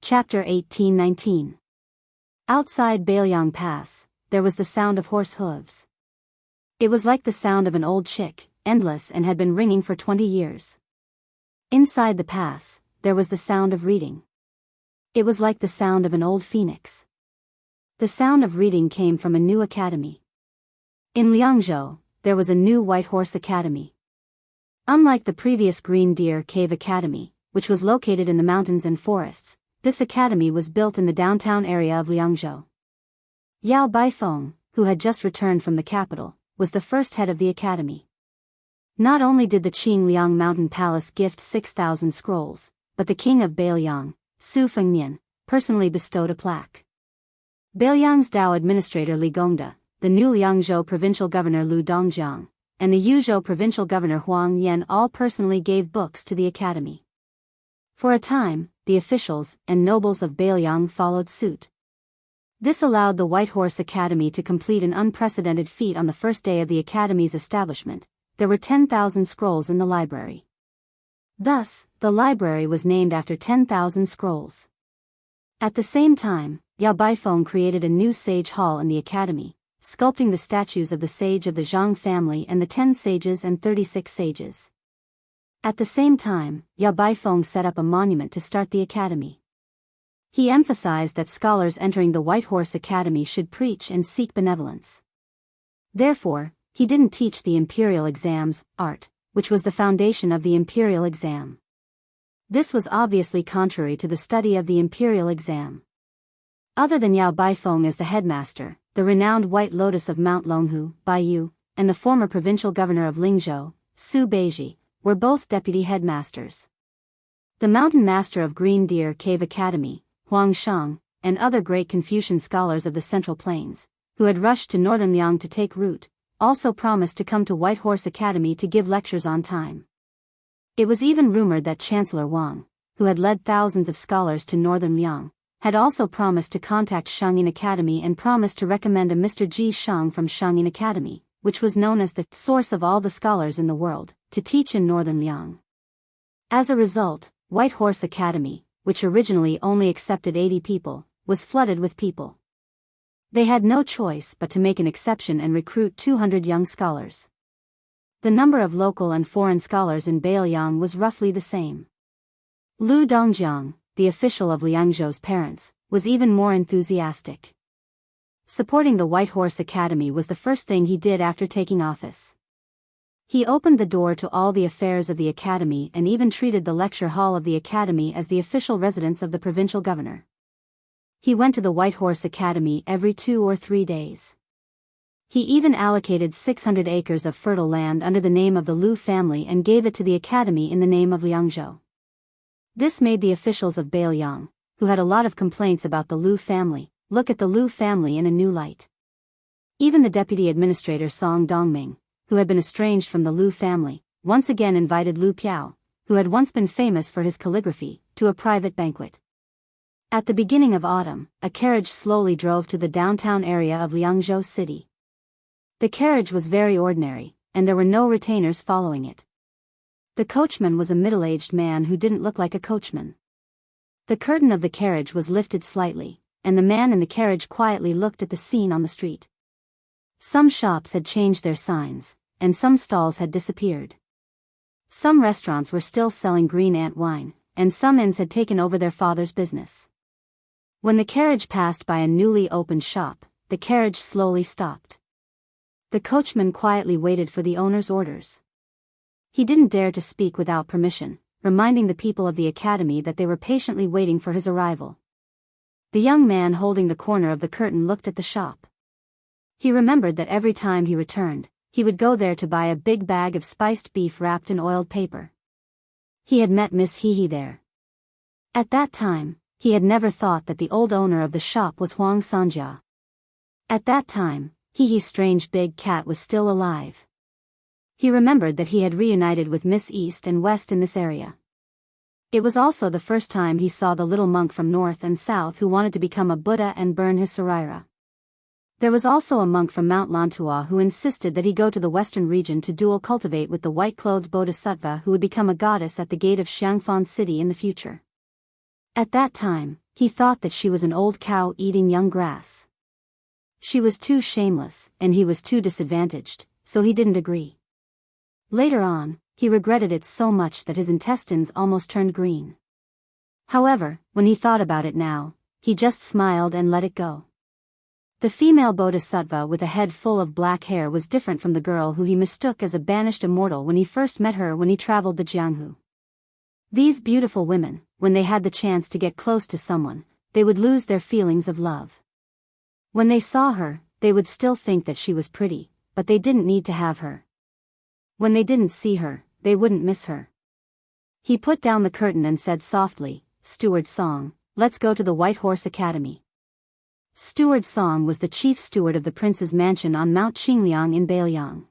Chapter 18-19. Outside Bailiang Pass, there was the sound of horse hooves. It was like the sound of an old chick, endless and had been ringing for 20 years. Inside the pass, there was the sound of reading. It was like the sound of an old phoenix. The sound of reading came from a new academy. In Liangzhou, there was a new White Horse Academy. Unlike the previous Green Deer Cave Academy, which was located in the mountains and forests, this academy was built in the downtown area of Liangzhou. Yao Baifeng, who had just returned from the capital, was the first head of the academy. Not only did the Qingliang Mountain Palace gift 6,000 scrolls, but the king of Bailiang, Su Fengmian, personally bestowed a plaque. Bailiang's Dao administrator Li Gongda, the new Liangzhou provincial governor Lu Dongjiang, and the Yuzhou provincial governor Huang Yan all personally gave books to the academy. For a time, the officials and nobles of Bailiang followed suit. This allowed the White Horse Academy to complete an unprecedented feat on the first day of the academy's establishment. There were 10,000 scrolls in the library. Thus, the library was named after 10,000 scrolls. At the same time, Yao Baifeng created a new sage hall in the academy, sculpting the statues of the sage of the Zhang family and the 10 sages and 36 sages. At the same time, Yao Baifeng set up a monument to start the academy. He emphasized that scholars entering the White Horse Academy should preach and seek benevolence. Therefore, he didn't teach the imperial exams, art, which was the foundation of the imperial exam. This was obviously contrary to the study of the imperial exam. Other than Yao Baifeng as the headmaster, the renowned White Lotus of Mount Longhu, Baiyu, and the former provincial governor of Lingzhou, Su Beiji, were both deputy headmasters. The mountain master of Green Deer Cave Academy, Huang Shang, and other great Confucian scholars of the Central Plains, who had rushed to northern Liang to take root, also promised to come to White Horse Academy to give lectures on time. It was even rumored that Chancellor Wang, who had led thousands of scholars to northern Liang, had also promised to contact Shangyin Academy and promised to recommend a Mr. Ji Shang from Shangyin Academy, which was known as the source of all the scholars in the world, to teach in northern Liang. As a result, White Horse Academy, which originally only accepted 80 people, was flooded with people. They had no choice but to make an exception and recruit 200 young scholars. The number of local and foreign scholars in Bailiang was roughly the same. Lu Dongjiang, the official of Liangzhou's parents, was even more enthusiastic. Supporting the White Horse Academy was the first thing he did after taking office. He opened the door to all the affairs of the academy and even treated the lecture hall of the academy as the official residence of the provincial governor. He went to the White Horse Academy every 2 or 3 days. He even allocated 600 acres of fertile land under the name of the Lu family and gave it to the academy in the name of Liangzhou. This made the officials of Bailiang, who had a lot of complaints about the Lu family, look at the Lu family in a new light. Even the deputy administrator Song Dongming, who had been estranged from the Lu family, once again invited Lu Piao, who had once been famous for his calligraphy, to a private banquet. At the beginning of autumn, a carriage slowly drove to the downtown area of Liangzhou city. The carriage was very ordinary, and there were no retainers following it. The coachman was a middle-aged man who didn't look like a coachman. The curtain of the carriage was lifted slightly, and the man in the carriage quietly looked at the scene on the street. Some shops had changed their signs, and some stalls had disappeared. Some restaurants were still selling green ant wine, and some inns had taken over their father's business. When the carriage passed by a newly opened shop, the carriage slowly stopped. The coachman quietly waited for the owner's orders. He didn't dare to speak without permission, reminding the people of the academy that they were patiently waiting for his arrival. The young man holding the corner of the curtain looked at the shop. He remembered that every time he returned, he would go there to buy a big bag of spiced beef wrapped in oiled paper. He had met Miss Hehe there. At that time, he had never thought that the old owner of the shop was Huang Sanjia. At that time, Hehe's strange big cat was still alive. He remembered that he had reunited with Miss East and West in this area. It was also the first time he saw the little monk from north and south who wanted to become a Buddha and burn his saraira. There was also a monk from Mount Lantua who insisted that he go to the western region to dual cultivate with the white-clothed bodhisattva who would become a goddess at the gate of Xiangfan city in the future. At that time, he thought that she was an old cow eating young grass. She was too shameless, and he was too disadvantaged, so he didn't agree. Later on, he regretted it so much that his intestines almost turned green. However, when he thought about it now, he just smiled and let it go. The female bodhisattva with a head full of black hair was different from the girl who he mistook as a banished immortal when he first met her when he traveled the Jianghu. These beautiful women, when they had the chance to get close to someone, they would lose their feelings of love. When they saw her, they would still think that she was pretty, but they didn't need to have her. When they didn't see her, they wouldn't miss her. He put down the curtain and said softly, "Steward Song, let's go to the White Horse Academy." Steward Song was the chief steward of the prince's mansion on Mount Qingliang in Bailiang.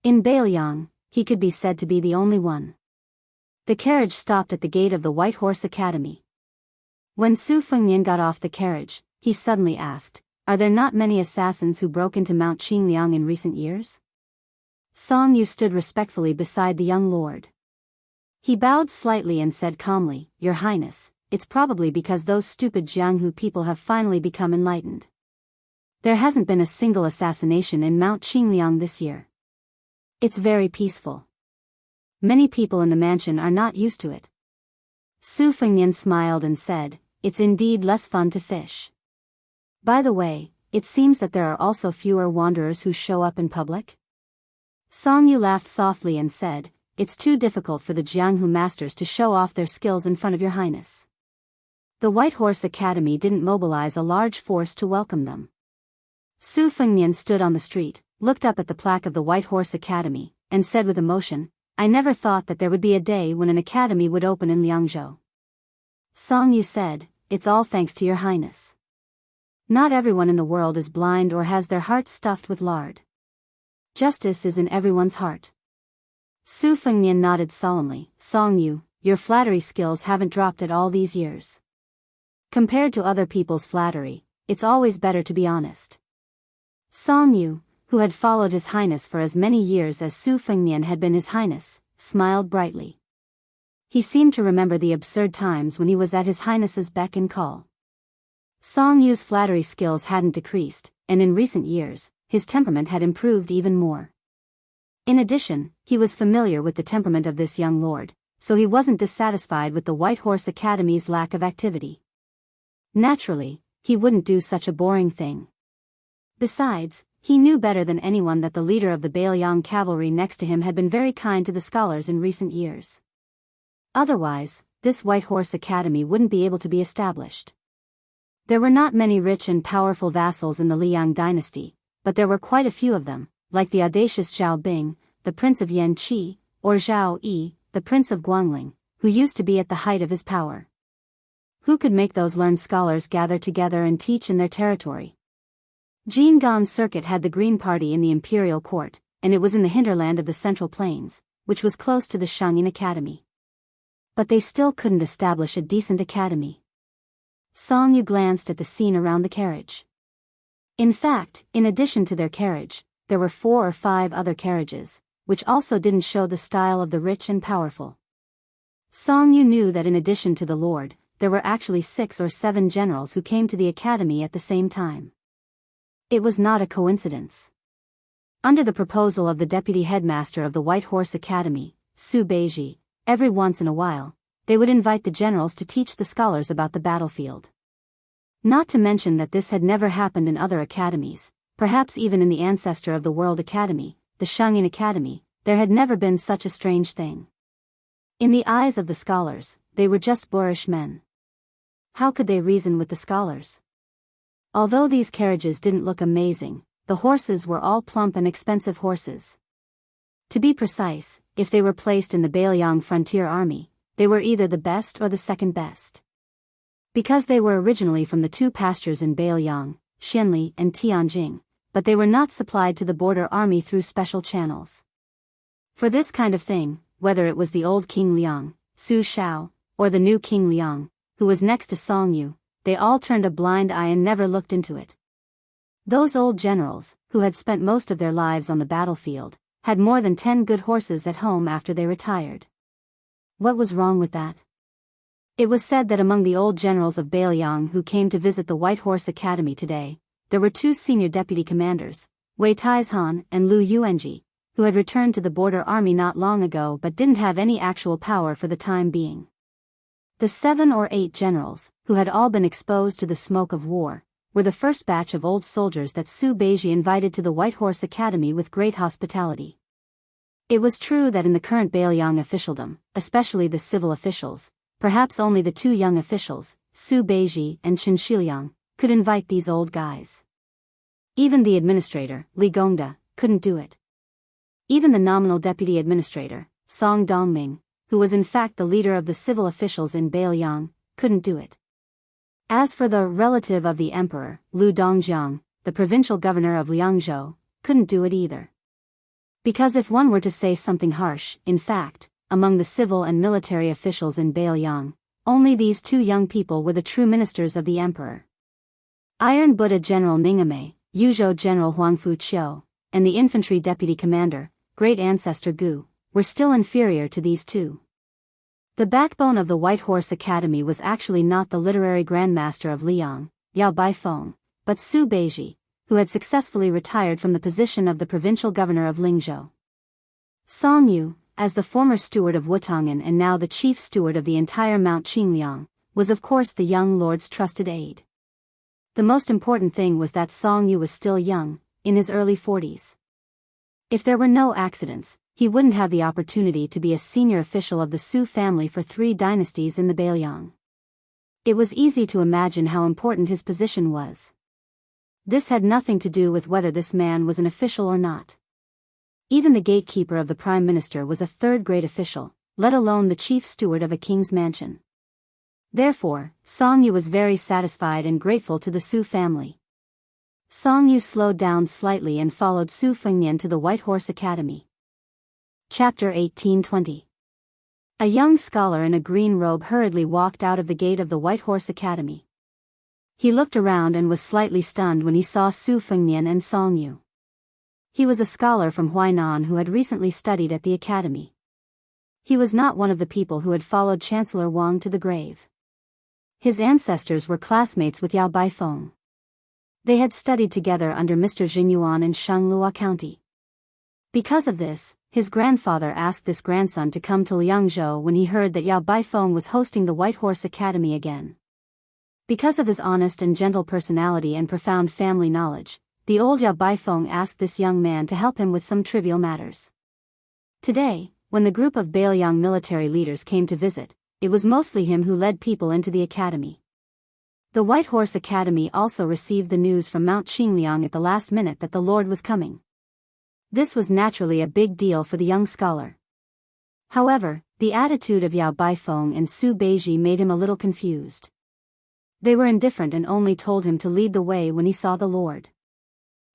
In Bailiang, he could be said to be the only one. The carriage stopped at the gate of the White Horse Academy. When Su Fengnian got off the carriage, he suddenly asked, "Are there not many assassins who broke into Mount Qingliang in recent years?" Song Yu stood respectfully beside the young lord. He bowed slightly and said calmly, "Your Highness, it's probably because those stupid Jianghu people have finally become enlightened. There hasn't been a single assassination in Mount Qingliang this year. It's very peaceful. Many people in the mansion are not used to it." Su Fengnian smiled and said, "It's indeed less fun to fish. By the way, it seems that there are also fewer wanderers who show up in public?" Song Yu laughed softly and said, "It's too difficult for the Jianghu masters to show off their skills in front of your highness." The White Horse Academy didn't mobilize a large force to welcome them. Su Fengnian stood on the street, looked up at the plaque of the White Horse Academy, and said with emotion, "I never thought that there would be a day when an academy would open in Liangzhou." Song Yu said, "It's all thanks to your highness. Not everyone in the world is blind or has their heart stuffed with lard. Justice is in everyone's heart." Su Fengnian nodded solemnly. "Song Yu, your flattery skills haven't dropped at all these years. Compared to other people's flattery, it's always better to be honest." Song Yu, who had followed his highness for as many years as Su Fengnian had been his highness, smiled brightly. He seemed to remember the absurd times when he was at his highness's beck and call. Song Yu's flattery skills hadn't decreased, and in recent years, his temperament had improved even more. In addition, he was familiar with the temperament of this young lord, so he wasn't dissatisfied with the White Horse Academy's lack of activity. Naturally, he wouldn't do such a boring thing. Besides, he knew better than anyone that the leader of the Bailiang cavalry next to him had been very kind to the scholars in recent years. Otherwise, this White Horse Academy wouldn't be able to be established. There were not many rich and powerful vassals in the Liang dynasty, but there were quite a few of them, like the audacious Zhao Bing, the Prince of Yanqi, or Zhao Yi, the Prince of Guangling, who used to be at the height of his power. Who could make those learned scholars gather together and teach in their territory? Jing'an Circuit had the Green Party in the imperial court, and it was in the hinterland of the Central Plains, which was close to the Shangyin Academy. But they still couldn't establish a decent academy. Song Yu glanced at the scene around the carriage. In fact, in addition to their carriage, there were 4 or 5 other carriages, which also didn't show the style of the rich and powerful. Song Yu knew that in addition to the lord, there were actually 6 or 7 generals who came to the academy at the same time. It was not a coincidence. Under the proposal of the deputy headmaster of the White Horse Academy, Su Beiji, every once in a while, they would invite the generals to teach the scholars about the battlefield. Not to mention that this had never happened in other academies, perhaps even in the ancestor of the World Academy, the Shangyin Academy, there had never been such a strange thing. In the eyes of the scholars, they were just boorish men. How could they reason with the scholars? Although these carriages didn't look amazing, the horses were all plump and expensive horses. To be precise, if they were placed in the Bailiang frontier army, they were either the best or the second best. Because they were originally from the 2 pastures in Bailiang, Xianli and Tianjing, but they were not supplied to the border army through special channels. For this kind of thing, whether it was the old King Liang, Su Shao, or the new King Liang, who was next to Song Yu, they all turned a blind eye and never looked into it. Those old generals, who had spent most of their lives on the battlefield, had more than 10 good horses at home after they retired. What was wrong with that? It was said that among the old generals of Bailiang who came to visit the White Horse Academy today, there were two senior deputy commanders, Wei Taizhan and Lu Yuanji, who had returned to the border army not long ago but didn't have any actual power for the time being. The 7 or 8 generals, who had all been exposed to the smoke of war, were the first batch of old soldiers that Su Beiji invited to the White Horse Academy with great hospitality. It was true that in the current Bailiang officialdom, especially the civil officials, perhaps only the 2 young officials, Su Beiji and Chen Shiliang, could invite these old guys. Even the administrator, Li Gongda, couldn't do it. Even the nominal deputy administrator, Song Dongming, who was in fact the leader of the civil officials in Bailiang, couldn't do it. As for the relative of the emperor, Lu Dongjiang, the provincial governor of Liangzhou, couldn't do it either. Because if one were to say something harsh, in fact, among the civil and military officials in Bailiang, only these 2 young people were the true ministers of the emperor. Iron Buddha General Ningame, Yuzhou General Huangfu Qiu, and the infantry deputy commander, great ancestor Gu, were still inferior to these 2. The backbone of the White Horse Academy was actually not the literary grandmaster of Liang, Yao Baifeng, but Su Beiji, who had successfully retired from the position of the provincial governor of Lingzhou. Song Yu, as the former steward of Wutong'an and now the chief steward of the entire Mount Qingliang, was of course the young lord's trusted aide. The most important thing was that Song Yu was still young, in his early 40s. If there were no accidents, he wouldn't have the opportunity to be a senior official of the Su family for 3 dynasties in the Bailiang. It was easy to imagine how important his position was. This had nothing to do with whether this man was an official or not. Even the gatekeeper of the prime minister was a 3rd-grade official, let alone the chief steward of a king's mansion. Therefore, Song Yu was very satisfied and grateful to the Su family. Song Yu slowed down slightly and followed Su Fengnian to the White Horse Academy. Chapter 1820. A young scholar in a green robe hurriedly walked out of the gate of the White Horse Academy. He looked around and was slightly stunned when he saw Su Fengnian and Song Yu. He was a scholar from Huainan who had recently studied at the academy. He was not one of the people who had followed Chancellor Wang to the grave. His ancestors were classmates with Yao Baifeng. They had studied together under Mr. Jingyuan in Shanglua County. Because of this, his grandfather asked this grandson to come to Liangzhou when he heard that Yao Baifeng was hosting the White Horse Academy again. Because of his honest and gentle personality and profound family knowledge, the old Yao Baifeng asked this young man to help him with some trivial matters. Today, when the group of Bailiang military leaders came to visit, it was mostly him who led people into the academy. The White Horse Academy also received the news from Mount Qingliang at the last minute that the Lord was coming. This was naturally a big deal for the young scholar. However, the attitude of Yao Baifeng and Su Beiji made him a little confused. They were indifferent and only told him to lead the way when he saw the Lord.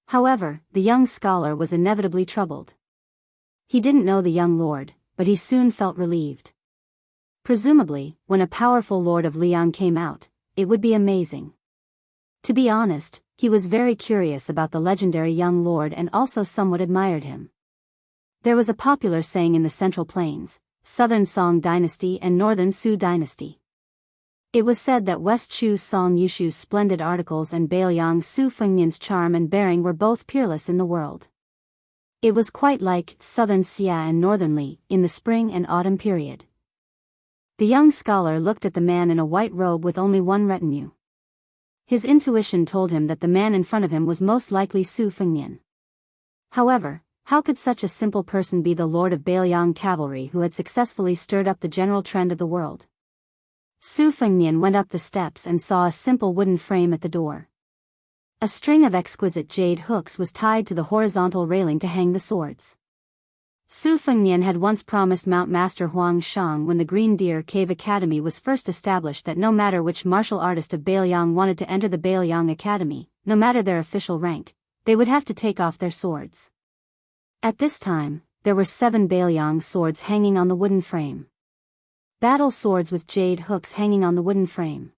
However, the young scholar was inevitably troubled. He didn't know the young lord, but he soon felt relieved. Presumably, when a powerful lord of Liang came out, it would be amazing. To be honest, he was very curious about the legendary young lord and also somewhat admired him. There was a popular saying in the Central Plains, Southern Song Dynasty and Northern Su Dynasty. It was said that West Chu Song Yushu's splendid articles and Bailiang Su Fengnian's charm and bearing were both peerless in the world. It was quite like Southern Xia and Northern Li in the spring and autumn period. The young scholar looked at the man in a white robe with only one retinue. His intuition told him that the man in front of him was most likely Su Fengnian. However, how could such a simple person be the lord of Bailiang cavalry who had successfully stirred up the general trend of the world? Su Fengnian went up the steps and saw a simple wooden frame at the door. A string of exquisite jade hooks was tied to the horizontal railing to hang the swords. Su Fengnian had once promised Mount Master Huang Shang when the Green Deer Cave Academy was first established that no matter which martial artist of Bailiang wanted to enter the Bailiang Academy, no matter their official rank, they would have to take off their swords. At this time, there were 7 Bailiang swords hanging on the wooden frame. Battle swords with jade hooks hanging on the wooden frame.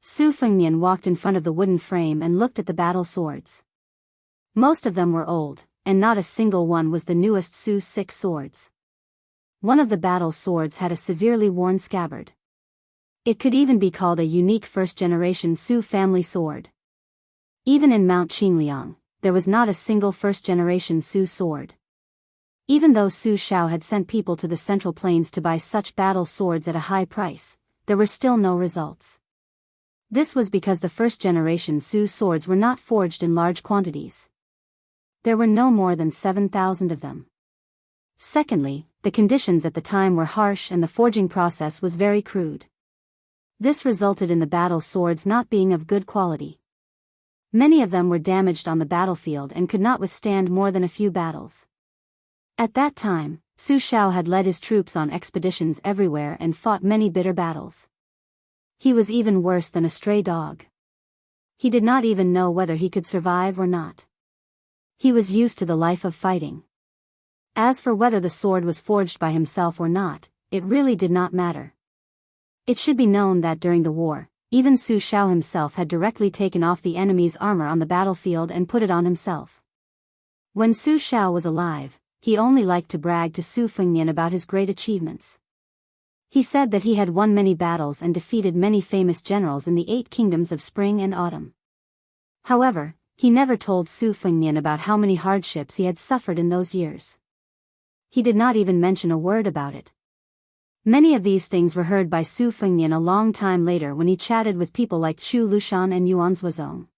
Su Fengnian walked in front of the wooden frame and looked at the battle swords. Most of them were old, and not a single one was the newest Su 6 swords. One of the battle swords had a severely worn scabbard. It could even be called a unique first-generation Su family sword. Even in Mount Qingliang, there was not a single first-generation Su sword. Even though Su Shao had sent people to the Central Plains to buy such battle swords at a high price, there were still no results. This was because the first-generation Su swords were not forged in large quantities. There were no more than 7,000 of them. Secondly, the conditions at the time were harsh and the forging process was very crude. This resulted in the battle swords not being of good quality. Many of them were damaged on the battlefield and could not withstand more than a few battles. At that time, Su Shao had led his troops on expeditions everywhere and fought many bitter battles. He was even worse than a stray dog. He did not even know whether he could survive or not. He was used to the life of fighting. As for whether the sword was forged by himself or not, it really did not matter. It should be known that during the war, even Su Shao himself had directly taken off the enemy's armor on the battlefield and put it on himself. When Su Shao was alive, he only liked to brag to Su Fengnian about his great achievements. He said that he had won many battles and defeated many famous generals in the 8 kingdoms of spring and autumn. However, he never told Su Fengnian about how many hardships he had suffered in those years. He did not even mention a word about it. Many of these things were heard by Su Fengnian a long time later when he chatted with people like Chu Lushan and Yuan Zuozong.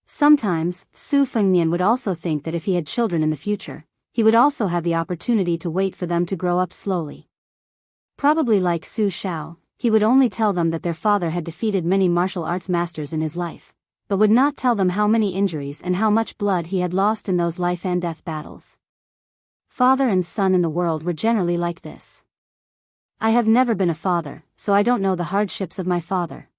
Sometimes, Su Fengnian would also think that if he had children in the future, he would also have the opportunity to wait for them to grow up slowly. Probably like Su Shao, he would only tell them that their father had defeated many martial arts masters in his life, but would not tell them how many injuries and how much blood he had lost in those life and death battles. Father and son in the world were generally like this. I have never been a father, so I don't know the hardships of my father.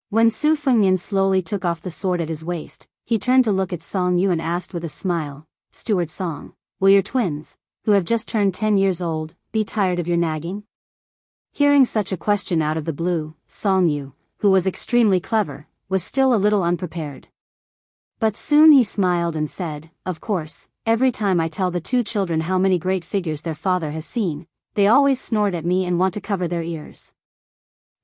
When Su Fengnian slowly took off the sword at his waist, he turned to look at Song Yu and asked with a smile, "Steward Song, will your twins, who have just turned 10 years old, be tired of your nagging?" Hearing such a question out of the blue, Song Yu, who was extremely clever, was still a little unprepared. But soon he smiled and said, "Of course, every time I tell the 2 children how many great figures their father has seen, they always snort at me and want to cover their ears.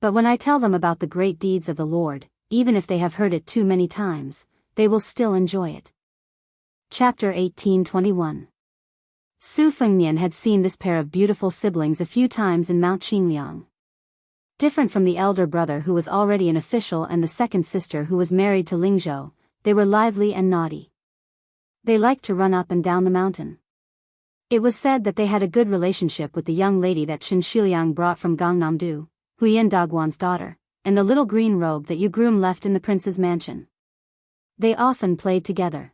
But when I tell them about the great deeds of the Lord, even if they have heard it too many times, they will still enjoy it." Chapter 18:21. Su Fengnian had seen this pair of beautiful siblings a few times in Mount Qingliang. Different from the elder brother who was already an official and the second sister who was married to Lingzhou, they were lively and naughty. They liked to run up and down the mountain. It was said that they had a good relationship with the young lady that Chen Shiliang brought from Gangnam-do, Huyan Dagwan's daughter, and the little green robe that Yu Groom left in the prince's mansion. They often played together.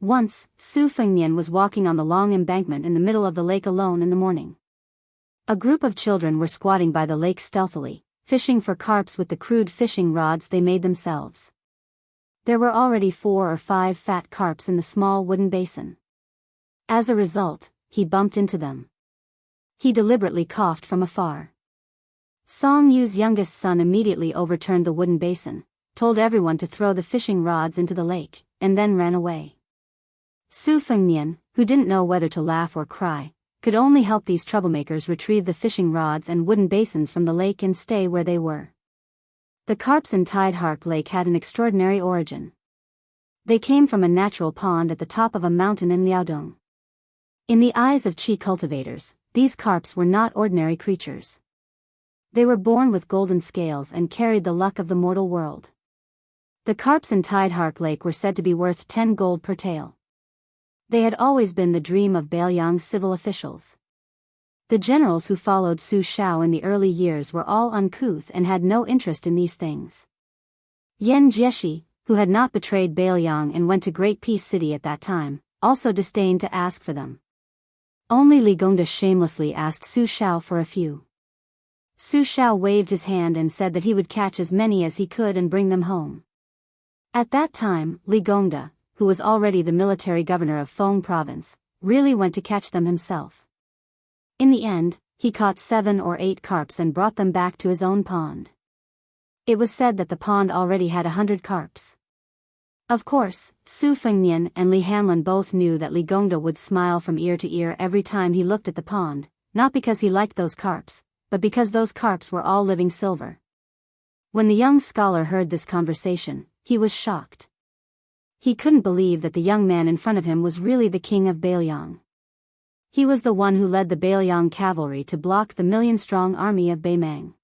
Once, Su Fengnian was walking on the long embankment in the middle of the lake alone in the morning. A group of children were squatting by the lake stealthily, fishing for carps with the crude fishing rods they made themselves. There were already 4 or 5 fat carps in the small wooden basin. As a result, he bumped into them. He deliberately coughed from afar. Song Yu's youngest son immediately overturned the wooden basin, told everyone to throw the fishing rods into the lake, and then ran away. Su Fengnian, who didn't know whether to laugh or cry, could only help these troublemakers retrieve the fishing rods and wooden basins from the lake and stay where they were. The carps in Tidehark Lake had an extraordinary origin. They came from a natural pond at the top of a mountain in Liaodong. In the eyes of Qi cultivators, these carps were not ordinary creatures. They were born with golden scales and carried the luck of the mortal world. The carps in Tidehark Lake were said to be worth 10 gold per tael. They had always been the dream of Bailiang's civil officials. The generals who followed Su Shao in the early years were all uncouth and had no interest in these things. Yan Jieshi, who had not betrayed Bailiang and went to Great Peace City at that time, also disdained to ask for them. Only Li Gongda shamelessly asked Su Shao for a few. Su Shao waved his hand and said that he would catch as many as he could and bring them home. At that time, Li Gongda, who was already the military governor of Feng province, really went to catch them himself. In the end, he caught 7 or 8 carps and brought them back to his own pond. It was said that the pond already had 100 carps. Of course, Su Fengnian and Li Hanlin both knew that Li Gongda would smile from ear to ear every time he looked at the pond, not because he liked those carps, but because those carps were all living silver. When the young scholar heard this conversation, he was shocked. He couldn't believe that the young man in front of him was really the king of Bailiang. He was the one who led the Bailiang cavalry to block the million-strong army of Beimang.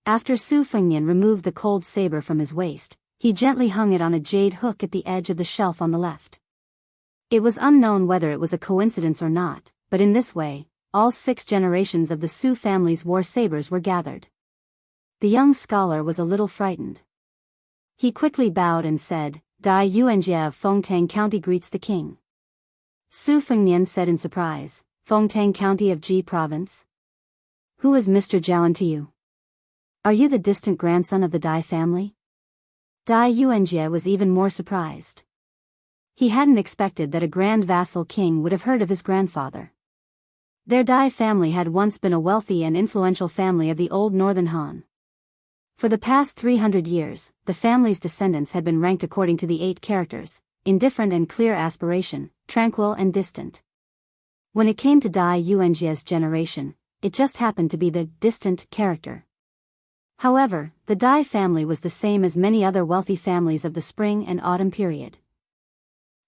After Su Fengnian removed the cold saber from his waist, he gently hung it on a jade hook at the edge of the shelf on the left. It was unknown whether it was a coincidence or not, but in this way, all 6 generations of the Su family's war sabers were gathered. The young scholar was a little frightened. He quickly bowed and said, Dai Yuanjie of Fengtang County greets the king. Su Fengnian said in surprise, Fengtang County of Ji Province? Who is Mr. Jiawen to you? Are you the distant grandson of the Dai family? Dai Yuanjie was even more surprised. He hadn't expected that a grand vassal king would have heard of his grandfather. Their Dai family had once been a wealthy and influential family of the old northern Han. For the past 300 years, the family's descendants had been ranked according to the 8 characters: indifferent and clear aspiration, tranquil and distant. When it came to Dai Yuanjie's generation, it just happened to be the distant character. However, the Dai family was the same as many other wealthy families of the spring and autumn period.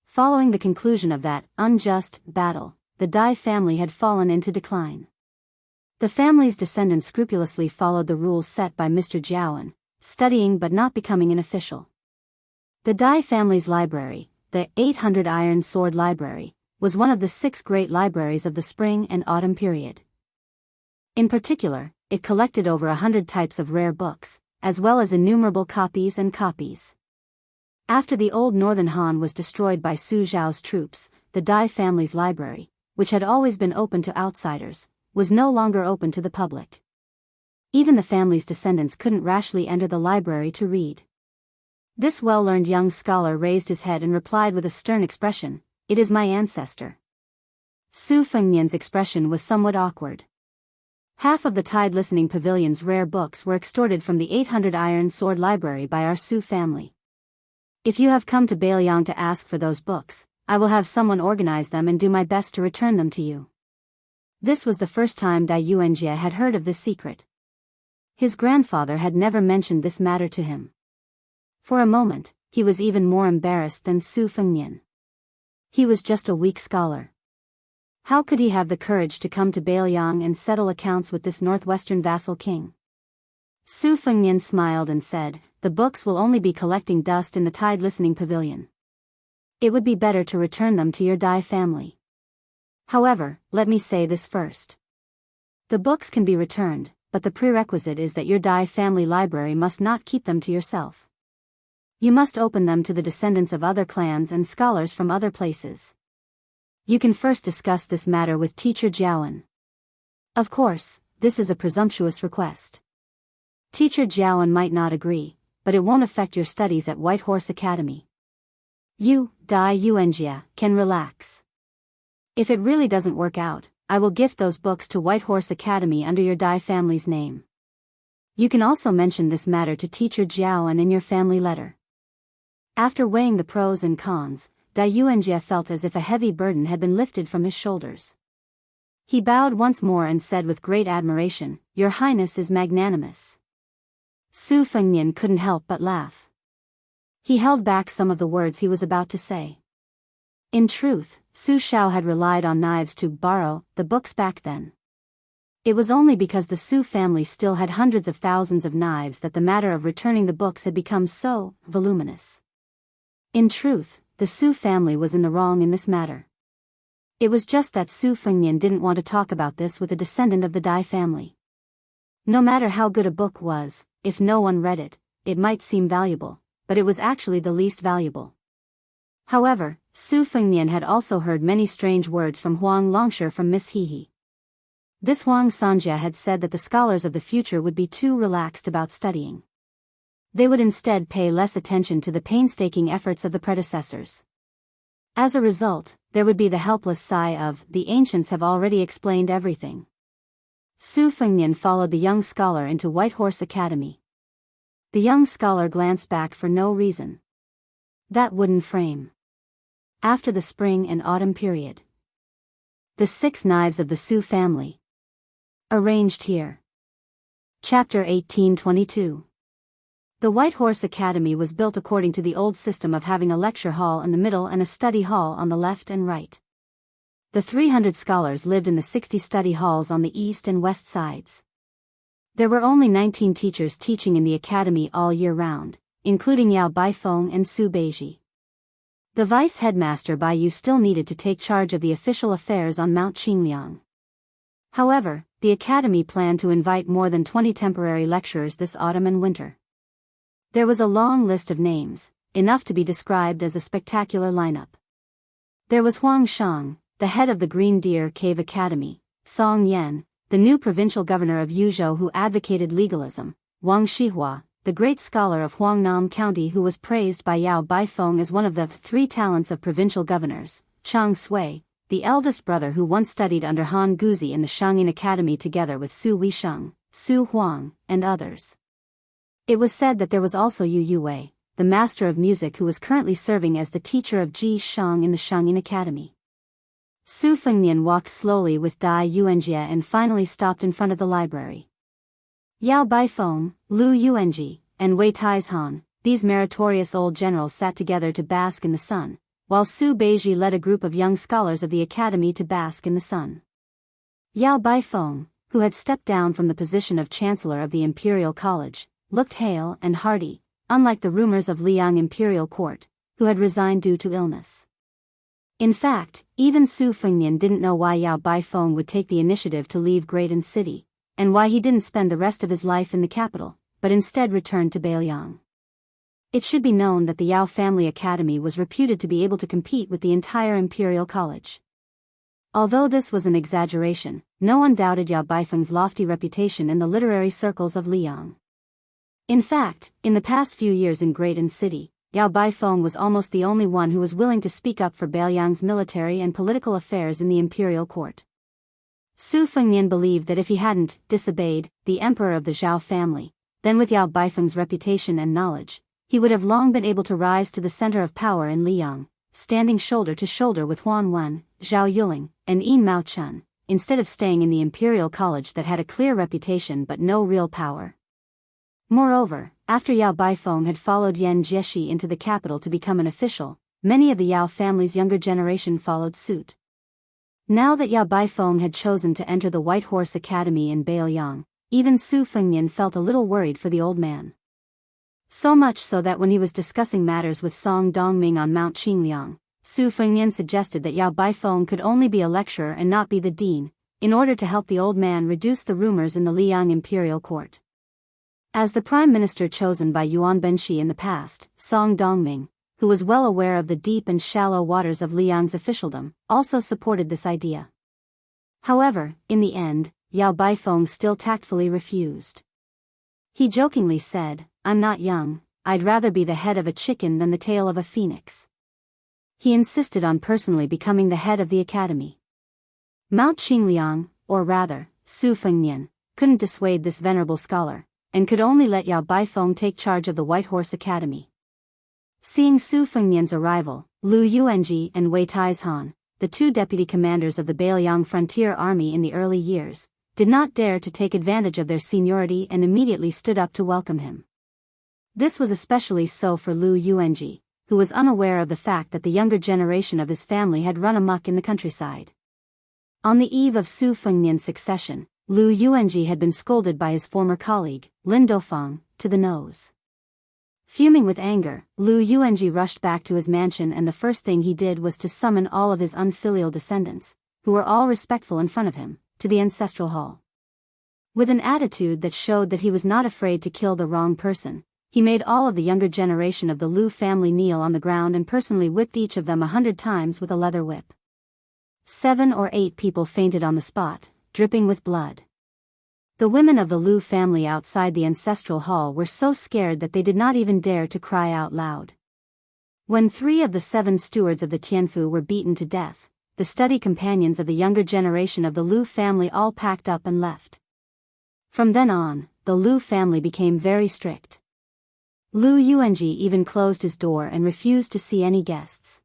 Following the conclusion of that unjust battle, the Dai family had fallen into decline. The family's descendants scrupulously followed the rules set by Mr. Jiawen, studying but not becoming an official. The Dai family's library, the 800 Iron Sword Library, was one of the 6 great libraries of the spring and autumn period. In particular, it collected over 100 types of rare books, as well as innumerable copies and copies. After the old northern Han was destroyed by Su Zhao's troops, the Dai family's library, which had always been open to outsiders, was no longer open to the public. Even the family's descendants couldn't rashly enter the library to read. This well-learned young scholar raised his head and replied with a stern expression, "It is my ancestor." Su Fengnian's expression was somewhat awkward. Half of the Tide Listening Pavilion's rare books were extorted from the 800 Iron Sword Library by our Su family. If you have come to Bailiang to ask for those books, I will have someone organize them and do my best to return them to you. This was the first time Dai Yuanjie had heard of this secret. His grandfather had never mentioned this matter to him. For a moment, he was even more embarrassed than Su Fengnian. He was just a weak scholar. How could he have the courage to come to Bailiang and settle accounts with this northwestern vassal king? Su Fengnian smiled and said, "The books will only be collecting dust in the Tide Listening Pavilion. It would be better to return them to your Dai family. However, let me say this first. The books can be returned, but the prerequisite is that your Dai family library must not keep them to yourself. You must open them to the descendants of other clans and scholars from other places. You can first discuss this matter with Teacher Jiawen. Of course, this is a presumptuous request. Teacher Jiawen might not agree, but it won't affect your studies at White Horse Academy. You, Dai Yuanjie, can relax. If it really doesn't work out, I will gift those books to White Horse Academy under your Dai family's name. You can also mention this matter to Teacher Jiawen in your family letter." After weighing the pros and cons, Dai Yuanjie felt as if a heavy burden had been lifted from his shoulders. He bowed once more and said with great admiration, "Your Highness is magnanimous." Su Fengnian couldn't help but laugh. He held back some of the words he was about to say. In truth, Su Shao had relied on knives to borrow the books back then. It was only because the Su family still had hundreds of thousands of knives that the matter of returning the books had become so voluminous. In truth, the Su family was in the wrong in this matter. It was just that Su Fengnian didn't want to talk about this with a descendant of the Dai family. No matter how good a book was, if no one read it, it might seem valuable, but it was actually the least valuable. However, Su Fengnian had also heard many strange words from Huang Longshi from Miss Hehe. This Huang Xianxia had said that the scholars of the future would be too relaxed about studying. They would instead pay less attention to the painstaking efforts of the predecessors. As a result, there would be the helpless sigh of, "The ancients have already explained everything." Su Fengnian followed the young scholar into White Horse Academy. The young scholar glanced back for no reason. That wooden frame. After the spring and autumn period. The 6 knives of the Su family. Arranged here. Chapter 1822. The White Horse Academy was built according to the old system of having a lecture hall in the middle and a study hall on the left and right. The 300 scholars lived in the 60 study halls on the east and west sides. There were only 19 teachers teaching in the academy all year round, including Yao Baifeng and Su Beiji. The vice headmaster Bai Yu still needed to take charge of the official affairs on Mount Qingliang. However, the academy planned to invite more than 20 temporary lecturers this autumn and winter. There was a long list of names, enough to be described as a spectacular lineup. There was Huang Shang, the head of the Green Deer Cave Academy, Song Yan, the new provincial governor of Yuzhou who advocated legalism, Wang Shihua, the great scholar of Huangnam County who was praised by Yao Baifeng as one of the 3 talents of provincial governors, Chang Sui, the eldest brother who once studied under Han Guzi in the Shangyin Academy together with Su Weisheng, Su Huang, and others. It was said that there was also Yu Yuwei, the master of music who was currently serving as the teacher of Ji Shang in the Shangyin Academy. Su Fengnian walked slowly with Dai Yuanjie and finally stopped in front of the library. Yao Baifeng, Lu Yuanji, and Wei Taizhan, these meritorious old generals sat together to bask in the sun, while Su Beiji led a group of young scholars of the academy to bask in the sun. Yao Baifeng, who had stepped down from the position of chancellor of the Imperial College, looked hale and hearty, unlike the rumors of Liang Imperial Court, who had resigned due to illness. In fact, even Su Fengnian didn't know why Yao Baifeng would take the initiative to leave Graydon City, and why he didn't spend the rest of his life in the capital, but instead returned to Beiliang. It should be known that the Yao Family Academy was reputed to be able to compete with the entire Imperial College. Although this was an exaggeration, no one doubted Yao Baifeng's lofty reputation in the literary circles of Liang. In fact, in the past few years in Graydon City, Yao Baifeng was almost the only one who was willing to speak up for Beiliang's military and political affairs in the imperial court. Su Fengnian believed that if he hadn't disobeyed the emperor of the Zhao family, then with Yao Baifeng's reputation and knowledge, he would have long been able to rise to the center of power in Liang, standing shoulder to shoulder with Huan Wen, Zhao Yuling, and Yin Mao Chun, instead of staying in the imperial college that had a clear reputation but no real power. Moreover, after Yao Baifeng had followed Yan Jieshi into the capital to become an official, many of the Yao family's younger generation followed suit. Now that Yao Baifeng had chosen to enter the White Horse Academy in Beiliang, even Su Fengnian felt a little worried for the old man. So much so that when he was discussing matters with Song Dongming on Mount Qingliang, Su Fengnian suggested that Yao Baifeng could only be a lecturer and not be the dean, in order to help the old man reduce the rumors in the Liang imperial court. As the prime minister chosen by Yuan Benshi in the past, Song Dongming, who was well aware of the deep and shallow waters of Liang's officialdom, also supported this idea. However, in the end, Yao Baifeng still tactfully refused. He jokingly said, "I'm not young, I'd rather be the head of a chicken than the tail of a phoenix." He insisted on personally becoming the head of the academy. Mount Qingliang, or rather, Su Fengnian, couldn't dissuade this venerable scholar, and could only let Yao Baifeng take charge of the White Horse Academy. Seeing Su Fengnian's arrival, Lu Yuanji and Wei Taizhan, the 2 deputy commanders of the Beiliang Frontier Army in the early years, did not dare to take advantage of their seniority and immediately stood up to welcome him. This was especially so for Lu Yuanji, who was unaware of the fact that the younger generation of his family had run amok in the countryside. On the eve of Su Fengnian's succession, Lu Yuanji had been scolded by his former colleague, Lin Dofang, to the nose. Fuming with anger, Lu Yuanji rushed back to his mansion and the first thing he did was to summon all of his unfilial descendants, who were all respectful in front of him, to the ancestral hall. With an attitude that showed that he was not afraid to kill the wrong person, he made all of the younger generation of the Lu family kneel on the ground and personally whipped each of them 100 times with a leather whip. 7 or 8 people fainted on the spot, dripping with blood. The women of the Lu family outside the ancestral hall were so scared that they did not even dare to cry out loud. When 3 of the 7 stewards of the Tianfu were beaten to death, the study companions of the younger generation of the Lu family all packed up and left. From then on, the Lu family became very strict. Lu Yuanji even closed his door and refused to see any guests.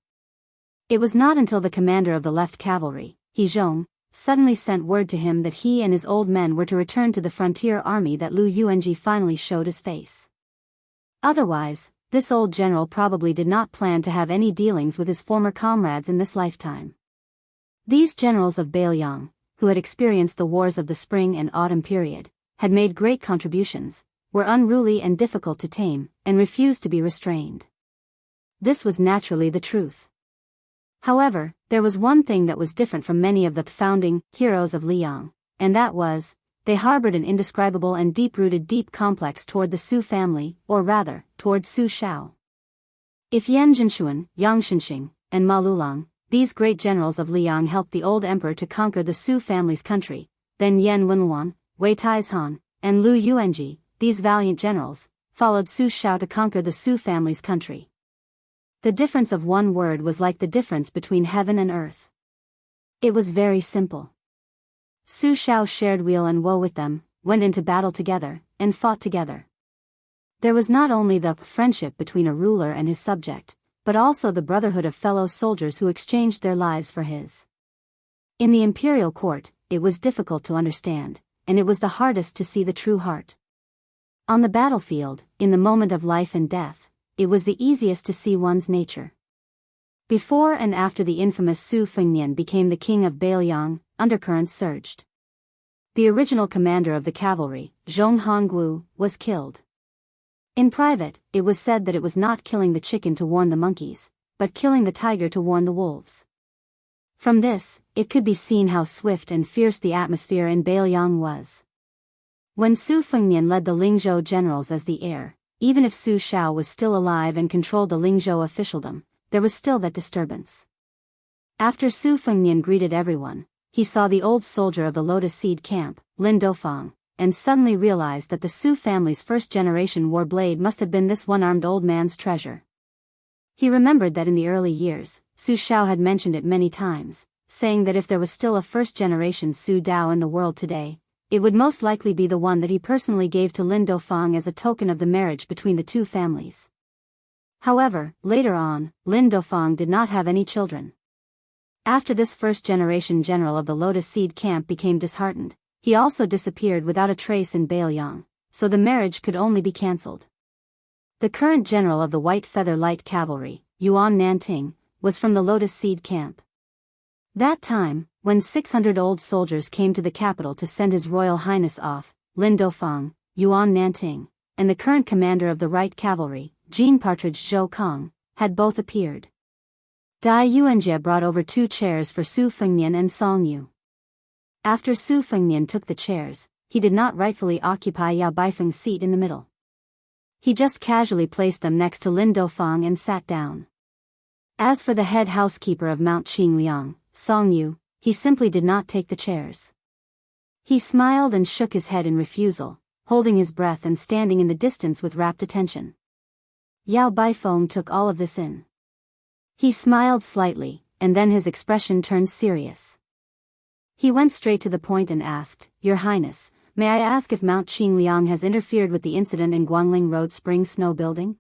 It was not until the commander of the left cavalry, He Zhong, suddenly sent word to him that he and his old men were to return to the frontier army that Lu Yuanji finally showed his face. Otherwise, this old general probably did not plan to have any dealings with his former comrades in this lifetime. These generals of Bailiang, who had experienced the wars of the spring and autumn period, had made great contributions, were unruly and difficult to tame, and refused to be restrained. This was naturally the truth. However, there was one thing that was different from many of the founding heroes of Liang, and that was, they harbored an indescribable and deep-rooted complex toward the Su family, or rather, toward Su Shao. If Yan Jinshuan, Yang Xinxing, and Ma Lulang, these great generals of Liang helped the old emperor to conquer the Su family's country, then Yan Wenluan, Wei Taizhan, and Lu Yuanji, these valiant generals, followed Su Shao to conquer the Su family's country. The difference of one word was like the difference between heaven and earth. It was very simple. Su Shao shared weal and woe with them, went into battle together, and fought together. There was not only the friendship between a ruler and his subject, but also the brotherhood of fellow soldiers who exchanged their lives for his. In the imperial court, it was difficult to understand, and it was the hardest to see the true heart. On the battlefield, in the moment of life and death, it was the easiest to see one's nature. Before and after the infamous Su Fengnian became the king of Bailiang, undercurrents surged. The original commander of the cavalry, Zhong Hongwu, was killed. In private, it was said that it was not killing the chicken to warn the monkeys, but killing the tiger to warn the wolves. From this, it could be seen how swift and fierce the atmosphere in Bailiang was. When Su Fengnian led the Lingzhou generals as the heir, even if Su Shao was still alive and controlled the Lingzhou officialdom, there was still that disturbance. After Su Fengnian greeted everyone, he saw the old soldier of the Lotus Seed camp, Lin Dofang, and suddenly realized that the Su family's first-generation war blade must have been this one-armed old man's treasure. He remembered that in the early years, Su Shao had mentioned it many times, saying that if there was still a first-generation Su Dao in the world today, it would most likely be the one that he personally gave to Lin Dofang as a token of the marriage between the two families. However, later on, Lin Dofang did not have any children. After this first-generation general of the Lotus Seed camp became disheartened, he also disappeared without a trace in Bailiang, so the marriage could only be cancelled. The current general of the White Feather Light Cavalry, Yuan Nanting, was from the Lotus Seed camp. That time, when 600 old soldiers came to the capital to send His Royal Highness off, Lin Dofang, Yuan Nanting, and the current commander of the Right Cavalry, Jean Partridge Zhou Kong, had both appeared. Dai Yuanjie brought over 2 chairs for Su Fengnian and Song Yu. After Su Fengnian took the chairs, he did not rightfully occupy Yao Baifeng's seat in the middle. He just casually placed them next to Lin Dofang and sat down. As for the head housekeeper of Mount Qingliang, Song Yu, he simply did not take the chairs. He smiled and shook his head in refusal, holding his breath and standing in the distance with rapt attention. Yao Baifeng took all of this in. He smiled slightly, and then his expression turned serious. He went straight to the point and asked, "Your Highness, may I ask if Mount Qingliang has interfered with the incident in Guangling Road spring snow building?"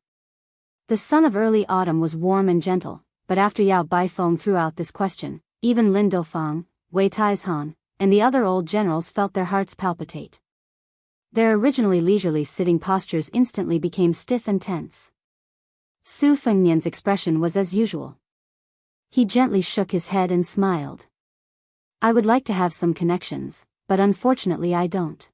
The sun of early autumn was warm and gentle, but after Yao Baifeng threw out this question, even Lin Dofang, Wei Taizhan, and the other old generals felt their hearts palpitate. Their originally leisurely sitting postures instantly became stiff and tense. Su Fengnian's expression was as usual. He gently shook his head and smiled. "I would like to have some connections, but unfortunately I don't."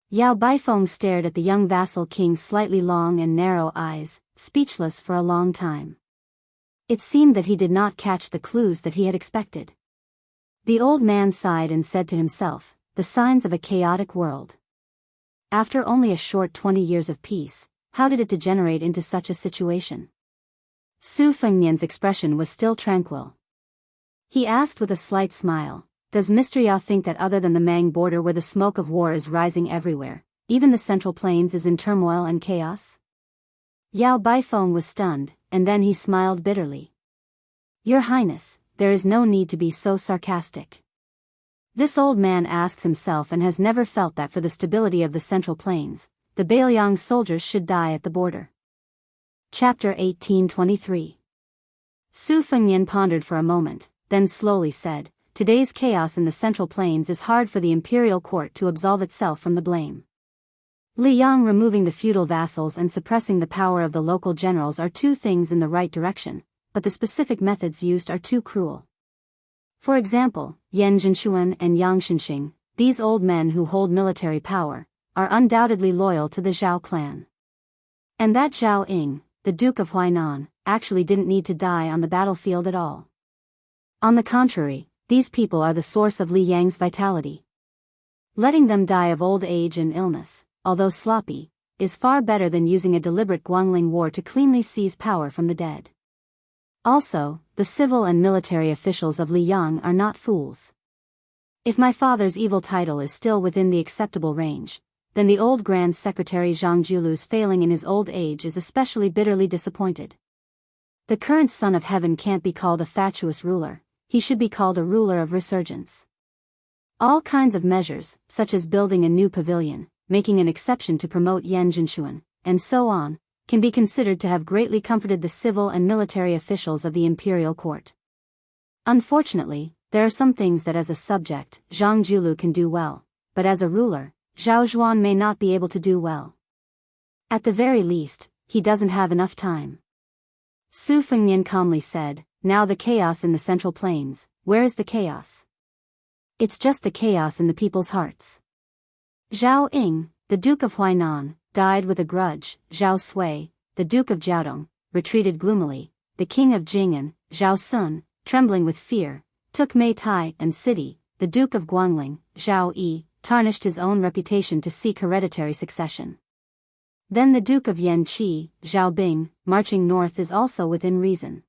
Yao Baifeng stared at the young vassal king's slightly long and narrow eyes, speechless for a long time. It seemed that he did not catch the clues that he had expected. The old man sighed and said to himself, "The signs of a chaotic world." After only a short 20 years of peace, how did it degenerate into such a situation? Su Fengnian's expression was still tranquil. He asked with a slight smile, "Does Mr. Yao think that other than the Mang border where the smoke of war is rising everywhere, even the Central Plains is in turmoil and chaos?" Yao Baifeng was stunned, and then he smiled bitterly. "Your Highness, there is no need to be so sarcastic. This old man asks himself and has never felt that for the stability of the Central Plains, the Bailiang soldiers should die at the border." Chapter 1823. Su Fengnian pondered for a moment, then slowly said, today's chaos in the Central Plains is hard for the imperial court to absolve itself from the blame. Liang removing the feudal vassals and suppressing the power of the local generals are two things in the right direction, but the specific methods used are too cruel. For example, Yan Zhenshuan and Yang Shenxing, these old men who hold military power, are undoubtedly loyal to the Zhao clan. And that Zhao Ying, the Duke of Huainan, actually didn't need to die on the battlefield at all. On the contrary, these people are the source of Li Yang's vitality. Letting them die of old age and illness, although sloppy, is far better than using a deliberate Guangling war to cleanly seize power from the dead. Also, the civil and military officials of Liyang are not fools. If my father's evil title is still within the acceptable range, then the old Grand Secretary Zhang Julu's failing in his old age is especially bitterly disappointed. The current Son of Heaven can't be called a fatuous ruler, he should be called a ruler of resurgence. All kinds of measures, such as building a new pavilion, making an exception to promote Yan Zhenshuan, and so on, can be considered to have greatly comforted the civil and military officials of the imperial court. Unfortunately, there are some things that as a subject, Zhang Julu can do well, but as a ruler, Zhao Zhuan may not be able to do well. At the very least, he doesn't have enough time. Su Fengnian calmly said, now the chaos in the Central Plains, where is the chaos? It's just the chaos in the people's hearts. Zhao Ying, the Duke of Huainan, died with a grudge. Zhao Sui, the Duke of Jiaodong, retreated gloomily. The King of Jing'an, Zhao Sun, trembling with fear, took Meitai and City. The Duke of Guangling, Zhao Yi, tarnished his own reputation to seek hereditary succession. Then the Duke of Yanqi, Zhao Bing, marching north is also within reason.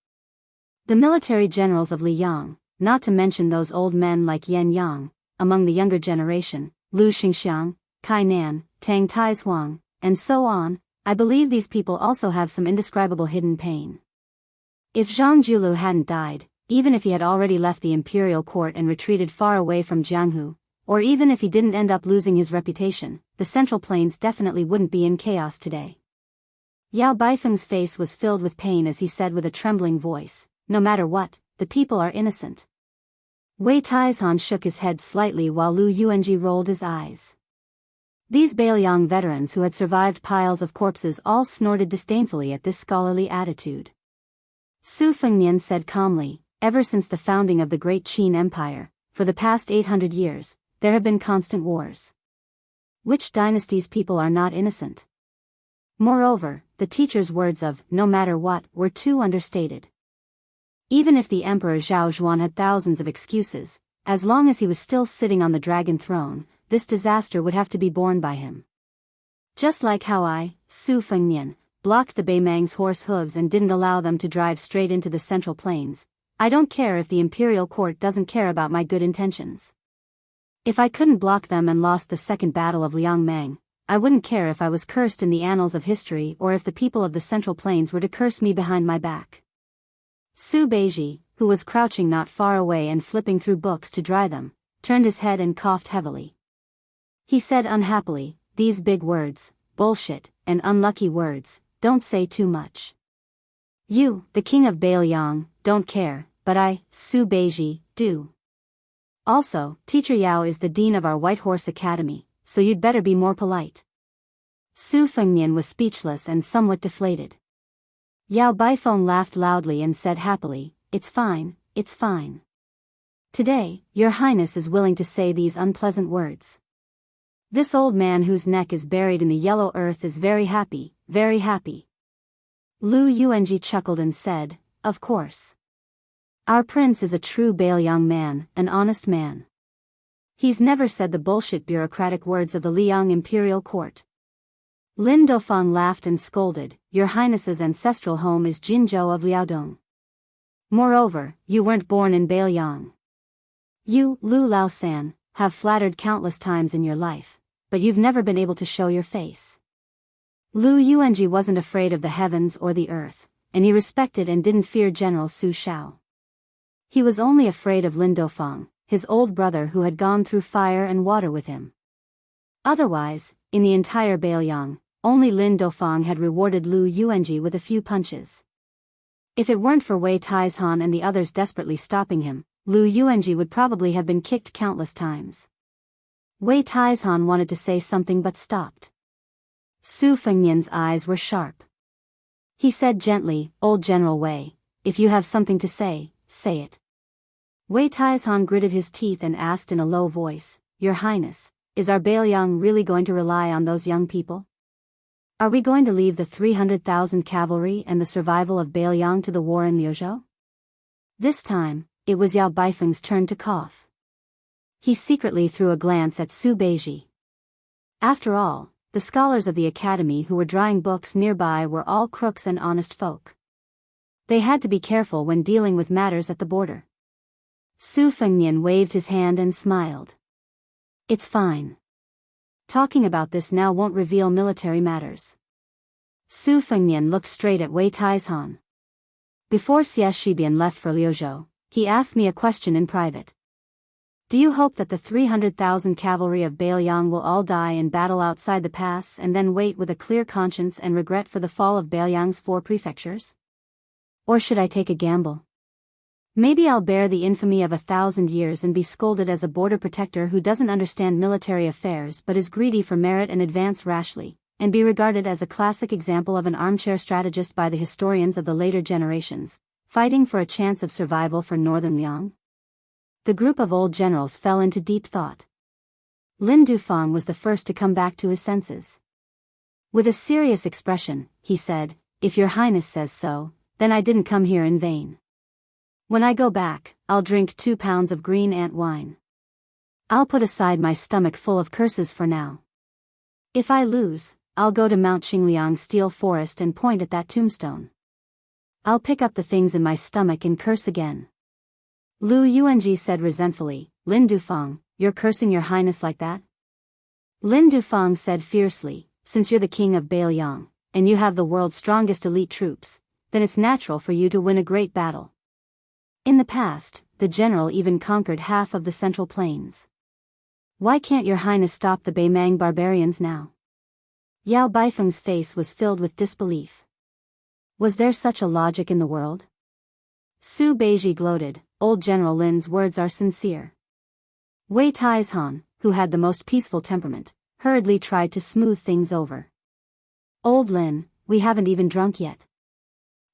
The military generals of Liyang, not to mention those old men like Yan Yang, among the younger generation, Lu Xingxiang, Kai Nan, Tang Taizhuang, and so on, I believe these people also have some indescribable hidden pain. If Zhang Julu hadn't died, even if he had already left the imperial court and retreated far away from Jianghu, or even if he didn't end up losing his reputation, the Central Plains definitely wouldn't be in chaos today. Yao Baifeng's face was filled with pain as he said with a trembling voice, no matter what, the people are innocent. Wei Taizhan shook his head slightly while Lu Yuanji rolled his eyes. These Bailiang veterans who had survived piles of corpses all snorted disdainfully at this scholarly attitude. Su Fengnian said calmly, ever since the founding of the Great Qin Empire, for the past 800 years, there have been constant wars. Which dynasty's people are not innocent? Moreover, the teacher's words of, no matter what, were too understated. Even if the Emperor Zhao Zhuan had thousands of excuses, as long as he was still sitting on the dragon throne, this disaster would have to be borne by him. Just like how I, Su Fengnian, blocked the Beimang's horse hooves and didn't allow them to drive straight into the Central Plains, I don't care if the imperial court doesn't care about my good intentions. If I couldn't block them and lost the Second Battle of Liangmang, I wouldn't care if I was cursed in the annals of history or if the people of the Central Plains were to curse me behind my back. Su Beiji, who was crouching not far away and flipping through books to dry them, turned his head and coughed heavily. He said unhappily, these big words, bullshit, and unlucky words, don't say too much. You, the king of Bailiang, don't care, but I, Su Beiji, do. Also, Teacher Yao is the dean of our White Horse Academy, so you'd better be more polite. Su Fengnian was speechless and somewhat deflated. Yao Baifeng laughed loudly and said happily, it's fine, it's fine. Today, your highness is willing to say these unpleasant words. This old man whose neck is buried in the yellow earth is very happy, very happy. Lu Yuanji chuckled and said, of course. Our prince is a true Bailiang man, an honest man. He's never said the bullshit bureaucratic words of the Liang imperial court. Lin Dofang laughed and scolded, your highness's ancestral home is Jinzhou of Liaodong. Moreover, you weren't born in Bailiang. You, Lu Laosan, have flattered countless times in your life, but you've never been able to show your face. Lu Yuanji wasn't afraid of the heavens or the earth, and he respected and didn't fear General Su Shao. He was only afraid of Lin Dofang, his old brother who had gone through fire and water with him. Otherwise, in the entire Bailiang, only Lin Dofang had rewarded Lu Yuanji with a few punches. If it weren't for Wei Taizhan and the others desperately stopping him, Lu Yuanji would probably have been kicked countless times. Wei Taizhan wanted to say something but stopped. Su Fengnian's eyes were sharp. He said gently, "Old General Wei, if you have something to say, say it." Wei Taizhan gritted his teeth and asked in a low voice, "Your Highness, is our Bailiang really going to rely on those young people? Are we going to leave the 300,000 cavalry and the survival of Bailiang to the war in Liuzhou?" This time, it was Yao Baifeng's turn to cough. He secretly threw a glance at Su Beiji. After all, the scholars of the academy who were drying books nearby were all crooks and honest folk. They had to be careful when dealing with matters at the border. Su Fengnian waved his hand and smiled. "It's fine. Talking about this now won't reveal military matters." Su Fengnian looked straight at Wei Taizhan. "Before Xie Shibian left for Liuzhou, he asked me a question in private. Do you hope that the 300,000 cavalry of Bailiang will all die in battle outside the pass and then wait with a clear conscience and regret for the fall of Bailiang's 4 prefectures? Or should I take a gamble? Maybe I'll bear the infamy of 1,000 years and be scolded as a border protector who doesn't understand military affairs but is greedy for merit and advance rashly, and be regarded as a classic example of an armchair strategist by the historians of the later generations, fighting for a chance of survival for northern Liang?" The group of old generals fell into deep thought. Lin Dufang was the first to come back to his senses. With a serious expression, he said, "If your Highness says so, then I didn't come here in vain. When I go back, I'll drink 2 pounds of green ant wine. I'll put aside my stomach full of curses for now. If I lose, I'll go to Mount Xingliang Steel Forest and point at that tombstone. I'll pick up the things in my stomach and curse again." Lu Yuanji said resentfully, "Lin Dufang, you're cursing your Highness like that?" Lin Dufang said fiercely, "Since you're the king of Bailiang, and you have the world's strongest elite troops, then it's natural for you to win a great battle. In the past, the general even conquered half of the Central Plains. Why can't your Highness stop the Beimang barbarians now?" Yao Baifeng's face was filled with disbelief. Was there such a logic in the world? Su Beiji gloated, "Old General Lin's words are sincere." Wei Taizhan, who had the most peaceful temperament, hurriedly tried to smooth things over. "Old Lin, we haven't even drunk yet.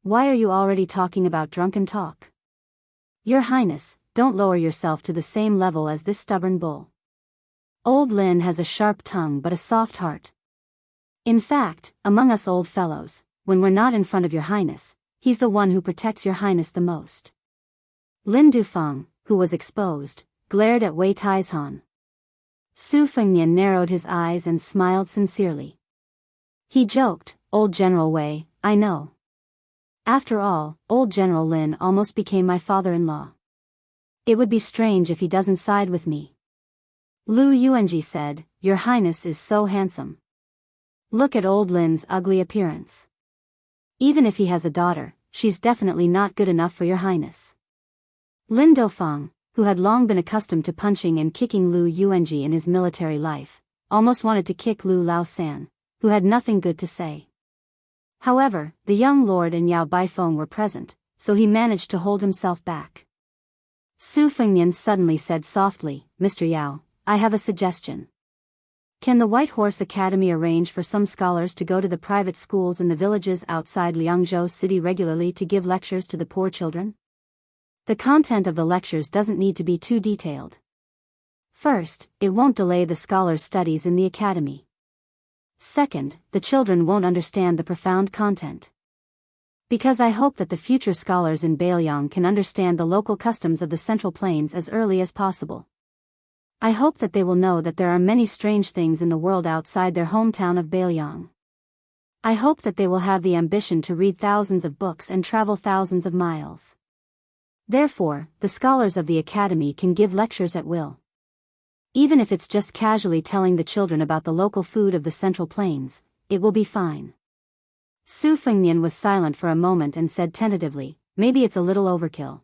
Why are you already talking about drunken talk? Your Highness, don't lower yourself to the same level as this stubborn bull. Old Lin has a sharp tongue but a soft heart. In fact, among us old fellows, when we're not in front of your Highness, he's the one who protects your Highness the most." Lin Dufang, who was exposed, glared at Wei Taizhan. Su Fengnian narrowed his eyes and smiled sincerely. He joked, "Old General Wei, I know. After all, old General Lin almost became my father-in-law. It would be strange if he doesn't side with me." Lu Yuanji said, "Your Highness is so handsome. Look at old Lin's ugly appearance. Even if he has a daughter, she's definitely not good enough for your Highness." Lin Dofang, who had long been accustomed to punching and kicking Lu Yuanji in his military life, almost wanted to kick Lu Laosan, who had nothing good to say. However, the young lord and Yao Baifeng were present, so he managed to hold himself back. Su Fengnian suddenly said softly, "Mr. Yao, I have a suggestion. Can the White Horse Academy arrange for some scholars to go to the private schools in the villages outside Liangzhou city regularly to give lectures to the poor children? The content of the lectures doesn't need to be too detailed. First, it won't delay the scholars' studies in the academy. Second, the children won't understand the profound content. Because I hope that the future scholars in Bailiang can understand the local customs of the Central Plains as early as possible. I hope that they will know that there are many strange things in the world outside their hometown of Bailiang. I hope that they will have the ambition to read thousands of books and travel thousands of miles. Therefore, the scholars of the academy can give lectures at will. Even if it's just casually telling the children about the local food of the Central Plains, it will be fine." Su Fengnian was silent for a moment and said tentatively, "Maybe it's a little overkill.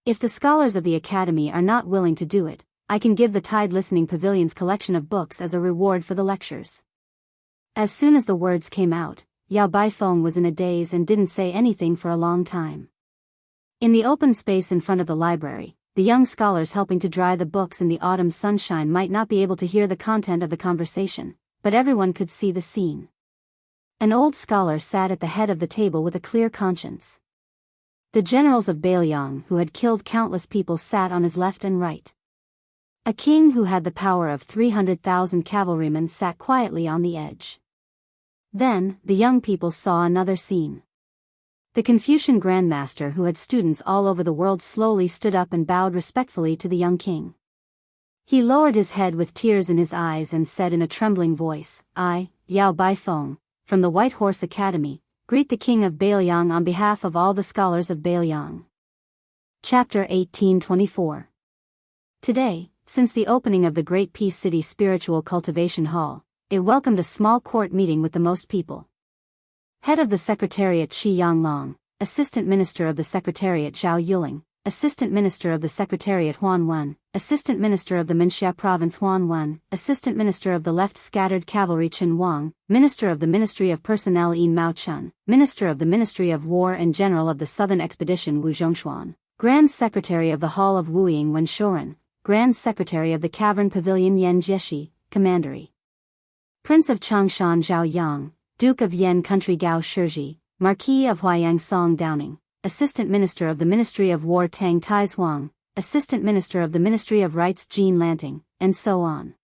If the scholars of the academy are not willing to do it, I can give the Tide Listening Pavilion's collection of books as a reward for the lectures." As soon as the words came out, Yao Baifeng was in a daze and didn't say anything for a long time. In the open space in front of the library, the young scholars helping to dry the books in the autumn sunshine might not be able to hear the content of the conversation, but everyone could see the scene. An old scholar sat at the head of the table with a clear conscience. The generals of Bailiang who had killed countless people sat on his left and right. A king who had the power of 300,000 cavalrymen sat quietly on the edge. Then, the young people saw another scene. The Confucian grandmaster who had students all over the world slowly stood up and bowed respectfully to the young king. He lowered his head with tears in his eyes and said in a trembling voice, "I, Yao Baifeng, from the White Horse Academy, greet the king of Bailiang on behalf of all the scholars of Bailiang." Chapter 1824. Today, since the opening of the Great Peace City Spiritual Cultivation Hall, it welcomed a small court meeting with the most people. Head of the Secretariat Qi Yanglong, Assistant Minister of the Secretariat Zhao Yuling, Assistant Minister of the Secretariat Huan Wen, Assistant Minister of the Minxia Province Huan Wen, Assistant Minister of the Left Scattered Cavalry Chen Wang, Minister of the Ministry of Personnel Yin Mao Chun, Minister of the Ministry of War and General of the Southern Expedition Wu Zhongshuan, Grand Secretary of the Hall of Wuying Wen Shoren, Grand Secretary of the Cavern Pavilion Yan Jieshi, Commandery. Prince of Changshan Zhao Yang, Duke of Yan Country Gao Shizhi, Marquis of Huayang Song Downing, Assistant Minister of the Ministry of War Tang Tai Huang, Assistant Minister of the Ministry of Rights Jean Lanting, and so on.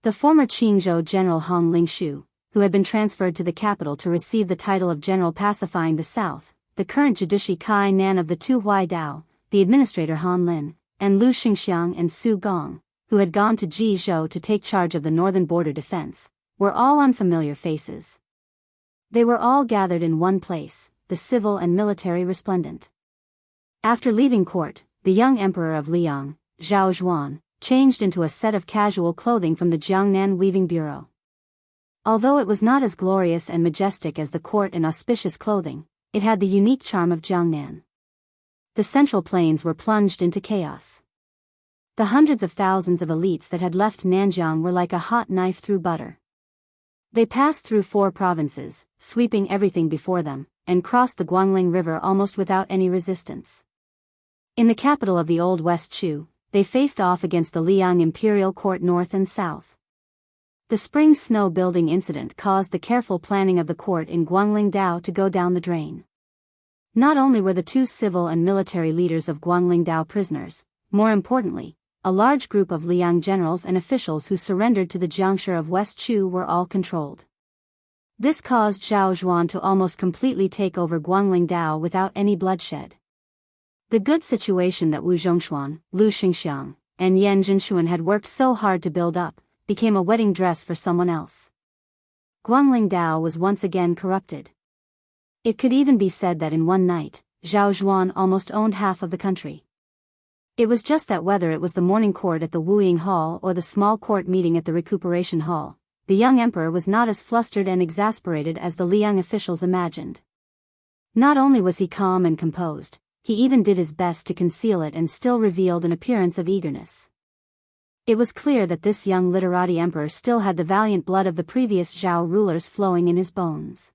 The former Qingzhou General Hong Lingshu, who had been transferred to the capital to receive the title of General Pacifying the South, the current Jidushi Kai Nan of the Tu Huai Dao, the administrator Han Lin, and Lu Xingxiang and Su Gong, who had gone to Jizhou to take charge of the northern border defense, were all unfamiliar faces. They were all gathered in one place, the civil and military resplendent. After leaving court, the young emperor of Liang, Zhao Zhuan, changed into a set of casual clothing from the Jiangnan Weaving Bureau. Although it was not as glorious and majestic as the court and auspicious clothing, it had the unique charm of Jiangnan. The central plains were plunged into chaos. The hundreds of thousands of elites that had left Nanjiang were like a hot knife through butter. They passed through 4 provinces, sweeping everything before them, and crossed the Guangling River almost without any resistance. In the capital of the Old West Chu, they faced off against the Liang Imperial Court north and south. The spring snow building incident caused the careful planning of the court in Guangling Dao to go down the drain. Not only were the 2 civil and military leaders of Guangling Dao prisoners, more importantly, a large group of Liang generals and officials who surrendered to the Jiangshi of West Chu were all controlled. This caused Zhao Zhuan to almost completely take over Guangling Dao without any bloodshed. The good situation that Wu Zhongshuan, Lu Xingxiang, and Yan Jinshuan had worked so hard to build up, became a wedding dress for someone else. Guangling Dao was once again corrupted. It could even be said that in one night, Zhao Zhuan almost owned half of the country. It was just that whether it was the morning court at the Wuying Hall or the small court meeting at the Recuperation Hall, the young emperor was not as flustered and exasperated as the Liang officials imagined. Not only was he calm and composed, he even did his best to conceal it and still revealed an appearance of eagerness. It was clear that this young literati emperor still had the valiant blood of the previous Zhao rulers flowing in his bones.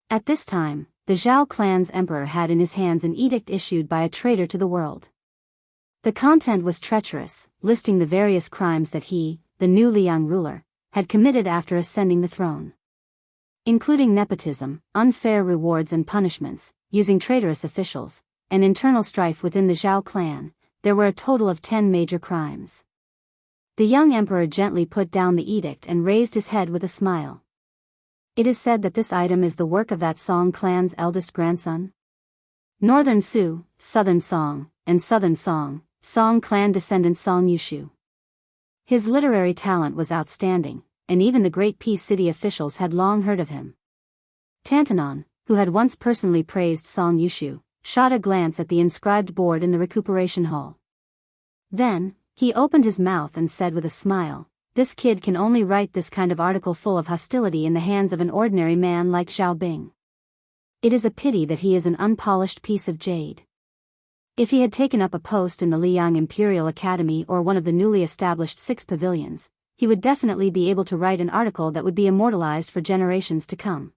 At this time, the Zhao clan's emperor had in his hands an edict issued by a traitor to the world. The content was treacherous, listing the various crimes that he, the new Liang ruler, had committed after ascending the throne. Including nepotism, unfair rewards and punishments, using traitorous officials, and internal strife within the Zhao clan, there were a total of 10 major crimes. The young emperor gently put down the edict and raised his head with a smile. It is said that this item is the work of that Song clan's eldest grandson. Northern Su, Southern Song, and Southern Song, Song clan descendant Song Yushu. His literary talent was outstanding, and even the Great Peace City officials had long heard of him. Tantanon, who had once personally praised Song Yushu, shot a glance at the inscribed board in the Recuperation Hall. Then, he opened his mouth and said with a smile, "This kid can only write this kind of article full of hostility in the hands of an ordinary man like Zhao Bing. It is a pity that he is an unpolished piece of jade." If he had taken up a post in the Liang Imperial Academy or one of the newly established 6 pavilions, he would definitely be able to write an article that would be immortalized for generations to come.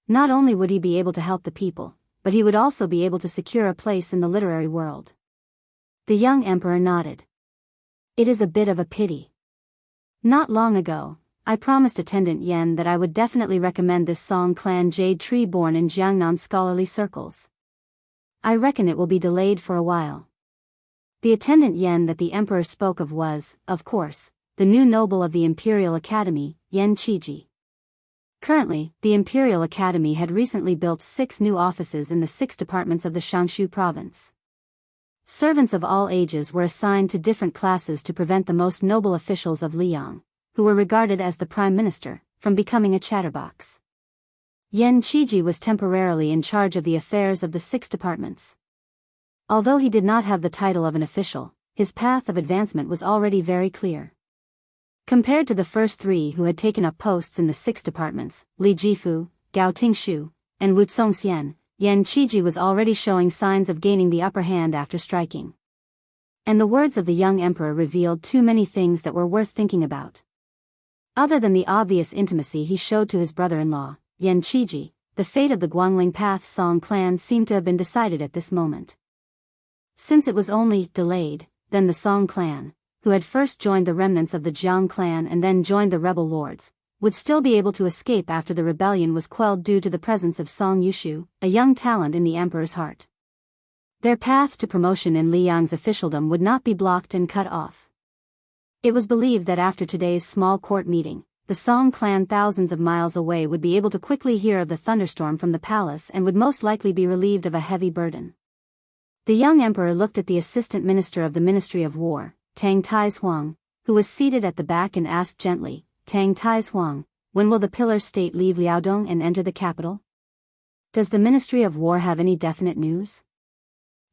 Not only would he be able to help the people, but he would also be able to secure a place in the literary world. The young emperor nodded. It is a bit of a pity. Not long ago, I promised Attendant Yen that I would definitely recommend this Song clan jade tree born in Jiangnan scholarly circles. I reckon it will be delayed for a while. The Attendant Yen that the emperor spoke of was, of course, the new noble of the Imperial Academy, Yen Qiji. Currently, the Imperial Academy had recently built 6 new offices in the 6 departments of the Shangshu province. Servants of all ages were assigned to different classes to prevent the most noble officials of Liang, who were regarded as the prime minister, from becoming a chatterbox. Yen Qiji was temporarily in charge of the affairs of the 6 departments. Although he did not have the title of an official, his path of advancement was already very clear. Compared to the first 3 who had taken up posts in the 6 departments, Li Jifu, Gao Tingshu, and Wu Congxian, Yen Qiji was already showing signs of gaining the upper hand after striking. And the words of the young emperor revealed too many things that were worth thinking about. Other than the obvious intimacy he showed to his brother-in-law, Yen Qiji, the fate of the Guangling Path Song clan seemed to have been decided at this moment. Since it was only delayed, then the Song clan, who had first joined the remnants of the Jiang clan and then joined the rebel lords, would still be able to escape after the rebellion was quelled due to the presence of Song Yushu, a young talent in the emperor's heart. Their path to promotion in Liang's officialdom would not be blocked and cut off. It was believed that after today's small court meeting, the Song clan thousands of miles away would be able to quickly hear of the thunderstorm from the palace and would most likely be relieved of a heavy burden. The young emperor looked at the assistant minister of the Ministry of War, Tang Taihuang, who was seated at the back and asked gently, Tang Taihuang, when will the Pillar State leave Liaodong and enter the capital? Does the Ministry of War have any definite news?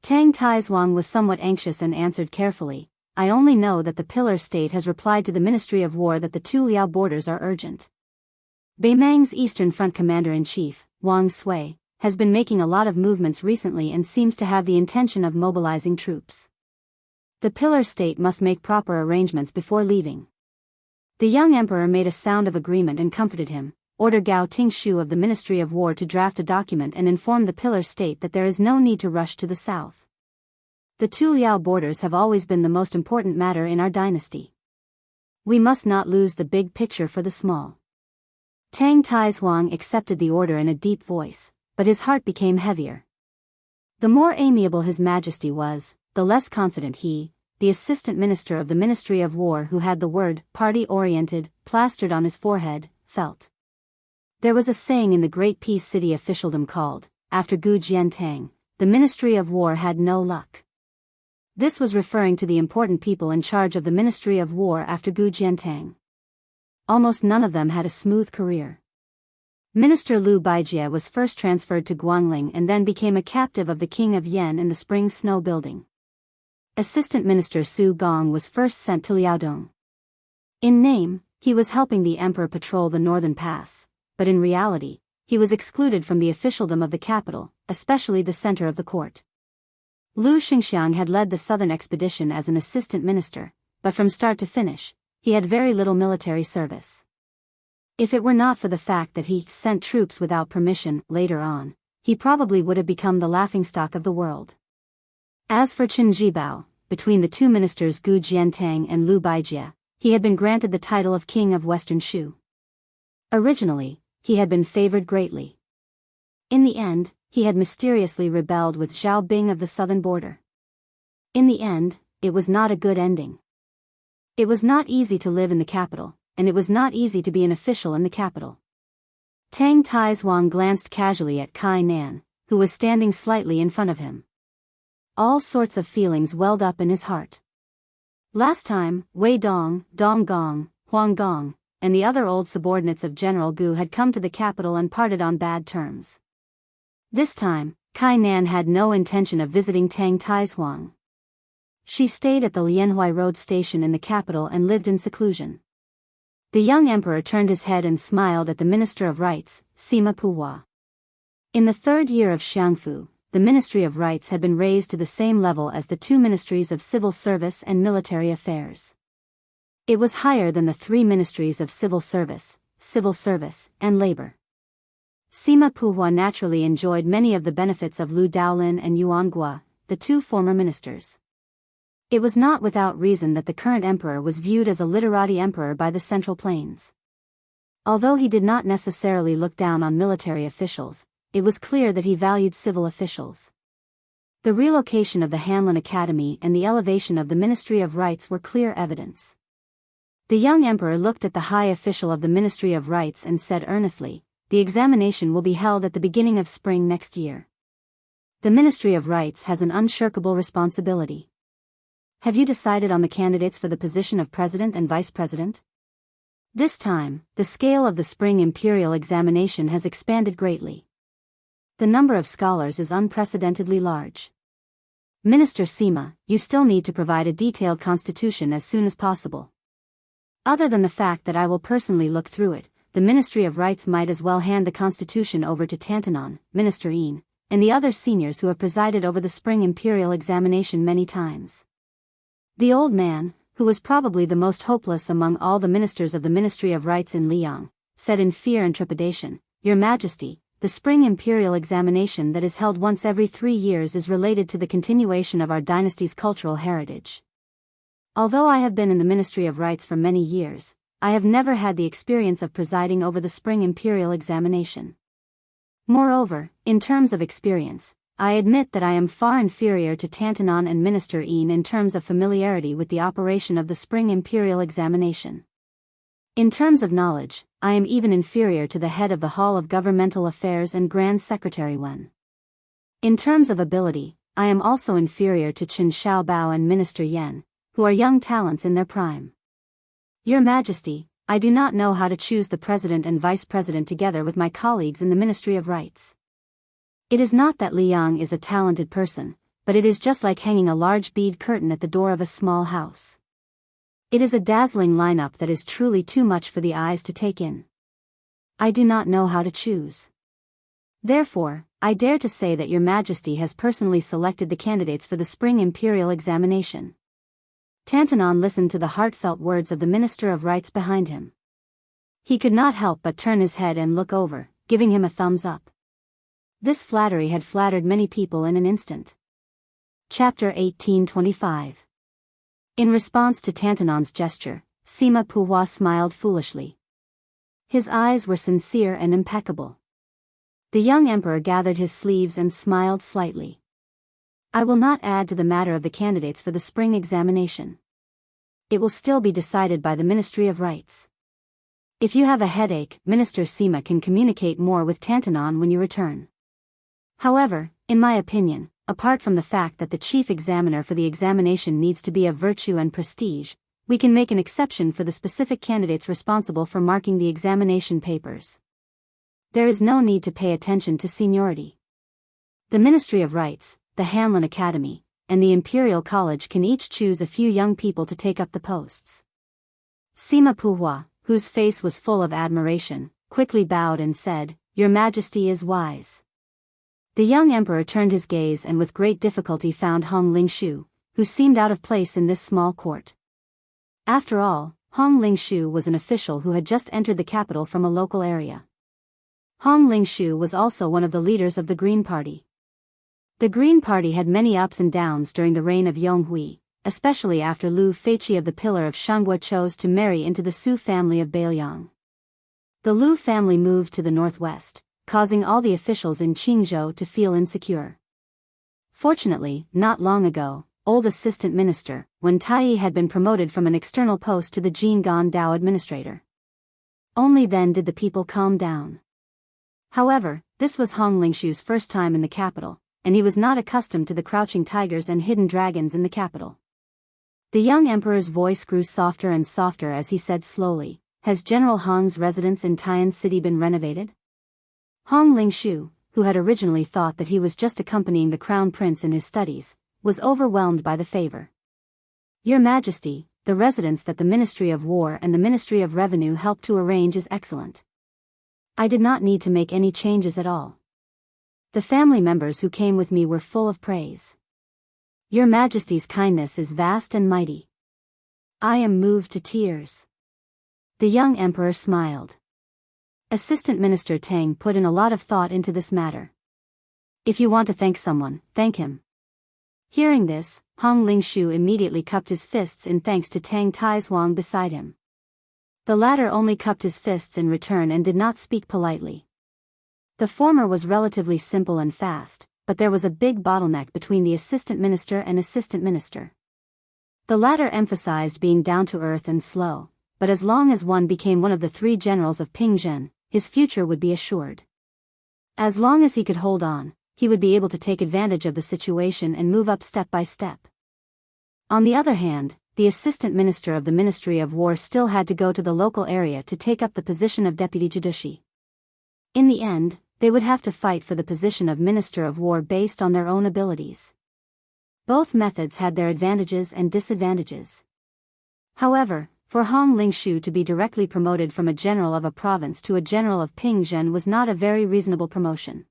Tang Taihuang was somewhat anxious and answered carefully, I only know that the Pillar State has replied to the Ministry of War that the 2 Liao borders are urgent. Beimang's Eastern Front Commander-in-Chief, Wang Sui, has been making a lot of movements recently and seems to have the intention of mobilizing troops. The Pillar State must make proper arrangements before leaving. The young emperor made a sound of agreement and comforted him, ordered Gao Tingshu of the Ministry of War to draft a document and inform the Pillar State that there is no need to rush to the south. The 2 Liao borders have always been the most important matter in our dynasty. We must not lose the big picture for the small. Tang Taihuang accepted the order in a deep voice, but his heart became heavier. The more amiable His Majesty was, the less confident he, the assistant minister of the Ministry of War who had the word party-oriented plastered on his forehead, felt. There was a saying in the great peace city officialdom called, after Gu Jiantang, the Ministry of War had no luck. This was referring to the important people in charge of the Ministry of War after Gu Jiantang. Almost none of them had a smooth career. Minister Liu Baijie was first transferred to Guangling and then became a captive of the King of Yan in the Spring Snow Building. Assistant Minister Su Gong was first sent to Liaodong. In name, he was helping the emperor patrol the northern pass, but in reality, he was excluded from the officialdom of the capital, especially the center of the court. Lu Xingxiang had led the southern expedition as an assistant minister, but from start to finish, he had very little military service. If it were not for the fact that he sent troops without permission later on, he probably would have become the laughingstock of the world. As for Chen Jibao, between the 2 ministers Gu Jiantang and Liu Baijie, he had been granted the title of King of Western Shu. Originally, he had been favored greatly. In the end, he had mysteriously rebelled with Zhao Bing of the southern border. In the end, it was not a good ending. It was not easy to live in the capital, and it was not easy to be an official in the capital. Tang Taihuang glanced casually at Kai Nan, who was standing slightly in front of him. All sorts of feelings welled up in his heart. Last time, Wei Dong, Dong Gong, Huang Gong, and the other old subordinates of General Gu had come to the capital and parted on bad terms. This time, Kai Nan had no intention of visiting Tang Taihuang. She stayed at the Lianhui Road station in the capital and lived in seclusion. The young emperor turned his head and smiled at the Minister of Rights, Sima Puhua. In the 3rd year of Xiangfu, the Ministry of Rights had been raised to the same level as the 2 ministries of civil service and military affairs. It was higher than the 3 ministries of civil service, and labor. Sima Puhua naturally enjoyed many of the benefits of Lu Daolin and Yuan Gua, the 2 former ministers. It was not without reason that the current emperor was viewed as a literati emperor by the Central Plains. Although he did not necessarily look down on military officials, it was clear that he valued civil officials. The relocation of the Hanlin Academy and the elevation of the Ministry of Rites were clear evidence. The young emperor looked at the high official of the Ministry of Rites and said earnestly, "The examination will be held at the beginning of spring next year. The Ministry of Rites has an unshirkable responsibility. Have you decided on the candidates for the position of president and vice president?" This time, the scale of the spring imperial examination has expanded greatly. The number of scholars is unprecedentedly large. Minister Sima, you still need to provide a detailed constitution as soon as possible. Other than the fact that I will personally look through it, the Ministry of Rites might as well hand the constitution over to Tantanon, Minister Yin, and the other seniors who have presided over the spring imperial examination many times. The old man, who was probably the most hopeless among all the ministers of the Ministry of Rites in Liang, said in fear and trepidation, "Your Majesty, the spring imperial examination that is held once every 3 years is related to the continuation of our dynasty's cultural heritage. Although I have been in the Ministry of Rites for many years, I have never had the experience of presiding over the spring imperial examination. Moreover, in terms of experience, I admit that I am far inferior to Tantanon and Minister Yin in terms of familiarity with the operation of the spring imperial examination. In terms of knowledge, I am even inferior to the head of the Hall of Governmental Affairs and Grand Secretary Wen. In terms of ability, I am also inferior to Chen Xiaobao and Minister Yan, who are young talents in their prime. Your Majesty, I do not know how to choose the president and vice president together with my colleagues in the Ministry of Rites. It is not that Liang is a talented person, but it is just like hanging a large bead curtain at the door of a small house. It is a dazzling lineup that is truly too much for the eyes to take in. I do not know how to choose. Therefore, I dare to say that Your Majesty has personally selected the candidates for the spring imperial examination." Tantanon listened to the heartfelt words of the Minister of Rites behind him. He could not help but turn his head and look over, giving him a thumbs up. This flattery had flattered many people in an instant. Chapter 1825. In response to Tantanon's gesture, Sima Puhua smiled foolishly. His eyes were sincere and impeccable. The young emperor gathered his sleeves and smiled slightly. "I will not add to the matter of the candidates for the spring examination. It will still be decided by the Ministry of Rites. If you have a headache, Minister Sima can communicate more with Tantanon when you return. However, in my opinion, apart from the fact that the chief examiner for the examination needs to be of virtue and prestige, we can make an exception for the specific candidates responsible for marking the examination papers. There is no need to pay attention to seniority. The Ministry of Rites, the Hanlin Academy, and the Imperial College can each choose a few young people to take up the posts." Sima Puhua, whose face was full of admiration, quickly bowed and said, "Your Majesty is wise." The young emperor turned his gaze and with great difficulty found Hong Lingshu, who seemed out of place in this small court. After all, Hong Lingshu was an official who had just entered the capital from a local area. Hong Lingshu was also one of the leaders of the Green Party. The Green Party had many ups and downs during the reign of Yonghui, especially after Lu Feiqi of the Pillar of Shanghua chose to marry into the Su family of Beiliang. The Lu family moved to the northwest, causing all the officials in Qingzhou to feel insecure. Fortunately, not long ago, old assistant minister, Wen Taiyi had been promoted from an external post to the Jianghu Dao administrator. Only then did the people calm down. However, this was Hong Lingshu's first time in the capital, and he was not accustomed to the crouching tigers and hidden dragons in the capital. The young emperor's voice grew softer and softer as he said slowly, "Has General Hong's residence in Tian City been renovated?" Hong Lingshu, who had originally thought that he was just accompanying the crown prince in his studies, was overwhelmed by the favor. "Your Majesty, the residence that the Ministry of War and the Ministry of Revenue helped to arrange is excellent. I did not need to make any changes at all. The family members who came with me were full of praise. Your Majesty's kindness is vast and mighty. I am moved to tears." The young emperor smiled. Assistant Minister Tang put in a lot of thought into this matter. "If you want to thank someone, thank him. Hearing this, Hong Lingshu immediately cupped his fists in thanks to Tang Taizhuang beside him. The latter only cupped his fists in return and did not speak politely. The former was relatively simple and fast, but there was a big bottleneck between the assistant minister and assistant minister. The latter emphasized being down-to-earth and slow, but as long as one became one of the three generals of Pingzhen, his future would be assured. As long as he could hold on, he would be able to take advantage of the situation and move up step by step. On the other hand, the assistant minister of the Ministry of War still had to go to the local area to take up the position of deputy judici. In the end, they would have to fight for the position of Minister of War based on their own abilities. Both methods had their advantages and disadvantages. However, for Hong Lingshu to be directly promoted from a general of a province to a general of Pingzhen was not a very reasonable promotion.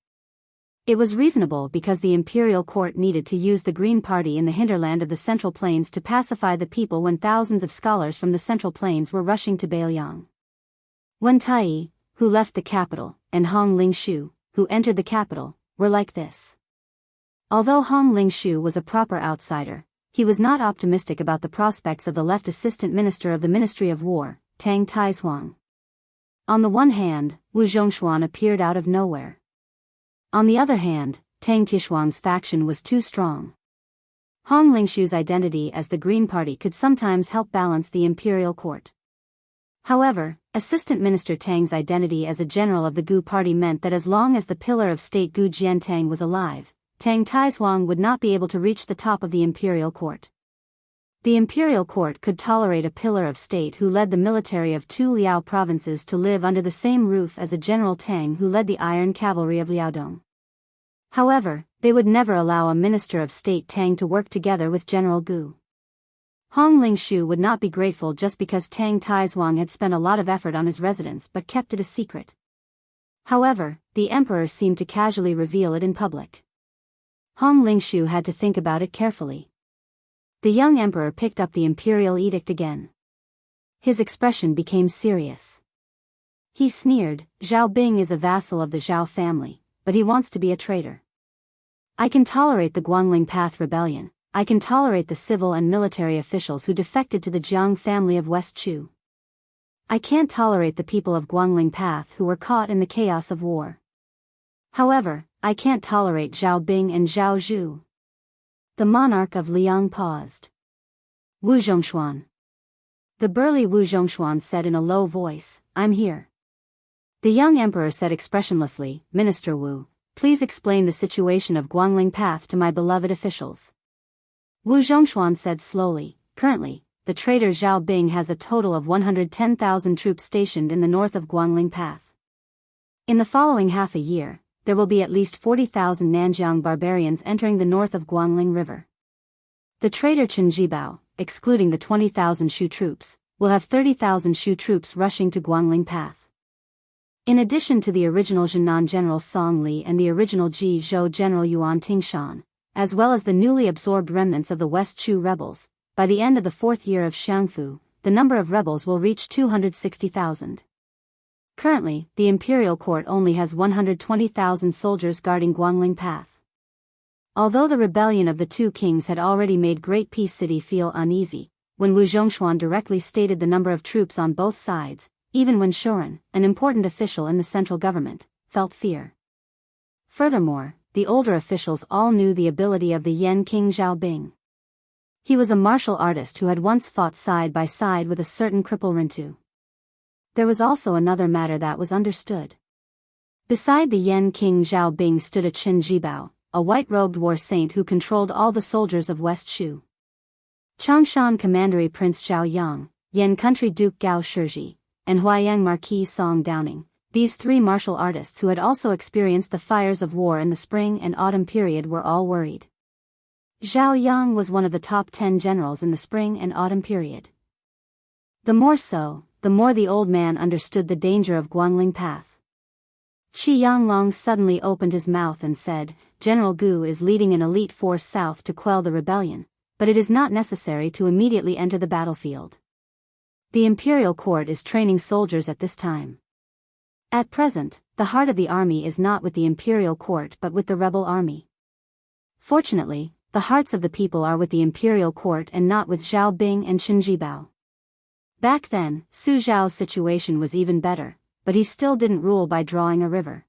It was reasonable because the imperial court needed to use the Green Party in the hinterland of the Central Plains to pacify the people when thousands of scholars from the Central Plains were rushing to Bailiang. Wen Tai, who left the capital, and Hong Lingshu, who entered the capital, were like this. Although Hong Lingshu was a proper outsider, he was not optimistic about the prospects of the left assistant minister of the Ministry of War, Tang Taizhuang. On the one hand, Wu Zhongshuan appeared out of nowhere. On the other hand, Tang Tishuang's faction was too strong. Hong Lingshu's identity as the Green Party could sometimes help balance the imperial court. However, Assistant Minister Tang's identity as a general of the Gu Party meant that as long as the pillar of state Gu Jiantang was alive, Tang Taizhuang would not be able to reach the top of the imperial court. The imperial court could tolerate a pillar of state who led the military of two Liao provinces to live under the same roof as a General Tang who led the iron cavalry of Liaodong. However, they would never allow a minister of state Tang to work together with General Gu. Hong Lingshu would not be grateful just because Tang Taizhuang had spent a lot of effort on his residence but kept it a secret. However, the emperor seemed to casually reveal it in public. Hong Lingshu had to think about it carefully. The young emperor picked up the imperial edict again. His expression became serious. He sneered, "Zhao Bing is a vassal of the Zhao family, but he wants to be a traitor. I can tolerate the Guangling Path rebellion, I can tolerate the civil and military officials who defected to the Jiang family of West Chu. I can't tolerate the people of Guangling Path who were caught in the chaos of war. However, I can't tolerate Zhao Bing and Zhao Zhu." The monarch of Liang paused. "Wu Zhongshuan." The burly Wu Zhongshuan said in a low voice, "I'm here." The young emperor said expressionlessly, "Minister Wu, please explain the situation of Guangling Path to my beloved officials." Wu Zhongshuan said slowly, "Currently, the traitor Zhao Bing has a total of 110,000 troops stationed in the north of Guangling Path. In the following half a year, there will be at least 40,000 Nanjiang barbarians entering the north of Guangling River. The traitor Chen Jibao, excluding the 20,000 Shu troops, will have 30,000 Shu troops rushing to Guangling Path. In addition to the original Zhenan General Song Li and the original Ji Zhou General Yuan Tingshan, as well as the newly absorbed remnants of the West Chu rebels, by the end of the fourth year of Xiangfu, the number of rebels will reach 260,000. Currently, the imperial court only has 120,000 soldiers guarding Guangling Path. Although the rebellion of the two kings had already made Great Peace City feel uneasy, when Wu Zhongshuan directly stated the number of troops on both sides, even Wen Shuren, an important official in the central government, felt fear. Furthermore, the older officials all knew the ability of the Yan King Zhao Bing. He was a martial artist who had once fought side by side with a certain cripple Rintu. There was also another matter that was understood. Beside the Yan King Zhao Bing stood a Chen Jibao, a white-robed war saint who controlled all the soldiers of West Shu. Changshan Commandery Prince Zhao Yang, Yan Country Duke Gao Shizhi, and Huayang Marquis Song Downing, these three martial artists who had also experienced the fires of war in the spring and autumn period were all worried. Zhao Yang was one of the top 10 generals in the spring and autumn period. The more so, the more the old man understood the danger of Guangling Path. Qi Yanglong suddenly opened his mouth and said, "General Gu is leading an elite force south to quell the rebellion, but it is not necessary to immediately enter the battlefield. The imperial court is training soldiers at this time. At present, the heart of the army is not with the imperial court but with the rebel army. Fortunately, the hearts of the people are with the imperial court and not with Zhao Bing and Chen Jibao. Back then, Su Zhao's situation was even better, but he still didn't rule by drawing a river.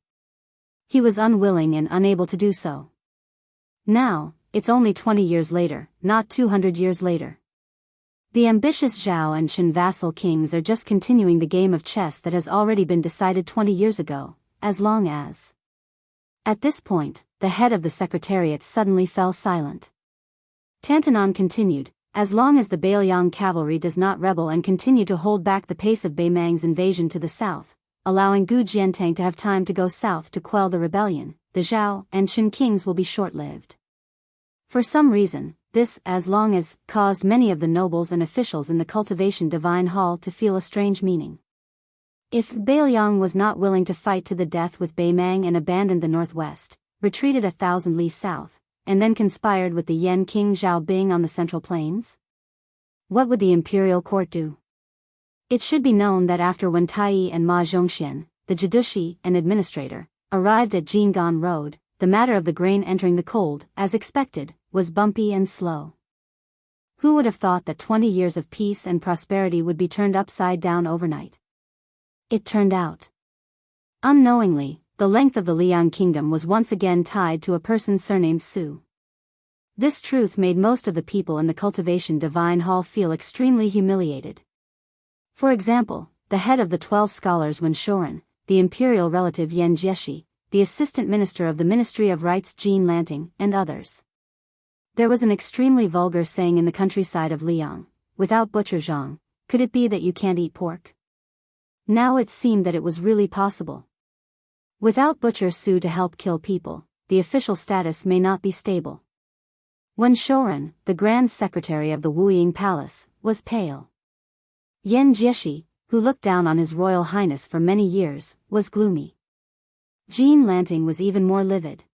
He was unwilling and unable to do so. Now, it's only 20 years later, not 200 years later. The ambitious Zhao and Chen vassal kings are just continuing the game of chess that has already been decided 20 years ago, as long as. At this point, the head of the secretariat suddenly fell silent. Tantanon continued, as long as the Bailiang cavalry does not rebel and continue to hold back the pace of Beimang's invasion to the south, allowing Gu Jiantang to have time to go south to quell the rebellion, the Zhao and Chen kings will be short-lived. For some reason, this, as long as, caused many of the nobles and officials in the Cultivation Divine Hall to feel a strange meaning. If Bailiang was not willing to fight to the death with Beimang and abandoned the northwest, retreated 1,000 li south, and then conspired with the Yan King Zhao Bing on the central plains? What would the imperial court do? It should be known that after when Taiyi and Ma Zhongxian, the Jidushi and administrator, arrived at Jinggan Road, the matter of the grain entering the cold, as expected, was bumpy and slow. Who would have thought that 20 years of peace and prosperity would be turned upside down overnight? It turned out. Unknowingly, the length of the Liang kingdom was once again tied to a person surnamed Su. This truth made most of the people in the Cultivation Divine Hall feel extremely humiliated. For example, the head of the 12 scholars Wen Shoren, the imperial relative Yan Jieshi, the assistant minister of the Ministry of Rights Jean Lanting, and others. There was an extremely vulgar saying in the countryside of Liang, without butcher Zhang, could it be that you can't eat pork? Now it seemed that it was really possible. Without butcher Su to help kill people, the official status may not be stable. Wen Shoren, the grand secretary of the Wuying Palace, was pale. Yan Jieshi, who looked down on His Royal Highness for many years, was gloomy. Jean Lanting was even more livid.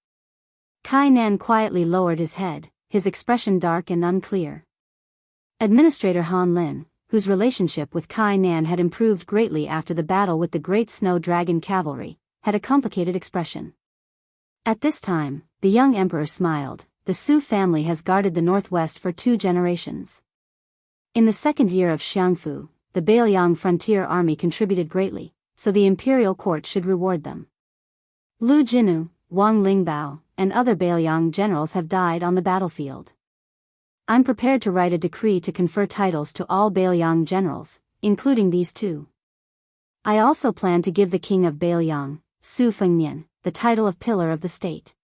Kai Nan quietly lowered his head, his expression dark and unclear. Administrator Han Lin, whose relationship with Kai Nan had improved greatly after the battle with the Great Snow Dragon Cavalry, had a complicated expression. At this time, the young emperor smiled. The Su family has guarded the northwest for 2 generations. In the second year of Xiangfu, the Bailiang frontier army contributed greatly, so the imperial court should reward them. Lu Jinu, Wang Lingbao, and other Bailiang generals have died on the battlefield. I'm prepared to write a decree to confer titles to all Bailiang generals, including these 2. I also plan to give the king of Bailiang, Su Fengmian, the title of pillar of the state.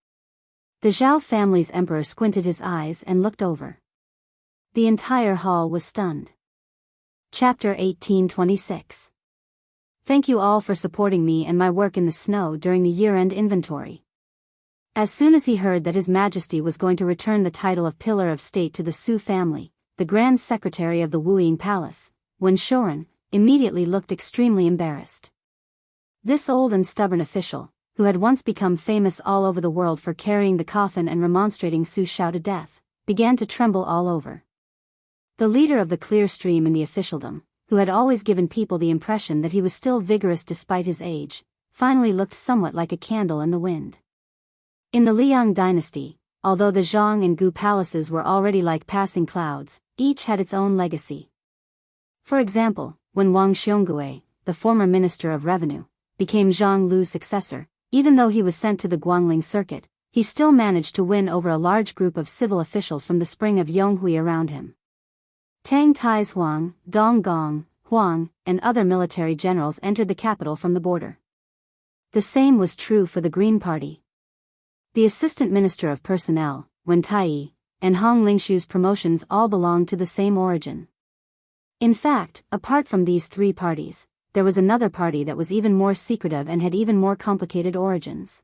The Zhao family's emperor squinted his eyes and looked over. The entire hall was stunned. Chapter 1826. Thank you all for supporting me and my work in the snow during the year-end inventory. As soon as he heard that His Majesty was going to return the title of Pillar of State to the Su family, the Grand Secretary of the Wuying Palace, Wen Shoren, immediately looked extremely embarrassed. This old and stubborn official, who had once become famous all over the world for carrying the coffin and remonstrating Su Xiao to death, began to tremble all over. The leader of the clear stream in the officialdom, who had always given people the impression that he was still vigorous despite his age, finally looked somewhat like a candle in the wind. In the Liang dynasty, although the Zhang and Gu palaces were already like passing clouds, each had its own legacy. For example, when Wang Xiongui, the former Minister of Revenue, became Zhang Lu's successor, even though he was sent to the Guangling circuit, he still managed to win over a large group of civil officials from the spring of Yonghui around him. Tang Taizhuang, Dong Gong, Huang, and other military generals entered the capital from the border. The same was true for the Green Party. The Assistant Minister of Personnel, Wen Taiyi, and Hong Lingshu's promotions all belonged to the same origin. In fact, apart from these 3 parties, there was another party that was even more secretive and had even more complicated origins.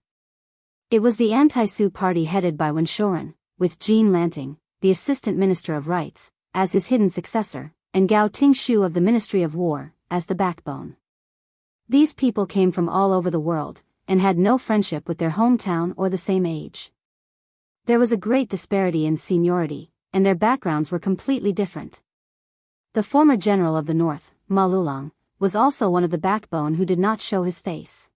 It was the Anti-Su party headed by Wen Shoren, with Jean Lanting, the Assistant Minister of Rights, as his hidden successor, and Gao Tingshu of the Ministry of War, as the backbone. These people came from all over the world, and had no friendship with their hometown or the same age. There was a great disparity in seniority, and their backgrounds were completely different. The former general of the north, Ma Lulang, was also one of the backbone who did not show his face.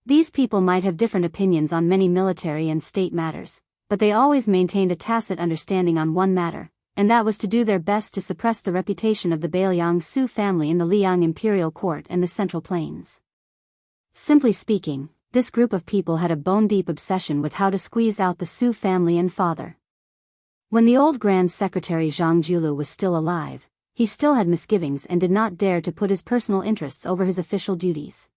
These people might have different opinions on many military and state matters, but they always maintained a tacit understanding on one matter, and that was to do their best to suppress the reputation of the Bailiang Su family in the Liang imperial court and the Central Plains. Simply speaking, this group of people had a bone-deep obsession with how to squeeze out the Su family and father. When the old Grand Secretary Zhang Julu was still alive, he still had misgivings and did not dare to put his personal interests over his official duties.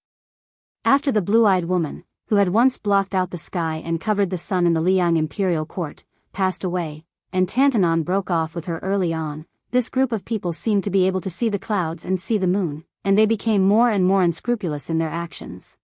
After the blue-eyed woman, who had once blocked out the sky and covered the sun in the Liang imperial court, passed away, and Tantanon broke off with her early on, this group of people seemed to be able to see the clouds and see the moon, and they became more and more unscrupulous in their actions.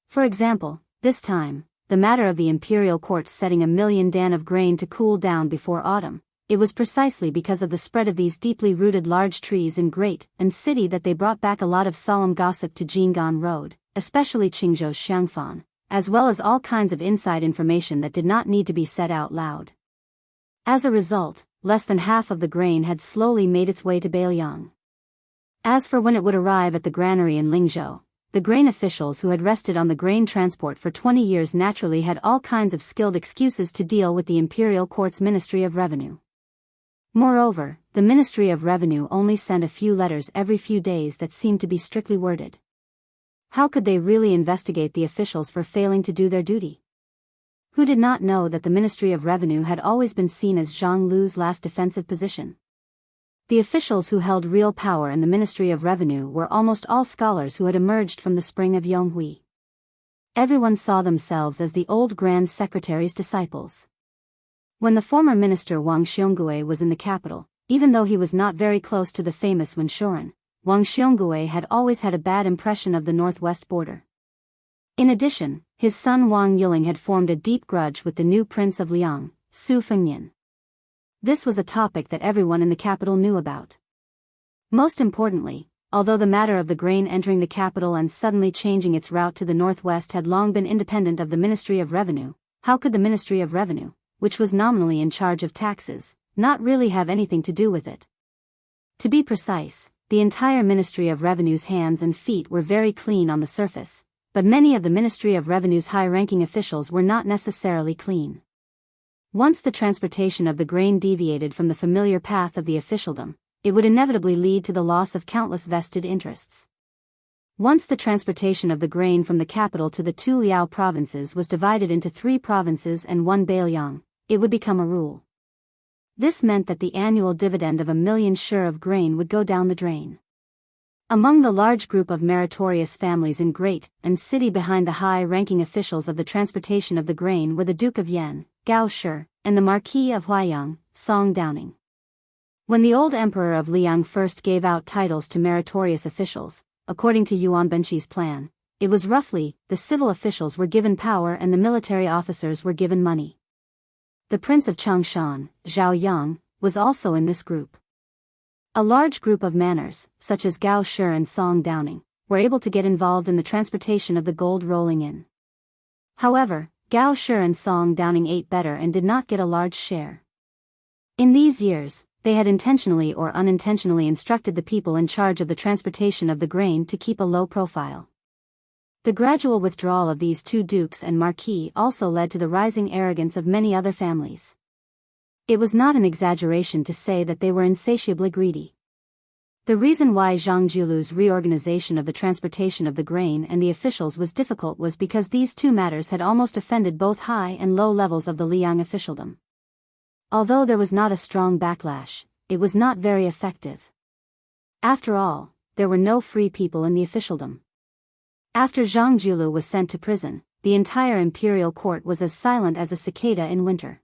For example, this time, the matter of the imperial court setting 1,000,000 dan of grain to cool down before autumn, it was precisely because of the spread of these deeply rooted large trees in great and city that they brought back a lot of solemn gossip to Jing'an Road, especially Qingzhou's Xiangfan, as well as all kinds of inside information that did not need to be said out loud. As a result, less than half of the grain had slowly made its way to Bailiang. As for when it would arrive at the granary in Lingzhou, the grain officials who had rested on the grain transport for 20 years naturally had all kinds of skilled excuses to deal with the imperial court's Ministry of Revenue. Moreover, the Ministry of Revenue only sent a few letters every few days that seemed to be strictly worded. How could they really investigate the officials for failing to do their duty? Who did not know that the Ministry of Revenue had always been seen as Zhang Lu's last defensive position? The officials who held real power in the Ministry of Revenue were almost all scholars who had emerged from the spring of Yonghui. Everyone saw themselves as the old Grand Secretary's disciples. When the former minister Wang Xiongui was in the capital, even though he was not very close to the famous Wenshuren, Wang Xiongui had always had a bad impression of the northwest border. In addition, his son Wang Yiling had formed a deep grudge with the new prince of Liang, Su Fengnian. This was a topic that everyone in the capital knew about. Most importantly, although the matter of the grain entering the capital and suddenly changing its route to the northwest had long been independent of the Ministry of Revenue, how could the Ministry of Revenue, which was nominally in charge of taxes, not really have anything to do with it? To be precise, the entire Ministry of Revenue's hands and feet were very clean on the surface, but many of the Ministry of Revenue's high-ranking officials were not necessarily clean. Once the transportation of the grain deviated from the familiar path of the officialdom, it would inevitably lead to the loss of countless vested interests. Once the transportation of the grain from the capital to the two Liao provinces was divided into 3 provinces and 1 Bailiang, it would become a rule. This meant that the annual dividend of 1,000,000 shur of grain would go down the drain. Among the large group of meritorious families in Great and City behind the high-ranking officials of the transportation of the grain were the Duke of Yan, Gao Shi, and the Marquis of Huaiyang, Song Downing. When the old Emperor of Liang first gave out titles to meritorious officials, according to Yuan Benqi's plan, it was roughly, the civil officials were given power and the military officers were given money. The Prince of Changshan, Zhao Yang, was also in this group. A large group of manners, such as Gao Shi and Song Downing, were able to get involved in the transportation of the gold rolling in. However, Gao Shi and Song Downing ate better and did not get a large share. In these years, they had intentionally or unintentionally instructed the people in charge of the transportation of the grain to keep a low profile. The gradual withdrawal of these 2 dukes and marquis also led to the rising arrogance of many other families. It was not an exaggeration to say that they were insatiably greedy. The reason why Zhang Julu's reorganization of the transportation of the grain and the officials was difficult was because these 2 matters had almost offended both high and low levels of the Liang officialdom. Although there was not a strong backlash, it was not very effective. After all, there were no free people in the officialdom. After Zhang Julu was sent to prison, the entire imperial court was as silent as a cicada in winter.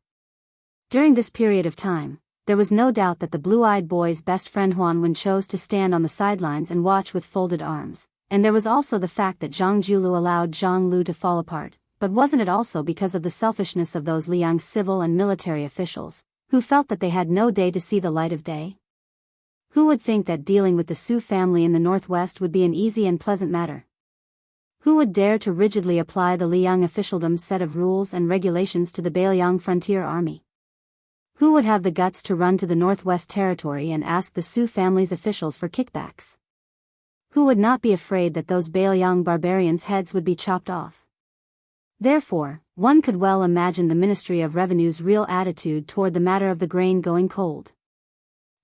During this period of time, there was no doubt that the blue-eyed boy's best friend Huan Wen chose to stand on the sidelines and watch with folded arms, and there was also the fact that Zhang Julu allowed Zhang Lu to fall apart, but wasn't it also because of the selfishness of those Liang civil and military officials, who felt that they had no day to see the light of day? Who would think that dealing with the Su family in the northwest would be an easy and pleasant matter? Who would dare to rigidly apply the Liang officialdom's set of rules and regulations to the Bailiang frontier army? Who would have the guts to run to the Northwest Territory and ask the Su family's officials for kickbacks? Who would not be afraid that those Bailiang barbarians' heads would be chopped off? Therefore, one could well imagine the Ministry of Revenue's real attitude toward the matter of the grain going cold.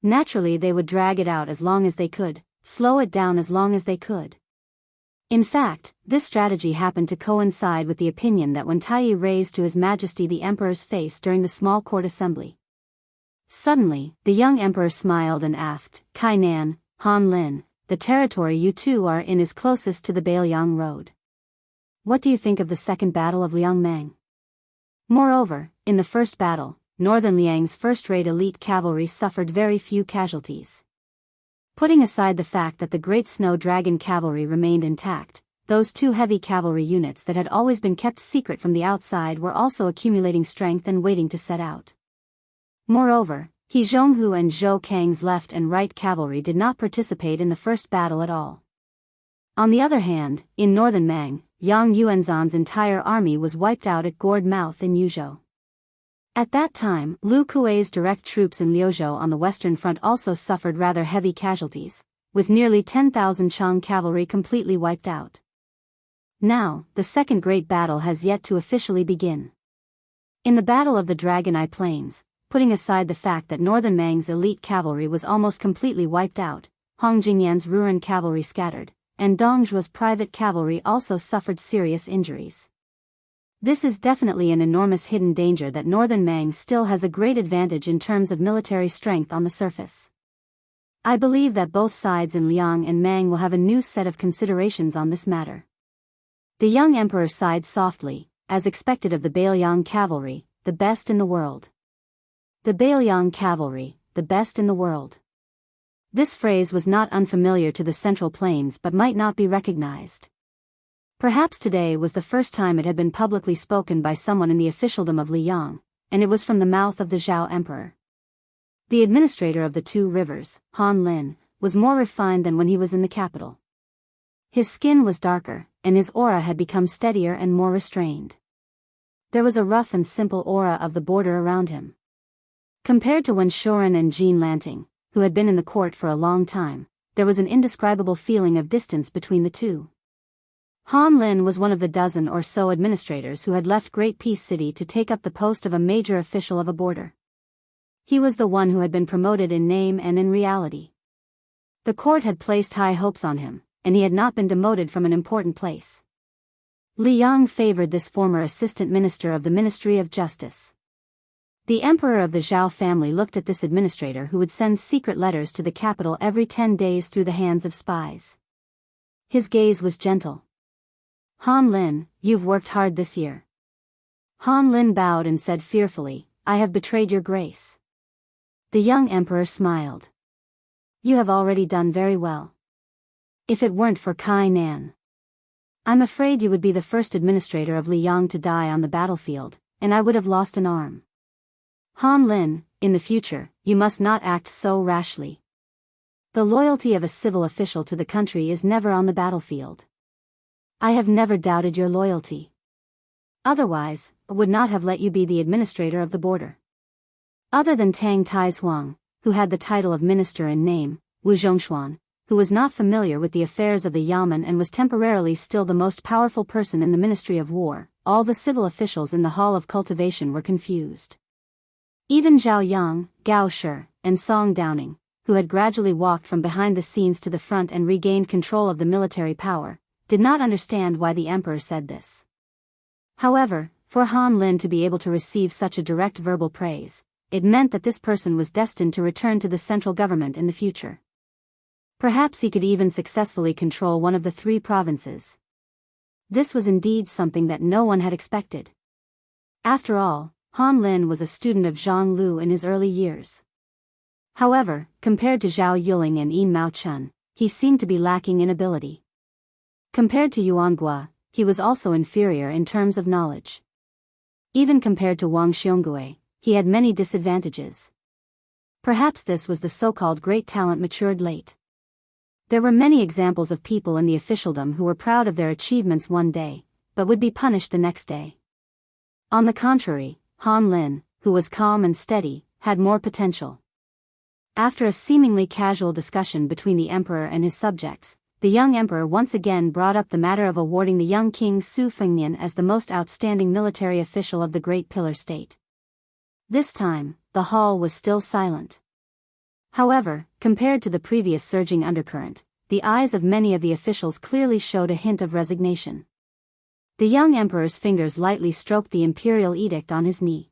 Naturally, they would drag it out as long as they could, slow it down as long as they could. In fact, this strategy happened to coincide with the opinion that when Taiyi raised to His Majesty the Emperor's face during the small court assembly. Suddenly, the young emperor smiled and asked, "Kainan, Han Lin, the territory you two are in is closest to the Bailiang Road. What do you think of the second battle of Liangmang?" Moreover, in the first battle, Northern Liang's first-rate elite cavalry suffered very few casualties. Putting aside the fact that the Great Snow Dragon cavalry remained intact, those two heavy cavalry units that had always been kept secret from the outside were also accumulating strength and waiting to set out. Moreover, He Zhonghu and Zhou Kang's left and right cavalry did not participate in the first battle at all. On the other hand, in Northern Mang, Yang Yuanzhan's entire army was wiped out at Gourd Mouth in Yuzhou. At that time, Lu Kuei's direct troops in Liuzhou on the western front also suffered rather heavy casualties, with nearly 10,000 Chang cavalry completely wiped out. Now, the second great battle has yet to officially begin. In the Battle of the Dragon Eye Plains, putting aside the fact that Northern Mang's elite cavalry was almost completely wiped out, Hong Jingyan's Ruren cavalry scattered, and Dongzhuo's private cavalry also suffered serious injuries. This is definitely an enormous hidden danger that Northern Mang still has a great advantage in terms of military strength on the surface. I believe that both sides in Liang and Mang will have a new set of considerations on this matter. The young emperor sighed softly, as expected of the Bailiang cavalry, the best in the world. The Bailiang cavalry, the best in the world. This phrase was not unfamiliar to the Central Plains but might not be recognized. Perhaps today was the first time it had been publicly spoken by someone in the officialdom of Liang, and it was from the mouth of the Zhao Emperor. The administrator of the two rivers, Han Lin, was more refined than when he was in the capital. His skin was darker, and his aura had become steadier and more restrained. There was a rough and simple aura of the border around him. Compared to when Shorin and Jean Lanting, who had been in the court for a long time, there was an indescribable feeling of distance between the two. Han Lin was one of the dozen or so administrators who had left Great Peace City to take up the post of a major official of a border. He was the one who had been promoted in name and in reality. The court had placed high hopes on him, and he had not been demoted from an important place. Liang favored this former assistant minister of the Ministry of Justice. The emperor of the Zhao family looked at this administrator who would send secret letters to the capital every 10 days through the hands of spies. His gaze was gentle. Han Lin, you've worked hard this year. Han Lin bowed and said fearfully, I have betrayed your grace. The young emperor smiled. You have already done very well. If it weren't for Kai Nan, I'm afraid you would be the first administrator of Liang to die on the battlefield, and I would have lost an arm. Han Lin, in the future, you must not act so rashly. The loyalty of a civil official to the country is never on the battlefield. I have never doubted your loyalty. Otherwise, I would not have let you be the administrator of the border. Other than Tang Taizhuang, who had the title of minister in name, Wu Zhongshuan, who was not familiar with the affairs of the Yamen and was temporarily still the most powerful person in the Ministry of War, all the civil officials in the Hall of Cultivation were confused. Even Zhao Yang, Gao Shi, and Song Downing, who had gradually walked from behind the scenes to the front and regained control of the military power, did not understand why the emperor said this. However, for Han Lin to be able to receive such a direct verbal praise, it meant that this person was destined to return to the central government in the future. Perhaps he could even successfully control one of the 3 provinces. This was indeed something that no one had expected. After all, Han Lin was a student of Zhang Lu in his early years. However, compared to Zhao Yuling and Yin Mao Chun, he seemed to be lacking in ability. Compared to Yuan Gua, he was also inferior in terms of knowledge. Even compared to Wang Xiongui, he had many disadvantages. Perhaps this was the so-called great talent matured late. There were many examples of people in the officialdom who were proud of their achievements one day, but would be punished the next day. On the contrary, Han Lin, who was calm and steady, had more potential. After a seemingly casual discussion between the emperor and his subjects, the young emperor once again brought up the matter of awarding the young king Su Fengnian as the most outstanding military official of the Great Pillar State. This time, the hall was still silent. However, compared to the previous surging undercurrent, the eyes of many of the officials clearly showed a hint of resignation. The young emperor's fingers lightly stroked the imperial edict on his knee.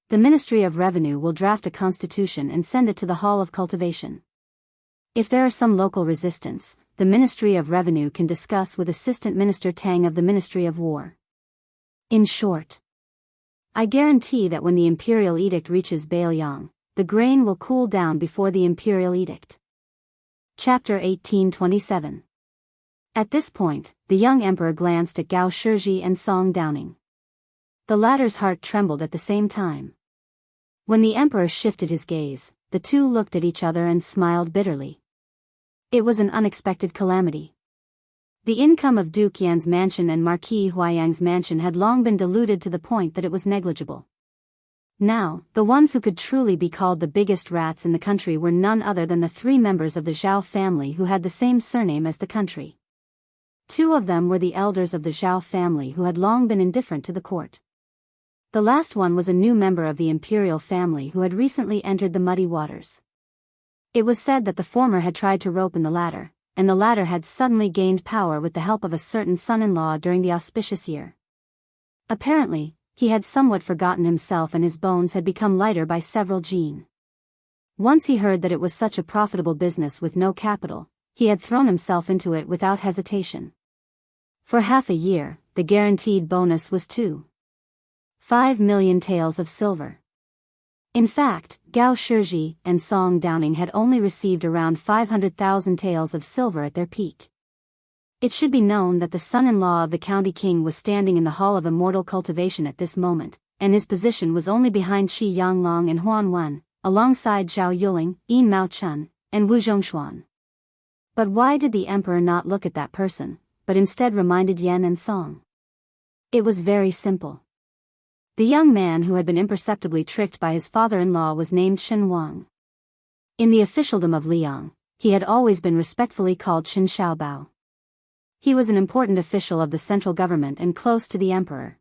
The Ministry of Revenue will draft a constitution and send it to the Hall of Cultivation. If there are some local resistance, the Ministry of Revenue can discuss with Assistant Minister Tang of the Ministry of War. In short, I guarantee that when the imperial edict reaches Bailiang, the grain will cool down before the imperial edict. Chapter 1827. At this point, the young emperor glanced at Gao Shizhi and Song Downing. The latter's heart trembled at the same time. When the emperor shifted his gaze, the two looked at each other and smiled bitterly. It was an unexpected calamity. The income of Duke Yan's mansion and Marquis Huayang's mansion had long been diluted to the point that it was negligible. Now, the ones who could truly be called the biggest rats in the country were none other than the three members of the Zhao family who had the same surname as the country. Two of them were the elders of the Zhao family who had long been indifferent to the court. The last one was a new member of the imperial family who had recently entered the muddy waters. It was said that the former had tried to rope in the latter, and the latter had suddenly gained power with the help of a certain son-in-law during the auspicious year. Apparently, he had somewhat forgotten himself and his bones had become lighter by several jin. Once he heard that it was such a profitable business with no capital, he had thrown himself into it without hesitation. For half a year, the guaranteed bonus was 2.5 million taels of silver. In fact, Gao Shizhi and Song Downing had only received around 500,000 taels of silver at their peak. It should be known that the son-in-law of the county king was standing in the Hall of Immortal Cultivation at this moment, and his position was only behind Qi Yanglong and Huan Wen, alongside Zhao Yuling, Yin Mao Chun, and Wu Zhongshuan. But why did the emperor not look at that person, but instead reminded Yan and Song? It was very simple. The young man who had been imperceptibly tricked by his father-in-law was named Chen Wang. In the officialdom of Liang, he had always been respectfully called Chen Xiaobao. He was an important official of the central government and close to the emperor.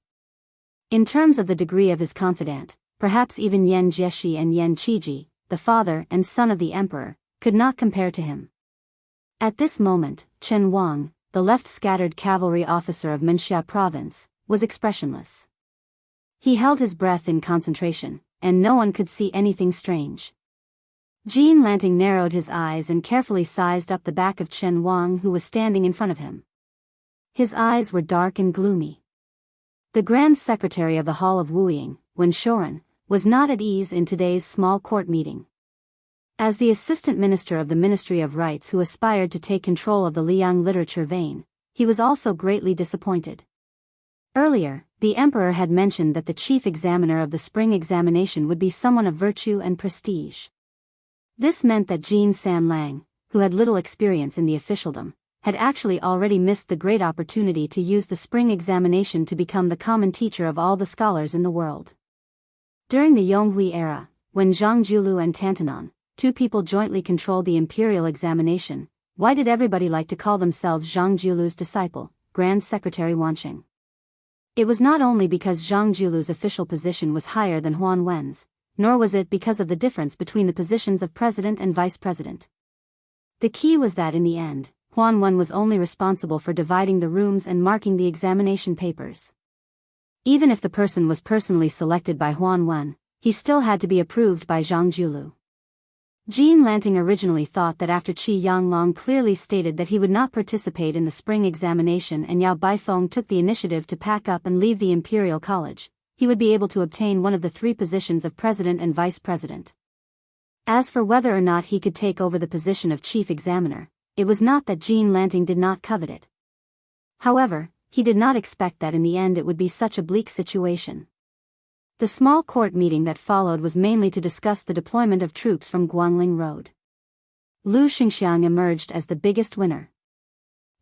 In terms of the degree of his confidant, perhaps even Yan Jieshi and Yan Qiji, the father and son of the emperor, could not compare to him. At this moment, Chen Wang, the left-scattered cavalry officer of Menxia province, was expressionless. He held his breath in concentration, and no one could see anything strange. Jean Lanting narrowed his eyes and carefully sized up the back of Chen Wang who was standing in front of him. His eyes were dark and gloomy. The Grand Secretary of the Hall of Wuying, Wen Shoren, was not at ease in today's small court meeting. As the Assistant Minister of the Ministry of Rights who aspired to take control of the Liang literature vein, he was also greatly disappointed. Earlier, the emperor had mentioned that the chief examiner of the spring examination would be someone of virtue and prestige. This meant that Jean San Lang, who had little experience in the officialdom, had actually already missed the great opportunity to use the spring examination to become the common teacher of all the scholars in the world. During the Yonghui era, when Zhang Julu and Tantanon, two people jointly controlled the imperial examination, why did everybody like to call themselves Zhang Julu's disciple, Grand Secretary Wanqing? It was not only because Zhang Julu's official position was higher than Huan Wen's, nor was it because of the difference between the positions of president and vice president. The key was that in the end, Huan Wen was only responsible for dividing the rooms and marking the examination papers. Even if the person was personally selected by Huan Wen, he still had to be approved by Zhang Julu. Jean Lanting originally thought that after Qi Yanglong clearly stated that he would not participate in the spring examination and Yao Baifeng took the initiative to pack up and leave the Imperial College, he would be able to obtain one of the three positions of president and vice president. As for whether or not he could take over the position of chief examiner, it was not that Jean Lanting did not covet it. However, he did not expect that in the end it would be such a bleak situation. The small court meeting that followed was mainly to discuss the deployment of troops from Guangling Road. Lu Xingxiang emerged as the biggest winner.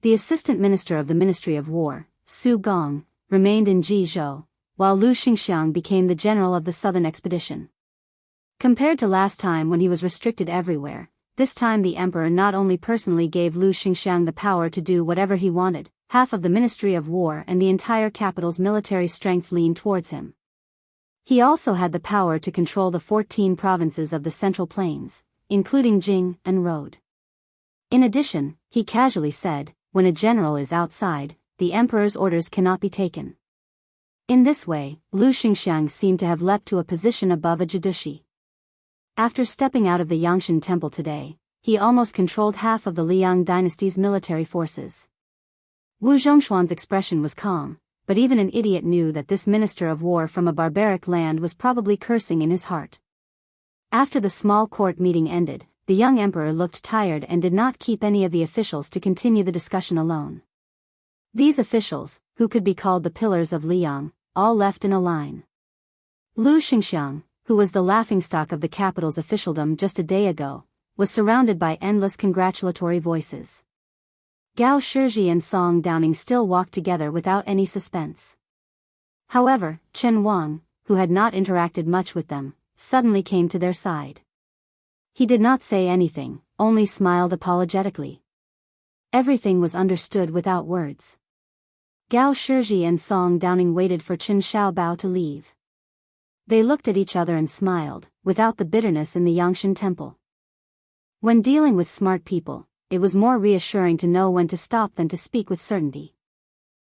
The Assistant Minister of the Ministry of War, Su Gong, remained in Jizhou, while Lu Xingxiang became the general of the southern expedition. Compared to last time when he was restricted everywhere, This time the emperor not only personally gave Lu Xingxiang the power to do whatever he wanted, half of the Ministry of War and the entire capital's military strength leaned towards him. He also had the power to control the 14 provinces of the Central Plains, including Jing and Rode. In addition, he casually said, when a general is outside, the emperor's orders cannot be taken. In this way, Lu Xingxiang seemed to have leapt to a position above a Jidushi. After stepping out of the Yangshan temple today, he almost controlled half of the Liang dynasty's military forces. Wu Zhongshuan's expression was calm, but even an idiot knew that this minister of war from a barbaric land was probably cursing in his heart. After the small court meeting ended, the young emperor looked tired and did not keep any of the officials to continue the discussion alone. These officials, who could be called the pillars of Liang, all left in a line. Lu Xingxiang, who was the laughingstock of the capital's officialdom just a day ago, was surrounded by endless congratulatory voices. Gao Shizhi and Song Downing still walked together without any suspense. However, Chen Wang, who had not interacted much with them, suddenly came to their side. He did not say anything, only smiled apologetically. Everything was understood without words. Gao Shizhi and Song Downing waited for Chen Xiaobao to leave. They looked at each other and smiled, without the bitterness in the Yangshan temple. When dealing with smart people, it was more reassuring to know when to stop than to speak with certainty.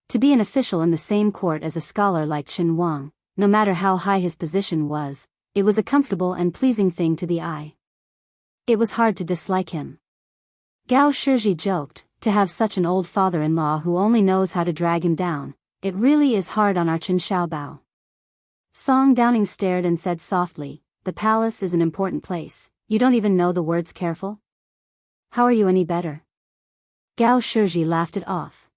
To be an official in the same court as a scholar like Chen Wang, no matter how high his position was, it was a comfortable and pleasing thing to the eye. It was hard to dislike him. Gao Shizhi joked, to have such an old father-in-law who only knows how to drag him down, it really is hard on our Chen Xiaobao. Song Downing stared and said softly, the palace is an important place, you don't even know the words careful? How are you any better? Gao Shizhi laughed it off.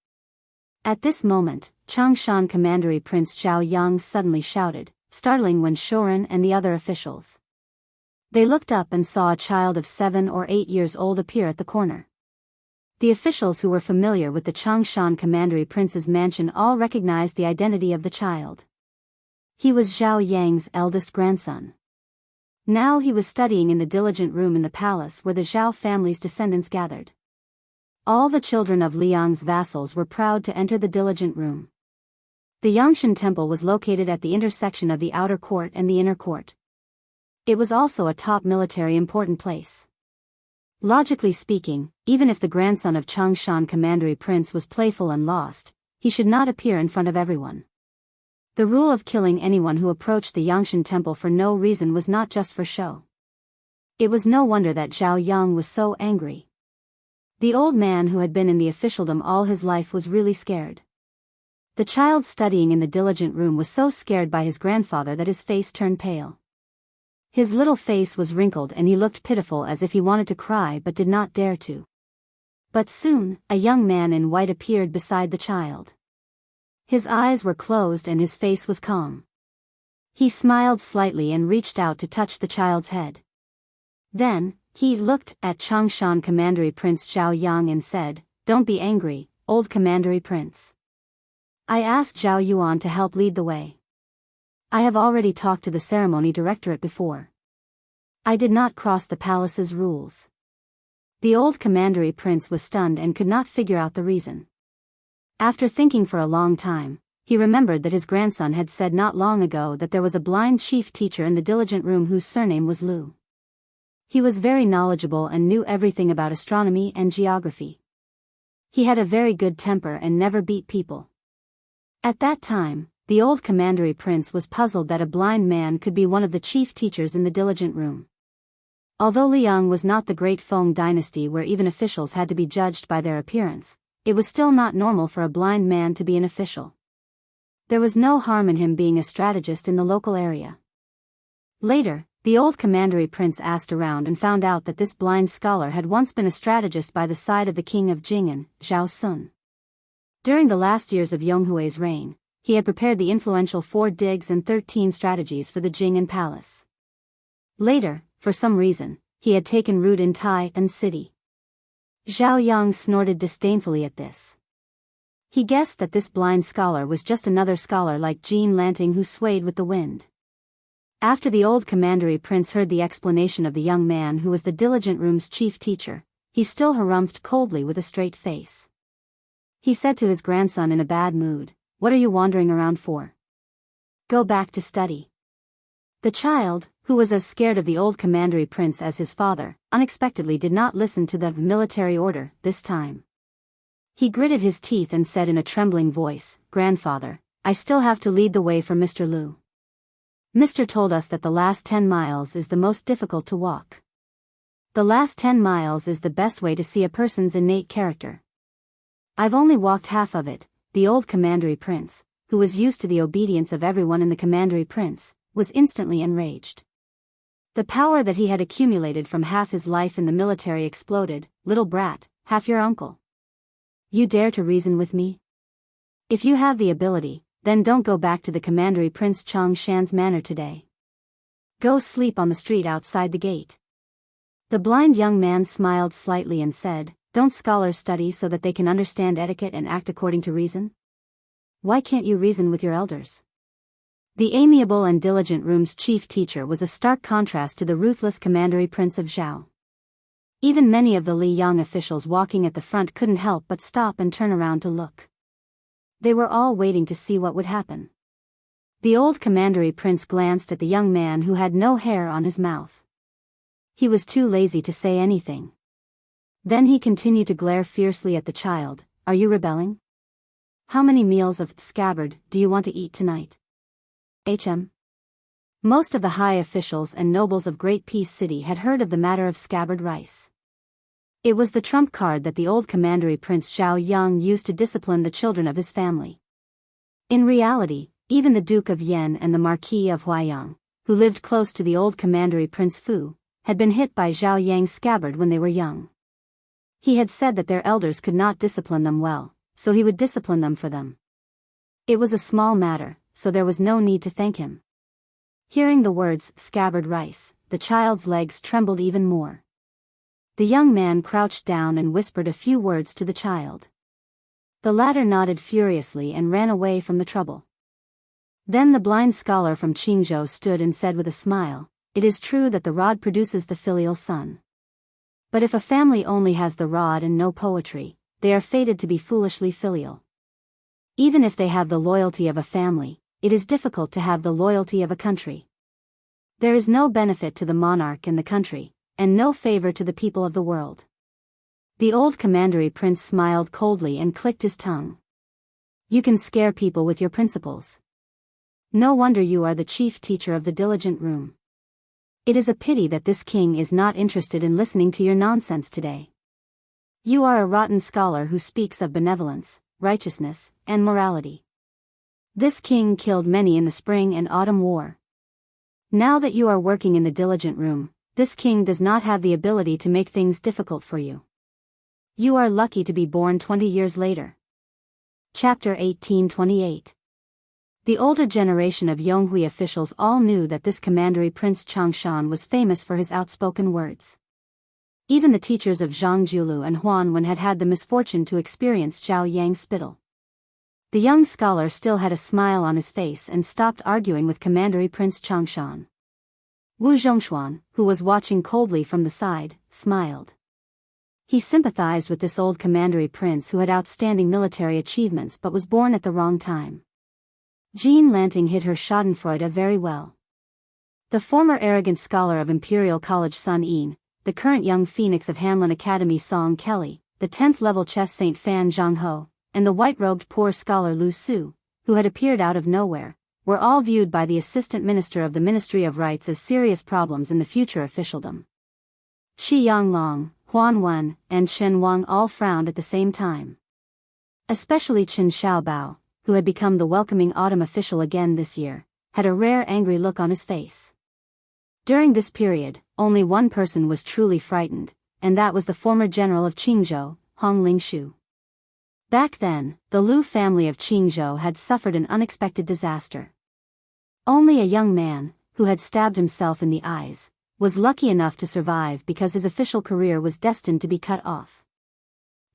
At this moment, Changshan Commandery Prince Zhao Yang suddenly shouted, startling Wen Shoren and the other officials. They looked up and saw a child of 7 or 8 years old appear at the corner. The officials who were familiar with the Changshan Commandery Prince's mansion all recognized the identity of the child. He was Zhao Yang's eldest grandson. Now he was studying in the diligent room in the palace where the Zhao family's descendants gathered. All the children of Liang's vassals were proud to enter the diligent room. The Yangshan temple was located at the intersection of the outer court and the inner court. It was also a top military important place. Logically speaking, even if the grandson of Changshan Commandery Prince was playful and lost, he should not appear in front of everyone. The rule of killing anyone who approached the Yangshan temple for no reason was not just for show. It was no wonder that Zhao Yang was so angry. The old man who had been in the officialdom all his life was really scared. The child studying in the diligent room was so scared by his grandfather that his face turned pale. His little face was wrinkled and he looked pitiful as if he wanted to cry but did not dare to. But soon, a young man in white appeared beside the child. His eyes were closed and his face was calm. He smiled slightly and reached out to touch the child's head. Then, he looked at Changshan Commandery Prince Zhao Yang and said, "Don't be angry, old Commandery Prince. I asked Zhao Yuan to help lead the way. I have already talked to the ceremony directorate before. I did not cross the palace's rules." The old Commandery Prince was stunned and could not figure out the reason. After thinking for a long time, he remembered that his grandson had said not long ago that there was a blind chief teacher in the diligent room whose surname was Lu. He was very knowledgeable and knew everything about astronomy and geography. He had a very good temper and never beat people. At that time, the old Commandery Prince was puzzled that a blind man could be one of the chief teachers in the diligent room. Although Liang was not the great Feng dynasty where even officials had to be judged by their appearance, it was still not normal for a blind man to be an official. There was no harm in him being a strategist in the local area. Later, the old Commandery Prince asked around and found out that this blind scholar had once been a strategist by the side of the king of Jing'an, Zhao Sun. During the last years of Yonghui's reign, he had prepared the influential 4 digs and 13 strategies for the Jing'an palace. Later, for some reason, he had taken root in Tai and city. Zhao Yang snorted disdainfully at this. He guessed that this blind scholar was just another scholar like Jean Lanting who swayed with the wind. After the old commandery prince heard the explanation of the young man who was the diligent room's chief teacher, he still harumphed coldly with a straight face. He said to his grandson in a bad mood, "What are you wandering around for? Go back to study." The child, who was as scared of the old commandery prince as his father, unexpectedly did not listen to the military order this time. He gritted his teeth and said in a trembling voice, "Grandfather, I still have to lead the way for Mr. Liu. Mr. told us that the last 10 miles is the most difficult to walk. The last 10 miles is the best way to see a person's innate character. I've only walked half of it." The old commandery prince, who was used to the obedience of everyone in the commandery prince, was instantly enraged. The power that he had accumulated from half his life in the military exploded. "Little brat, half your uncle. You dare to reason with me? If you have the ability, then don't go back to the commandery Prince Chang Shan's manor today. Go sleep on the street outside the gate." The blind young man smiled slightly and said, "Don't scholars study so that they can understand etiquette and act according to reason? Why can't you reason with your elders?" The amiable and diligent room's chief teacher was a stark contrast to the ruthless commandery prince of Zhao. Even many of the Liang officials walking at the front couldn't help but stop and turn around to look. They were all waiting to see what would happen. The old commandery prince glanced at the young man who had no hair on his mouth. He was too lazy to say anything. Then he continued to glare fiercely at the child. "Are you rebelling? How many meals of scabbard do you want to eat tonight?" Most of the high officials and nobles of Great Peace City had heard of the matter of scabbard rice. It was the trump card that the old commandery Prince Zhao Yang used to discipline the children of his family. In reality, even the Duke of Yan and the Marquis of Huayang, who lived close to the old commandery Prince Fu, had been hit by Zhao Yang's scabbard when they were young. He had said that their elders could not discipline them well, so he would discipline them for them. It was a small matter, so there was no need to thank him. Hearing the words, scabbard rice, the child's legs trembled even more. The young man crouched down and whispered a few words to the child. The latter nodded furiously and ran away from the trouble. Then the blind scholar from Qingzhou stood and said with a smile, "It is true that the rod produces the filial son. But if a family only has the rod and no poetry, they are fated to be foolishly filial. Even if they have the loyalty of a family, it is difficult to have the loyalty of a country. There is no benefit to the monarch and the country, and no favor to the people of the world." The old commandery prince smiled coldly and clicked his tongue. "You can scare people with your principles. No wonder you are the chief teacher of the diligent room. It is a pity that this king is not interested in listening to your nonsense today. You are a rotten scholar who speaks of benevolence, righteousness, and morality. This king killed many in the spring and autumn war. Now that you are working in the diligent room, this king does not have the ability to make things difficult for you. You are lucky to be born 20 years later." Chapter 1828. The older generation of Yonghui officials all knew that this commandery Prince Changshan was famous for his outspoken words. Even the teachers of Zhang and Huan had had the misfortune to experience Zhao Yang's spittle. The young scholar still had a smile on his face and stopped arguing with commandery Prince Changshan. Wu Zhongshuan, who was watching coldly from the side, smiled. He sympathized with this old commandery prince who had outstanding military achievements but was born at the wrong time. Jean Lanting hid her schadenfreude very well. The former arrogant scholar of Imperial College Sun Yin, the current young phoenix of Hanlin Academy Song Kelly, the 10th level chess saint Fan Zhangho, and the white-robed poor scholar Lu Su, who had appeared out of nowhere, were all viewed by the assistant minister of the Ministry of Rights as serious problems in the future officialdom. Qi Yanglong, Huan Wen, and Chen Wang all frowned at the same time. Especially Chen Xiaobao, who had become the welcoming autumn official again this year, had a rare angry look on his face. During this period, only one person was truly frightened, and that was the former general of Qingzhou, Hong Lingshu. Back then, the Lu family of Qingzhou had suffered an unexpected disaster. Only a young man, who had stabbed himself in the eyes, was lucky enough to survive because his official career was destined to be cut off.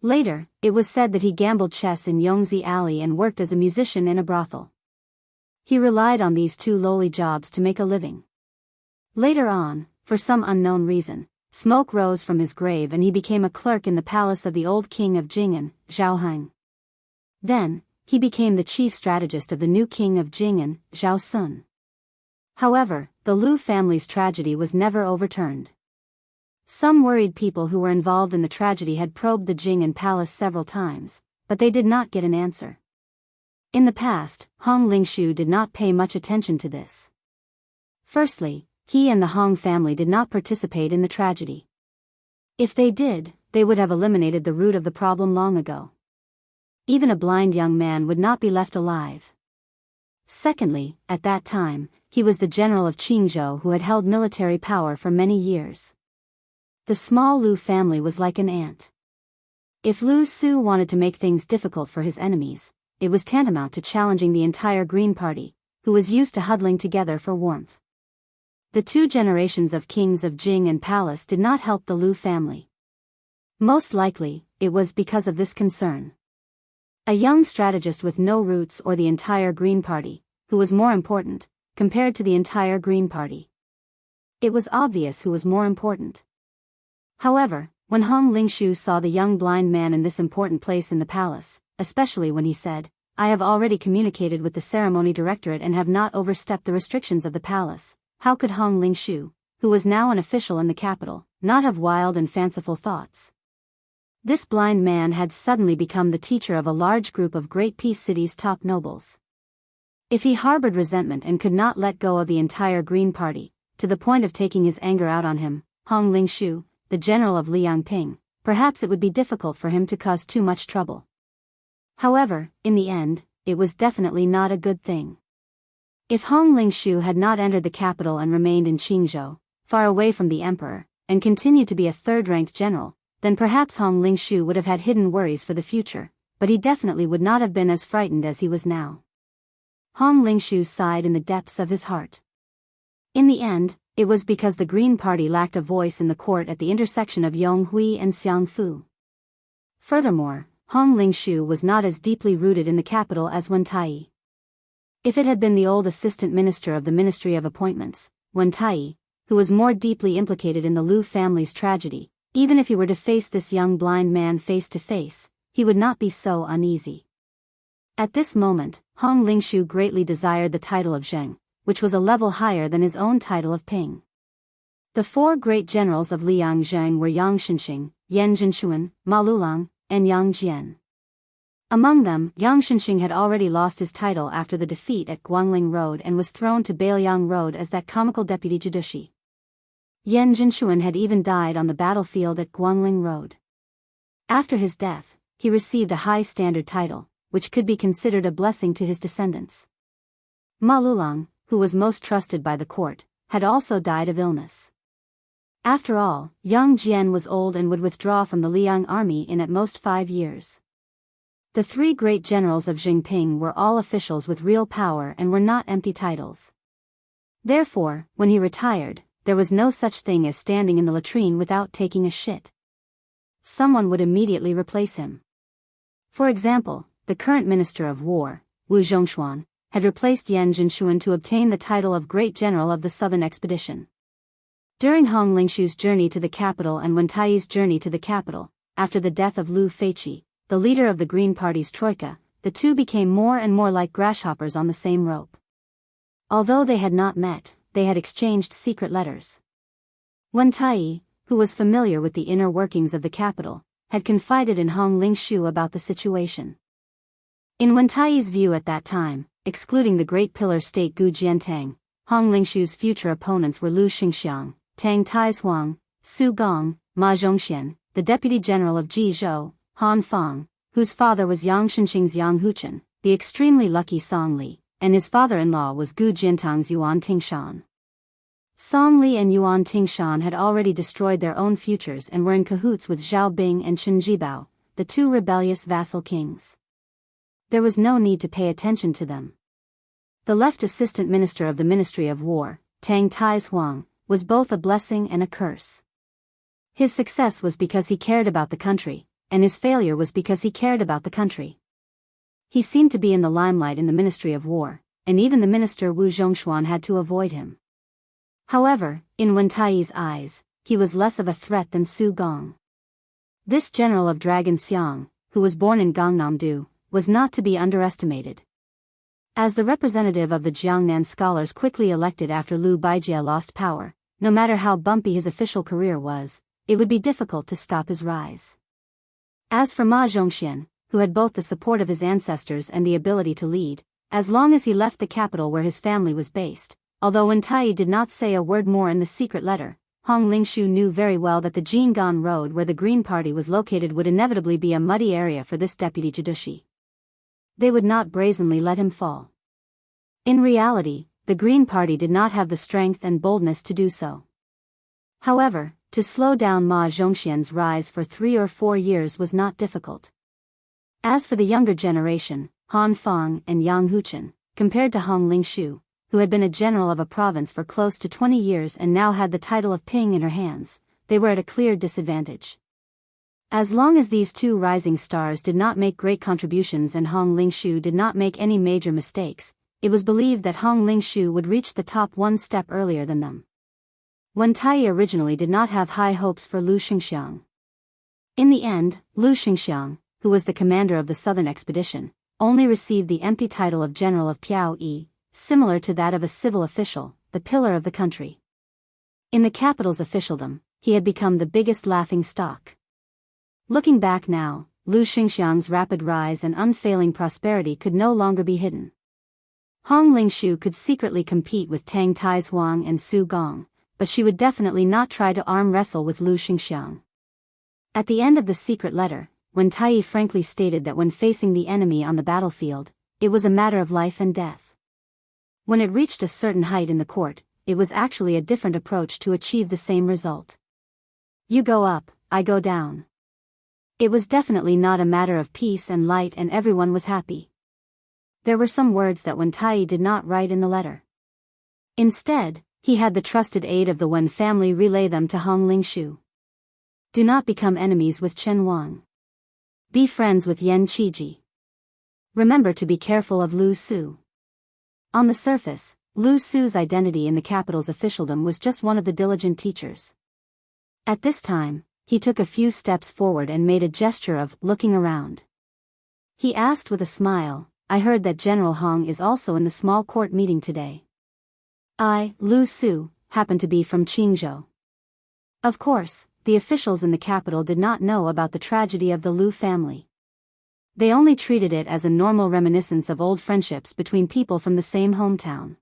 Later, it was said that he gambled chess in Yongzi Alley and worked as a musician in a brothel. He relied on these two lowly jobs to make a living. Later on, for some unknown reason, smoke rose from his grave and he became a clerk in the palace of the old king of Jing'an, Zhao. Then, he became the chief strategist of the new king of Jing'an, Zhao Sun. However, the Lu family's tragedy was never overturned. Some worried people who were involved in the tragedy had probed the Jing'an palace several times, but they did not get an answer. In the past, Hong Lingshu did not pay much attention to this. Firstly, he and the Hong family did not participate in the tragedy. If they did, they would have eliminated the root of the problem long ago. Even a blind young man would not be left alive. Secondly, at that time, he was the general of Qingzhou who had held military power for many years. The small Lu family was like an ant. If Lu Su wanted to make things difficult for his enemies, it was tantamount to challenging the entire Green Party, who was used to huddling together for warmth. The two generations of kings of Jing and Palace did not help the Lu family. Most likely, it was because of this concern. A young strategist with no roots or the entire Green Party, who was more important, compared to the entire Green Party. It was obvious who was more important. However, when Hong Lingshu saw the young blind man in this important place in the palace, especially when he said, "I have already communicated with the ceremony directorate and have not overstepped the restrictions of the palace," how could Hong Lingshu, who was now an official in the capital, not have wild and fanciful thoughts? This blind man had suddenly become the teacher of a large group of Great Peace City's top nobles. If he harbored resentment and could not let go of the entire Green Party, to the point of taking his anger out on him, Hong Lingshu, the general of Liangping, perhaps it would be difficult for him to cause too much trouble. However, in the end, it was definitely not a good thing. If Hong Lingshu had not entered the capital and remained in Qingzhou, far away from the emperor, and continued to be a third-ranked general, then perhaps Hong Lingshu would have had hidden worries for the future, but he definitely would not have been as frightened as he was now. Hong Lingshu sighed in the depths of his heart. In the end, it was because the Green Party lacked a voice in the court at the intersection of Yonghui and Xiangfu. Furthermore, Hong Lingshu was not as deeply rooted in the capital as Wen Tai. If it had been the old assistant minister of the Ministry of Appointments, Wen Tai, who was more deeply implicated in the Lu family's tragedy, even if he were to face this young blind man face to face, he would not be so uneasy. At this moment, Hong Lingshu greatly desired the title of Zheng, which was a level higher than his own title of Ping. The four great generals of Liang Zheng were Yang Shenxing, Yan Zhenxuan, Ma Lulang, and Yang Jian. Among them, Yang Shenxing had already lost his title after the defeat at Guangling Road and was thrown to Bailiang Road as that comical deputy judici. Yan Zhenxuan had even died on the battlefield at Guangling Road. After his death, he received a high-standard title, which could be considered a blessing to his descendants. Ma Lulang, who was most trusted by the court, had also died of illness. After all, Yang Jian was old and would withdraw from the Liang army in at most 5 years. The three great generals of Jinping were all officials with real power and were not empty titles. Therefore, when he retired, there was no such thing as standing in the latrine without taking a shit. Someone would immediately replace him. For example, the current Minister of War, Wu Zhongshuan, had replaced Yan Zhenxuan to obtain the title of Great General of the Southern Expedition. During Hong Lingshu's journey to the capital and Wen Tai's journey to the capital, after the death of Lu Feiqi, the leader of the Green Party's troika, the two became more and more like grasshoppers on the same rope. Although they had not met, they had exchanged secret letters. Wen Tai, who was familiar with the inner workings of the capital, had confided in Hong Lingshu about the situation. In Wen Tai's view at that time, excluding the Great Pillar State Gu Jiantang, Hong Lingshu's future opponents were Lu Xingxiang, Tang Taihuang, Su Gong, Ma Zhongxian, the deputy general of Jizhou, Han Fang, whose father was Yang Shenxing's Yang Huchen, the extremely lucky Song Li, and his father-in-law was Gu Jiantang's Yuan Tingshan. Song Li and Yuan Tingshan had already destroyed their own futures and were in cahoots with Zhao Bing and Chen Jibao, the two rebellious vassal kings. There was no need to pay attention to them. The left assistant minister of the Ministry of War, Tang Taihuang, was both a blessing and a curse. His success was because he cared about the country, and his failure was because he cared about the country. He seemed to be in the limelight in the Ministry of War, and even the minister Wu Zhongshuan had to avoid him. However, in Wen Tai's eyes, he was less of a threat than Su Gong. This general of Dragon Xiang, who was born in Gangnam-do, was not to be underestimated. As the representative of the Jiangnan scholars quickly elected after Liu Baijie lost power, no matter how bumpy his official career was, it would be difficult to stop his rise. As for Ma Zhongxian, who had both the support of his ancestors and the ability to lead, as long as he left the capital where his family was based, although Wen Tai did not say a word more in the secret letter, Hong Lingshu knew very well that the Jinggan Road where the Green Party was located would inevitably be a muddy area for this deputy Jidushi. They would not brazenly let him fall. In reality, the Green Party did not have the strength and boldness to do so. However, to slow down Ma Zhongxian's rise for 3 or 4 years was not difficult. As for the younger generation, Han Fang and Yang Huchen, compared to Hong Lingshu, who had been a general of a province for close to 20 years and now had the title of Ping in her hands, they were at a clear disadvantage. As long as these two rising stars did not make great contributions and Hong Lingshu did not make any major mistakes, it was believed that Hong Lingshu would reach the top one step earlier than them. Wen Tai originally did not have high hopes for Liu Xianxiang. In the end, Liu Xianxiang, who was the commander of the southern expedition, only received the empty title of General of Piao Yi, similar to that of a civil official, the pillar of the country. In the capital's officialdom, he had become the biggest laughing stock. Looking back now, Liu Xianxiang's rapid rise and unfailing prosperity could no longer be hidden. Hong Lingshu could secretly compete with Tang Taizuang and Su Gong, but she would definitely not try to arm wrestle with Liu Xianxiang. At the end of the secret letter, Wen Tai frankly stated that when facing the enemy on the battlefield, it was a matter of life and death. When it reached a certain height in the court, it was actually a different approach to achieve the same result. You go up, I go down. It was definitely not a matter of peace and light and everyone was happy. There were some words that Wen Tai did not write in the letter. Instead, he had the trusted aid of the Wen family relay them to Hong Lingshu. Do not become enemies with Chen Wang. Be friends with Yan Qiji. Remember to be careful of Lu Su. On the surface, Lu Su's identity in the capital's officialdom was just one of the diligent teachers. At this time, he took a few steps forward and made a gesture of looking around. He asked with a smile, I heard that General Hong is also in the small court meeting today. I, Lu Su, happen to be from Qingzhou. Of course, the officials in the capital did not know about the tragedy of the Lu family. They only treated it as a normal reminiscence of old friendships between people from the same hometown.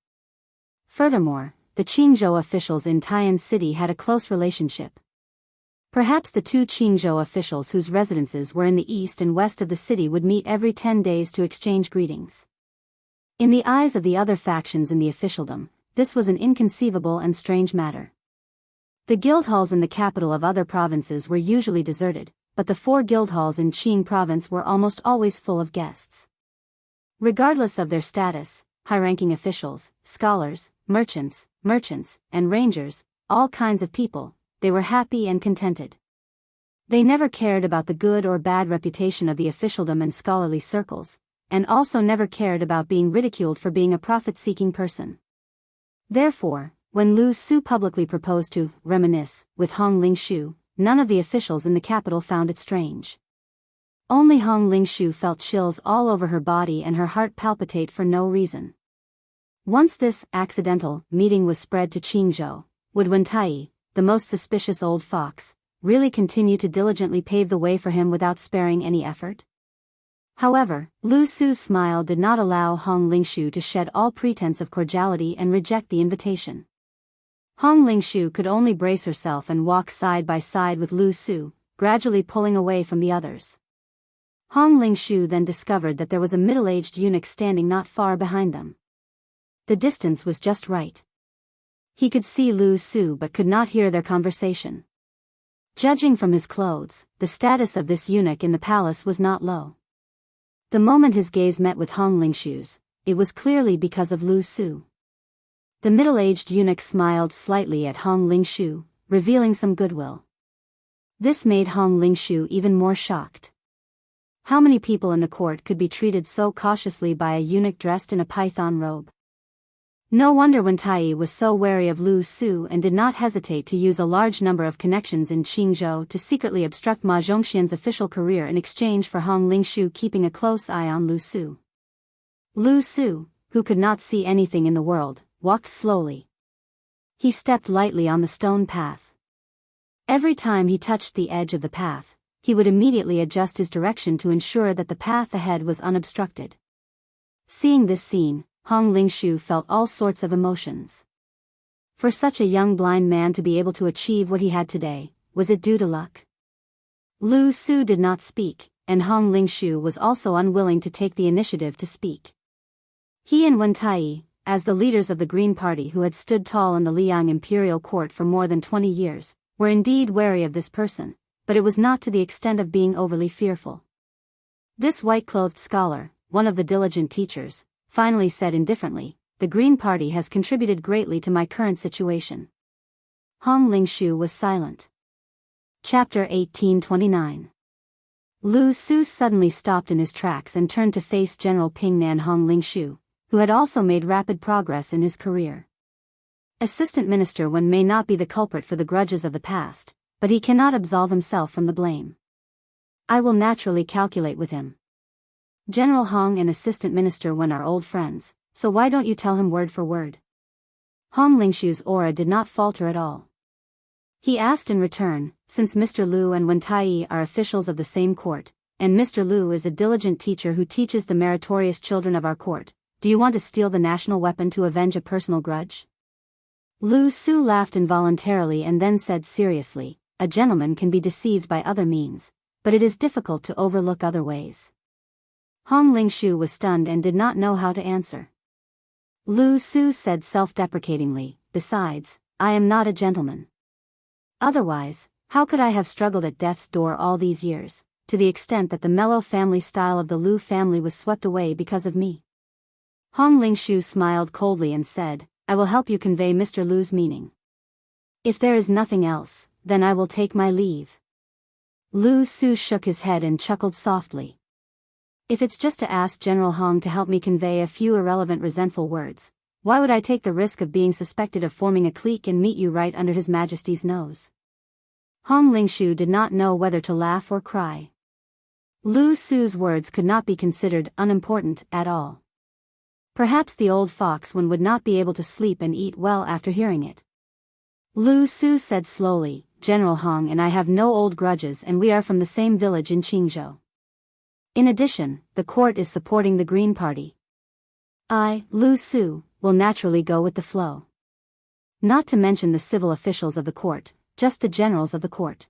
Furthermore, the Qingzhou officials in Tai'an City had a close relationship. Perhaps the two Qingzhou officials whose residences were in the east and west of the city would meet every 10 days to exchange greetings. In the eyes of the other factions in the officialdom, this was an inconceivable and strange matter. The guild halls in the capital of other provinces were usually deserted, but the 4 guild halls in Qing province were almost always full of guests. Regardless of their status, high-ranking officials, scholars, merchants, and rangers, all kinds of people, they were happy and contented. They never cared about the good or bad reputation of the officialdom and scholarly circles, and also never cared about being ridiculed for being a profit-seeking person. Therefore, when Lu Su publicly proposed to reminisce with Hong Lingshu, none of the officials in the capital found it strange. Only Hong Lingshu felt chills all over her body and her heart palpitate for no reason. Once this accidental meeting was spread to Qingzhou, would Wen Tai, the most suspicious old fox, really continue to diligently pave the way for him without sparing any effort? However, Lu Su's smile did not allow Hong Lingshu to shed all pretense of cordiality and reject the invitation. Hong Lingshu could only brace herself and walk side by side with Lu Su, gradually pulling away from the others. Hong Lingshu then discovered that there was a middle-aged eunuch standing not far behind them. The distance was just right. He could see Lu Su but could not hear their conversation. Judging from his clothes, the status of this eunuch in the palace was not low. The moment his gaze met with Hong Lingshu's, it was clearly because of Lu Su. The middle-aged eunuch smiled slightly at Hong Lingshu, revealing some goodwill. This made Hong Lingshu even more shocked. How many people in the court could be treated so cautiously by a eunuch dressed in a python robe? No wonder Wen Tai was so wary of Lu Su and did not hesitate to use a large number of connections in Qingzhou to secretly obstruct Ma Zhongxian's official career in exchange for Hong Lingshu keeping a close eye on Lu Su. Lu Su, who could not see anything in the world, walked slowly. He stepped lightly on the stone path. Every time he touched the edge of the path, he would immediately adjust his direction to ensure that the path ahead was unobstructed. Seeing this scene, Hong Lingshu felt all sorts of emotions. For such a young blind man to be able to achieve what he had today, was it due to luck? Lu Su did not speak, and Hong Lingshu was also unwilling to take the initiative to speak. He and Wen Tai, as the leaders of the Green Party who had stood tall in the Liang imperial court for more than 20 years, were indeed wary of this person, but it was not to the extent of being overly fearful. This white-clothed scholar, one of the diligent teachers, finally said indifferently, "The Green Party has contributed greatly to my current situation." Hong Lingshu was silent. Chapter 1829. Lu Su suddenly stopped in his tracks and turned to face General Ping Nan Hong Lingshu, who had also made rapid progress in his career. Assistant Minister Wen may not be the culprit for the grudges of the past, but he cannot absolve himself from the blame. I will naturally calculate with him. General Hong and Assistant Minister Wen are old friends, so why don't you tell him word for word? Hong Lingshu's aura did not falter at all. He asked in return, since Mr. Lu and Wen Tai are officials of the same court, and Mr. Lu is a diligent teacher who teaches the meritorious children of our court, do you want to steal the national weapon to avenge a personal grudge? Lu Su laughed involuntarily and then said seriously, a gentleman can be deceived by other means, but it is difficult to overlook other ways. Hong Lingshu was stunned and did not know how to answer. Lu Su said self-deprecatingly, besides, I am not a gentleman. Otherwise, how could I have struggled at death's door all these years, to the extent that the mellow family style of the Lu family was swept away because of me? Hong Lingshu smiled coldly and said, I will help you convey Mr. Lu's meaning. If there is nothing else, then I will take my leave. Lu Su shook his head and chuckled softly. If it's just to ask General Hong to help me convey a few irrelevant resentful words, why would I take the risk of being suspected of forming a clique and meet you right under His Majesty's nose? Hong Lingshu did not know whether to laugh or cry. Lu Su's words could not be considered unimportant at all. Perhaps the old fox one would not be able to sleep and eat well after hearing it. Lu Su said slowly, General Hong and I have no old grudges and we are from the same village in Qingzhou. In addition, the court is supporting the Green Party. I, Lu Su, will naturally go with the flow. Not to mention the civil officials of the court, just the generals of the court.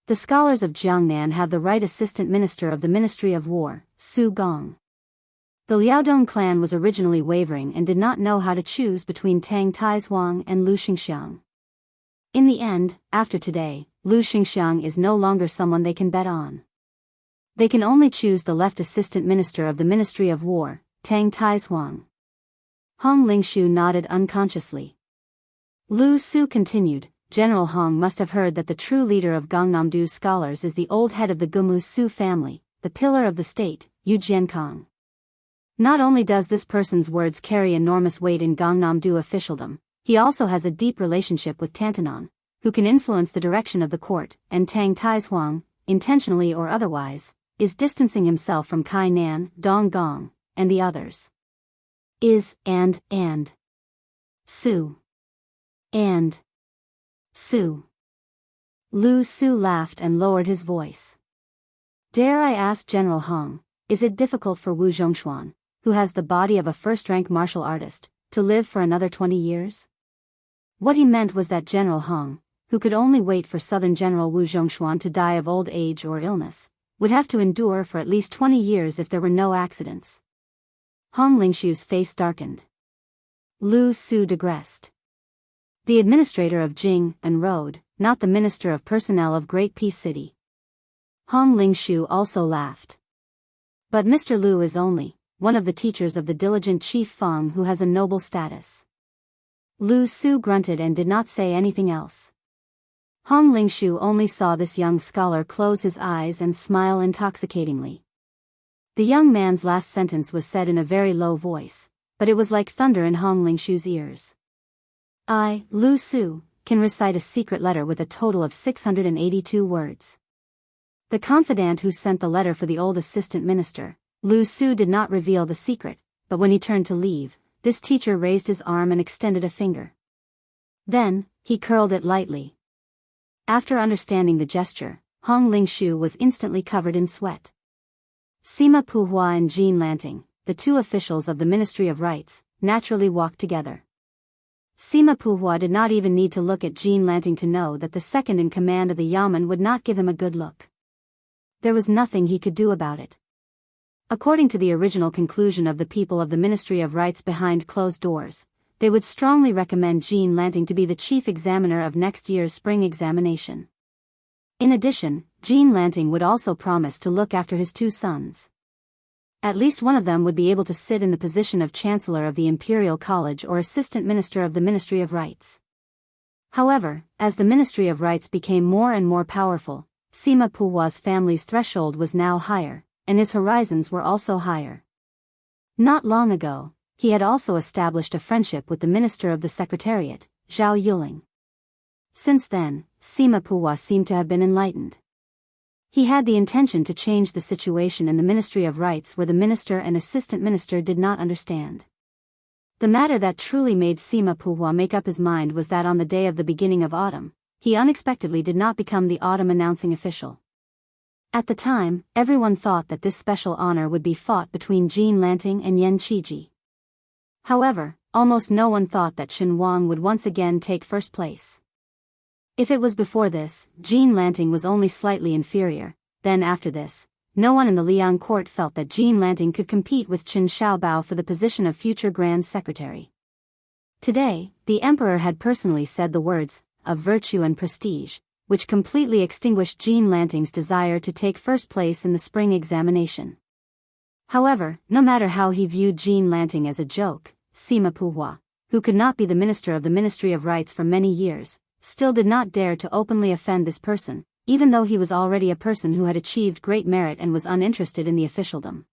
The scholars of Jiangnan have the right assistant minister of the Ministry of War, Su Gong. The Liaodong clan was originally wavering and did not know how to choose between Tang Taizhuang and Lu Xingxiang. In the end, after today, Lu Xingxiang is no longer someone they can bet on. They can only choose the left assistant minister of the Ministry of War, Tang Taizhuang. Hong Lingshu nodded unconsciously. Lu Su continued, General Hong must have heard that the true leader of Gangnamdo's scholars is the old head of the Gumu Su family, the pillar of the state, Yu Jiankang. Not only does this person's words carry enormous weight in Gangnamdo officialdom, he also has a deep relationship with Tantanon, who can influence the direction of the court, and Tang Taizhuang, intentionally or otherwise, is distancing himself from Kai Nan, Dong Gong, and the others. And Su. And Su. Lu Su laughed and lowered his voice. Dare I ask General Hong, is it difficult for Wu Zhongshuan, who has the body of a first-rank martial artist, to live for another 20 years? What he meant was that General Hong, who could only wait for Southern General Wu Zhongshuan to die of old age or illness, would have to endure for at least 20 years if there were no accidents. Hong Lingshu's face darkened. Lu Su digressed. The administrator of Jing and Road, not the minister of personnel of Great Peace City. Hong Lingshu also laughed. But Mr. Lu is only one of the teachers of the diligent Chief Feng who has a noble status. Lu Su grunted and did not say anything else. Hong Lingshu only saw this young scholar close his eyes and smile intoxicatingly. The young man's last sentence was said in a very low voice, but it was like thunder in Hong Lingshu's ears. I, Lu Su, can recite a secret letter with a total of 682 words. The confidant who sent the letter for the old assistant minister, Lu Su, did not reveal the secret, but when he turned to leave, this teacher raised his arm and extended a finger. Then, he curled it lightly. After understanding the gesture, Hong Lingshu was instantly covered in sweat. Sima Puhua and Jean Lanting, the two officials of the Ministry of Rites, naturally walked together. Sima Puhua did not even need to look at Jean Lanting to know that the second in command of the Yamen would not give him a good look. There was nothing he could do about it. According to the original conclusion of the people of the Ministry of Rites behind closed doors, they would strongly recommend Jean Lanting to be the chief examiner of next year's spring examination. In addition, Jean Lanting would also promise to look after his two sons. At least one of them would be able to sit in the position of Chancellor of the Imperial College or Assistant Minister of the Ministry of Rites. However, as the Ministry of Rites became more and more powerful, Sima Puhua's family's threshold was now higher, and his horizons were also higher. Not long ago, he had also established a friendship with the Minister of the Secretariat, Zhao Yuling. Since then, Sima Puhua seemed to have been enlightened. He had the intention to change the situation in the Ministry of Rites where the minister and assistant minister did not understand. The matter that truly made Sima Puhua make up his mind was that on the day of the beginning of autumn, he unexpectedly did not become the autumn announcing official. At the time, everyone thought that this special honor would be fought between Jean Lanting and Yan Qiji. However, almost no one thought that Shen Wang would once again take first place. If it was before this, Jean Lanting was only slightly inferior, then after this, no one in the Liang court felt that Jean Lanting could compete with Chen Xiaobao for the position of future Grand Secretary. Today, the emperor had personally said the words, of virtue and prestige, which completely extinguished Jean Lanting's desire to take first place in the spring examination. However, no matter how he viewed Jean Lanting as a joke, Sima Puhua, who could not be the minister of the Ministry of Rites for many years, still did not dare to openly offend this person, even though he was already a person who had achieved great merit and was uninterested in the officialdom.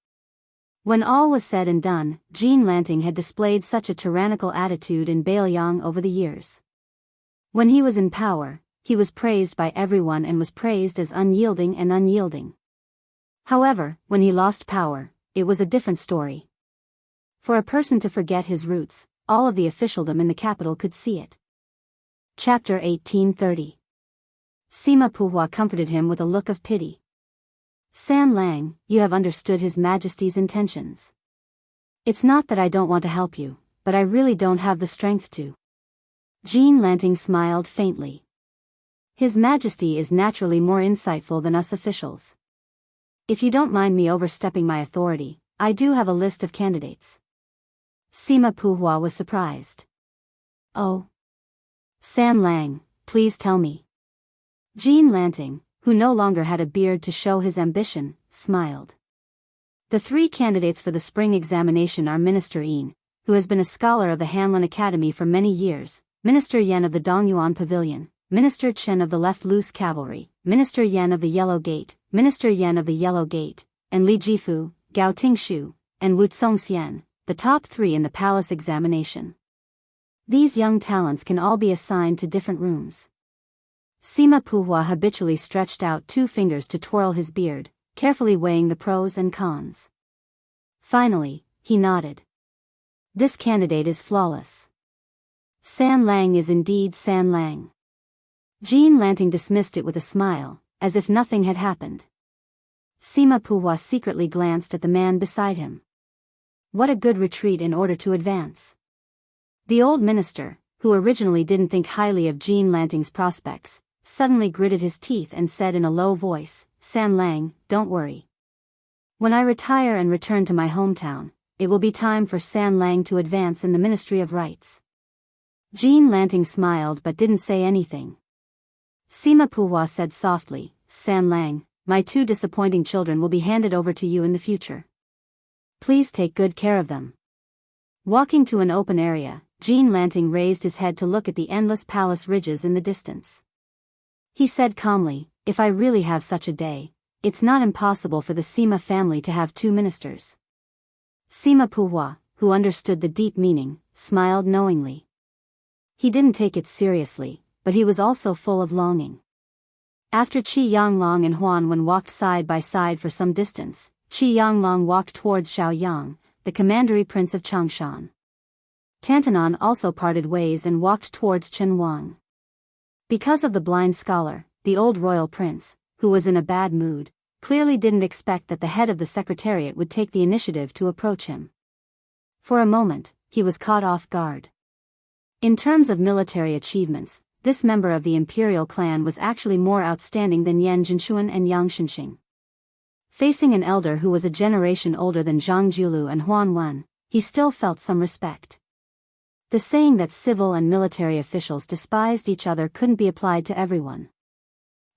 When all was said and done, Jean Lanting had displayed such a tyrannical attitude in Bailiang over the years. When he was in power, he was praised by everyone and was praised as unyielding and unyielding. However, when he lost power, it was a different story. For a person to forget his roots, all of the officialdom in the capital could see it. Chapter 1830. Sima Puhua comforted him with a look of pity. San Lang, you have understood His Majesty's intentions. It's not that I don't want to help you, but I really don't have the strength to. Jean Lanting smiled faintly. His Majesty is naturally more insightful than us officials. If you don't mind me overstepping my authority, I do have a list of candidates. Sima Puhua was surprised. Oh. San Lang, please tell me. Jean Lanting, who no longer had a beard to show his ambition, smiled. The three candidates for the spring examination are Minister Yin, who has been a scholar of the Hanlin Academy for many years, Minister Yan of the Dongyuan Pavilion, Minister Chen of the Left Loose Cavalry, Minister Yan of the Yellow Gate, Minister Yan of the Yellow Gate, and Li Jifu, Gao Tingshu, and Wu Tsongxian, the top three in the palace examination. These young talents can all be assigned to different rooms. Sima Puhua habitually stretched out 2 fingers to twirl his beard, carefully weighing the pros and cons. Finally, he nodded. This candidate is flawless. San Lang is indeed San Lang. Jean Lanting dismissed it with a smile, as if nothing had happened. Sima Puhua secretly glanced at the man beside him. What a good retreat in order to advance. The old minister, who originally didn't think highly of Jean Lanting's prospects, suddenly gritted his teeth and said in a low voice, San Lang, don't worry. When I retire and return to my hometown, it will be time for San Lang to advance in the Ministry of Rites. Jean Lanting smiled but didn't say anything. Sima Puhua said softly, San Lang, my 2 disappointing children will be handed over to you in the future. Please take good care of them. Walking to an open area, Jean Lanting raised his head to look at the endless palace ridges in the distance. He said calmly, if I really have such a day, it's not impossible for the Sima family to have 2 ministers. Sima Puhua, who understood the deep meaning, smiled knowingly. He didn't take it seriously, but he was also full of longing. After Qi Yanglong and Huan Wen walked side by side for some distance, Qi Yanglong walked towards Xiaoyang, the commandery prince of Changshan. Tantanon also parted ways and walked towards Chen Wang. Because of the blind scholar, the old royal prince, who was in a bad mood, clearly didn't expect that the head of the secretariat would take the initiative to approach him. For a moment, he was caught off guard. In terms of military achievements, this member of the imperial clan was actually more outstanding than Yan Jinshuan and Yang Xinxing. Facing an elder who was a generation older than Zhang Julu and Huan Wen, he still felt some respect. The saying that civil and military officials despised each other couldn't be applied to everyone.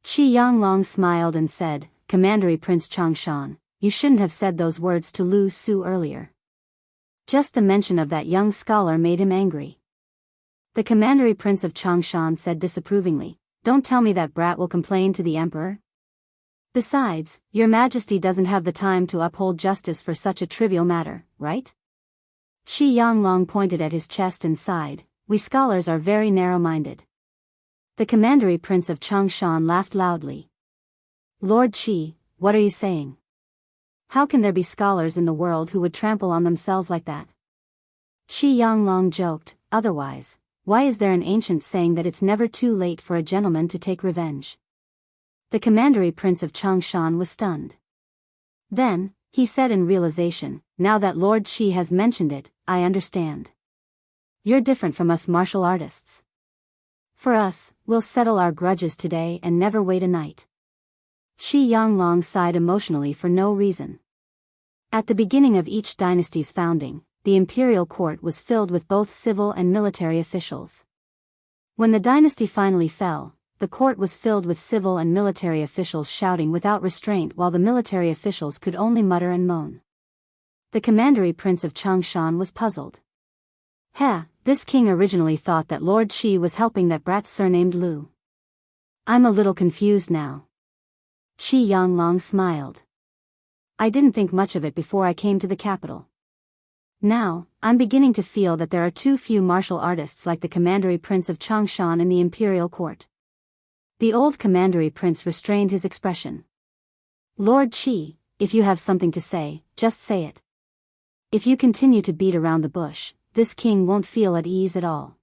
Qi Yanglong smiled and said, "Commandery Prince Changshan, you shouldn't have said those words to Lu Su earlier." Just the mention of that young scholar made him angry. The commandery prince of Changshan said disapprovingly, "Don't tell me that brat will complain to the emperor. Besides, your majesty doesn't have the time to uphold justice for such a trivial matter, right?" Qi Yanglong pointed at his chest and sighed, "We scholars are very narrow-minded." The commandery prince of Changshan laughed loudly. "Lord Qi, what are you saying? How can there be scholars in the world who would trample on themselves like that?" Qi Yanglong joked, "Otherwise, why is there an ancient saying that it's never too late for a gentleman to take revenge?" The commandery prince of Changshan was stunned. Then, he said in realization, "Now that Lord Qi has mentioned it, I understand. You're different from us martial artists. For us, we'll settle our grudges today and never wait a night." Qi Yanglong sighed emotionally for no reason. At the beginning of each dynasty's founding, the imperial court was filled with both civil and military officials. When the dynasty finally fell, the court was filled with civil and military officials shouting without restraint while the military officials could only mutter and moan. The commandery prince of Changshan was puzzled. This king originally thought that Lord Qi was helping that brat surnamed Lu. I'm a little confused now. Qi Yanglong smiled. I didn't think much of it before I came to the capital. Now, I'm beginning to feel that there are too few martial artists like the commandery prince of Changshan in the imperial court. The old commandery prince restrained his expression. Lord Qi, if you have something to say, just say it. If you continue to beat around the bush, this king won't feel at ease at all.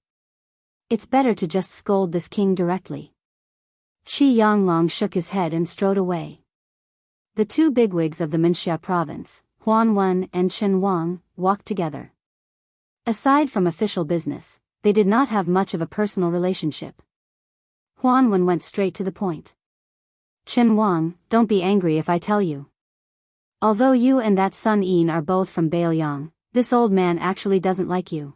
It's better to just scold this king directly. Qi Yanglong shook his head and strode away. The two bigwigs of the Minxia province, Huan Wen and Chen Wang, walked together. Aside from official business, they did not have much of a personal relationship. Huan Wen went straight to the point. Chen Wang, don't be angry if I tell you. Although you and that Sun Yin are both from Bailiang, this old man actually doesn't like you.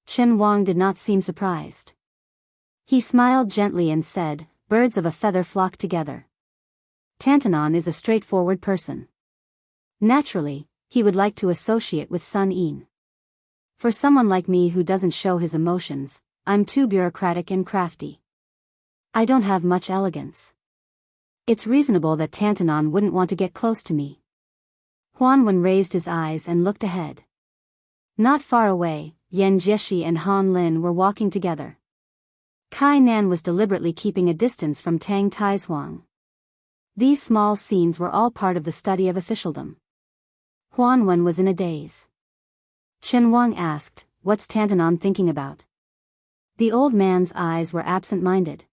Chen Wang did not seem surprised. He smiled gently and said, "Birds of a feather flock together. Tantanon is a straightforward person. Naturally, he would like to associate with Sun Yin. For someone like me who doesn't show his emotions, I'm too bureaucratic and crafty. I don't have much elegance. It's reasonable that Tantanon wouldn't want to get close to me." Huan Wen raised his eyes and looked ahead. Not far away, Yan Jieshi and Han Lin were walking together. Kai Nan was deliberately keeping a distance from Tang Taizuang. These small scenes were all part of the study of officialdom. Huan Wen was in a daze. Chen Wang asked, "What's Tantanon thinking about?" The old man's eyes were absent-minded.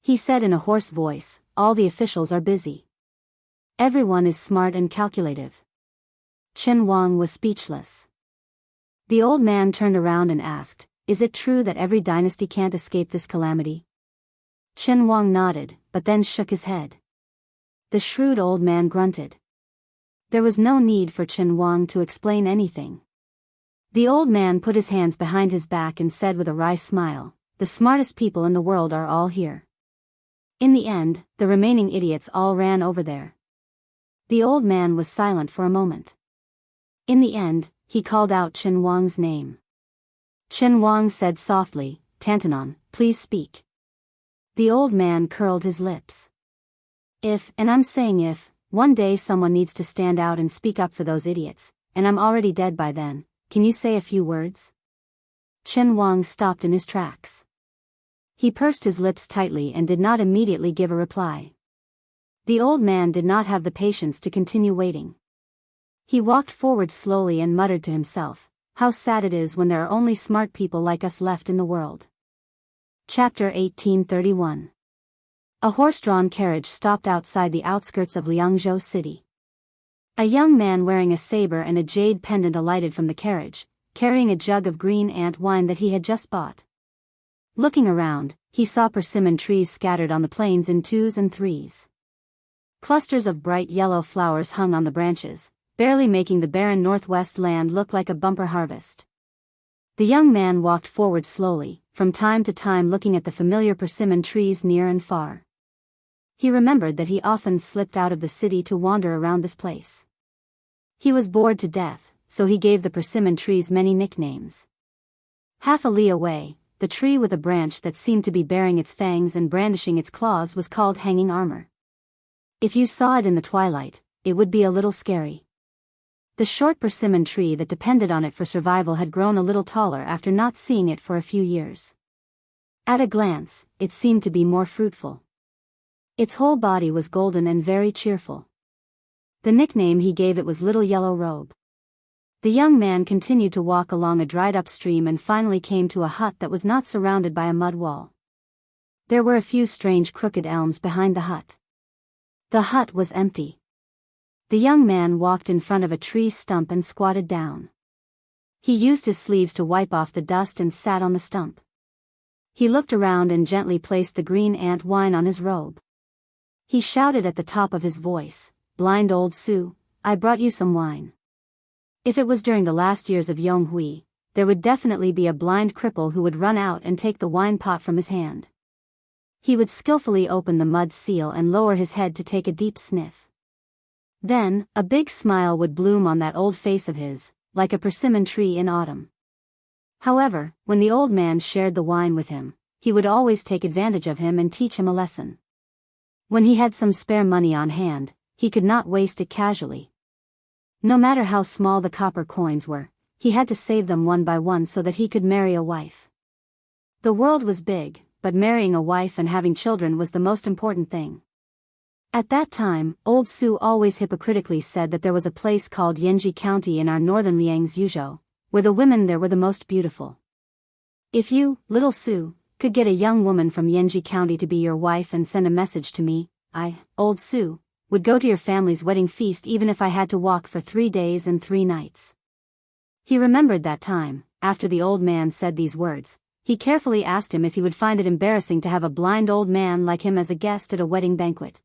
He said in a hoarse voice, "All the officials are busy. Everyone is smart and calculative." Chen Wang was speechless. The old man turned around and asked, "Is it true that every dynasty can't escape this calamity?" Chen Wang nodded, but then shook his head. The shrewd old man grunted. There was no need for Chen Wang to explain anything. The old man put his hands behind his back and said with a wry smile, "The smartest people in the world are all here." In the end, the remaining idiots all ran over there. The old man was silent for a moment. In the end, he called out Chen Wang's name. Chen Wang said softly, "Tantanon, please speak." The old man curled his lips. If, and I'm saying if, one day someone needs to stand out and speak up for those idiots, and I'm already dead by then, can you say a few words? Chen Wang stopped in his tracks. He pursed his lips tightly and did not immediately give a reply. The old man did not have the patience to continue waiting. He walked forward slowly and muttered to himself, "How sad it is when there are only smart people like us left in the world." Chapter 1831. A horse-drawn carriage stopped outside the outskirts of Liangzhou city. A young man wearing a saber and a jade pendant alighted from the carriage, carrying a jug of green ant wine that he had just bought. Looking around, he saw persimmon trees scattered on the plains in twos and threes. Clusters of bright yellow flowers hung on the branches, barely making the barren northwest land look like a bumper harvest. The young man walked forward slowly, from time to time looking at the familiar persimmon trees near and far. He remembered that he often slipped out of the city to wander around this place. He was bored to death, so he gave the persimmon trees many nicknames. Half a li away, the tree with a branch that seemed to be baring its fangs and brandishing its claws was called Hanging Armor. If you saw it in the twilight, it would be a little scary. The short persimmon tree that depended on it for survival had grown a little taller after not seeing it for a few years. At a glance, it seemed to be more fruitful. Its whole body was golden and very cheerful. The nickname he gave it was Little Yellow Robe. The young man continued to walk along a dried-up stream and finally came to a hut that was not surrounded by a mud wall. There were a few strange crooked elms behind the hut. The hut was empty. The young man walked in front of a tree stump and squatted down. He used his sleeves to wipe off the dust and sat on the stump. He looked around and gently placed the green ant wine on his robe. He shouted at the top of his voice, "Blind old Su, I brought you some wine." If it was during the last years of Yonghui, there would definitely be a blind cripple who would run out and take the wine pot from his hand. He would skillfully open the mud seal and lower his head to take a deep sniff. Then, a big smile would bloom on that old face of his, like a persimmon tree in autumn. However, when the old man shared the wine with him, he would always take advantage of him and teach him a lesson. When he had some spare money on hand, he could not waste it casually. No matter how small the copper coins were, he had to save them one by one so that he could marry a wife. The world was big, but marrying a wife and having children was the most important thing. At that time, old Su always hypocritically said that there was a place called Yanji County in our northern Liangzhou, where the women there were the most beautiful. If you, little Su, could get a young woman from Yanji County to be your wife and send a message to me, I, old Su, would go to your family's wedding feast even if I had to walk for 3 days and 3 nights. He remembered that time. After the old man said these words, he carefully asked him if he would find it embarrassing to have a blind old man like him as a guest at a wedding banquet.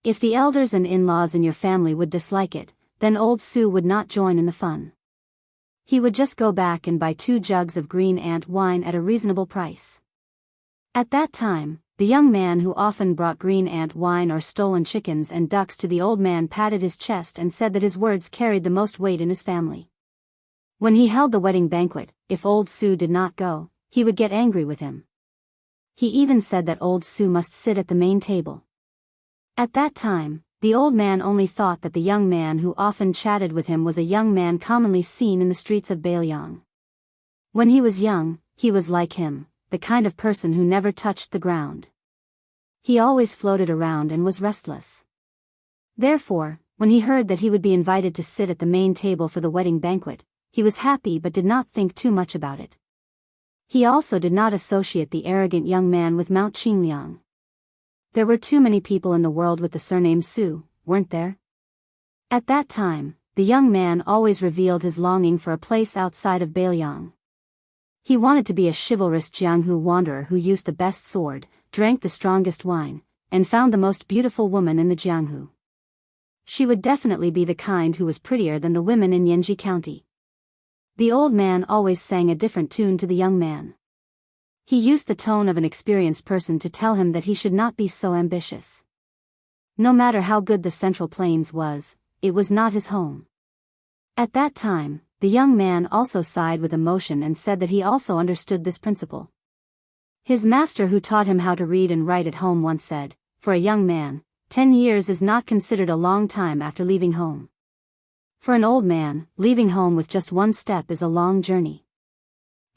If the elders and in-laws in your family would dislike it, then old Su would not join in the fun. He would just go back and buy 2 jugs of green ant wine at a reasonable price. At that time, the young man who often brought green ant wine or stolen chickens and ducks to the old man patted his chest and said that his words carried the most weight in his family. When he held the wedding banquet, if old Su did not go, he would get angry with him. He even said that old Su must sit at the main table. At that time, the old man only thought that the young man who often chatted with him was a young man commonly seen in the streets of Bailiang. When he was young, he was like him, the kind of person who never touched the ground. He always floated around and was restless. Therefore, when he heard that he would be invited to sit at the main table for the wedding banquet, he was happy but did not think too much about it. He also did not associate the arrogant young man with Mount Qingliang. There were too many people in the world with the surname Su, weren't there? At that time, the young man always revealed his longing for a place outside of Bailiang. He wanted to be a chivalrous Jianghu wanderer who used the best sword, drank the strongest wine, and found the most beautiful woman in the Jianghu. She would definitely be the kind who was prettier than the women in Yanji County. The old man always sang a different tune to the young man. He used the tone of an experienced person to tell him that he should not be so ambitious. No matter how good the Central Plains was, it was not his home. At that time, the young man also sighed with emotion and said that he also understood this principle. His master who taught him how to read and write at home once said, "For a young man, 10 years is not considered a long time after leaving home." For an old man, leaving home with just one step is a long journey.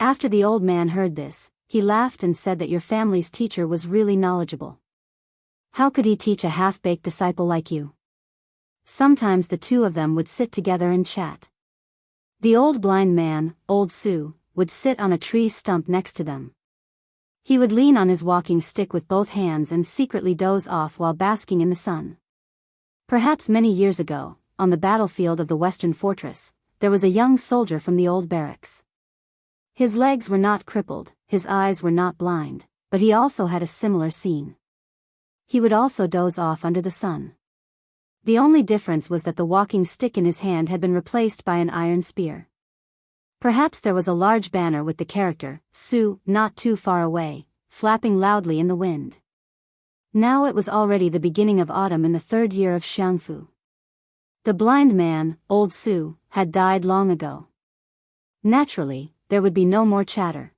After the old man heard this, he laughed and said that your family's teacher was really knowledgeable. How could he teach a half-baked disciple like you? Sometimes the two of them would sit together and chat. The old blind man, old Su, would sit on a tree stump next to them. He would lean on his walking stick with both hands and secretly doze off while basking in the sun. Perhaps many years ago, on the battlefield of the Western Fortress, there was a young soldier from the old barracks. His legs were not crippled, his eyes were not blind, but he also had a similar scene. He would also doze off under the sun. The only difference was that the walking stick in his hand had been replaced by an iron spear. Perhaps there was a large banner with the character, Su, not too far away, flapping loudly in the wind. Now it was already the beginning of autumn in the third year of Jianghu. The blind man, old Su, had died long ago. Naturally, there would be no more chatter.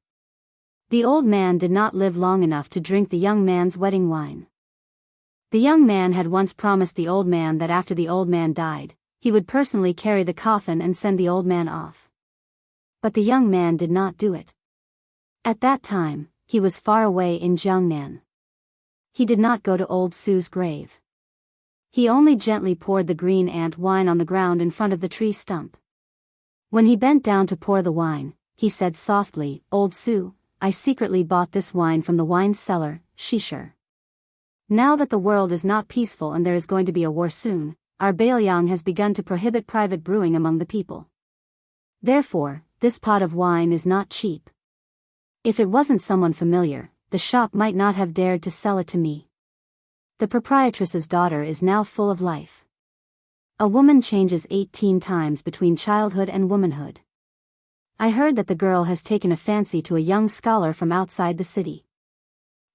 The old man did not live long enough to drink the young man's wedding wine. The young man had once promised the old man that after the old man died, he would personally carry the coffin and send the old man off. But the young man did not do it. At that time, he was far away in Jiangnan. He did not go to old Su's grave. He only gently poured the green ant wine on the ground in front of the tree stump. When he bent down to pour the wine, he said softly, "Old Su, I secretly bought this wine from the wine seller, Shisher. Now that the world is not peaceful and there is going to be a war soon, our Bailiang has begun to prohibit private brewing among the people. Therefore, this pot of wine is not cheap. If it wasn't someone familiar, the shop might not have dared to sell it to me. The proprietress's daughter is now full of life. A woman changes 18 times between childhood and womanhood. I heard that the girl has taken a fancy to a young scholar from outside the city.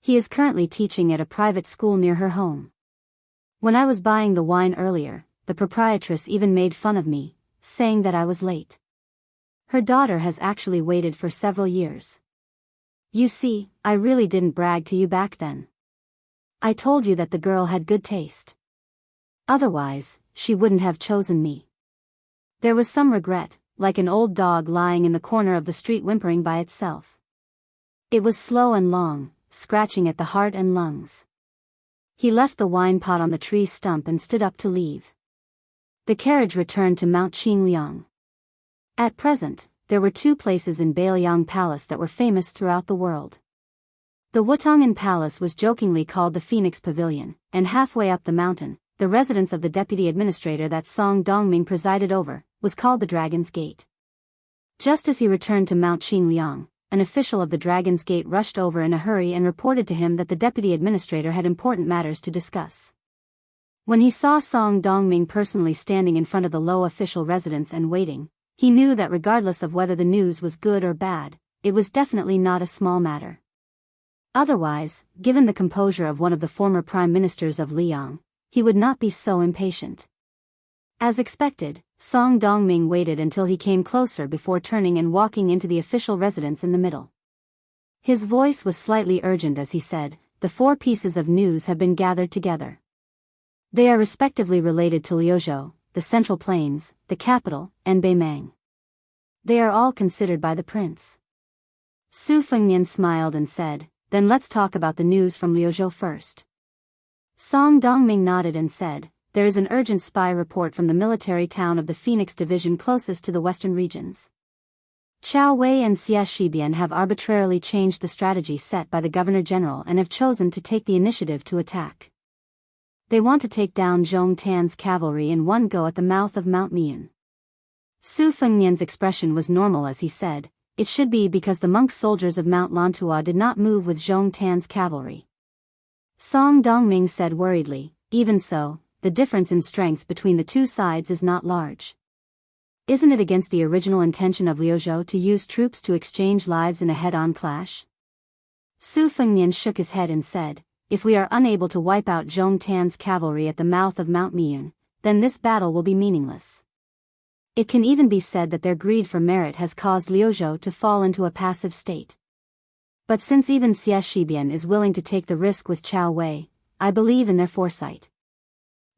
He is currently teaching at a private school near her home. When I was buying the wine earlier, the proprietress even made fun of me, saying that I was late. Her daughter has actually waited for several years. You see, I really didn't brag to you back then. I told you that the girl had good taste. Otherwise, she wouldn't have chosen me." There was some regret, like an old dog lying in the corner of the street whimpering by itself. It was slow and long, scratching at the heart and lungs. He left the wine pot on the tree stump and stood up to leave. The carriage returned to Mount Qingliang. At present, there were two places in Bailiang Palace that were famous throughout the world. The Wutangan Palace was jokingly called the Phoenix Pavilion, and halfway up the mountain, the residence of the deputy administrator that Song Dongming presided over, was called the Dragon's Gate. Just as he returned to Mount Qingliang, an official of the Dragon's Gate rushed over in a hurry and reported to him that the deputy administrator had important matters to discuss. When he saw Song Dongming personally standing in front of the low official residence and waiting, he knew that regardless of whether the news was good or bad, it was definitely not a small matter. Otherwise, given the composure of one of the former prime ministers of Liang, he would not be so impatient. As expected, Song Dongming waited until he came closer before turning and walking into the official residence in the middle. His voice was slightly urgent as he said, "The 4 pieces of news have been gathered together. They are respectively related to Liuzhou, the Central Plains, the capital, and Beimang. They are all considered by the prince." Su Fengnian smiled and said, "Then let's talk about the news from Liuzhou first." Song Dongming nodded and said, "There is an urgent spy report from the military town of the Phoenix Division closest to the western regions. Chao Wei and Xie Shibian have arbitrarily changed the strategy set by the Governor-General and have chosen to take the initiative to attack. They want to take down Zhong Tan's cavalry in one go at the mouth of Mount Miyun." Su Fengnian's expression was normal as he said, "It should be because the monk soldiers of Mount Lantua did not move with Zhong Tan's cavalry." Song Dongming said worriedly, "Even so, the difference in strength between the two sides is not large. Isn't it against the original intention of Liuzhou to use troops to exchange lives in a head-on clash?" Su Fengnian shook his head and said, "If we are unable to wipe out Zhong Tan's cavalry at the mouth of Mount Miyun, then this battle will be meaningless. It can even be said that their greed for merit has caused Liuzhou to fall into a passive state. But since even Xie Shibian is willing to take the risk with Chao Wei, I believe in their foresight."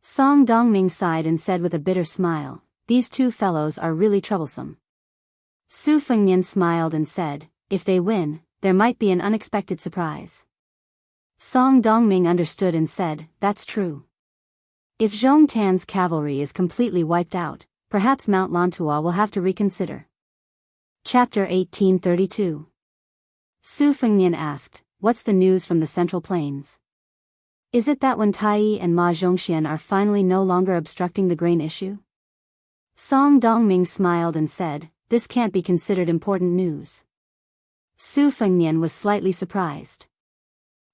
Song Dongming sighed and said with a bitter smile, these two fellows are really troublesome. Su Fengnian smiled and said, if they win, there might be an unexpected surprise. Song Dongming understood and said, that's true. If Zhong Tan's cavalry is completely wiped out, perhaps Mount Lantua will have to reconsider. Chapter 1832. Su Fengnian asked, what's the news from the Central Plains? Is it that Wen Tai and Ma Zhongxian are finally no longer obstructing the grain issue? Song Dongming smiled and said, this can't be considered important news. Su Fengnian was slightly surprised.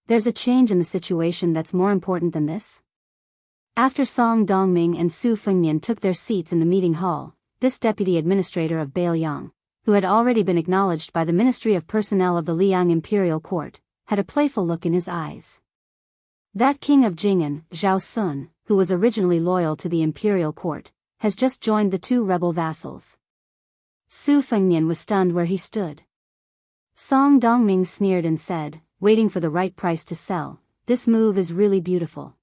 There's a change in the situation that's more important than this? After Song Dongming and Su Fengnian took their seats in the meeting hall, this deputy administrator of Bailiang, who had already been acknowledged by the Ministry of Personnel of the Liang Imperial Court, had a playful look in his eyes. That king of Jing'an, Zhao Sun, who was originally loyal to the imperial court, has just joined the two rebel vassals. Su Fengnian was stunned where he stood. Song Dongming sneered and said, waiting for the right price to sell, this move is really beautiful.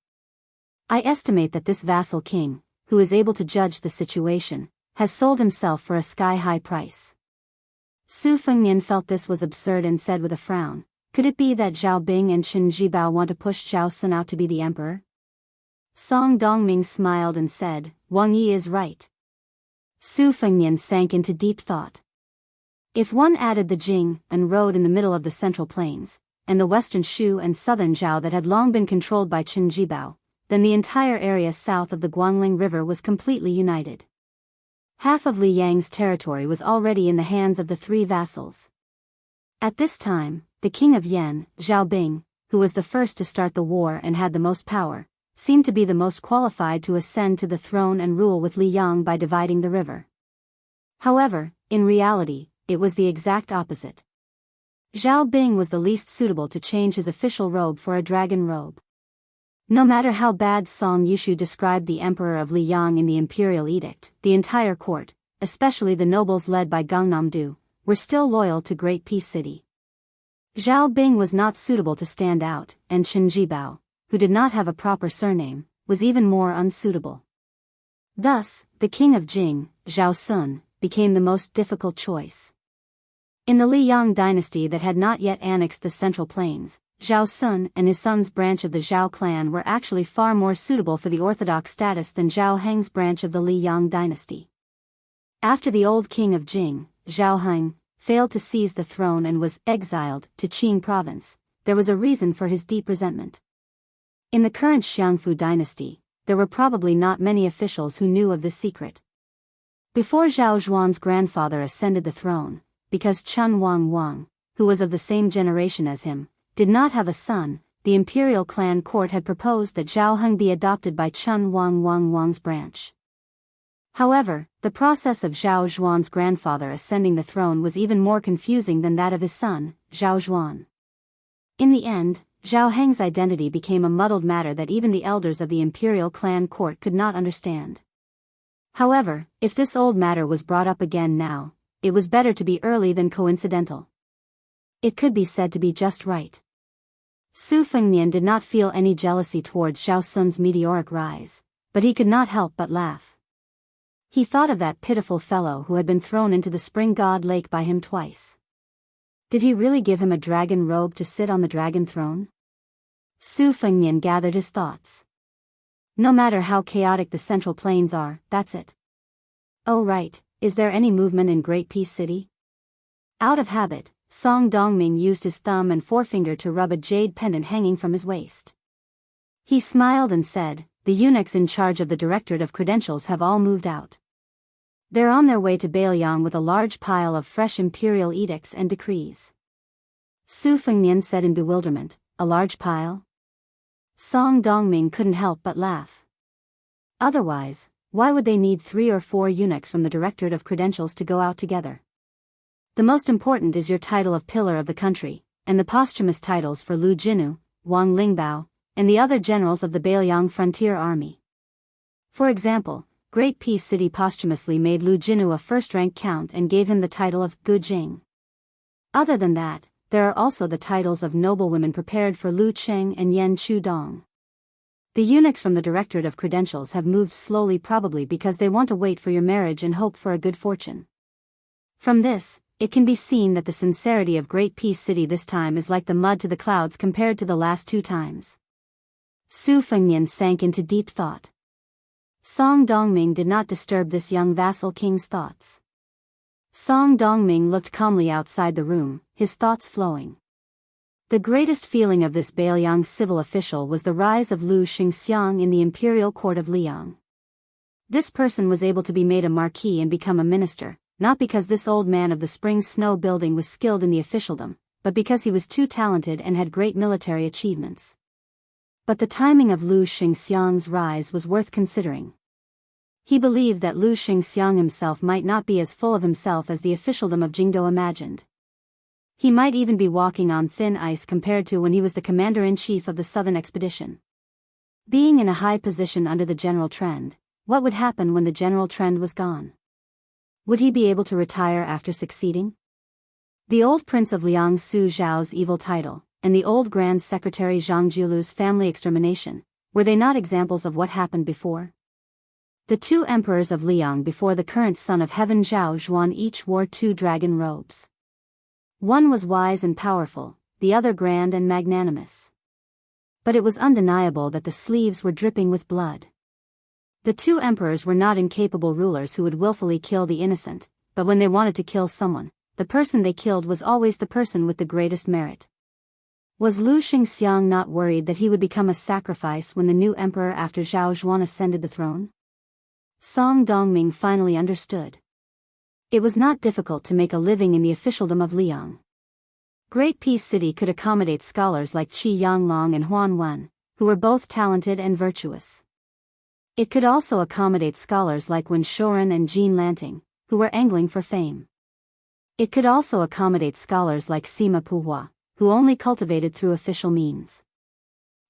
I estimate that this vassal king, who is able to judge the situation, has sold himself for a sky-high price. Su Fengnian felt this was absurd and said with a frown, could it be that Zhao Bing and Chen Jibao want to push Zhao Sun out to be the emperor? Song Dongming smiled and said, Wang Yi is right. Su Fengnian sank into deep thought. If one added the Jing and road in the middle of the Central Plains, and the western Shu and southern Zhao that had long been controlled by Chen Jibao, then the entire area south of the Guangling River was completely united. Half of Li Yang's territory was already in the hands of the three vassals. At this time, the king of Yan, Zhao Bing, who was the first to start the war and had the most power, seemed to be the most qualified to ascend to the throne and rule with Li Yang by dividing the river. However, in reality, it was the exact opposite. Zhao Bing was the least suitable to change his official robe for a dragon robe. No matter how bad Song Yushu described the emperor of Liyang in the imperial edict, the entire court, especially the nobles led by Gangnam-do, were still loyal to Great Peace City. Zhao Bing was not suitable to stand out, and Chen Jibao, who did not have a proper surname, was even more unsuitable. Thus, the king of Jing, Zhao Sun, became the most difficult choice. In the Liyang dynasty that had not yet annexed the Central Plains, Zhao Sun and his son's branch of the Zhao clan were actually far more suitable for the orthodox status than Zhao Heng's branch of the Liyang dynasty. After the old king of Jing, Zhao Heng, failed to seize the throne and was exiled to Qing province, there was a reason for his deep resentment. In the current Xiangfu dynasty, there were probably not many officials who knew of this secret. Before Zhao Zhuan's grandfather ascended the throne, because Chen Wang, who was of the same generation as him, did not have a son, the imperial clan court had proposed that Zhao Heng be adopted by Chen Wang's branch. However, the process of Zhao Zhuan's grandfather ascending the throne was even more confusing than that of his son, Zhao Zhuan. In the end, Zhao Heng's identity became a muddled matter that even the elders of the imperial clan court could not understand. However, if this old matter was brought up again now, it was better to be early than coincidental. It could be said to be just right. Su Fengnian did not feel any jealousy towards Zhao Sun's meteoric rise, but he could not help but laugh. He thought of that pitiful fellow who had been thrown into the spring god lake by him twice. Did he really give him a dragon robe to sit on the dragon throne? Su Fengnian gathered his thoughts. No matter how chaotic the Central Plains are, that's it. Oh right, is there any movement in Great Peace City? Out of habit, Song Dongming used his thumb and forefinger to rub a jade pendant hanging from his waist. He smiled and said, the eunuchs in charge of the Directorate of Credentials have all moved out. They're on their way to Bailiang with a large pile of fresh imperial edicts and decrees. Su Fengnian said in bewilderment, a large pile? Song Dongming couldn't help but laugh. Otherwise, why would they need 3 or 4 eunuchs from the Directorate of Credentials to go out together? The most important is your title of Pillar of the Country, and the posthumous titles for Lu Jinu, Wang Lingbao, and the other generals of the Bailiang Frontier Army. For example, Great Peace City posthumously made Lu Jinu a first-rank count and gave him the title of Gu Jing. Other than that, there are also the titles of noblewomen prepared for Lu Cheng and Yen Chu Dong. The eunuchs from the Directorate of Credentials have moved slowly, probably because they want to wait for your marriage and hope for a good fortune. From this, it can be seen that the sincerity of Great Peace City this time is like the mud to the clouds compared to the last 2 times. Su Fengnian sank into deep thought. Song Dongming did not disturb this young vassal king's thoughts. Song Dongming looked calmly outside the room, his thoughts flowing. The greatest feeling of this Beiliang civil official was the rise of Lu Xingxiang in the imperial court of Liang. This person was able to be made a marquis and become a minister, not because this old man of the spring snow building was skilled in the officialdom, but because he was too talented and had great military achievements. But the timing of Lu Xingxiang's rise was worth considering. He believed that Lu Xingxiang himself might not be as full of himself as the officialdom of Jingdo imagined. He might even be walking on thin ice compared to when he was the commander-in-chief of the southern expedition. Being in a high position under the general trend, what would happen when the general trend was gone? Would he be able to retire after succeeding? The old prince of Liang Su Zhao's evil title, and the old Grand Secretary Zhang Jiulu's family extermination, were they not examples of what happened before? The 2 emperors of Liang before the current son of heaven Zhao Zhuan each wore 2 dragon robes. One was wise and powerful, the other grand and magnanimous. But it was undeniable that the sleeves were dripping with blood. The 2 emperors were not incapable rulers who would willfully kill the innocent, but when they wanted to kill someone, the person they killed was always the person with the greatest merit. Was Lu Xingxiang not worried that he would become a sacrifice when the new emperor after Zhao Zhuan ascended the throne? Song Dongming finally understood. It was not difficult to make a living in the officialdom of Liang. Great Peace City could accommodate scholars like Qi Yanglong and Huan Wen, who were both talented and virtuous. It could also accommodate scholars like Wen Shoren and Jean Lanting, who were angling for fame. It could also accommodate scholars like Sima Puhua, who only cultivated through official means.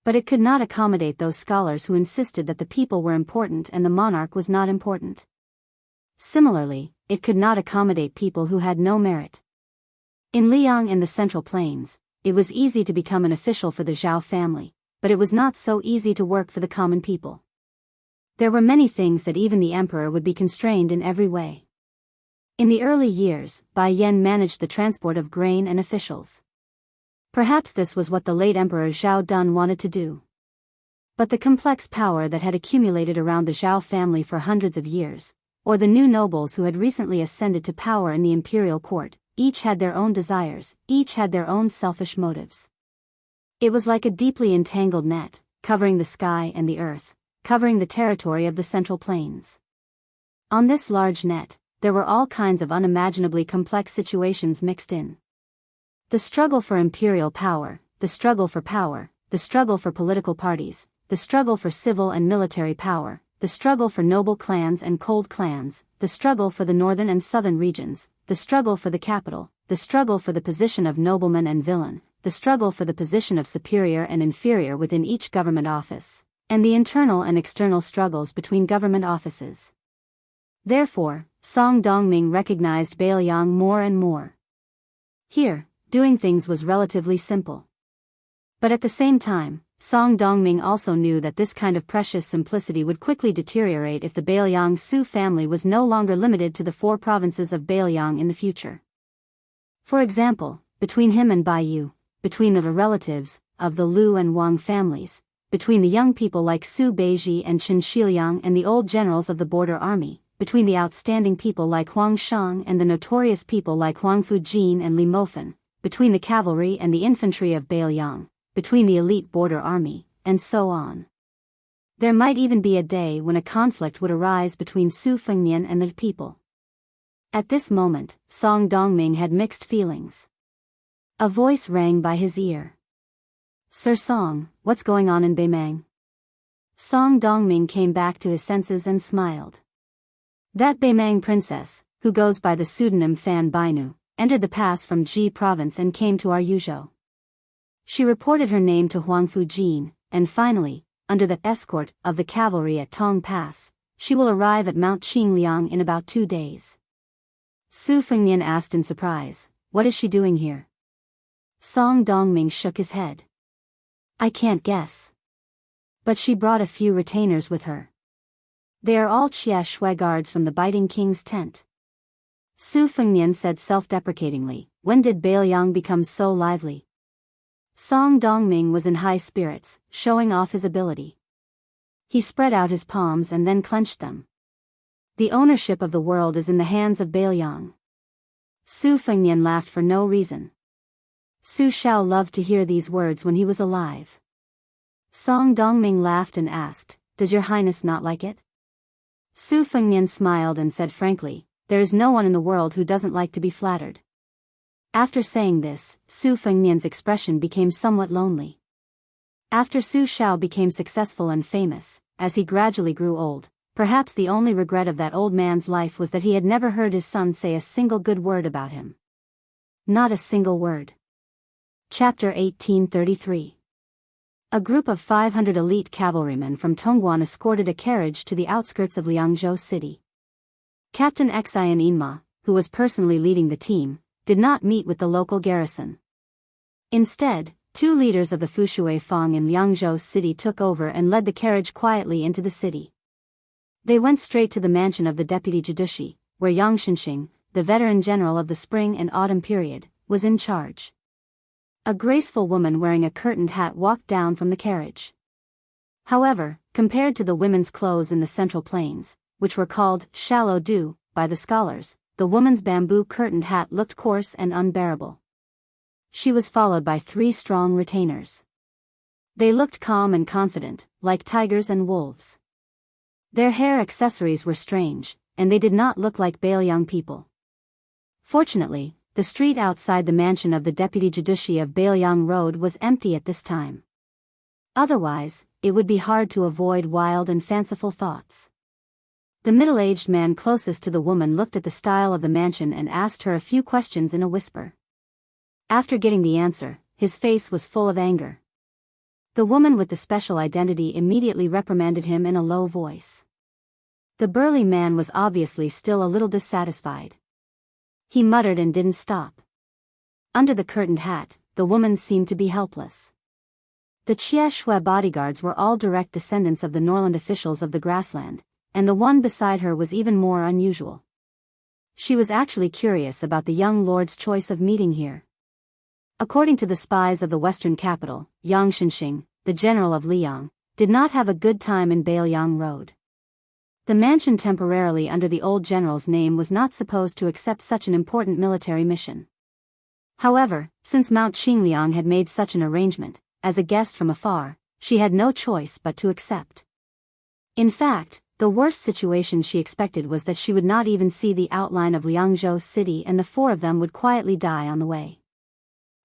But it could not accommodate those scholars who insisted that the people were important and the monarch was not important. Similarly, it could not accommodate people who had no merit. In Liang and the Central Plains, it was easy to become an official for the Zhao family, but it was not so easy to work for the common people. There were many things that even the emperor would be constrained in every way. In the early years, Bai Yan managed the transport of grain and officials. Perhaps this was what the late Emperor Zhao Dun wanted to do. But the complex power that had accumulated around the Zhao family for hundreds of years, or the new nobles who had recently ascended to power in the imperial court, each had their own desires, each had their own selfish motives. It was like a deeply entangled net, covering the sky and the earth, covering the territory of the Central Plains. On this large net, there were all kinds of unimaginably complex situations mixed in. The struggle for imperial power, the struggle for power, the struggle for political parties, the struggle for civil and military power, the struggle for noble clans and cold clans, the struggle for the northern and southern regions, the struggle for the capital, the struggle for the position of nobleman and villain, the struggle for the position of superior and inferior within each government office, and the internal and external struggles between government offices. Therefore, Song Dongming recognized Beiliang more and more. Here, doing things was relatively simple. But at the same time, Song Dongming also knew that this kind of precious simplicity would quickly deteriorate if the Beiliang Su family was no longer limited to the 4 provinces of Beiliang in the future. For example, between him and Bai Yu, between the relatives of the Lu and Wang families, between the young people like Su Beiji and Chen Shiliang and the old generals of the border army, between the outstanding people like Huang Shang and the notorious people like Huang Fujin and Li Mofen, between the cavalry and the infantry of Beiliang, between the elite border army, and so on. There might even be a day when a conflict would arise between Su Fengnian and the people. At this moment, Song Dongming had mixed feelings. A voice rang by his ear. "Sir Song, what's going on in Beimang?" Song Dongming came back to his senses and smiled. That Beimang princess, who goes by the pseudonym Fan Bainu, entered the pass from Ji province and came to our Yuzhou. She reported her name to Huang Fujin, and finally, under the escort of the cavalry at Tong Pass, she will arrive at Mount Qingliang in about 2 days. Su Fengnian asked in surprise, "What is she doing here?" Song Dongming shook his head. "I can't guess." But she brought a few retainers with her. They are all Xia Shui guards from the biting king's tent. Su Fengnian said self-deprecatingly, when did Bailiang become so lively? Song Dongming was in high spirits, showing off his ability. He spread out his palms and then clenched them. The ownership of the world is in the hands of Bailiang. Su Fengnian laughed for no reason. Su Shao loved to hear these words when he was alive. Song Dongming laughed and asked, "Does your highness not like it?" Su Fengnian smiled and said frankly, "There is no one in the world who doesn't like to be flattered." After saying this, Su Fengnian's expression became somewhat lonely. After Su Shao became successful and famous, as he gradually grew old, perhaps the only regret of that old man's life was that he had never heard his son say a single good word about him. Not a single word. Chapter 1833. A group of 500 elite cavalrymen from Tongguan escorted a carriage to the outskirts of Liangzhou city. Captain Xian Yinma, who was personally leading the team, did not meet with the local garrison. Instead, two leaders of the Fushui Fang in Liangzhou city took over and led the carriage quietly into the city. They went straight to the mansion of the deputy judici, where Yang Xinxing, the veteran general of the spring and autumn period, was in charge. A graceful woman wearing a curtained hat walked down from the carriage. However, compared to the women's clothes in the Central Plains, which were called shallow dew by the scholars, the woman's bamboo curtained hat looked coarse and unbearable. She was followed by 3 strong retainers. They looked calm and confident, like tigers and wolves. Their hair accessories were strange, and they did not look like Bailiang people. Fortunately, the street outside the mansion of the deputy judici of Bailiang Road was empty at this time. Otherwise, it would be hard to avoid wild and fanciful thoughts. The middle-aged man closest to the woman looked at the style of the mansion and asked her a few questions in a whisper. After getting the answer, his face was full of anger. The woman with the special identity immediately reprimanded him in a low voice. The burly man was obviously still a little dissatisfied. He muttered and didn't stop. Under the curtained hat, the woman seemed to be helpless. The Xia Shui bodyguards were all direct descendants of the Norland officials of the grassland, and the one beside her was even more unusual. She was actually curious about the young lord's choice of meeting here. According to the spies of the western capital, Yang Xinxing, the general of Liang, did not have a good time in Bailiang Road. The mansion temporarily under the old general's name was not supposed to accept such an important military mission. However, since Mount Qingliang had made such an arrangement, as a guest from afar, she had no choice but to accept. In fact, the worst situation she expected was that she would not even see the outline of Liangzhou city and the 4 of them would quietly die on the way.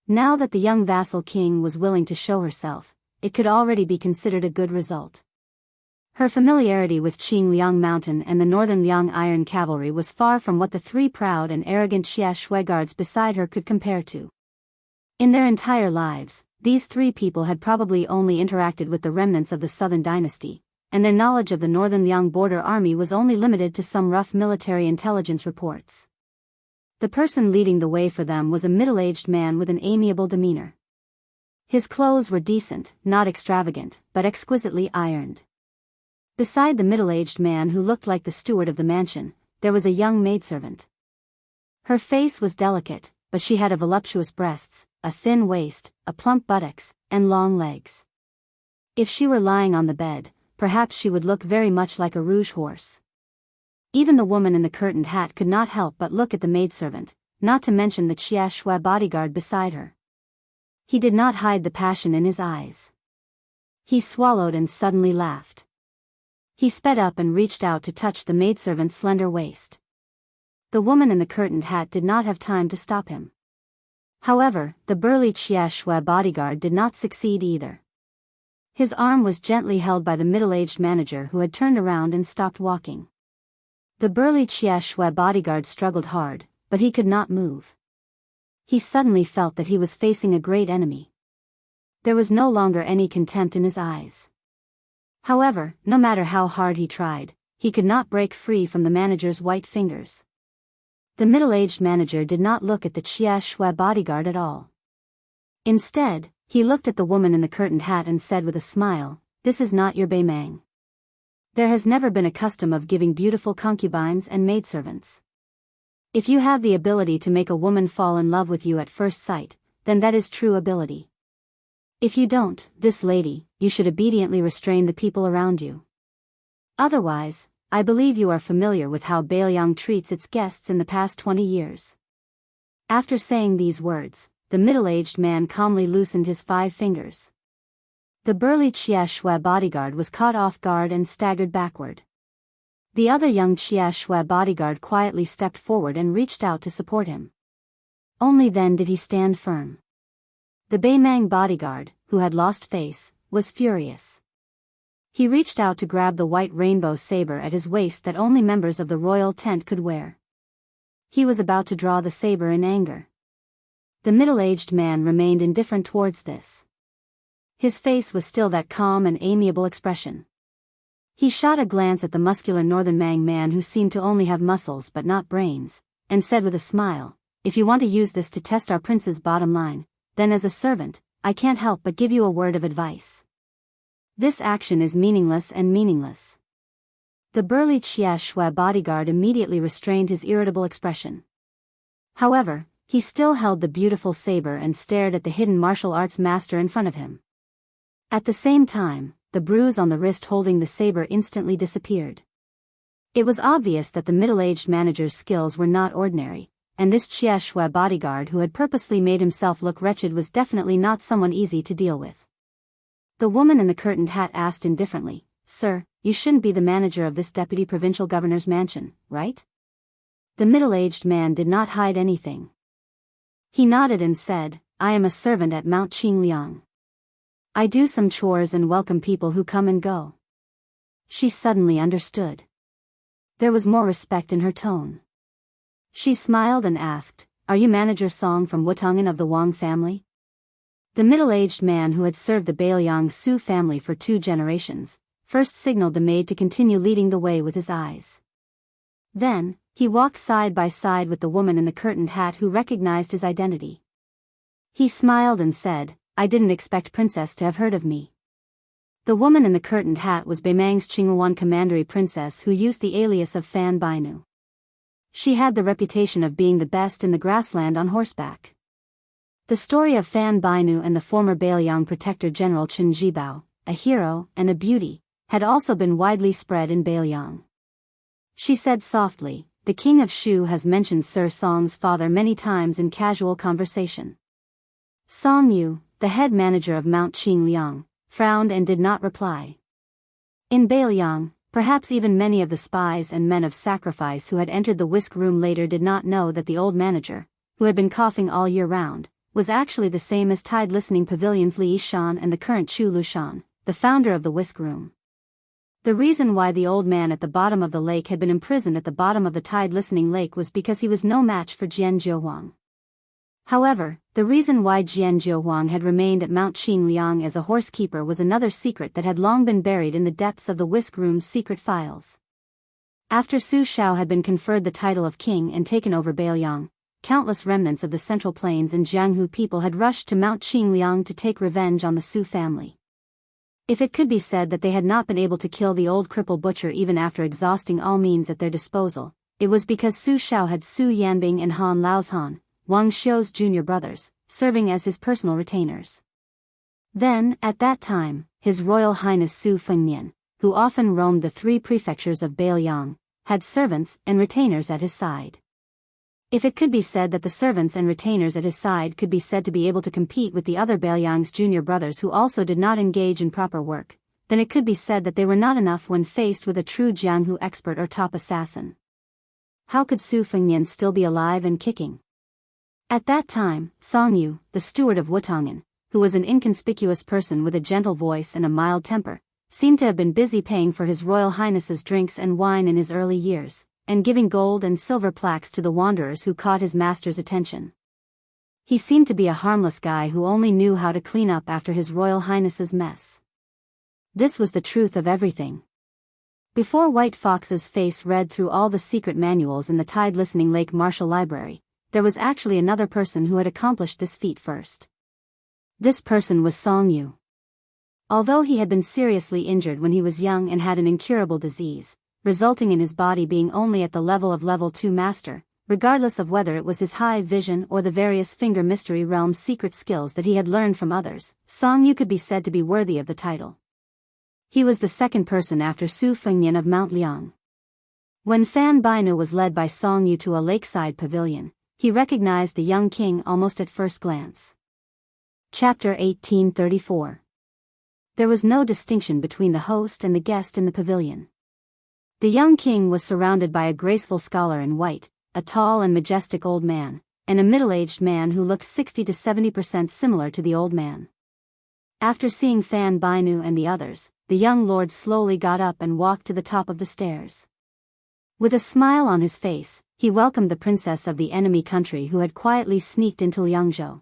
Now that the young vassal king was willing to show herself, it could already be considered a good result. Her familiarity with Qingliang Mountain and the Northern Liang Iron Cavalry was far from what the 3 proud and arrogant Xia Shui guards beside her could compare to. In their entire lives, these 3 people had probably only interacted with the remnants of the Southern Dynasty, and their knowledge of the Northern Liang border army was only limited to some rough military intelligence reports. The person leading the way for them was a middle-aged man with an amiable demeanor. His clothes were decent, not extravagant, but exquisitely ironed. Beside the middle-aged man who looked like the steward of the mansion, there was a young maidservant. Her face was delicate, but she had voluptuous breasts, a thin waist, a plump buttocks, and long legs. If she were lying on the bed, perhaps she would look very much like a rouge horse. Even the woman in the curtained hat could not help but look at the maidservant, not to mention the Xia Shui bodyguard beside her. He did not hide the passion in his eyes. He swallowed and suddenly laughed. He sped up and reached out to touch the maidservant's slender waist. The woman in the curtained hat did not have time to stop him. However, the burly Xia Shui bodyguard did not succeed either. His arm was gently held by the middle-aged manager who had turned around and stopped walking. The burly Xia Shui bodyguard struggled hard, but he could not move. He suddenly felt that he was facing a great enemy. There was no longer any contempt in his eyes. However, no matter how hard he tried, he could not break free from the manager's white fingers. The middle-aged manager did not look at the Xia Shui bodyguard at all. Instead, he looked at the woman in the curtained hat and said with a smile, this is not your Beimang. There has never been a custom of giving beautiful concubines and maidservants. If you have the ability to make a woman fall in love with you at first sight, then that is true ability. If you don't, this lady, you should obediently restrain the people around you. Otherwise, I believe you are familiar with how Bailiang treats its guests in the past 20 years. After saying these words, the middle-aged man calmly loosened his 5 fingers. The burly Xia Shui bodyguard was caught off guard and staggered backward. The other young Xia Shui bodyguard quietly stepped forward and reached out to support him. Only then did he stand firm. The Beimang bodyguard, who had lost face, was furious. He reached out to grab the white rainbow saber at his waist that only members of the royal tent could wear. He was about to draw the saber in anger. The middle-aged man remained indifferent towards this. His face was still that calm and amiable expression. He shot a glance at the muscular northern Mang man who seemed to only have muscles but not brains, and said with a smile, "If you want to use this to test our prince's bottom line, then as a servant, I can't help but give you a word of advice. This action is meaningless and meaningless." The burly Xia Shui bodyguard immediately restrained his irritable expression. However, he still held the beautiful saber and stared at the hidden martial arts master in front of him. At the same time, the bruise on the wrist holding the saber instantly disappeared. It was obvious that the middle-aged manager's skills were not ordinary, and this Xia Shui bodyguard who had purposely made himself look wretched was definitely not someone easy to deal with. The woman in the curtained hat asked indifferently, "Sir, you shouldn't be the manager of this deputy provincial governor's mansion, right?" The middle-aged man did not hide anything. He nodded and said, "I am a servant at Mount Qingliang. I do some chores and welcome people who come and go." She suddenly understood. There was more respect in her tone. She smiled and asked, "Are you manager Song from Wutongan of the Wang family?" The middle-aged man who had served the Bailiang Su family for 2 generations, first signaled the maid to continue leading the way with his eyes. Then, he walked side by side with the woman in the curtained hat who recognized his identity. He smiled and said, "I didn't expect Princess to have heard of me." The woman in the curtained hat was Beimang's Qinghuan commandery princess who used the alias of Fan Bainu. She had the reputation of being the best in the grassland on horseback. The story of Fan Bainu and the former Bailiang protector general Chen Jibao, a hero and a beauty, had also been widely spread in Bailiang. She said softly, "The king of Shu has mentioned Sir Song's father many times in casual conversation." Song Yu, the head manager of Mount Qingliang, frowned and did not reply. In Bailiang, perhaps even many of the spies and men of sacrifice who had entered the whisk room later did not know that the old manager, who had been coughing all year round, was actually the same as Tide Listening Pavilion's Li Yishan and the current Chu Lushan, the founder of the whisk room. The reason why the old man at the bottom of the lake had been imprisoned at the bottom of the Tide Listening Lake was because he was no match for Jian Zhouhuang. However, the reason why Jian Zhouhuang had remained at Mount Qingliang as a horsekeeper was another secret that had long been buried in the depths of the whisk room's secret files. After Su Shao had been conferred the title of king and taken over Bailiang, countless remnants of the Central Plains and Jianghu people had rushed to Mount Qingliang to take revenge on the Su family. If it could be said that they had not been able to kill the old cripple butcher even after exhausting all means at their disposal, it was because Su Shao had Su Yanbing and Han Laozhan, Wang Xiu's junior brothers, serving as his personal retainers. Then, at that time, His Royal Highness Su Fengmian, who often roamed the 3 prefectures of Bailiang, had servants and retainers at his side. If it could be said that the servants and retainers at his side could be said to be able to compete with the other Bailiang's junior brothers who also did not engage in proper work, then it could be said that they were not enough when faced with a true Jianghu expert or top assassin. How could Su Fengmian still be alive and kicking? At that time, Song Yu, the steward of Wutongan, who was an inconspicuous person with a gentle voice and a mild temper, seemed to have been busy paying for His Royal Highness's drinks and wine in his early years, and giving gold and silver plaques to the wanderers who caught his master's attention. He seemed to be a harmless guy who only knew how to clean up after His Royal Highness's mess. This was the truth of everything. Before White Fox's face read through all the secret manuals in the Tide Listening Lake Martial Library, there was actually another person who had accomplished this feat first. This person was Song Yu. Although he had been seriously injured when he was young and had an incurable disease, resulting in his body being only at the level of level 2 master, regardless of whether it was his high vision or the various finger mystery realm secret skills that he had learned from others, Song Yu could be said to be worthy of the title. He was the second person after Su Fengnian of Mount Liang. When Fan Bainu was led by Song Yu to a lakeside pavilion, he recognized the young king almost at first glance. Chapter 1834. There was no distinction between the host and the guest in the pavilion. The young king was surrounded by a graceful scholar in white, a tall and majestic old man, and a middle-aged man who looked 60 to 70% similar to the old man. After seeing Fan Bainu and the others, the young lord slowly got up and walked to the top of the stairs. With a smile on his face, he welcomed the princess of the enemy country who had quietly sneaked into Liangzhou.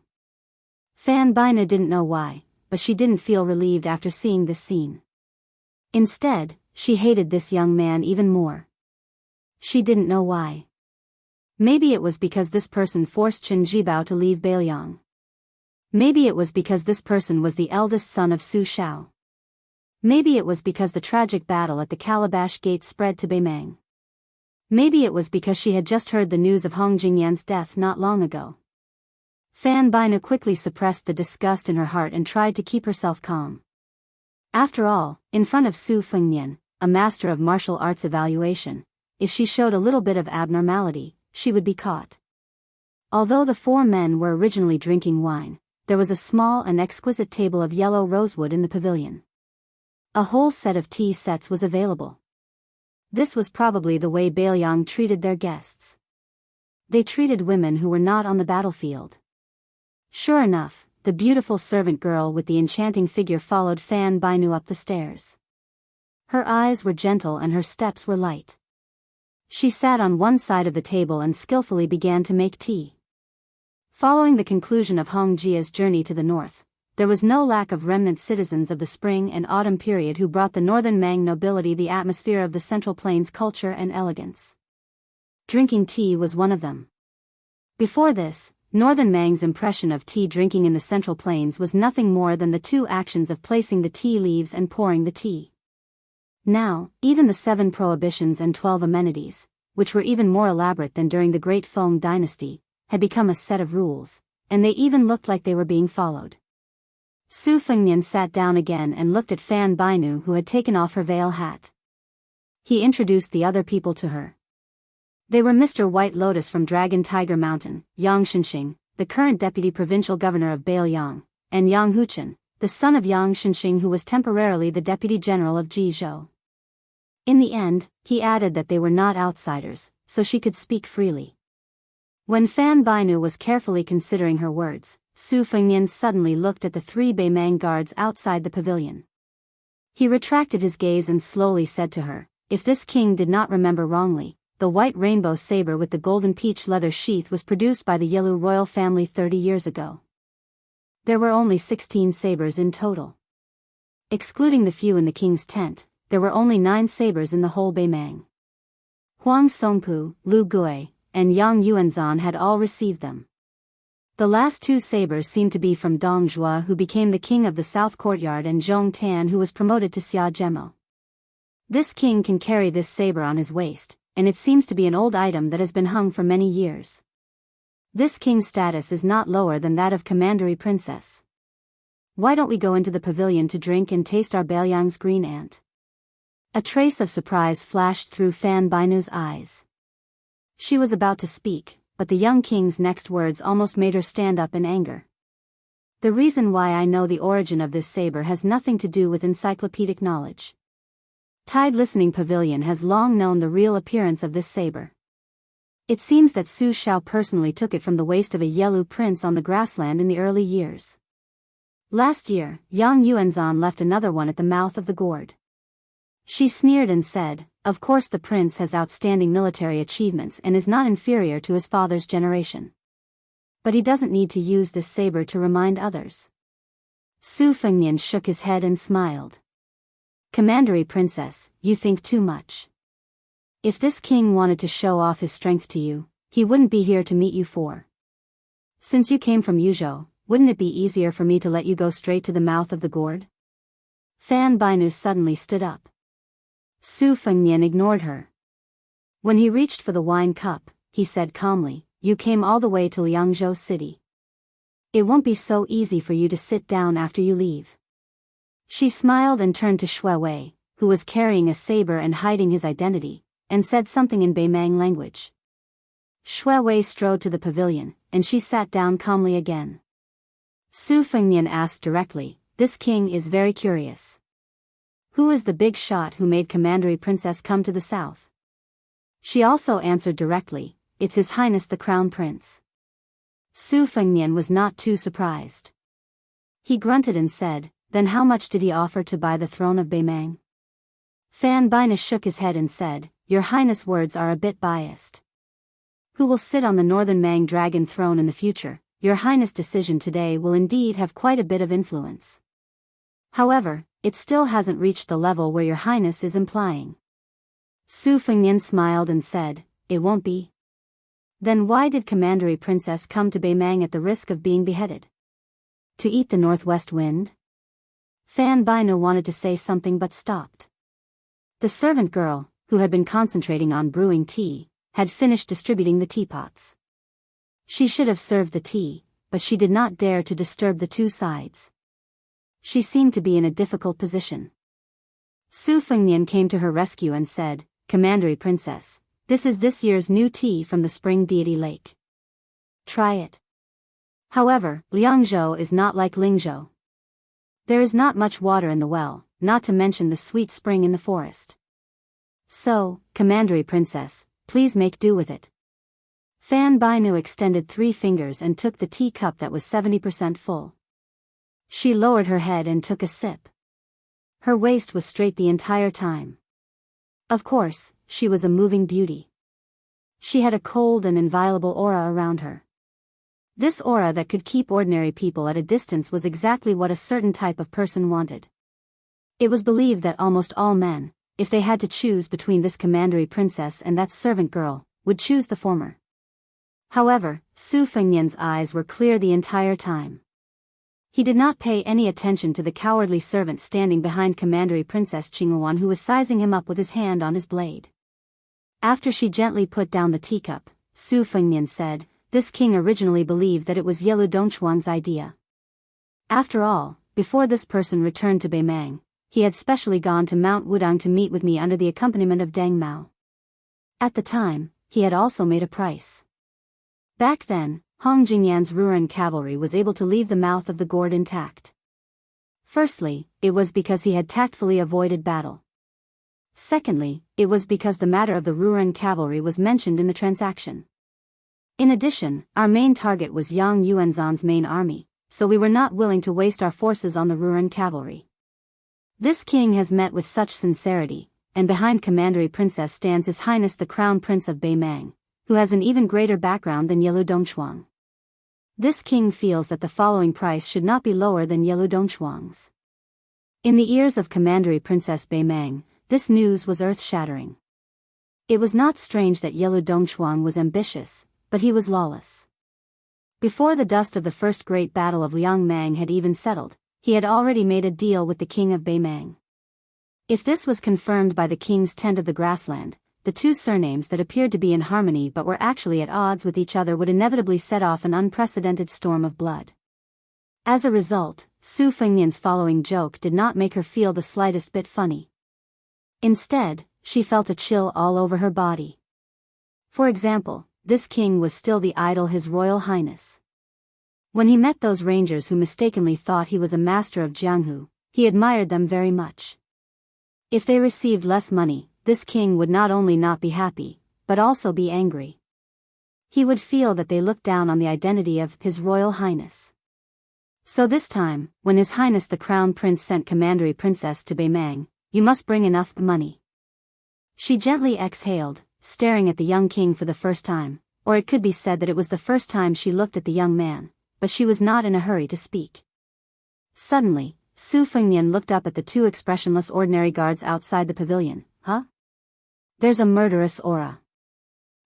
Fan Bainu didn't know why, but she didn't feel relieved after seeing this scene. Instead, she hated this young man even more. She didn't know why. Maybe it was because this person forced Chen Jibao to leave Beiliang. Maybe it was because this person was the eldest son of Su Shao. Maybe it was because the tragic battle at the Calabash Gate spread to Beimang. Maybe it was because she had just heard the news of Hong Jingyan's death not long ago. Fan Bainu quickly suppressed the disgust in her heart and tried to keep herself calm. After all, in front of Su Fengnian, a master of martial arts evaluation, if she showed a little bit of abnormality, she would be caught. Although the 4 men were originally drinking wine, there was a small and exquisite table of yellow rosewood in the pavilion. A whole set of tea sets was available. This was probably the way Beiliang treated their guests. They treated women who were not on the battlefield. Sure enough, the beautiful servant girl with the enchanting figure followed Fan Bainu up the stairs. Her eyes were gentle and her steps were light. She sat on one side of the table and skillfully began to make tea. Following the conclusion of Hong Jia's journey to the north, there was no lack of remnant citizens of the spring and autumn period who brought the northern Mang nobility the atmosphere of the Central Plains culture and elegance. Drinking tea was one of them. Before this, Northern Mang's impression of tea drinking in the Central Plains was nothing more than the 2 actions of placing the tea leaves and pouring the tea. Now, even the 7 prohibitions and 12 amenities, which were even more elaborate than during the Great Feng dynasty, had become a set of rules, and they even looked like they were being followed. Su Fengnian sat down again and looked at Fan Bainu, who had taken off her veil hat. He introduced the other people to her. They were Mr. White Lotus from Dragon Tiger Mountain, Yang Shenxing, the current deputy provincial governor of Beiliang, and Yang Huchen, the son of Yang Shenxing, who was temporarily the deputy general of Jizhou. In the end, he added that they were not outsiders, so she could speak freely. When Fan Bainu was carefully considering her words, Su Fengnian suddenly looked at the 3 Beimang guards outside the pavilion. He retracted his gaze and slowly said to her, "If this king did not remember wrongly, the white rainbow saber with the golden peach leather sheath was produced by the Yelu royal family 30 years ago. There were only 16 sabers in total. Excluding the few in the king's tent, there were only 9 sabers in the whole Beimang. Huang Songpu, Lu Gui, and Yang Yuanzan had all received them. The last 2 sabers seemed to be from Dong Zhua, who became the king of the South Courtyard, and Zhong Tan, who was promoted to Xia Zhemo. This king can carry this saber on his waist, and it seems to be an old item that has been hung for many years. This king's status is not lower than that of Commandery Princess. Why don't we go into the pavilion to drink and taste our Beiliang's green ant?" A trace of surprise flashed through Fan Bainu's eyes. She was about to speak, but the young king's next words almost made her stand up in anger. "The reason why I know the origin of this saber has nothing to do with encyclopedic knowledge. Tide Listening Pavilion has long known the real appearance of this saber. It seems that Su Shao personally took it from the waist of a Yelu prince on the grassland in the early years. Last year, Yang Yuanzan left another one at the mouth of the gourd." She sneered and said, "Of course the prince has outstanding military achievements and is not inferior to his father's generation. But he doesn't need to use this saber to remind others." Su Fengnian shook his head and smiled. "Commandery Princess, you think too much. If this king wanted to show off his strength to you, he wouldn't be here to meet you for. Since you came from Yuzhou, wouldn't it be easier for me to let you go straight to the mouth of the gourd?" Fan Binu suddenly stood up. Su Fengnian ignored her. When he reached for the wine cup, he said calmly, "You came all the way to Liangzhou City. It won't be so easy for you to sit down after you leave." She smiled and turned to Shui Wei, who was carrying a saber and hiding his identity, and said something in Beimang language. Shui Wei strode to the pavilion, and she sat down calmly again. Su Fengnian asked directly, "This king is very curious. Who is the big shot who made Commandery Princess come to the south?" She also answered directly, "It's His Highness the Crown Prince." Su Fengnian was not too surprised. He grunted and said, "Then how much did he offer to buy the throne of Beimang?" Fan Bina shook his head and said, "Your Highness' words are a bit biased. Who will sit on the Northern Mang Dragon throne in the future? Your Highness' decision today will indeed have quite a bit of influence. However, it still hasn't reached the level where Your Highness is implying." Su Fengnian smiled and said, "It won't be. Then why did Commandery Princess come to Beimang at the risk of being beheaded? To eat the northwest wind?" Fan Bino wanted to say something but stopped. The servant girl, who had been concentrating on brewing tea, had finished distributing the teapots. She should have served the tea, but she did not dare to disturb the two sides. She seemed to be in a difficult position. Su Fengnian came to her rescue and said, "Commandery Princess, this is this year's new tea from the Spring Deity Lake. Try it. However, Liangzhou is not like Lingzhou. There is not much water in the well, not to mention the sweet spring in the forest. So, Commandery Princess, please make do with it." Fan Binu extended 3 fingers and took the teacup that was 70% full. She lowered her head and took a sip. Her waist was straight the entire time. Of course, she was a moving beauty. She had a cold and inviolable aura around her. This aura that could keep ordinary people at a distance was exactly what a certain type of person wanted. It was believed that almost all men, if they had to choose between this Commandery Princess and that servant girl, would choose the former. However, Su Fengnian's eyes were clear the entire time. He did not pay any attention to the cowardly servant standing behind Commandery Princess Qinghuan, who was sizing him up with his hand on his blade. After she gently put down the teacup, Su Fengnian said, "This king originally believed that it was Yelu Dongchuang's idea. After all, before this person returned to Beimang, he had specially gone to Mount Wudang to meet with me under the accompaniment of Deng Mao. At the time, he had also made a price. Back then, Hong Jingyan's Ruren cavalry was able to leave the mouth of the gourd intact. Firstly, it was because he had tactfully avoided battle. Secondly, it was because the matter of the Ruren cavalry was mentioned in the transaction. In addition, our main target was Yang Yuanzhan's main army, so we were not willing to waste our forces on the Ruren cavalry. This king has met with such sincerity, and behind Commandery Princess stands His Highness the Crown Prince of Beimang, who has an even greater background than Yelu Dongchuang. This king feels that the following price should not be lower than Yelu Dongchuang's." In the ears of Commandery Princess Beimang, this news was earth-shattering. It was not strange that Yelu Dongchuang was ambitious, but he was lawless. Before the dust of the first great battle of Liangmang had even settled, he had already made a deal with the king of Beimang. If this was confirmed by the king's tent of the grassland, the two surnames that appeared to be in harmony but were actually at odds with each other would inevitably set off an unprecedented storm of blood. As a result, Su Fengnian's following joke did not make her feel the slightest bit funny. Instead, she felt a chill all over her body. For example, this king was still the idol His Royal Highness. When he met those rangers who mistakenly thought he was a master of Jianghu, he admired them very much. If they received less money, this king would not only not be happy, but also be angry. He would feel that they looked down on the identity of His Royal Highness. So this time, when His Highness the Crown Prince sent Commandery Princess to Beimang, "You must bring enough money." She gently exhaled, staring at the young king for the first time, or it could be said that it was the first time she looked at the young man, but she was not in a hurry to speak. Suddenly, Su Fengnian looked up at the two expressionless ordinary guards outside the pavilion. "Huh? There's a murderous aura."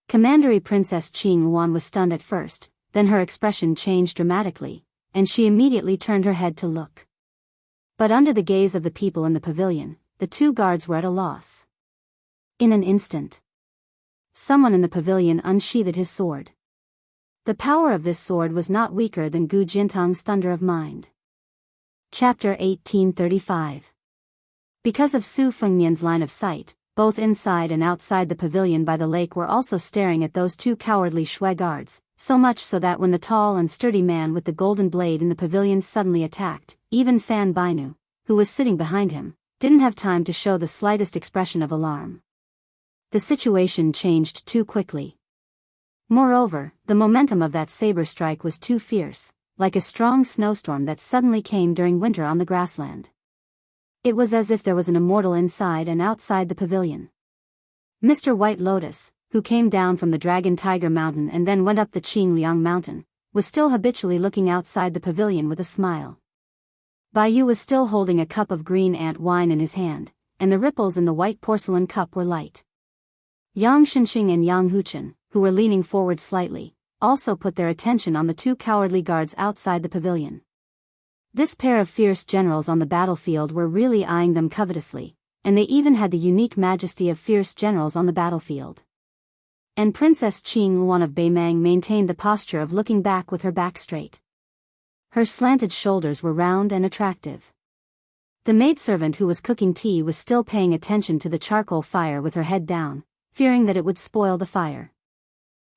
Commandery Princess Qinghuan was stunned at first, then her expression changed dramatically, and she immediately turned her head to look. But under the gaze of the people in the pavilion, the two guards were at a loss. In an instant, someone in the pavilion unsheathed his sword. The power of this sword was not weaker than Gu Jintang's thunder of mind. Chapter 1835. Because of Su Fengmian's line of sight, both inside and outside the pavilion by the lake were also staring at those two cowardly Shui guards, so much so that when the tall and sturdy man with the golden blade in the pavilion suddenly attacked, even Fan Bainu, who was sitting behind him, didn't have time to show the slightest expression of alarm. The situation changed too quickly. Moreover, the momentum of that saber strike was too fierce, like a strong snowstorm that suddenly came during winter on the grassland. It was as if there was an immortal inside and outside the pavilion. Mr. White Lotus, who came down from the Dragon Tiger Mountain and then went up the Qingliang Mountain, was still habitually looking outside the pavilion with a smile. Bai Yu was still holding a cup of green ant wine in his hand, and the ripples in the white porcelain cup were light. Yang Shenxing and Yang Huchen, who were leaning forward slightly, also put their attention on the two cowardly guards outside the pavilion. This pair of fierce generals on the battlefield were really eyeing them covetously, and they even had the unique majesty of fierce generals on the battlefield. And Princess Qing Luan of Beimang maintained the posture of looking back with her back straight. Her slanted shoulders were round and attractive. The maidservant who was cooking tea was still paying attention to the charcoal fire with her head down, fearing that it would spoil the fire.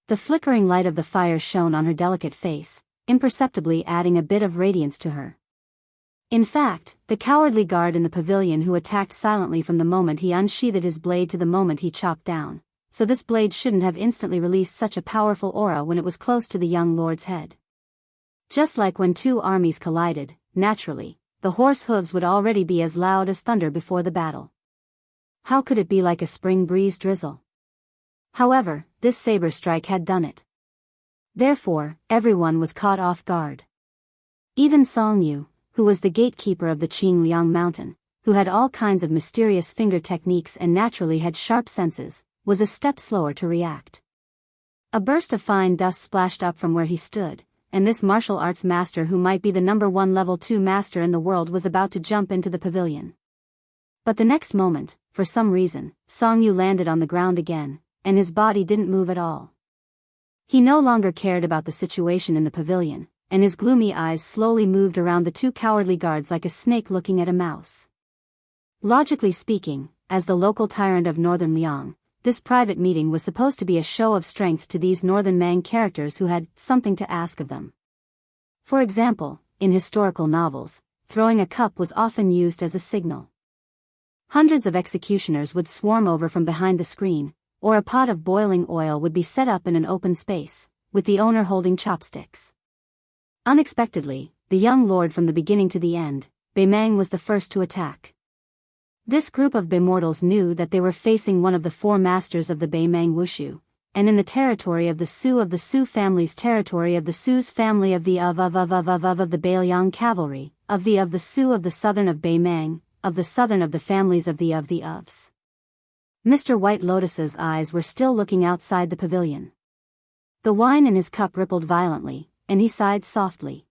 The flickering light of the fire shone on her delicate face, imperceptibly adding a bit of radiance to her. In fact, the cowardly guard in the pavilion who attacked silently from the moment he unsheathed his blade to the moment he chopped down, so this blade shouldn't have instantly released such a powerful aura when it was close to the young lord's head. Just like when two armies collided, naturally, the horse hooves would already be as loud as thunder before the battle. How could it be like a spring breeze drizzle? However, this saber strike had done it. Therefore, everyone was caught off guard. Even Song Yu, who was the gatekeeper of the Qingliang Mountain, who had all kinds of mysterious finger techniques and naturally had sharp senses, was a step slower to react. A burst of fine dust splashed up from where he stood, and this martial arts master who might be the #1 level 2 master in the world was about to jump into the pavilion. But the next moment, for some reason, Song Yu landed on the ground again, and his body didn't move at all. He no longer cared about the situation in the pavilion, and his gloomy eyes slowly moved around the two cowardly guards like a snake looking at a mouse. Logically speaking, as the local tyrant of Northern Liang, this private meeting was supposed to be a show of strength to these Northern Mang characters who had something to ask of them. For example, in historical novels, throwing a cup was often used as a signal. Hundreds of executioners would swarm over from behind the screen, or a pot of boiling oil would be set up in an open space, with the owner holding chopsticks. Unexpectedly, the young lord from the beginning to the end, Beimang was the first to attack. This group of Beimortals knew that they were facing one of the four masters of the Beimang Wushu, and in the territory of the Su family's territory of the Su's family of the the Bailiang cavalry, of the Su of the southern of Beimang, of the southern of the families of the ofs. Mr. White Lotus's eyes were still looking outside the pavilion. The wine in his cup rippled violently, and he sighed softly.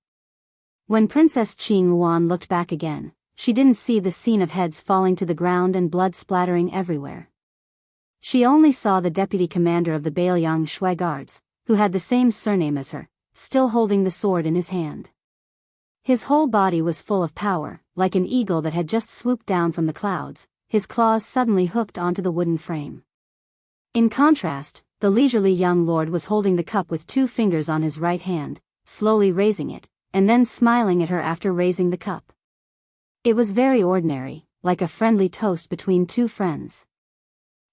When Princess Qing Luan looked back again, she didn't see the scene of heads falling to the ground and blood splattering everywhere. She only saw the deputy commander of the Bailiang Shui Guards, who had the same surname as her, still holding the sword in his hand. His whole body was full of power, like an eagle that had just swooped down from the clouds, his claws suddenly hooked onto the wooden frame. In contrast, the leisurely young lord was holding the cup with 2 fingers on his right hand, slowly raising it, and then smiling at her after raising the cup. It was very ordinary, like a friendly toast between 2 friends.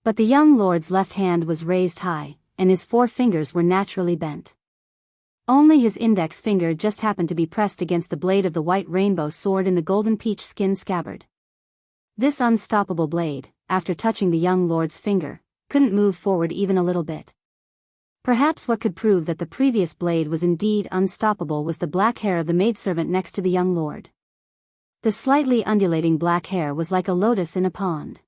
But the young lord's left hand was raised high, and his 4 fingers were naturally bent. Only his index finger just happened to be pressed against the blade of the white rainbow sword in the golden peach skin scabbard. This unstoppable blade, after touching the young lord's finger, couldn't move forward even a little bit. Perhaps what could prove that the previous blade was indeed unstoppable was the black hair of the maidservant next to the young lord. The slightly undulating black hair was like a lotus in a pond.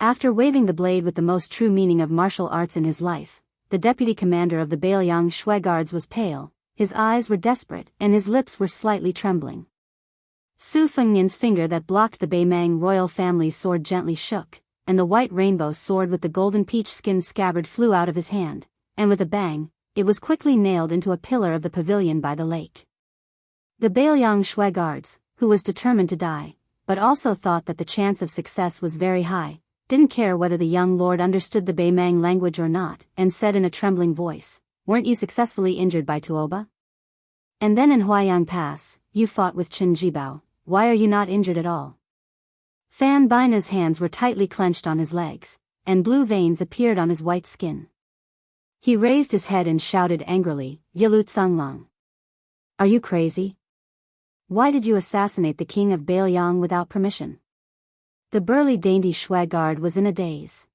After waving the blade with the most true meaning of martial arts in his life, the deputy commander of the Bailiang Shui Guards was pale, his eyes were desperate, and his lips were slightly trembling. Su Fengnian's finger that blocked the Beimang royal family's sword gently shook, and the white rainbow sword with the golden peach skin scabbard flew out of his hand, and with a bang, it was quickly nailed into a pillar of the pavilion by the lake. The Bailiang Shui guards, who was determined to die, but also thought that the chance of success was very high, didn't care whether the young lord understood the Beimang language or not, and said in a trembling voice, "Weren't you successfully injured by Tuoba? And then in Huayang Pass, you fought with Chen Jibao, why are you not injured at all?" Fan Bina's hands were tightly clenched on his legs, and blue veins appeared on his white skin. He raised his head and shouted angrily, "Yilu Tsanglang. Are you crazy? Why did you assassinate the king of Bailiang without permission?" The burly dainty Shui guard was in a daze.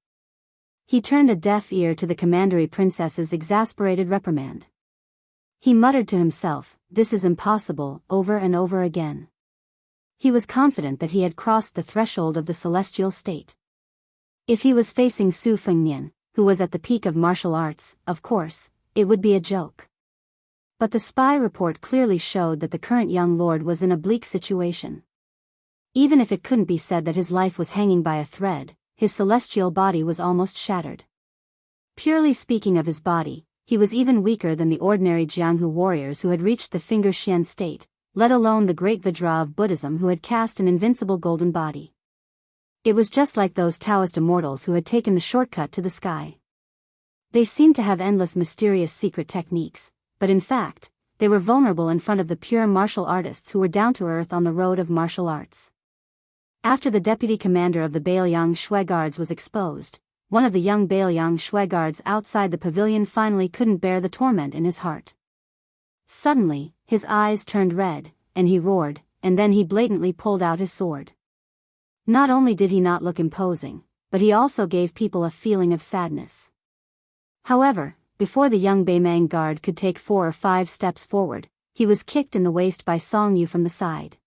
He turned a deaf ear to the commandery princess's exasperated reprimand. He muttered to himself, "This is impossible," over and over again. He was confident that he had crossed the threshold of the celestial state. If he was facing Su Fengnian, who was at the peak of martial arts, of course, it would be a joke. But the spy report clearly showed that the current young lord was in a bleak situation. Even if it couldn't be said that his life was hanging by a thread, his celestial body was almost shattered. Purely speaking of his body, he was even weaker than the ordinary Jianghu warriors who had reached the finger Xian state, let alone the great Vajra of Buddhism who had cast an invincible golden body. It was just like those Taoist immortals who had taken the shortcut to the sky. They seemed to have endless mysterious secret techniques, but in fact, they were vulnerable in front of the pure martial artists who were down to earth on the road of martial arts. After the deputy commander of the Bailiang Shui guards was exposed, one of the young Bailiang Shui guards outside the pavilion finally couldn't bear the torment in his heart. Suddenly, his eyes turned red, and he roared, and then he blatantly pulled out his sword. Not only did he not look imposing, but he also gave people a feeling of sadness. However, before the young Beimang guard could take 4 or 5 steps forward, he was kicked in the waist by Song Yu from the side.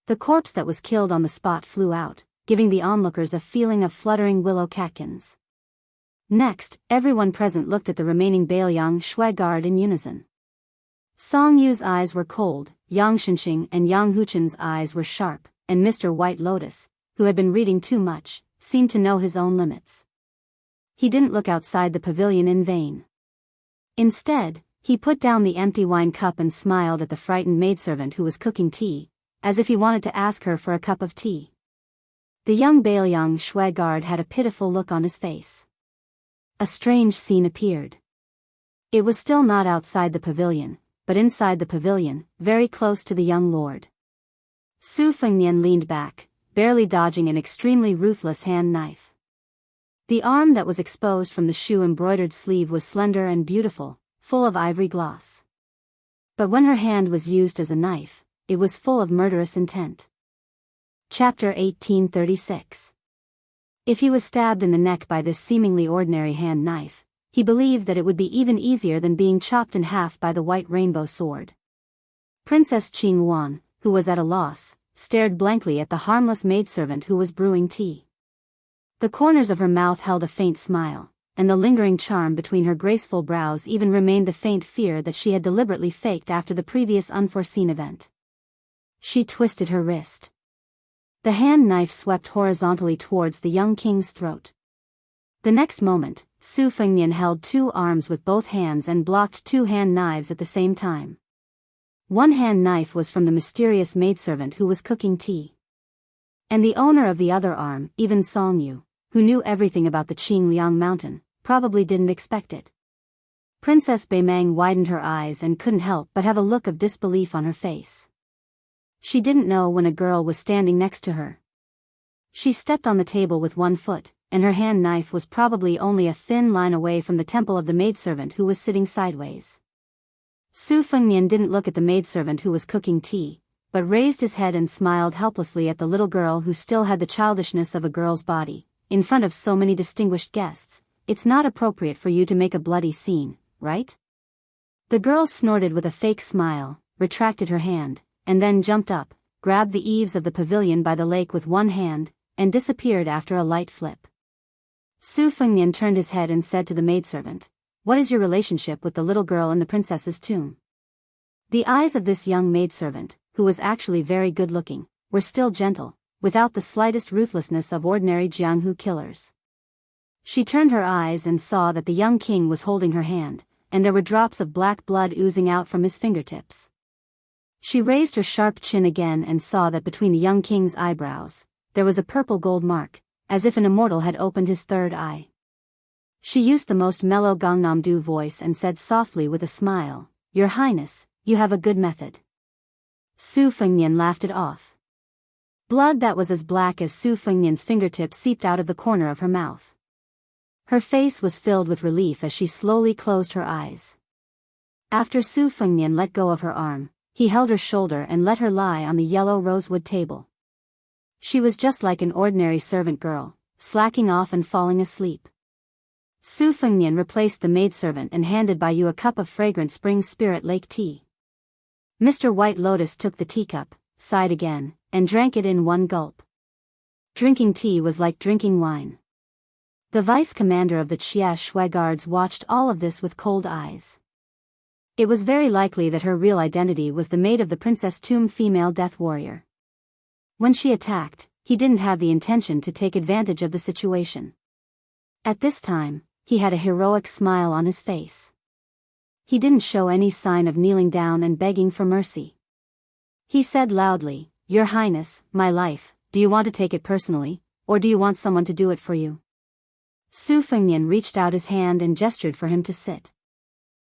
The corpse that was killed on the spot flew out, giving the onlookers a feeling of fluttering willow catkins. Next, everyone present looked at the remaining Bailiang Shui guard in unison. Song Yu's eyes were cold, Yang Shenxing and Yang Huchen's eyes were sharp, and Mr. White Lotus, who had been reading too much, seemed to know his own limits. He didn't look outside the pavilion in vain. Instead, he put down the empty wine cup and smiled at the frightened maidservant who was cooking tea, as if he wanted to ask her for a cup of tea. The young Bailiang Shui guard had a pitiful look on his face. A strange scene appeared. It was still not outside the pavilion, but inside the pavilion, very close to the young lord. Su Fengnian leaned back, barely dodging an extremely ruthless hand knife. The arm that was exposed from the shoe-embroidered sleeve was slender and beautiful, full of ivory gloss. But when her hand was used as a knife, it was full of murderous intent. Chapter 1836. If he was stabbed in the neck by this seemingly ordinary hand knife, he believed that it would be even easier than being chopped in half by the white rainbow sword. Princess Qingwan, who was at a loss, stared blankly at the harmless maidservant who was brewing tea. The corners of her mouth held a faint smile, and the lingering charm between her graceful brows even remained the faint fear that she had deliberately faked after the previous unforeseen event. She twisted her wrist. The hand knife swept horizontally towards the young king's throat. The next moment, Su Fengnian held 2 arms with both hands and blocked 2 hand knives at the same time. One hand knife was from the mysterious maidservant who was cooking tea. And the owner of the other arm, even Song Yu, who knew everything about the Qingliang mountain, probably didn't expect it. Princess Beimang widened her eyes and couldn't help but have a look of disbelief on her face. She didn't know when a girl was standing next to her. She stepped on the table with one foot, and her hand knife was probably only a thin line away from the temple of the maidservant who was sitting sideways. Su Fengnian didn't look at the maidservant who was cooking tea, but raised his head and smiled helplessly at the little girl who still had the childishness of a girl's body. In front of so many distinguished guests, it's not appropriate for you to make a bloody scene, right? The girl snorted with a fake smile, retracted her hand, and then jumped up, grabbed the eaves of the pavilion by the lake with one hand, and disappeared after a light flip. Su Fengnian turned his head and said to the maidservant, "What is your relationship with the little girl in the princess's tomb?" The eyes of this young maidservant, who was actually very good-looking, were still gentle, without the slightest ruthlessness of ordinary Jianghu killers. She turned her eyes and saw that the young king was holding her hand, and there were drops of black blood oozing out from his fingertips. She raised her sharp chin again and saw that between the young king's eyebrows, there was a purple gold mark, as if an immortal had opened his third eye. She used the most mellow Gangnam-do voice and said softly with a smile, "Your Highness, you have a good method." Su Fengnian laughed it off. Blood that was as black as Su Fengnian's fingertips seeped out of the corner of her mouth. Her face was filled with relief as she slowly closed her eyes. After Su Fengnian let go of her arm, he held her shoulder and let her lie on the yellow rosewood table. She was just like an ordinary servant girl, slacking off and falling asleep. Su Fengnian replaced the maidservant and handed Bai Yu a cup of fragrant spring spirit lake tea. Mr. White Lotus took the teacup, sighed again, and drank it in one gulp. Drinking tea was like drinking wine. The vice commander of the Wuxia Xianxia guards watched all of this with cold eyes. It was very likely that her real identity was the maid of the Princess Tomb female death warrior. When she attacked, he didn't have the intention to take advantage of the situation. At this time, he had a heroic smile on his face. He didn't show any sign of kneeling down and begging for mercy. He said loudly, "Your Highness, my life, do you want to take it personally, or do you want someone to do it for you?" Su Fengnian reached out his hand and gestured for him to sit.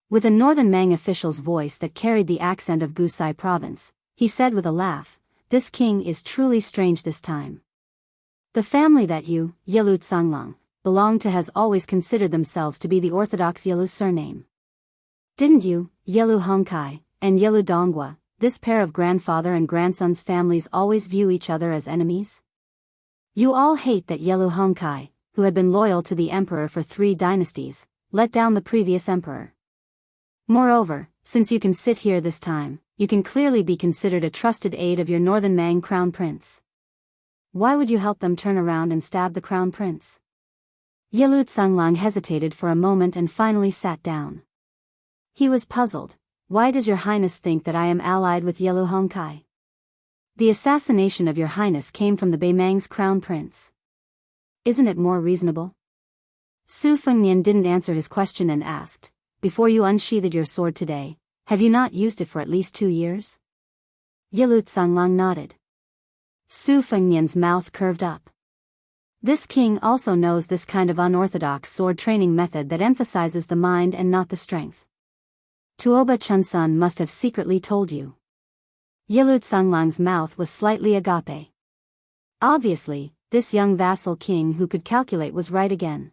With a northern Mang official's voice that carried the accent of Gusai province, he said with a laugh, "This king is truly strange this time. The family that you, Yilu Tsanglang, belong to has always considered themselves to be the orthodox Yilu surname. Didn't you, Yilu Hongkai, and Yilu Donghua, this pair of grandfather and grandson's families always view each other as enemies? You all hate that Yilu Hongkai, who had been loyal to the emperor for 3 dynasties, let down the previous emperor. Moreover, since you can sit here this time, you can clearly be considered a trusted aide of your northern Mang crown prince. Why would you help them turn around and stab the crown prince?" Yilu Tsanglang hesitated for a moment and finally sat down. He was puzzled. "Why does your highness think that I am allied with Yilu Hongkai? The assassination of your highness came from the Beimang's crown prince. Isn't it more reasonable?" Su Fengnian didn't answer his question and asked, "Before you unsheathed your sword today, have you not used it for at least 2 years?" Yilu Tsanglang nodded. Su Fengnian's mouth curved up. This king also knows this kind of unorthodox sword training method that emphasizes the mind and not the strength. Tuoba Chunsun must have secretly told you. Yilu Tsanglang's mouth was slightly agape. Obviously, this young vassal king who could calculate was right again.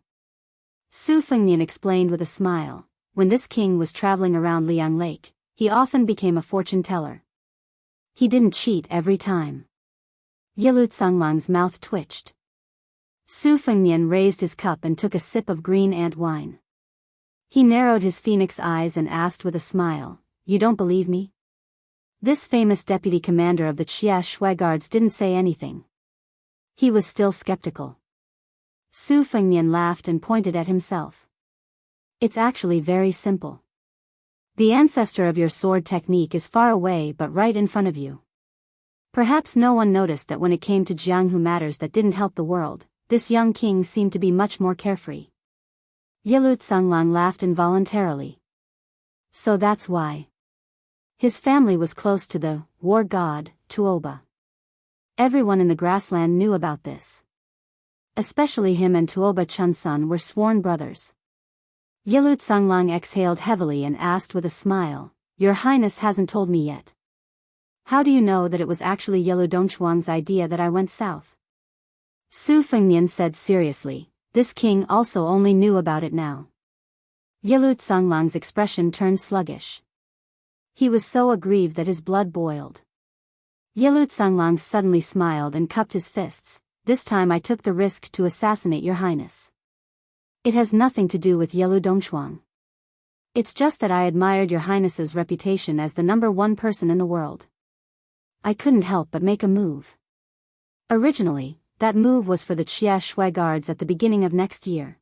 Su Fengnian explained with a smile, when this king was traveling around Liang Lake, he often became a fortune teller. He didn't cheat every time. Yilu Tsanglang's mouth twitched. Su Fengnian raised his cup and took a sip of green ant wine. He narrowed his phoenix eyes and asked with a smile, "You don't believe me?" This famous deputy commander of the Wuxia Xianxia guards didn't say anything. He was still skeptical. Su Fengnian laughed and pointed at himself. "It's actually very simple. The ancestor of your sword technique is far away but right in front of you. Perhaps no one noticed that when it came to Jianghu matters that didn't help the world, this young king seemed to be much more carefree." Yilu Tsanglang laughed involuntarily. "So that's why." His family was close to the war god, Tuoba. Everyone in the grassland knew about this. Especially him and Tuoba Chunsun were sworn brothers. Yilu Tsanglang exhaled heavily and asked with a smile, "Your highness hasn't told me yet. How do you know that it was actually Yilu Dongchuang's idea that I went south?" Su Fengnian said seriously, "This king also only knew about it now." Yilu Tsanglang's expression turned sluggish. He was so aggrieved that his blood boiled. Yilu Tsanglang suddenly smiled and cupped his fists. "This time I took the risk to assassinate your highness. It has nothing to do with Yilu Dongchuang. It's just that I admired your highness's reputation as the #1 person in the world. I couldn't help but make a move. Originally, that move was for the Wuxia Xianxia guards at the beginning of next year.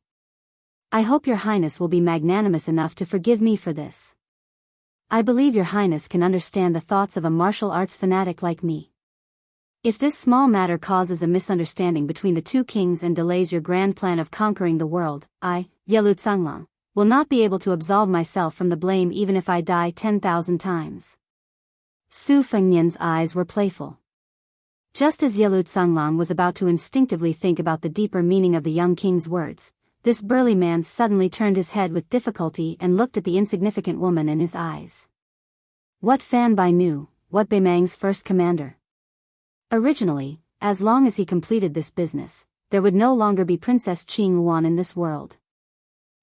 I hope your highness will be magnanimous enough to forgive me for this." I believe your highness can understand the thoughts of a martial arts fanatic like me. If this small matter causes a misunderstanding between the two kings and delays your grand plan of conquering the world, I, Yelu Tsanglang, will not be able to absolve myself from the blame even if I die 10,000 times. Su Fengnian's eyes were playful. Just as Yelu Tsanglang was about to instinctively think about the deeper meaning of the young king's words, this burly man suddenly turned his head with difficulty and looked at the insignificant woman in his eyes. What Fan Bai knew, what Beimang's first commander. Originally, as long as he completed this business, there would no longer be Princess Qing Luan in this world.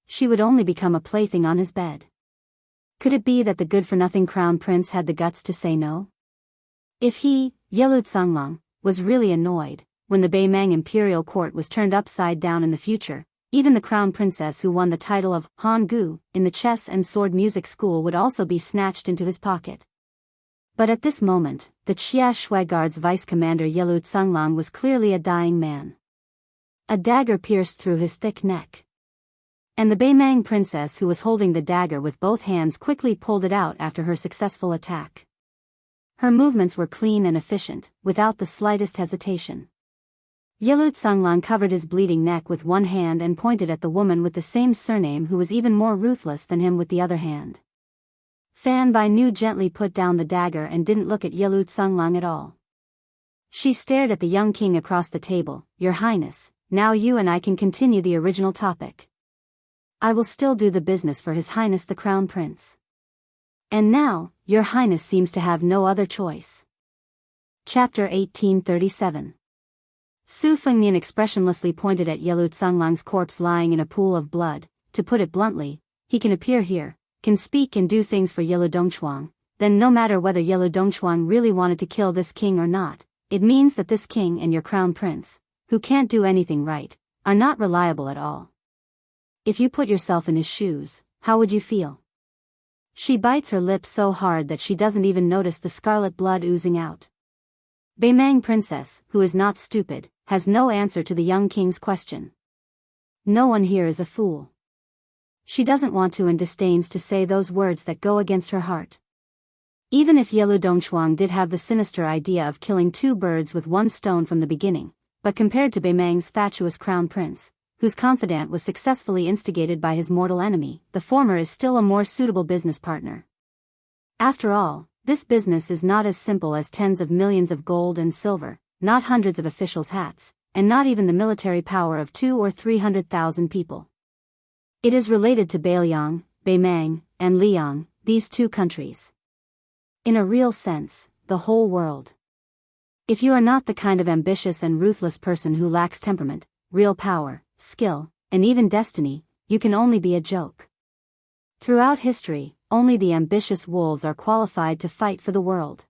She would only become a plaything on his bed. Could it be that the good-for-nothing crown prince had the guts to say no? If he, Yelu Tsanglang, was really annoyed, when the Beimang imperial court was turned upside down in the future, even the crown princess who won the title of Han Gu in the chess and sword music school would also be snatched into his pocket. But at this moment, the Xia Shui Guard's vice-commander Yelu Tsanglang was clearly a dying man. A dagger pierced through his thick neck. And the Beimang princess who was holding the dagger with both hands quickly pulled it out after her successful attack. Her movements were clean and efficient, without the slightest hesitation. Yelu Tsanglang covered his bleeding neck with one hand and pointed at the woman with the same surname who was even more ruthless than him with the other hand. Fan Bai Nu gently put down the dagger and didn't look at Yelu Tsanglang at all. She stared at the young king across the table. Your Highness, now you and I can continue the original topic. I will still do the business for His Highness the Crown Prince. And now, Your Highness seems to have no other choice. Chapter 1837. Su Fengnian expressionlessly pointed at Yelu Tsanglang's corpse lying in a pool of blood. To put it bluntly, he can appear here, can speak and do things for Yelu Dongchuang, then no matter whether Yelu Dongchuang really wanted to kill this king or not, it means that this king and your crown prince, who can't do anything right, are not reliable at all. If you put yourself in his shoes, how would you feel? She bites her lips so hard that she doesn't even notice the scarlet blood oozing out. Beimang princess, who is not stupid, has no answer to the young king's question. No one here is a fool. She doesn't want to and disdains to say those words that go against her heart. Even if Yelu Dongchuang did have the sinister idea of killing two birds with one stone from the beginning, but compared to Beimang's fatuous crown prince, whose confidant was successfully instigated by his mortal enemy, the former is still a more suitable business partner. After all, this business is not as simple as tens of millions of gold and silver, not hundreds of officials' hats, and not even the military power of 200,000 or 300,000 people. It is related to Beiliang, Beimang, and Liang, these two countries. In a real sense, the whole world. If you are not the kind of ambitious and ruthless person who lacks temperament, real power, skill, and even destiny, you can only be a joke. Throughout history, only the ambitious wolves are qualified to fight for the world.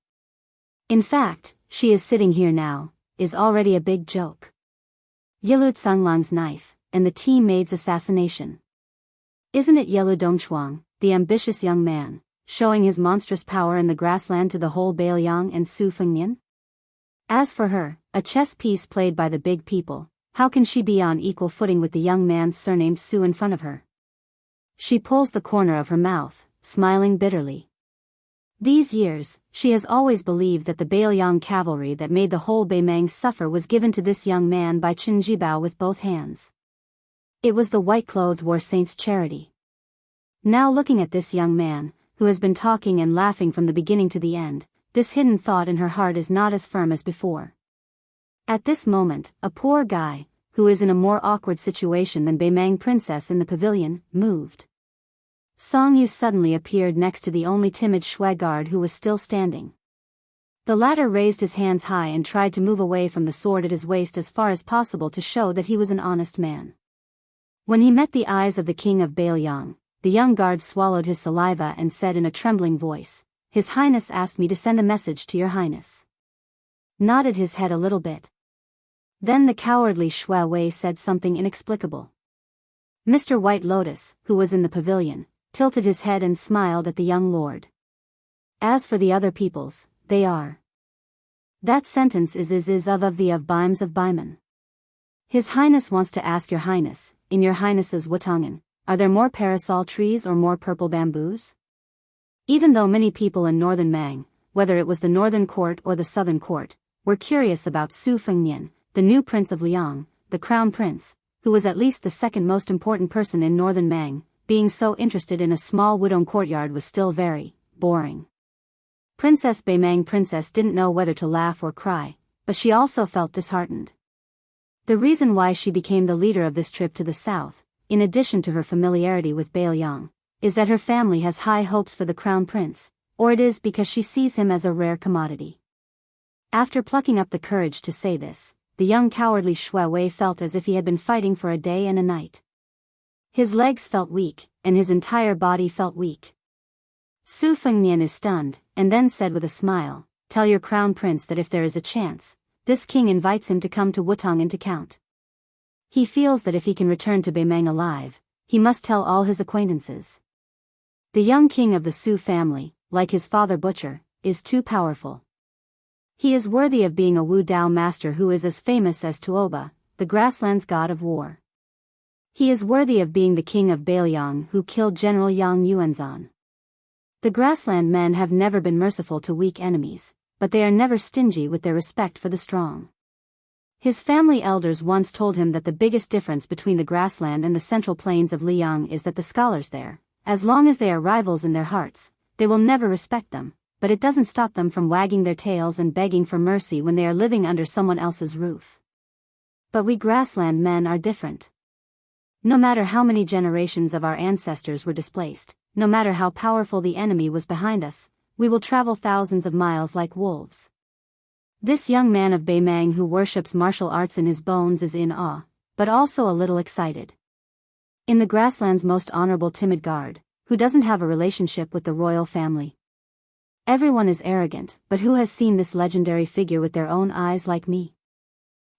In fact, she is sitting here now, is already a big joke. Yelu Tsanglang's knife, and the teammate's assassination. Isn't it Yelu Dongchuang, the ambitious young man, showing his monstrous power in the grassland to the whole Beiliang and Su Fengnian? As for her, a chess piece played by the big people, how can she be on equal footing with the young man surnamed Su in front of her? She pulls the corner of her mouth, smiling bitterly. These years, she has always believed that the Beiliang cavalry that made the whole Beimang suffer was given to this young man by Chen Jibao with both hands. It was the white-clothed war saint's charity. Now looking at this young man, who has been talking and laughing from the beginning to the end, this hidden thought in her heart is not as firm as before. At this moment, a poor guy, who is in a more awkward situation than Beimang princess in the pavilion, moved. Song Yu suddenly appeared next to the only timid Shui guard who was still standing. The latter raised his hands high and tried to move away from the sword at his waist as far as possible to show that he was an honest man. When he met the eyes of the king of Beiliang, the young guard swallowed his saliva and said in a trembling voice, "His Highness asked me to send a message to your Highness." Nodded his head a little bit. Then the cowardly Shui Wei said something inexplicable. Mr. White Lotus, who was in the pavilion, tilted his head and smiled at the young lord. As for the other peoples, they are. That sentence is of the of Bimes of Baiman. His Highness wants to ask your Highness, in your Highness's Wutongan, are there more parasol trees or more purple bamboos? Even though many people in northern Mang, whether it was the northern court or the southern court, were curious about Su Fengnian, the new prince of Liang, the crown prince, who was at least the second most important person in northern Mang, being so interested in a small Wudong courtyard was still very boring. Princess Beimang Princess didn't know whether to laugh or cry, but she also felt disheartened. The reason why she became the leader of this trip to the south, in addition to her familiarity with Bailiang, is that her family has high hopes for the crown prince, or it is because she sees him as a rare commodity. After plucking up the courage to say this, the young cowardly Shui Wei felt as if he had been fighting for a day and a night. His legs felt weak, and his entire body felt weak. Su Fengnian is stunned, and then said with a smile, "Tell your crown prince that if there is a chance, this king invites him to come to Wutong to count. He feels that if he can return to Beimang alive, he must tell all his acquaintances. The young king of the Su family, like his father Butcher, is too powerful. He is worthy of being a Wu Dao master who is as famous as Tuoba, the grassland's god of war. He is worthy of being the king of Bailiang who killed General Yang Yuanzan. The grassland men have never been merciful to weak enemies, but they are never stingy with their respect for the strong. His family elders once told him that the biggest difference between the grassland and the central plains of Liang is that the scholars there, as long as they are rivals in their hearts, they will never respect them, but it doesn't stop them from wagging their tails and begging for mercy when they are living under someone else's roof. But we grassland men are different. No matter how many generations of our ancestors were displaced, no matter how powerful the enemy was behind us, we will travel thousands of miles like wolves. This young man of Beimang who worships martial arts in his bones is in awe, but also a little excited. In the grassland's most honorable timid guard, who doesn't have a relationship with the royal family. Everyone is arrogant, but who has seen this legendary figure with their own eyes like me?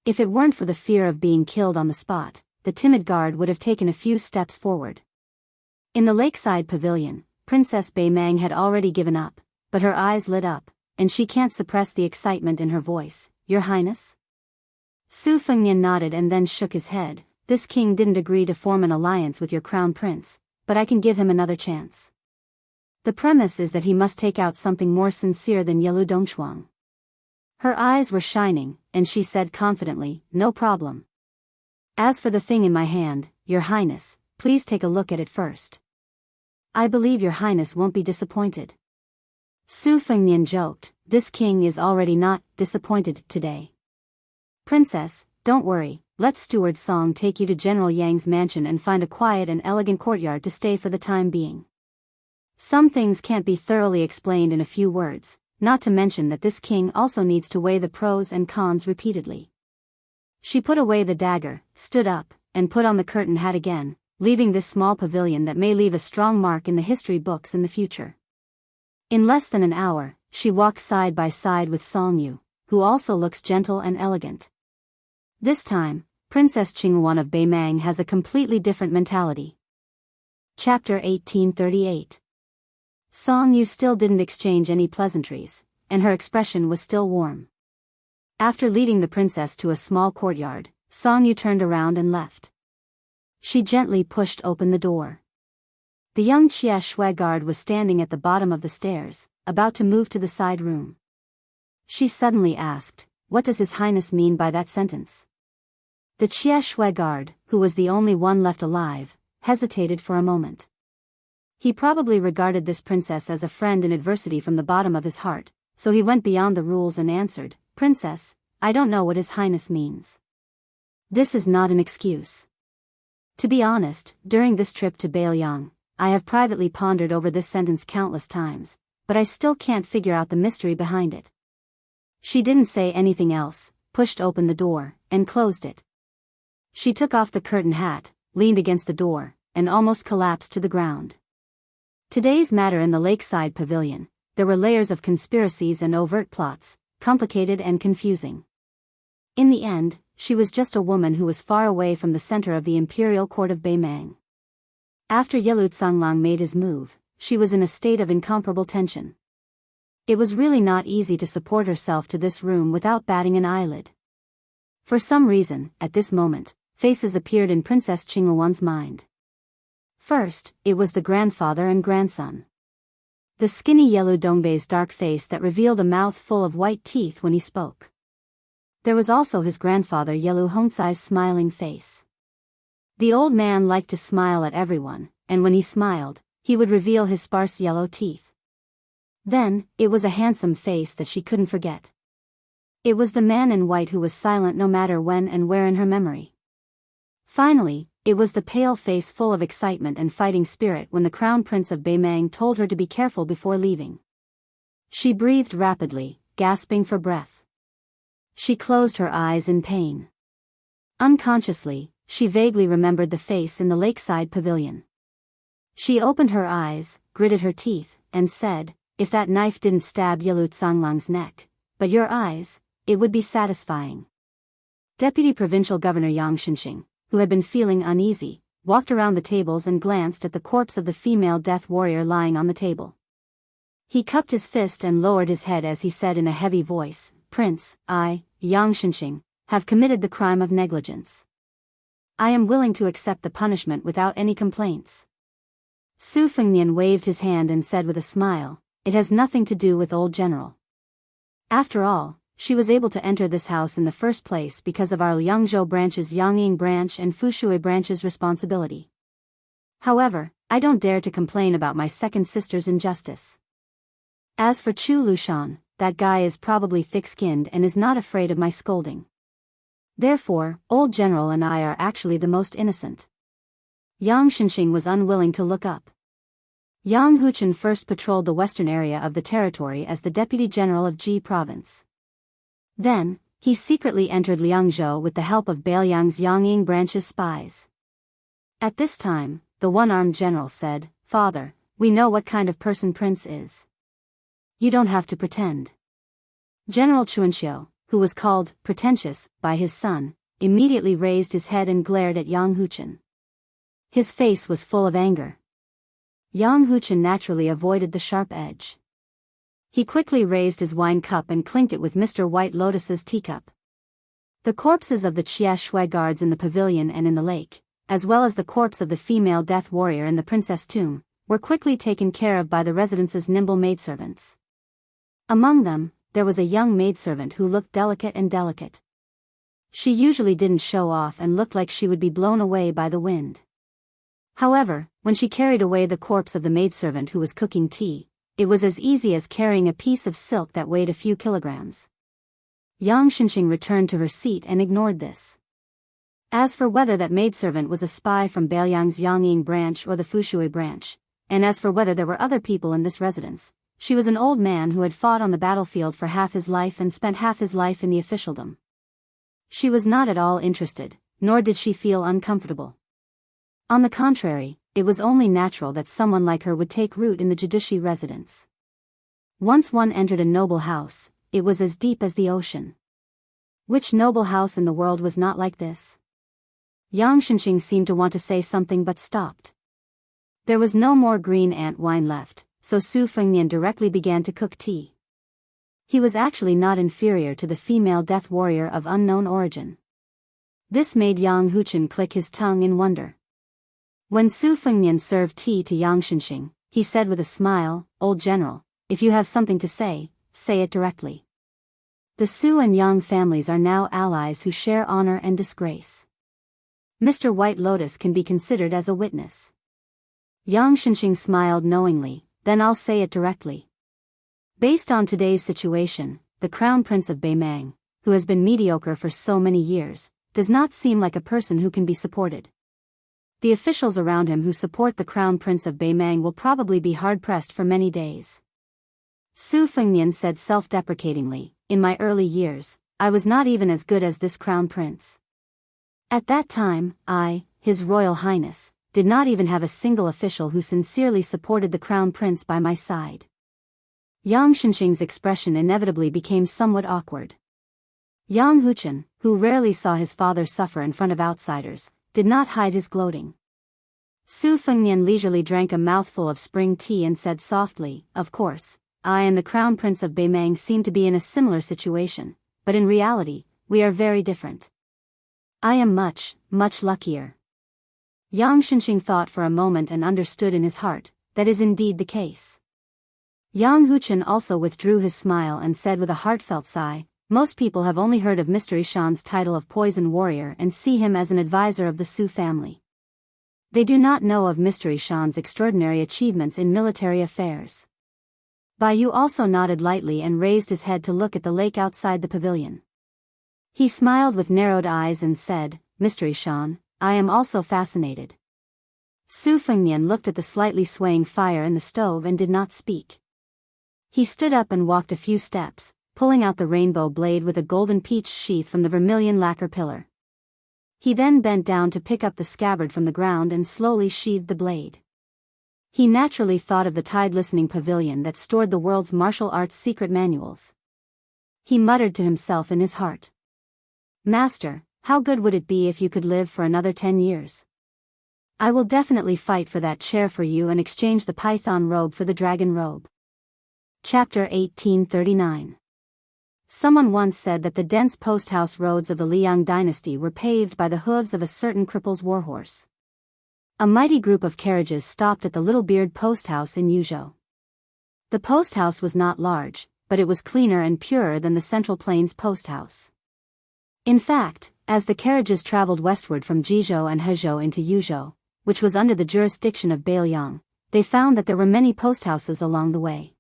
If it weren't for the fear of being killed on the spot, the timid guard would have taken a few steps forward. In the lakeside pavilion, Princess Beimang had already given up, but her eyes lit up, and she can't suppress the excitement in her voice. "Your Highness?" Su Fengnian nodded and then shook his head. "This king didn't agree to form an alliance with your crown prince, but I can give him another chance. The premise is that he must take out something more sincere than Yelu Dongchuang." Her eyes were shining, and she said confidently, "No problem. As for the thing in my hand, Your Highness, please take a look at it first. I believe Your Highness won't be disappointed." Su Fengnian joked, "This king is already not disappointed today. Princess, don't worry, let Steward Song take you to General Yang's mansion and find a quiet and elegant courtyard to stay for the time being. Some things can't be thoroughly explained in a few words, not to mention that this king also needs to weigh the pros and cons repeatedly." She put away the dagger, stood up, and put on the curtain hat again, leaving this small pavilion that may leave a strong mark in the history books in the future. In less than an hour, she walked side by side with Song Yu, who also looks gentle and elegant. This time, Princess Qinghuan of Beimang has a completely different mentality. Chapter 1838. Song Yu still didn't exchange any pleasantries, and her expression was still warm. After leading the princess to a small courtyard, Song Yu turned around and left. She gently pushed open the door. The young Xie Shui guard was standing at the bottom of the stairs, about to move to the side room. She suddenly asked, "What does His Highness mean by that sentence?" The Xie Shui guard, who was the only one left alive, hesitated for a moment. He probably regarded this princess as a friend in adversity from the bottom of his heart, so he went beyond the rules and answered, "Princess, I don't know what His Highness means." This is not an excuse. To be honest, during this trip to Bailiang, I have privately pondered over this sentence countless times, but I still can't figure out the mystery behind it. She didn't say anything else, pushed open the door, and closed it. She took off the curtain hat, leaned against the door, and almost collapsed to the ground. Today's matter in the lakeside pavilion, there were layers of conspiracies and overt plots, complicated and confusing. In the end, she was just a woman who was far away from the center of the imperial court of Beimang. After Yelu Tsanglang made his move, she was in a state of incomparable tension. It was really not easy to support herself to this room without batting an eyelid. For some reason, at this moment, faces appeared in Princess Qinghuan's mind. First, it was the grandfather and grandson. The skinny yellow Dongbei's dark face that revealed a mouth full of white teeth when he spoke. There was also his grandfather Yelu Hongcai's smiling face. The old man liked to smile at everyone, and when he smiled, he would reveal his sparse yellow teeth. Then, it was a handsome face that she couldn't forget. It was the man in white who was silent no matter when and where in her memory. Finally, it was the pale face full of excitement and fighting spirit when the Crown Prince of Beimang told her to be careful before leaving. She breathed rapidly, gasping for breath. She closed her eyes in pain. Unconsciously, she vaguely remembered the face in the lakeside pavilion. She opened her eyes, gritted her teeth, and said, "If that knife didn't stab Yelu Canglang's neck, but your eyes, it would be satisfying." Deputy Provincial Governor Yang Xianxia, who had been feeling uneasy, walked around the tables and glanced at the corpse of the female death warrior lying on the table. He cupped his fist and lowered his head as he said in a heavy voice, "Prince, I, Yang Xianxia, have committed the crime of negligence. I am willing to accept the punishment without any complaints." Su Fengnian waved his hand and said with a smile, "It has nothing to do with old General. After all, she was able to enter this house in the first place because of our Yangzhou branch's Yangying branch and Fushui branch's responsibility. However, I don't dare to complain about my second sister's injustice. As for Chu Lushan, that guy is probably thick-skinned and is not afraid of my scolding. Therefore, old General and I are actually the most innocent." Yang Xianxia was unwilling to look up. Yang Huchen first patrolled the western area of the territory as the Deputy General of Ji Province. Then, he secretly entered Liangzhou with the help of Beiliang's Yangying branch's spies. At this time, the one-armed general said, "Father, we know what kind of person Prince is. You don't have to pretend." General Chuanxiu, who was called pretentious by his son, immediately raised his head and glared at Yang Huchen. His face was full of anger. Yang Huchen naturally avoided the sharp edge. He quickly raised his wine cup and clinked it with Mr. White Lotus's teacup. The corpses of the Xia Shui guards in the pavilion and in the lake, as well as the corpse of the female death warrior in the princess tomb, were quickly taken care of by the residence's nimble maidservants. Among them, there was a young maidservant who looked delicate. She usually didn't show off and looked like she would be blown away by the wind. However, when she carried away the corpse of the maidservant who was cooking tea, it was as easy as carrying a piece of silk that weighed a few kilograms. Yang Xianxia returned to her seat and ignored this. As for whether that maidservant was a spy from Beiliang's Yangying branch or the Fushui branch, and as for whether there were other people in this residence, she was an old man who had fought on the battlefield for half his life and spent half his life in the officialdom. She was not at all interested, nor did she feel uncomfortable. On the contrary, it was only natural that someone like her would take root in the Jidushi residence. Once one entered a noble house, it was as deep as the ocean. Which noble house in the world was not like this? Yang Xianxia seemed to want to say something but stopped. There was no more green ant wine left, so Su Fengnian directly began to cook tea. He was actually not inferior to the female death warrior of unknown origin. This made Yang Huchen click his tongue in wonder. When Su Fengnian served tea to Yang Xianxia, he said with a smile, "Old General, if you have something to say it directly. The Su and Yang families are now allies who share honor and disgrace. Mr. White Lotus can be considered as a witness." Yang Xianxia smiled knowingly, "Then I'll say it directly. Based on today's situation, the Crown Prince of Beimang, who has been mediocre for so many years, does not seem like a person who can be supported. The officials around him who support the Crown Prince of Beimang will probably be hard-pressed for many days." Su Fengnian said self-deprecatingly, "In my early years, I was not even as good as this Crown Prince. At that time, I, His Royal Highness, did not even have a single official who sincerely supported the Crown Prince by my side." Yang Xianxia's expression inevitably became somewhat awkward. Yang Huchen, who rarely saw his father suffer in front of outsiders, did not hide his gloating. Su Fengnian leisurely drank a mouthful of spring tea and said softly, "Of course, I and the Crown Prince of Beimang seem to be in a similar situation, but in reality, we are very different. I am much luckier." Yang Xianxia thought for a moment and understood in his heart, that is indeed the case. Yang Huchen also withdrew his smile and said with a heartfelt sigh, "Most people have only heard of Mystery Shan's title of Poison Warrior and see him as an advisor of the Su family. They do not know of Mystery Shan's extraordinary achievements in military affairs." Bai Yu also nodded lightly and raised his head to look at the lake outside the pavilion. He smiled with narrowed eyes and said, "Mystery Shan, I am also fascinated." Su Fengmian looked at the slightly swaying fire in the stove and did not speak. He stood up and walked a few steps, pulling out the rainbow blade with a golden peach sheath from the vermilion lacquer pillar. He then bent down to pick up the scabbard from the ground and slowly sheathed the blade. He naturally thought of the tide-listening pavilion that stored the world's martial arts secret manuals. He muttered to himself in his heart, "Master, how good would it be if you could live for another 10 years? I will definitely fight for that chair for you and exchange the python robe for the dragon robe." Chapter 1839. Someone once said that the dense post-house roads of the Liang dynasty were paved by the hooves of a certain cripple's warhorse. A mighty group of carriages stopped at the Little Beard post house in Yuzhou. The post house was not large, but it was cleaner and purer than the Central Plains post house. In fact, as the carriages traveled westward from Jizhou and Hezhou into Yuzhou, which was under the jurisdiction of Bailiang, they found that there were many post houses along the way.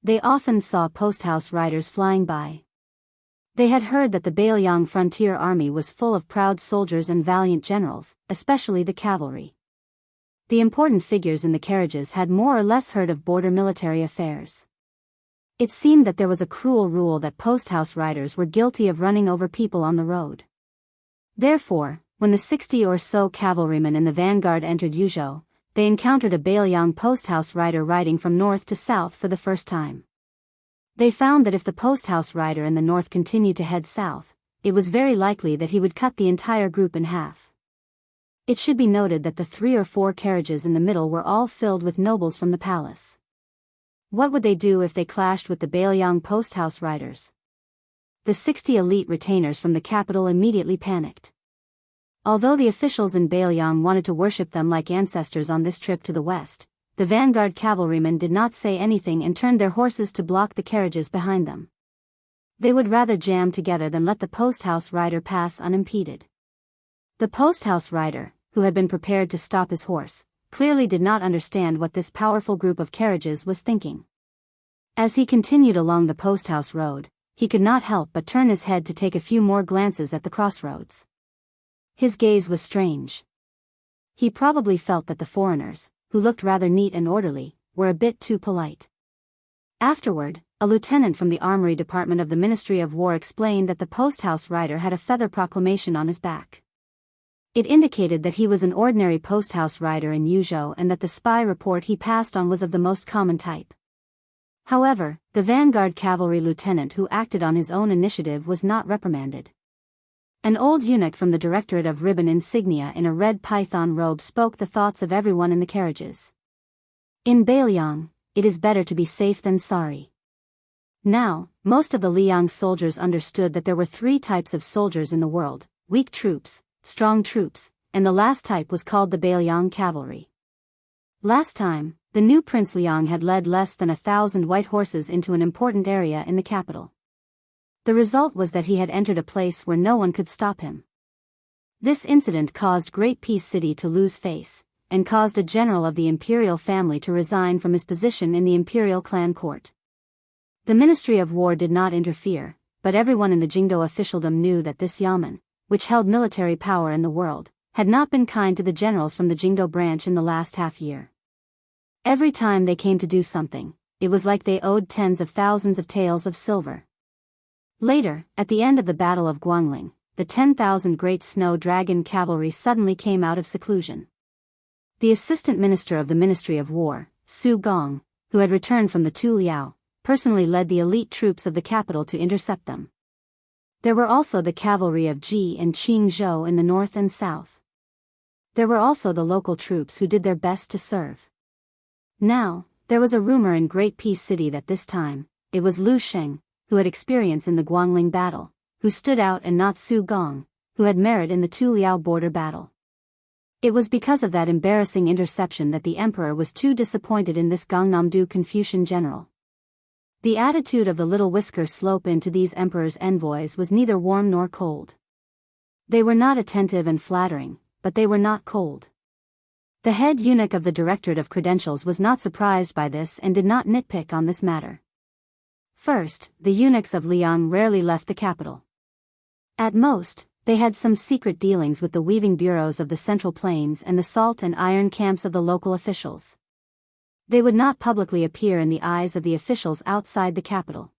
They often saw post house riders flying by. They had heard that the Bailiang frontier army was full of proud soldiers and valiant generals, especially the cavalry. The important figures in the carriages had more or less heard of border military affairs. It seemed that there was a cruel rule that post-house riders were guilty of running over people on the road. Therefore, when the 60 or so cavalrymen in the vanguard entered Yuzhou, they encountered a Bailiang post-house rider riding from north to south for the first time. They found that if the post-house rider in the north continued to head south, it was very likely that he would cut the entire group in half. It should be noted that the 3 or 4 carriages in the middle were all filled with nobles from the palace. What would they do if they clashed with the Bailiang post-house riders? The 60 elite retainers from the capital immediately panicked. Although the officials in Bailiang wanted to worship them like ancestors on this trip to the west, the vanguard cavalrymen did not say anything and turned their horses to block the carriages behind them. They would rather jam together than let the post-house rider pass unimpeded. The post-house rider, who had been prepared to stop his horse, clearly did not understand what this powerful group of carriages was thinking. As he continued along the post-house road, he could not help but turn his head to take a few more glances at the crossroads. His gaze was strange. He probably felt that the foreigners, who looked rather neat and orderly, were a bit too polite. Afterward, a lieutenant from the Armory Department of the Ministry of War explained that the post-house rider had a feather proclamation on his back. It indicated that he was an ordinary post-house rider in Yuzhou and that the spy report he passed on was of the most common type. However, the vanguard cavalry lieutenant who acted on his own initiative was not reprimanded. An old eunuch from the Directorate of Ribbon Insignia in a red python robe spoke the thoughts of everyone in the carriages. In Bailiang, it is better to be safe than sorry. Now, most of the Liang soldiers understood that there were 3 types of soldiers in the world: weak troops, strong troops, and the last type was called the Bailiang cavalry. Last time, the new Prince Liang had led less than 1,000 white horses into an important area in the capital. The result was that he had entered a place where no one could stop him. This incident caused Great Peace City to lose face, and caused a general of the imperial family to resign from his position in the imperial clan court. The Ministry of War did not interfere, but everyone in the Jingdo officialdom knew that this yamen, which held military power in the world, had not been kind to the generals from the Jingdo branch in the last half-year. Every time they came to do something, it was like they owed tens of thousands of taels of silver. Later, at the end of the Battle of Guangling, the 10,000 Great Snow Dragon cavalry suddenly came out of seclusion. The assistant minister of the Ministry of War, Su Gong, who had returned from the Tu Liao, personally led the elite troops of the capital to intercept them. There were also the cavalry of Ji and Qingzhou in the north and south. There were also the local troops who did their best to serve. Now, there was a rumor in Great Peace City that this time, it was Lu Sheng, who had experience in the Guangling battle, who stood out and not Su Gong, who had merit in the Tu Liao border battle. It was because of that embarrassing interception that the emperor was too disappointed in this Gangnam-do Confucian general. The attitude of the little whisker slope into these emperor's envoys was neither warm nor cold. They were not attentive and flattering, but they were not cold. The head eunuch of the Directorate of Credentials was not surprised by this and did not nitpick on this matter. First, the eunuchs of Liang rarely left the capital. At most, they had some secret dealings with the weaving bureaus of the Central Plains and the salt and iron camps of the local officials. They would not publicly appear in the eyes of the officials outside the capital.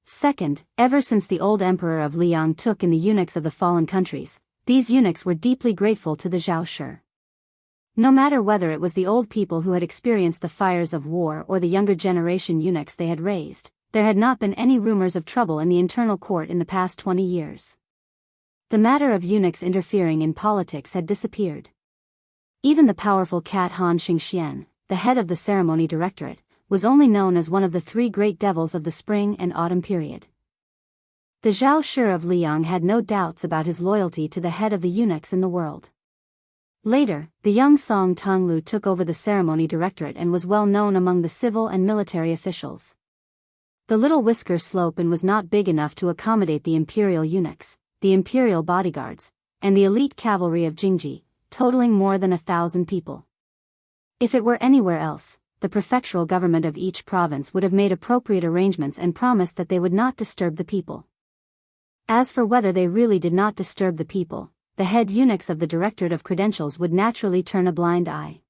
Second, ever since the old emperor of Liang took in the eunuchs of the fallen countries, these eunuchs were deeply grateful to the Zhao Shi. No matter whether it was the old people who had experienced the fires of war or the younger generation eunuchs they had raised, there had not been any rumors of trouble in the internal court in the past 20 years. The matter of eunuchs interfering in politics had disappeared. Even the powerful cat Han Xingxian, the head of the ceremony directorate, was only known as one of the three great devils of the spring and autumn period. The Zhao Shi of Liang had no doubts about his loyalty to the head of the eunuchs in the world. Later, the young Song Tonglu took over the ceremony directorate and was well known among the civil and military officials. The little whisker slope was not big enough to accommodate the imperial eunuchs, the imperial bodyguards, and the elite cavalry of Jingji, totaling more than 1,000 people. If it were anywhere else, the prefectural government of each province would have made appropriate arrangements and promised that they would not disturb the people. As for whether they really did not disturb the people, the head eunuchs of the Directorate of Credentials would naturally turn a blind eye.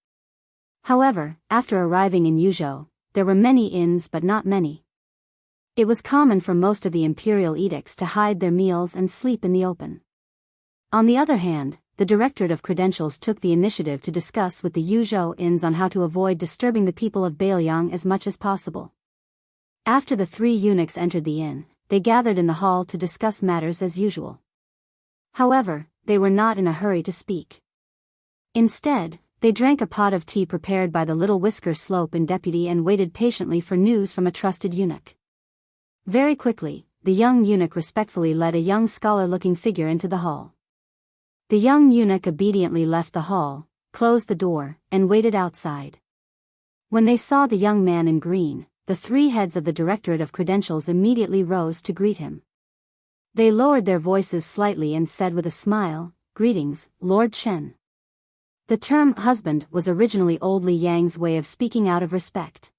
However, after arriving in Yuzhou, there were many inns but not many. It was common for most of the imperial edicts to hide their meals and sleep in the open. On the other hand, the Directorate of Credentials took the initiative to discuss with the Yuzhou inns on how to avoid disturbing the people of Beiliang as much as possible. After the three eunuchs entered the inn, they gathered in the hall to discuss matters as usual. However, they were not in a hurry to speak. Instead, they drank a pot of tea prepared by the little whisker slope in deputy and waited patiently for news from a trusted eunuch. Very quickly, the young eunuch respectfully led a young scholar-looking figure into the hall. The young eunuch obediently left the hall, closed the door, and waited outside. When they saw the young man in green, the three heads of the Directorate of Credentials immediately rose to greet him. They lowered their voices slightly and said with a smile, "Greetings, Lord Chen." The term husband was originally old Li Yang's way of speaking out of respect.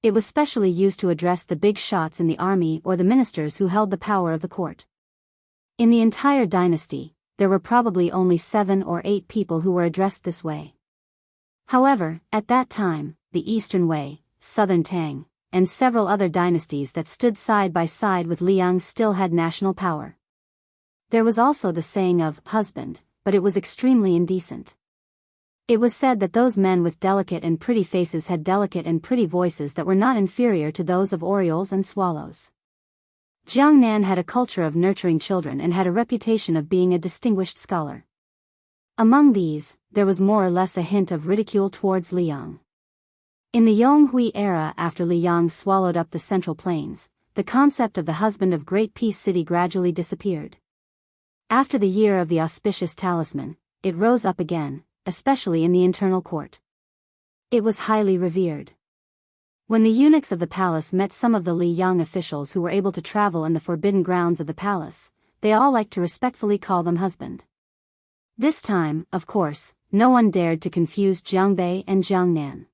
It was specially used to address the big shots in the army or the ministers who held the power of the court. In the entire dynasty, there were probably only 7 or 8 people who were addressed this way. However, at that time, the Eastern Wei, Southern Tang, and several other dynasties that stood side by side with Liang still had national power. There was also the saying of husband, but it was extremely indecent. It was said that those men with delicate and pretty faces had delicate and pretty voices that were not inferior to those of orioles and swallows. Jiangnan had a culture of nurturing children and had a reputation of being a distinguished scholar. Among these, there was more or less a hint of ridicule towards Liang. In the Yonghui era after Liang swallowed up the Central Plains, the concept of the husband of Great Peace City gradually disappeared. After the year of the auspicious talisman, it rose up again, especially in the internal court. It was highly revered. When the eunuchs of the palace met some of the Liang officials who were able to travel in the forbidden grounds of the palace, they all liked to respectfully call them husband. This time, of course, no one dared to confuse Jiangbei and Jiangnan.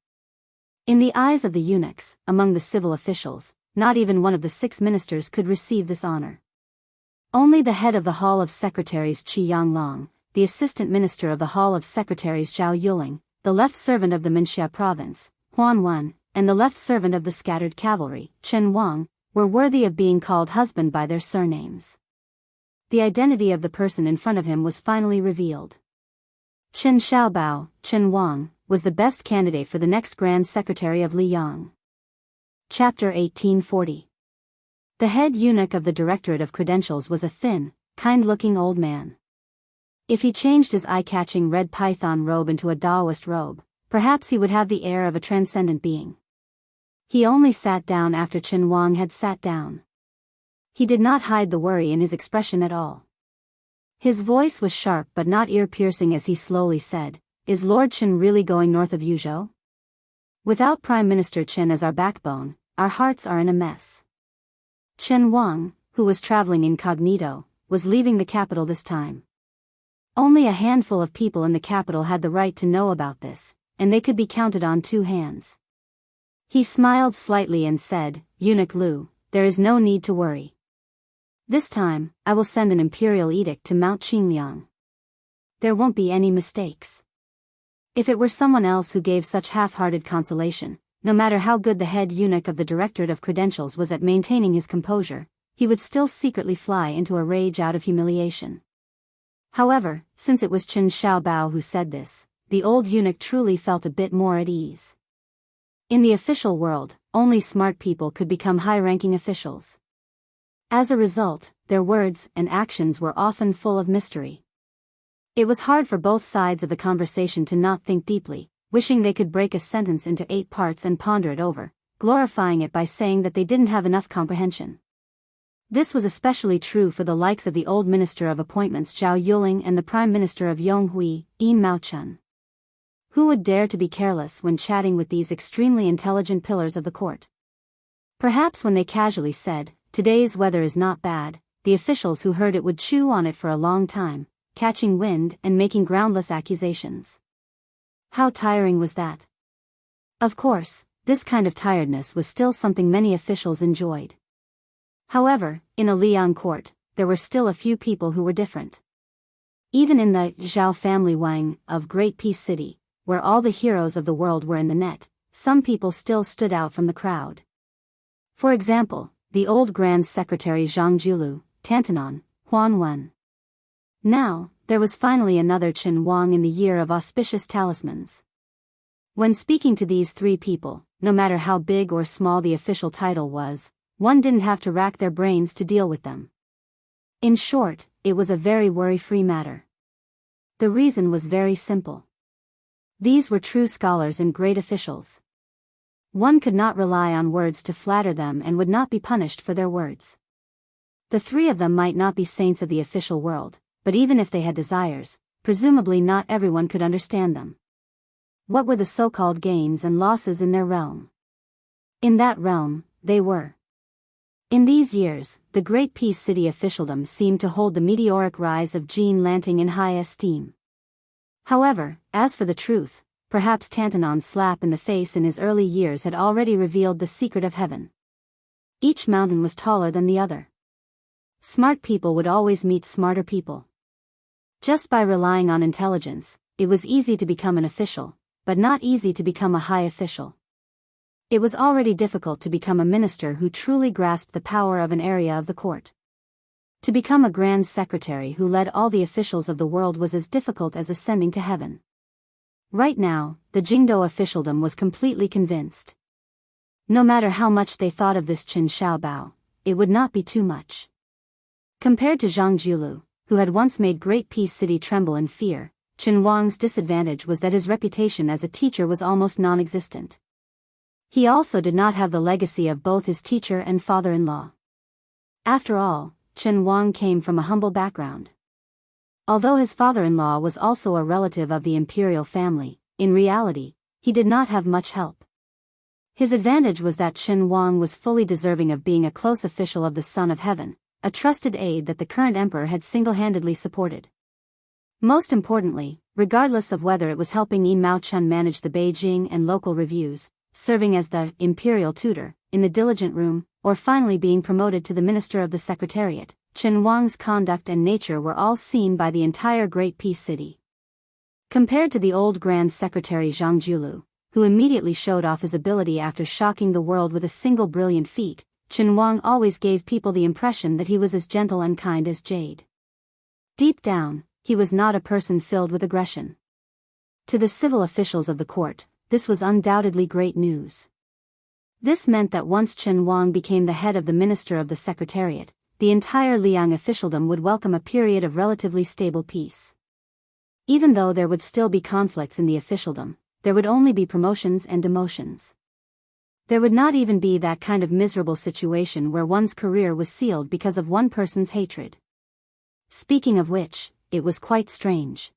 In the eyes of the eunuchs, among the civil officials, not even one of the 6 ministers could receive this honor. Only the head of the Hall of Secretaries Qi Yanglong, the assistant minister of the Hall of Secretaries Zhao Yuling, the left servant of the Minxia province, Huan Wen, and the left servant of the scattered cavalry, Chen Wang, were worthy of being called husband by their surnames. The identity of the person in front of him was finally revealed. Chen Xiaobao, Chen Wang, was the best candidate for the next Grand Secretary of Liang. Chapter 1840. The head eunuch of the Directorate of Credentials was a thin, kind-looking old man. If he changed his eye-catching red python robe into a Daoist robe, perhaps he would have the air of a transcendent being. He only sat down after Chen Wang had sat down. He did not hide the worry in his expression at all. His voice was sharp but not ear-piercing as he slowly said, "Is Lord Chen really going north of Yuzhou? Without Prime Minister Chen as our backbone, our hearts are in a mess." Chen Wang, who was traveling incognito, was leaving the capital this time. Only a handful of people in the capital had the right to know about this, and they could be counted on 2 hands. He smiled slightly and said, "Eunuch Lu, there is no need to worry. This time, I will send an imperial edict to Mount Qingliang. There won't be any mistakes." If it were someone else who gave such half-hearted consolation, no matter how good the head eunuch of the Directorate of Credentials was at maintaining his composure, he would still secretly fly into a rage out of humiliation. However, since it was Chen Xiaobao who said this, the old eunuch truly felt a bit more at ease. In the official world, only smart people could become high-ranking officials. As a result, their words and actions were often full of mystery. It was hard for both sides of the conversation to not think deeply, wishing they could break a sentence into 8 parts and ponder it over, glorifying it by saying that they didn't have enough comprehension. This was especially true for the likes of the old Minister of Appointments Zhao Yuling and the Prime Minister of Yonghui, Yin Maochun. Who would dare to be careless when chatting with these extremely intelligent pillars of the court? Perhaps when they casually said, "Today's weather is not bad," the officials who heard it would chew on it for a long time, catching wind and making groundless accusations. How tiring was that? Of course, this kind of tiredness was still something many officials enjoyed. However, in a Liang court, there were still a few people who were different. Even in the Zhao family Wang of Great Peace City, where all the heroes of the world were in the net, some people still stood out from the crowd. For example, the old Grand Secretary Zhang Julu, Tantanon, Huan Wen. Now, there was finally another Chen Wang in the year of auspicious talismans. When speaking to these 3 people, no matter how big or small the official title was, one didn't have to rack their brains to deal with them. In short, it was a very worry-free matter. The reason was very simple. These were true scholars and great officials. One could not rely on words to flatter them and would not be punished for their words. The 3 of them might not be saints of the official world, but even if they had desires, presumably not everyone could understand them. What were the so-called gains and losses in their realm? In that realm, they were. In these years, the Great Peace City officialdom seemed to hold the meteoric rise of Jean Lanting in high esteem. However, as for the truth, perhaps Tantanon's slap in the face in his early years had already revealed the secret of heaven. Each mountain was taller than the other. Smart people would always meet smarter people. Just by relying on intelligence, it was easy to become an official, but not easy to become a high official. It was already difficult to become a minister who truly grasped the power of an area of the court. To become a grand secretary who led all the officials of the world was as difficult as ascending to heaven. Right now, the Jingdo officialdom was completely convinced. No matter how much they thought of this Chen Xiaobao, it would not be too much. Compared to Zhang Julu, who had once made Great Peace City tremble in fear, Chen Wang's disadvantage was that his reputation as a teacher was almost non-existent. He also did not have the legacy of both his teacher and father-in-law. After all, Chen Wang came from a humble background. Although his father-in-law was also a relative of the imperial family, in reality, he did not have much help. His advantage was that Chen Wang was fully deserving of being a close official of the Son of Heaven, a trusted aide that the current emperor had single-handedly supported. Most importantly, regardless of whether it was helping Yin Maochun manage the Beijing and local reviews, serving as the imperial tutor in the diligent room, or finally being promoted to the minister of the secretariat, Chen Wang's conduct and nature were all seen by the entire Great Peace City. Compared to the old Grand Secretary Zhang Julu, who immediately showed off his ability after shocking the world with a single brilliant feat, Chen Wang always gave people the impression that he was as gentle and kind as jade. Deep down, he was not a person filled with aggression. To the civil officials of the court, this was undoubtedly great news. This meant that once Chen Wang became the head of the Minister of the Secretariat, the entire Liang officialdom would welcome a period of relatively stable peace. Even though there would still be conflicts in the officialdom, there would only be promotions and demotions. There would not even be that kind of miserable situation where one's career was sealed because of one person's hatred. Speaking of which, it was quite strange.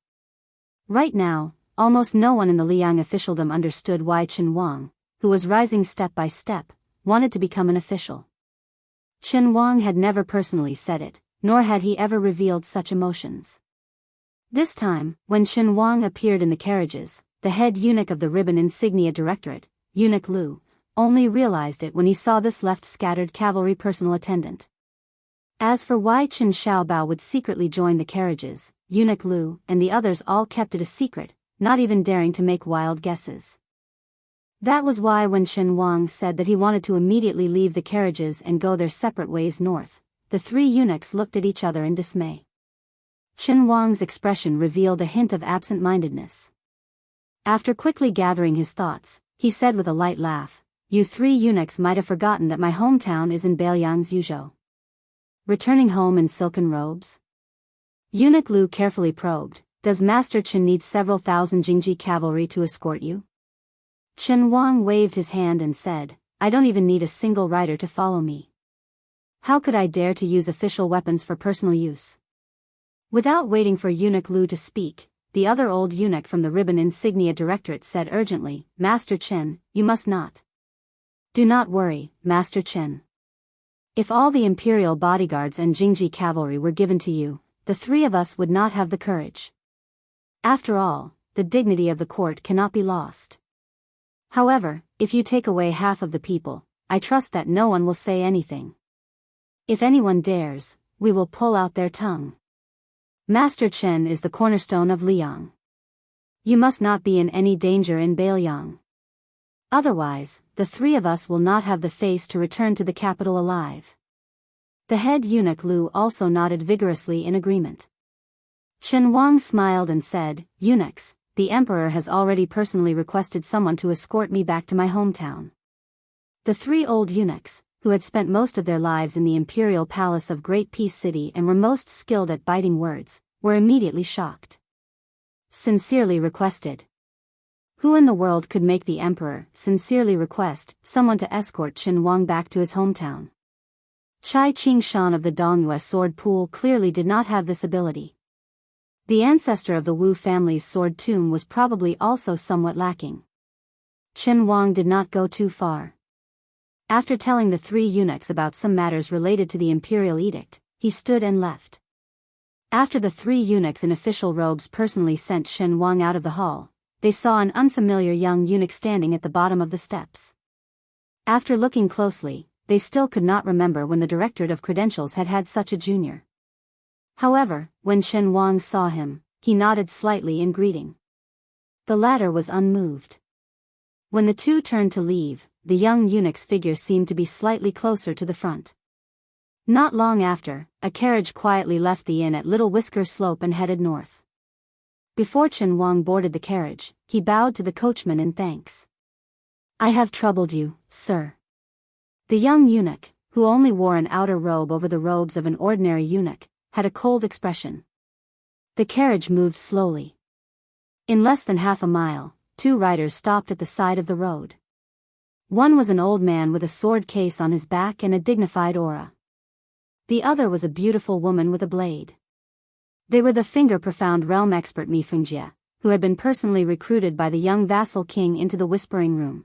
Right now, almost no one in the Liang officialdom understood why Chen Wang, who was rising step by step, wanted to become an official. Chen Wang had never personally said it, nor had he ever revealed such emotions. This time, when Chen Wang appeared in the carriages, the head eunuch of the Ribbon Insignia Directorate, Eunuch Lu, only realized it when he saw this left scattered cavalry personal attendant. As for why Chen Xiaobao would secretly join the carriages, Eunuch Lu and the others all kept it a secret, not even daring to make wild guesses. That was why when Chen Wang said that he wanted to immediately leave the carriages and go their separate ways north, the three eunuchs looked at each other in dismay. Chen Wang's expression revealed a hint of absent-mindedness. After quickly gathering his thoughts, he said with a light laugh, "You three eunuchs might have forgotten that my hometown is in Beiliang's Yuzhou. Returning home in silken robes?" Eunuch Lu carefully probed, "Does Master Chen need several thousand Jingji cavalry to escort you?" Chen Wang waved his hand and said, "I don't even need a single rider to follow me. How could I dare to use official weapons for personal use?" Without waiting for Eunuch Lu to speak, the other old eunuch from the Ribbon Insignia Directorate said urgently, "Master Chen, you must not. Do not worry, Master Chen. If all the imperial bodyguards and Jingji cavalry were given to you, the three of us would not have the courage. After all, the dignity of the court cannot be lost. However, if you take away half of the people, I trust that no one will say anything. If anyone dares, we will pull out their tongue. Master Chen is the cornerstone of Liang. You must not be in any danger in Beiliang. Otherwise, the three of us will not have the face to return to the capital alive." The head eunuch Lu also nodded vigorously in agreement. Chen Wang smiled and said, "Eunuchs, the emperor has already personally requested someone to escort me back to my hometown." The three old eunuchs, who had spent most of their lives in the imperial palace of Great Peace City and were most skilled at biting words, were immediately shocked. Sincerely requested. Who in the world could make the emperor sincerely request someone to escort Chen Wang back to his hometown? Chai Qingshan of the Dongyue sword pool clearly did not have this ability. The ancestor of the Wu family's sword tomb was probably also somewhat lacking. Chen Wang did not go too far. After telling the three eunuchs about some matters related to the imperial edict, he stood and left. After the three eunuchs in official robes personally sent Chen Wang out of the hall, they saw an unfamiliar young eunuch standing at the bottom of the steps. After looking closely, they still could not remember when the Directorate of Credentials had had such a junior. However, when Chen Wang saw him, he nodded slightly in greeting. The latter was unmoved. When the two turned to leave, the young eunuch's figure seemed to be slightly closer to the front. Not long after, a carriage quietly left the inn at Little Whisker Slope and headed north. Before Chen Wang boarded the carriage, he bowed to the coachman in thanks. "I have troubled you, sir." The young eunuch, who only wore an outer robe over the robes of an ordinary eunuch, had a cold expression. The carriage moved slowly. In less than half a mile, two riders stopped at the side of the road. One was an old man with a sword case on his back and a dignified aura. The other was a beautiful woman with a blade. They were the finger-profound realm expert Mi Fengjie, who had been personally recruited by the young vassal king into the Whispering Room.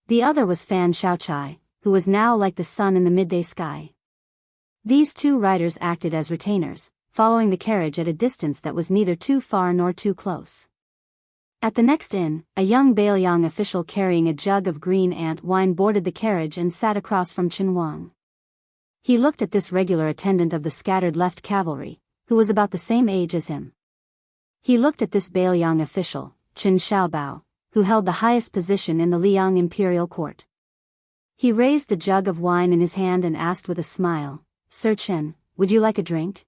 The other was Fan Xiaochai, who was now like the sun in the midday sky. These two riders acted as retainers, following the carriage at a distance that was neither too far nor too close. At the next inn, a young Beiliang official carrying a jug of green ant wine boarded the carriage and sat across from Chen Wang. He looked at this regular attendant of the scattered left cavalry, who was about the same age as him. He looked at this Beiliang official, Chen Xiaobao, who held the highest position in the Liang imperial court. He raised the jug of wine in his hand and asked with a smile, "Sir Chen, would you like a drink?"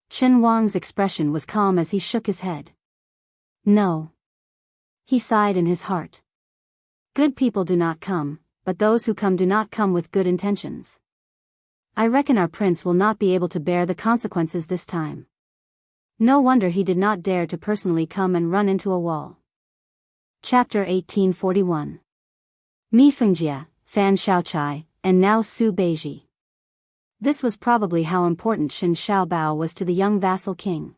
Chen Wang's expression was calm as he shook his head. "No." He sighed in his heart. Good people do not come, but those who come do not come with good intentions. I reckon our prince will not be able to bear the consequences this time. No wonder he did not dare to personally come and run into a wall. Chapter 1841. Mi Fengjie, Fan Xiaochai, and now Su Beiji. This was probably how important Qin Shaobao was to the young vassal king.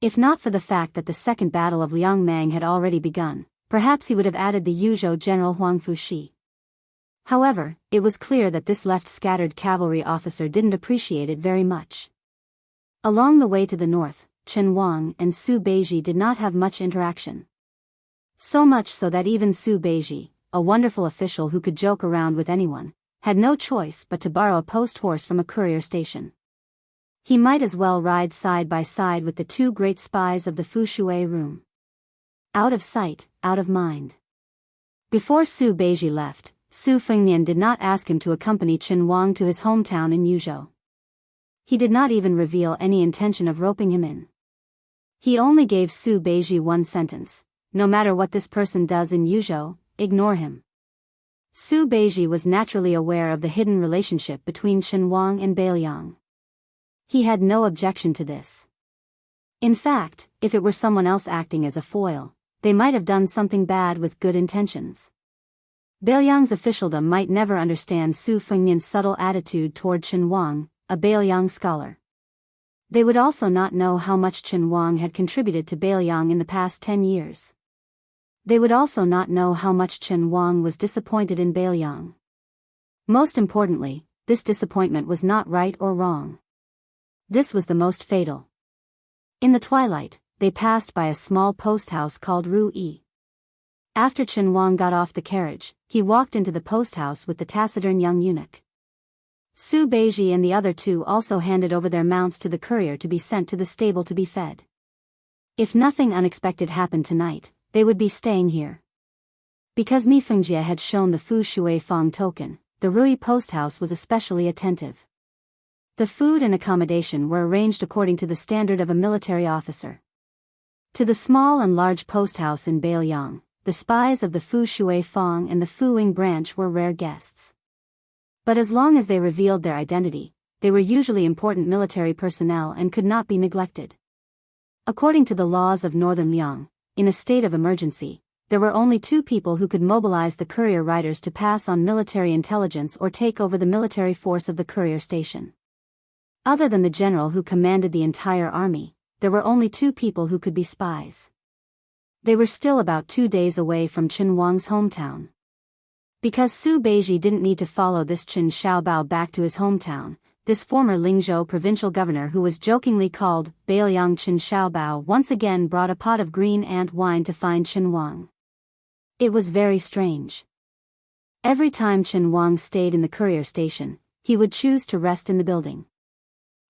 If not for the fact that the Second Battle of Liangmang had already begun, perhaps he would have added the Yuzhou general Huang Fushi. However, it was clear that this left-scattered cavalry officer didn't appreciate it very much. Along the way to the north, Chen Wang and Su Beiji did not have much interaction. So much so that even Su Beiji, a wonderful official who could joke around with anyone, had no choice but to borrow a post horse from a courier station. He might as well ride side by side with the two great spies of the Fu Shui room. Out of sight, out of mind. Before Su Beiji left, Su Fengnian did not ask him to accompany Chen Wang to his hometown in Yuzhou. He did not even reveal any intention of roping him in. He only gave Su Beiji one sentence: no matter what this person does in Yuzhou, ignore him. Su Beiji was naturally aware of the hidden relationship between Chen Wang and Beiliang. He had no objection to this. In fact, if it were someone else acting as a foil, they might have done something bad with good intentions. Beiliang's officialdom might never understand Su Fengnian's subtle attitude toward Chen Wang, a Beiliang scholar. They would also not know how much Chen Wang had contributed to Beiliang in the past 10 years. They would also not know how much Chen Wang was disappointed in Beiliang. Most importantly, this disappointment was not right or wrong. This was the most fatal. In the twilight, they passed by a small post house called Ru Yi. After Chen Wang got off the carriage, he walked into the post house with the taciturn young eunuch. Su Beiji and the other two also handed over their mounts to the courier to be sent to the stable to be fed. If nothing unexpected happened tonight, they would be staying here. Because Mi Fengjie had shown the Fu Shui Fang token, the Rui post house was especially attentive. The food and accommodation were arranged according to the standard of a military officer. To the small and large post house in Beiliang, the spies of the Fu Shui Fang and the Fu Wing branch were rare guests. But as long as they revealed their identity, they were usually important military personnel and could not be neglected. According to the laws of Northern Liang, in a state of emergency, there were only two people who could mobilize the courier riders to pass on military intelligence or take over the military force of the courier station. Other than the general who commanded the entire army, there were only two people who could be spies. They were still about 2 days away from Chen Wang's hometown. Because Su Beiji didn't need to follow this Qin Shaobao back to his hometown, this former Lingzhou provincial governor who was jokingly called Beiliang Qin Shaobao once again brought a pot of green ant wine to find Chen Wang. It was very strange. Every time Chen Wang stayed in the courier station, he would choose to rest in the building.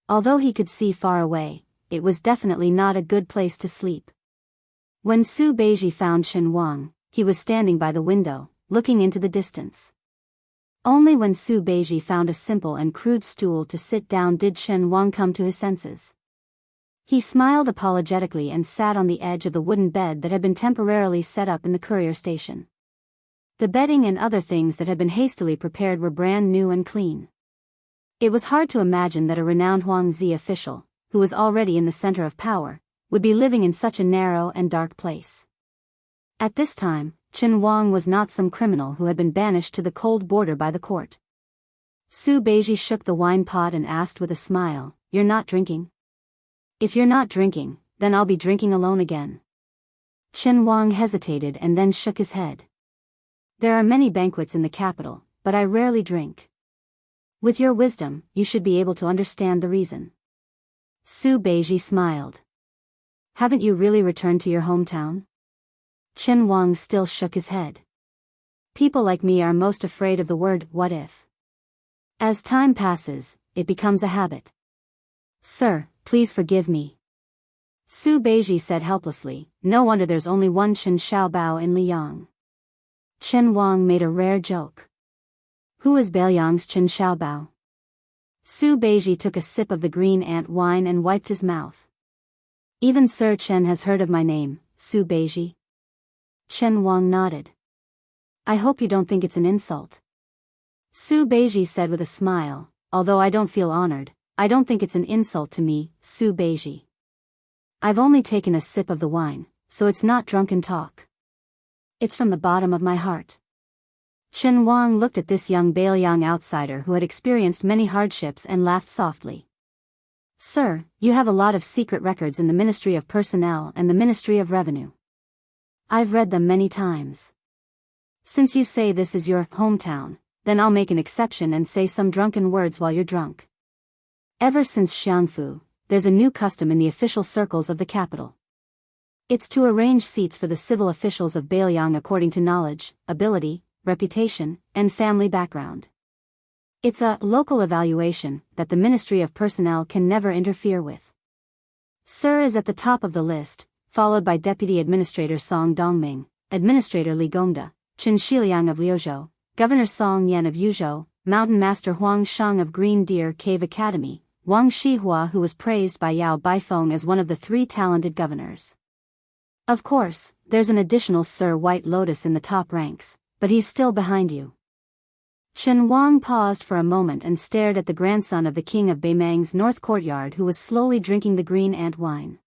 Although he could see far away, it was definitely not a good place to sleep. When Su Beiji found Chen Wang, he was standing by the window, looking into the distance. Only when Su Beiji found a simple and crude stool to sit down did Chen Wang come to his senses. He smiled apologetically and sat on the edge of the wooden bed that had been temporarily set up in the courier station. The bedding and other things that had been hastily prepared were brand new and clean. It was hard to imagine that a renowned Huangzi official, who was already in the center of power, would be living in such a narrow and dark place. At this time, Chen Wang was not some criminal who had been banished to the cold border by the court. Su Beiji shook the wine pot and asked with a smile, "You're not drinking?" "If you're not drinking, then I'll be drinking alone again." Chen Wang hesitated and then shook his head. "There are many banquets in the capital, but I rarely drink. With your wisdom, you should be able to understand the reason." Su Beiji smiled. "Haven't you really returned to your hometown?" Chen Wang still shook his head. "People like me are most afraid of the word, what if? As time passes, it becomes a habit." "Sir, please forgive me." Su Beiji said helplessly, "No wonder there's only one Qin Shaobao in Liang." Chen Wang made a rare joke. "Who is Beiliang's Qin Shaobao?" Su Beiji took a sip of the green ant wine and wiped his mouth. "Even Sir Chen has heard of my name, Su Beiji." Chen Wang nodded. "I hope you don't think it's an insult." Su Beiji said with a smile, "Although I don't feel honored, I don't think it's an insult to me, Su Beiji. I've only taken a sip of the wine, so it's not drunken talk. It's from the bottom of my heart." Chen Wang looked at this young Bailiang outsider who had experienced many hardships and laughed softly. Sir, you have a lot of secret records in the Ministry of Personnel and the Ministry of Revenue. I've read them many times. Since you say this is your hometown, then I'll make an exception and say some drunken words while you're drunk. Ever since Jianghu, there's a new custom in the official circles of the capital. It's to arrange seats for the civil officials of Bailiang according to knowledge, ability, reputation, and family background. It's a local evaluation that the Ministry of Personnel can never interfere with. Sir is at the top of the list, followed by Deputy Administrator Song Dongming, Administrator Li Gongda, Chen Xiliang of Liuzhou, Governor Song Yan of Yuzhou, Mountain Master Huang Shang of Green Deer Cave Academy, Wang Shihua, who was praised by Yao Baifeng as one of the 3 talented governors. Of course, there's an additional Sir White Lotus in the top ranks, but he's still behind you. Chen Wang paused for a moment and stared at the grandson of the king of Beimang's north courtyard who was slowly drinking the green ant wine.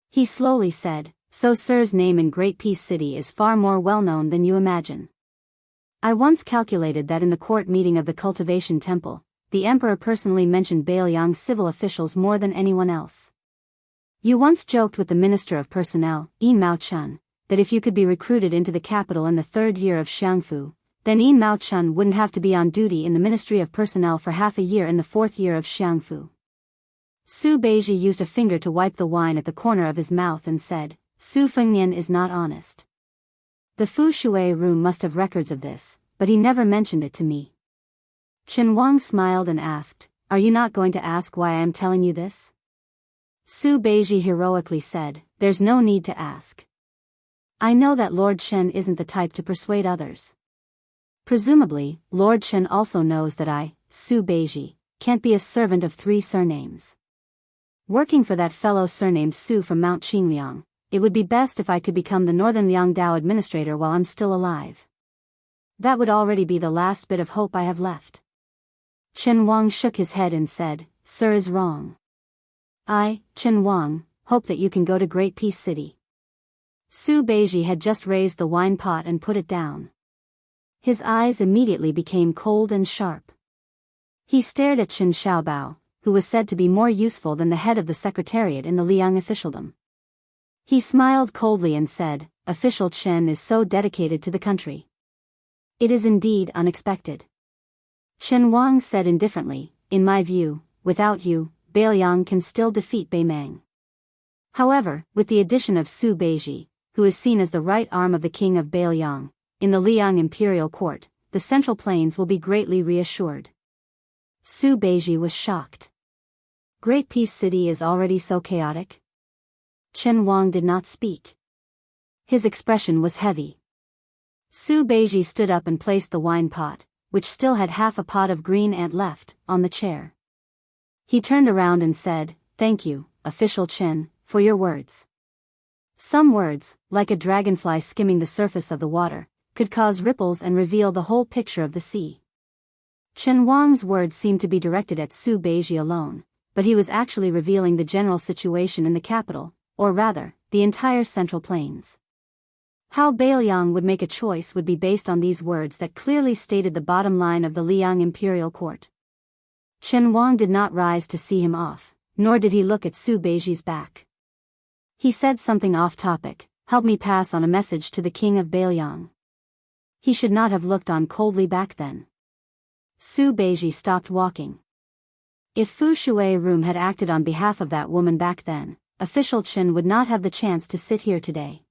He slowly said, "So Sir's name in Great Peace City is far more well-known than you imagine. I once calculated that in the court meeting of the Cultivation Temple, the emperor personally mentioned Bailiang's civil officials more than anyone else. You once joked with the Minister of Personnel, Yin Mao-chun, that if you could be recruited into the capital in the 3rd year of Xiangfu, then Yin Mao-chun wouldn't have to be on duty in the Ministry of Personnel for half a year in the 4th year of Xiangfu." Su Beiji used a finger to wipe the wine at the corner of his mouth and said, "Su Fengnian is not honest. The Fu Shui room must have records of this, but he never mentioned it to me." Chen Wang smiled and asked, "Are you not going to ask why I am telling you this?" Su Beiji heroically said, "There's no need to ask. I know that Lord Chen isn't the type to persuade others. Presumably, Lord Chen also knows that I, Su Beiji, can't be a servant of 3 surnames. Working for that fellow surnamed Su from Mount Qingliang, it would be best if I could become the Northern Liangdao administrator while I'm still alive. That would already be the last bit of hope I have left." Chen Wang shook his head and said, "Sir is wrong. I, Chen Wang, hope that you can go to Great Peace City." Su Beiji had just raised the wine pot and put it down. His eyes immediately became cold and sharp. He stared at Chen Xiaobao, who was said to be more useful than the head of the secretariat in the Liang officialdom. He smiled coldly and said, "Official Chen is so dedicated to the country. It is indeed unexpected." Chen Wang said indifferently, "In my view, without you, Bailiang can still defeat Beimang. However, with the addition of Su Beiji, who is seen as the right arm of the king of Bailiang, in the Liang imperial court, the Central Plains will be greatly reassured." Su Beiji was shocked. Great Peace City is already so chaotic? Chen Wang did not speak. His expression was heavy. Su Beiji stood up and placed the wine pot, which still had half a pot of green ant left, on the chair. He turned around and said, "Thank you, Official Chen, for your words. Some words, like a dragonfly skimming the surface of the water, could cause ripples and reveal the whole picture of the sea." Chen Wang's words seemed to be directed at Su Beiji alone, but he was actually revealing the general situation in the capital, or rather, the entire Central Plains. How Bailiang would make a choice would be based on these words that clearly stated the bottom line of the Liang imperial court. Chen Wang did not rise to see him off, nor did he look at Su Beiji's back. He said something off-topic, "Help me pass on a message to the king of Bailiang." He should not have looked on coldly back then. Su Beiji stopped walking. If Fu Shui room had acted on behalf of that woman back then, Official Chen would not have the chance to sit here today.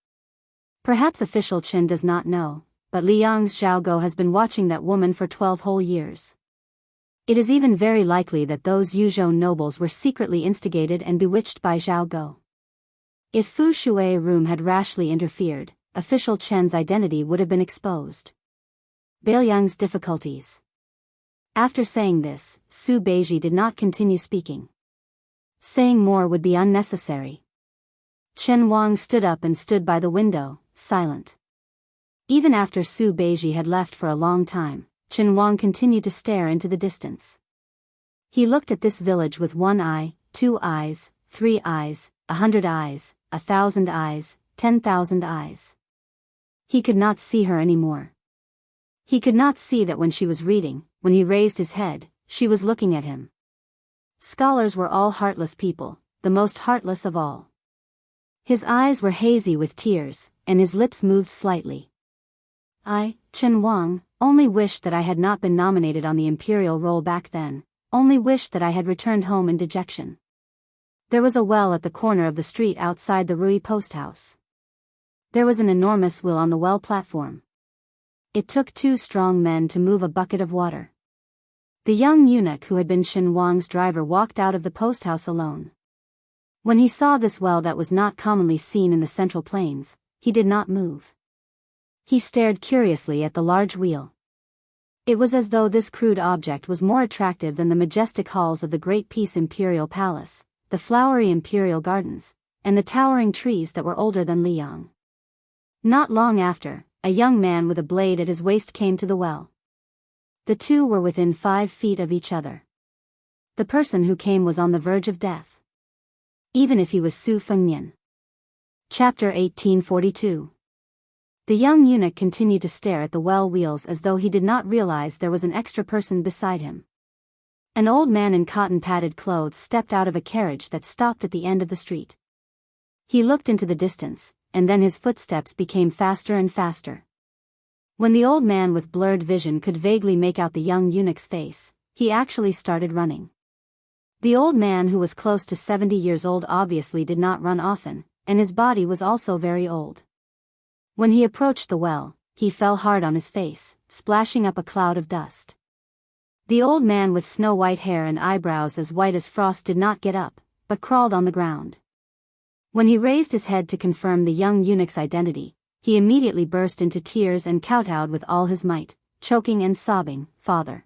Perhaps Official Chen does not know, but Liang's Zhaogo has been watching that woman for 12 whole years. It is even very likely that those Yuzhou nobles were secretly instigated and bewitched by Zhaogo. If Fu Shui room had rashly interfered, Official Chen's identity would have been exposed. Bailiang's difficulties. After saying this, Su Beiji did not continue speaking. Saying more would be unnecessary. Chen Wang stood up and stood by the window, silent. Even after Su Beiji had left for a long time, Chen Wang continued to stare into the distance. He looked at this village with 1 eye, 2 eyes, 3 eyes, 100 eyes, 1,000 eyes, 10,000 eyes. He could not see her anymore. He could not see that when she was reading, when he raised his head, she was looking at him. Scholars were all heartless people, the most heartless of all. His eyes were hazy with tears, and his lips moved slightly. I, Chen Wang, only wished that I had not been nominated on the imperial roll back then, only wished that I had returned home in dejection. There was a well at the corner of the street outside the Rui post house. There was an enormous wheel on the well platform. It took 2 strong men to move a bucket of water. The young eunuch who had been Chen Wang's driver walked out of the post house alone. When he saw this well that was not commonly seen in the Central Plains, he did not move. He stared curiously at the large wheel. It was as though this crude object was more attractive than the majestic halls of the Great Peace Imperial Palace, the flowery imperial gardens, and the towering trees that were older than Liang. Not long after, a young man with a blade at his waist came to the well. The two were within 5 feet of each other. The person who came was on the verge of death. Even if he was Su Fengnian. Chapter 1842. The young eunuch continued to stare at the well wheels as though he did not realize there was an extra person beside him. An old man in cotton-padded clothes stepped out of a carriage that stopped at the end of the street. He looked into the distance, and then his footsteps became faster and faster. When the old man with blurred vision could vaguely make out the young eunuch's face, he actually started running. The old man, who was close to 70 years old, obviously did not run often, and his body was also very old. When he approached the well, he fell hard on his face, splashing up a cloud of dust. The old man with snow-white hair and eyebrows as white as frost did not get up, but crawled on the ground. When he raised his head to confirm the young eunuch's identity, he immediately burst into tears and kowtowed with all his might, choking and sobbing, "Father."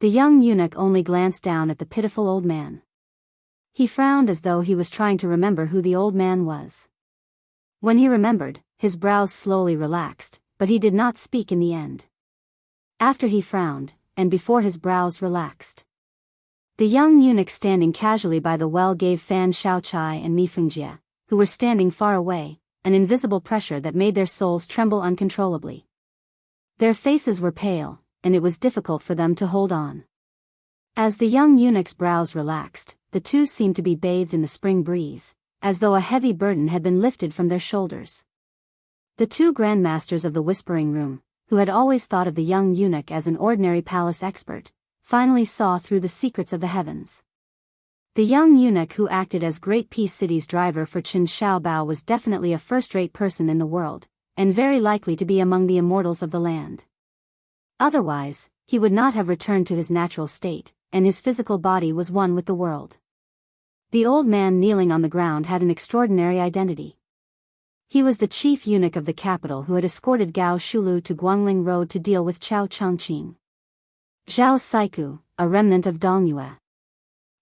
The young eunuch only glanced down at the pitiful old man. He frowned as though he was trying to remember who the old man was. When he remembered, his brows slowly relaxed, but he did not speak in the end. After he frowned, and before his brows relaxed, the young eunuch standing casually by the well gave Fan Xiaochai and Mi Fengjie, who were standing far away, an invisible pressure that made their souls tremble uncontrollably. Their faces were pale, and it was difficult for them to hold on. As the young eunuch's brows relaxed, the two seemed to be bathed in the spring breeze, as though a heavy burden had been lifted from their shoulders. The 2 grandmasters of the Whispering Room, who had always thought of the young eunuch as an ordinary palace expert, finally saw through the secrets of the heavens. The young eunuch who acted as Great Peace City's driver for Qin Shaobao was definitely a first-rate person in the world, and very likely to be among the immortals of the land. Otherwise, he would not have returned to his natural state, and his physical body was one with the world. The old man kneeling on the ground had an extraordinary identity. He was the chief eunuch of the capital who had escorted Gao Shulu to Guangling Road to deal with Chao Chongqing. Zhao Saiku, a remnant of Dongyue.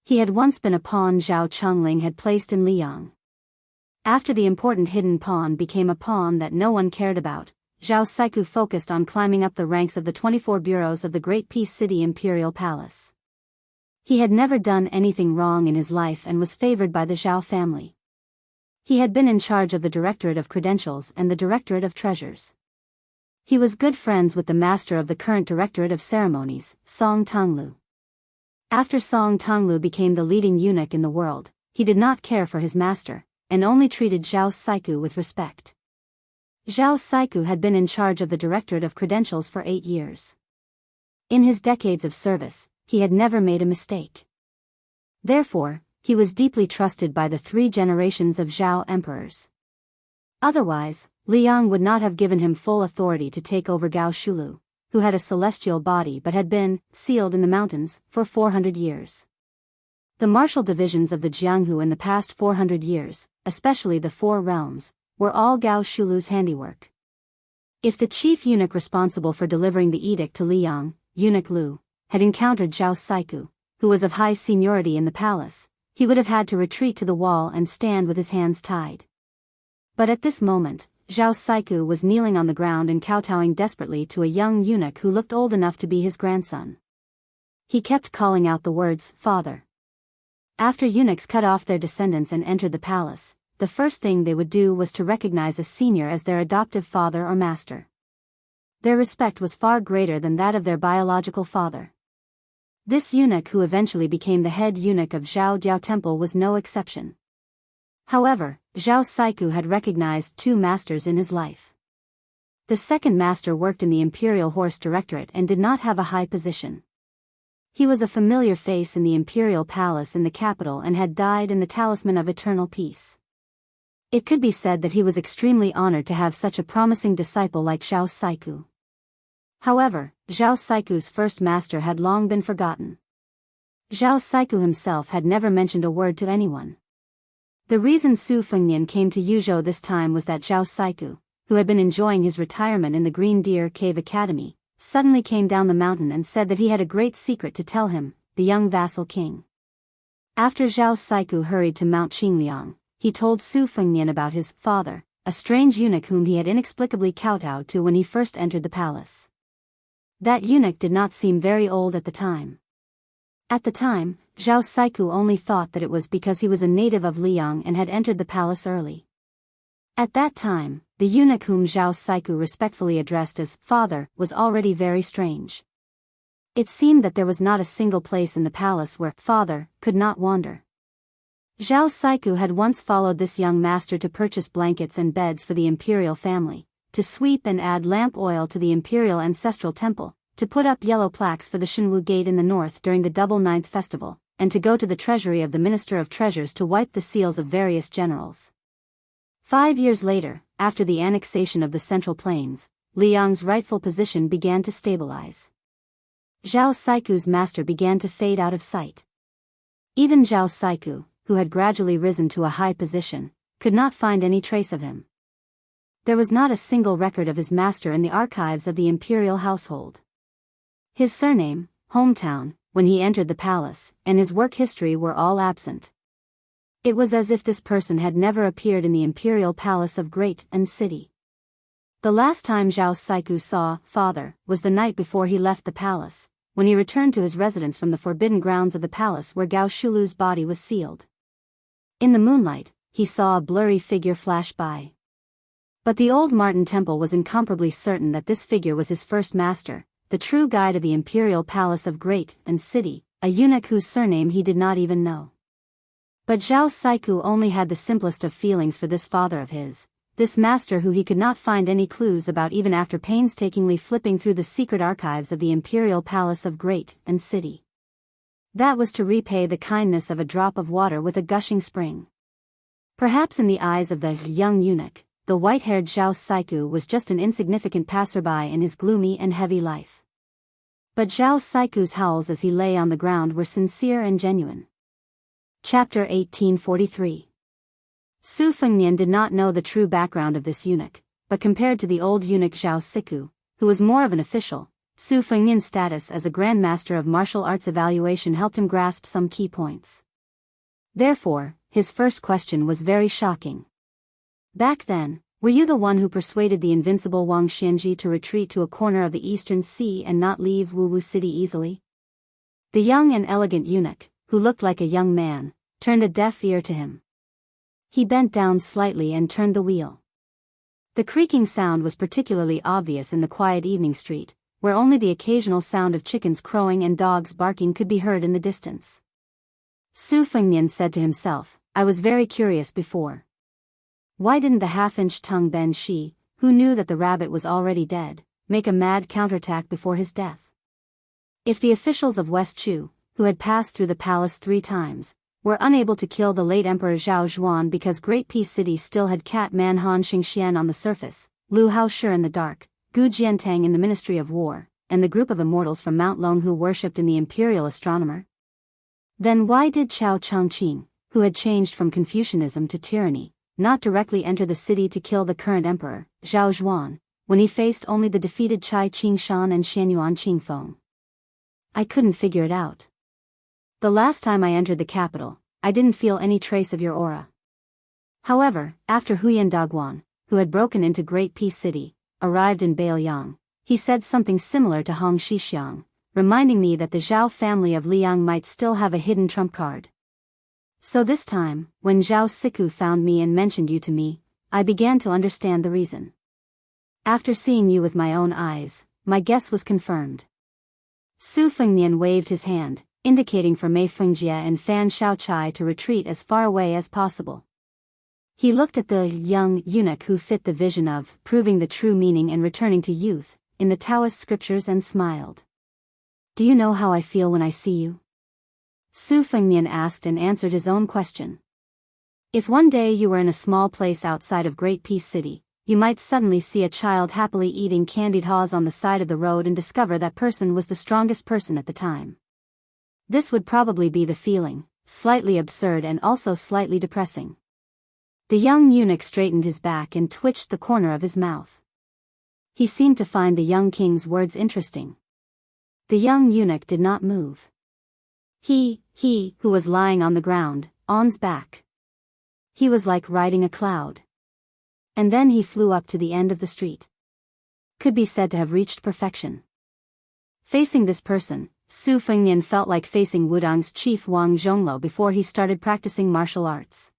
He had once been a pawn Zhao Chongling had placed in Liang. After the important hidden pawn became a pawn that no one cared about, Zhao Saiku focused on climbing up the ranks of the 24 bureaus of the Great Peace City Imperial Palace. He had never done anything wrong in his life and was favored by the Zhao family. He had been in charge of the Directorate of Credentials and the Directorate of Treasures. He was good friends with the master of the current Directorate of Ceremonies, Song Tonglu. After Song Tonglu became the leading eunuch in the world, he did not care for his master, and only treated Zhao Saiku with respect. Zhao Saiku had been in charge of the Directorate of Credentials for 8 years. In his decades of service, he had never made a mistake. Therefore, he was deeply trusted by the 3 generations of Zhao emperors. Otherwise, Liang would not have given him full authority to take over Gao Shulu, who had a celestial body but had been sealed in the mountains for 400 years. The martial divisions of the Jianghu in the past 400 years, especially the 4 realms, were all Gao Shulu's handiwork. If the chief eunuch responsible for delivering the edict to Liang, Eunuch Lu, had encountered Zhao Saiku, who was of high seniority in the palace, he would have had to retreat to the wall and stand with his hands tied. But at this moment, Zhao Saiku was kneeling on the ground and kowtowing desperately to a young eunuch who looked old enough to be his grandson. He kept calling out the words, "Father." After eunuchs cut off their descendants and entered the palace, the first thing they would do was to recognize a senior as their adoptive father or master. Their respect was far greater than that of their biological father. This eunuch who eventually became the head eunuch of Zhao Diao Temple was no exception. However, Zhao Saiku had recognized two masters in his life. The second master worked in the Imperial Horse Directorate and did not have a high position. He was a familiar face in the Imperial Palace in the capital and had died in the Talisman of Eternal Peace. It could be said that he was extremely honored to have such a promising disciple like Zhao Saiku. However, Zhao Saiku's first master had long been forgotten. Zhao Saiku himself had never mentioned a word to anyone. The reason Su Fengnian came to Yuzhou this time was that Zhao Saiku, who had been enjoying his retirement in the Green Deer Cave Academy, suddenly came down the mountain and said that he had a great secret to tell him, the young vassal king. After Zhao Saiku hurried to Mount Qingliang, he told Su Fengnian about his father, a strange eunuch whom he had inexplicably kowtowed to when he first entered the palace. That eunuch did not seem very old at the time. At the time, Zhao Saiku only thought that it was because he was a native of Liang and had entered the palace early. At that time, the eunuch whom Zhao Saiku respectfully addressed as father was already very strange. It seemed that there was not a single place in the palace where father could not wander. Zhao Saiku had once followed this young master to purchase blankets and beds for the imperial family, to sweep and add lamp oil to the imperial ancestral temple, to put up yellow plaques for the Shenwu Gate in the north during the Double Ninth Festival, and to go to the treasury of the Minister of Treasures to wipe the seals of various generals. 5 years later, after the annexation of the Central Plains, Liang's rightful position began to stabilize. Zhao Saiku's master began to fade out of sight. Even Zhao Saiku, who had gradually risen to a high position, could not find any trace of him. There was not a single record of his master in the archives of the imperial household. His surname, hometown, when he entered the palace, and his work history were all absent. It was as if this person had never appeared in the imperial palace of Great and City. The last time Zhao Saiku saw father was the night before he left the palace, when he returned to his residence from the forbidden grounds of the palace where Gao Shulu's body was sealed. In the moonlight, he saw a blurry figure flash by. But the old Martin Temple was incomparably certain that this figure was his first master, the true guide of the imperial palace of Great and City, a eunuch whose surname he did not even know. But Zhao Saiku only had the simplest of feelings for this father of his, this master who he could not find any clues about even after painstakingly flipping through the secret archives of the imperial palace of Great and City. That was to repay the kindness of a drop of water with a gushing spring. Perhaps in the eyes of the young eunuch, the white-haired Zhao Saiku was just an insignificant passerby in his gloomy and heavy life. But Zhao Saiku's howls as he lay on the ground were sincere and genuine. Chapter 1843. Su Fengnian did not know the true background of this eunuch, but compared to the old eunuch Zhao Siku, who was more of an official, Su Fengnian's status as a Grand Master of Martial Arts evaluation helped him grasp some key points. Therefore, his first question was very shocking. Back then, were you the one who persuaded the invincible Wang Xianji to retreat to a corner of the Eastern Sea and not leave Wuwu City easily? The young and elegant eunuch, who looked like a young man, turned a deaf ear to him. He bent down slightly and turned the wheel. The creaking sound was particularly obvious in the quiet evening street, where only the occasional sound of chickens crowing and dogs barking could be heard in the distance. Su Fengnian said to himself, I was very curious before. Why didn't the half-inch tongue Ben Shi, who knew that the rabbit was already dead, make a mad counterattack before his death? If the officials of West Chu, who had passed through the palace 3 times, were unable to kill the late Emperor Zhao Zhuan because Great Peace City still had Cat-Man Han Xingxian on the surface, Lu Haoshi in the dark, Gu Jiantang in the Ministry of War, and the group of immortals from Mount Long who worshipped in the imperial astronomer? Then why did Chao Changqing, who had changed from Confucianism to tyranny, not directly enter the city to kill the current emperor, Zhao Zhuan, when he faced only the defeated Chai Qingshan and Xianyuan Qingfeng? I couldn't figure it out. The last time I entered the capital, I didn't feel any trace of your aura. However, after Huyan Daguan, who had broken into Great Peace City, arrived in Bailiang, he said something similar to Hong Shixiang, reminding me that the Zhao family of Liang might still have a hidden trump card. So this time, when Zhao Siku found me and mentioned you to me, I began to understand the reason. After seeing you with my own eyes, my guess was confirmed. Su Fengnian waved his hand, indicating for Mei Fengjie and Fan Shaochai to retreat as far away as possible. He looked at the young eunuch who fit the vision of proving the true meaning and returning to youth in the Taoist scriptures and smiled. Do you know how I feel when I see you? Su Fengnian asked and answered his own question. If one day you were in a small place outside of Great Peace City, you might suddenly see a child happily eating candied haws on the side of the road and discover that person was the strongest person at the time. This would probably be the feeling, slightly absurd and also slightly depressing. The young eunuch straightened his back and twitched the corner of his mouth. He seemed to find the young king's words interesting. The young eunuch did not move. He who was lying on the ground, on's back. He was like riding a cloud. And then he flew up to the end of the street. Could be said to have reached perfection. Facing this person, Su Fengnian felt like facing Wudang's chief Wang Zhonglo before he started practicing martial arts.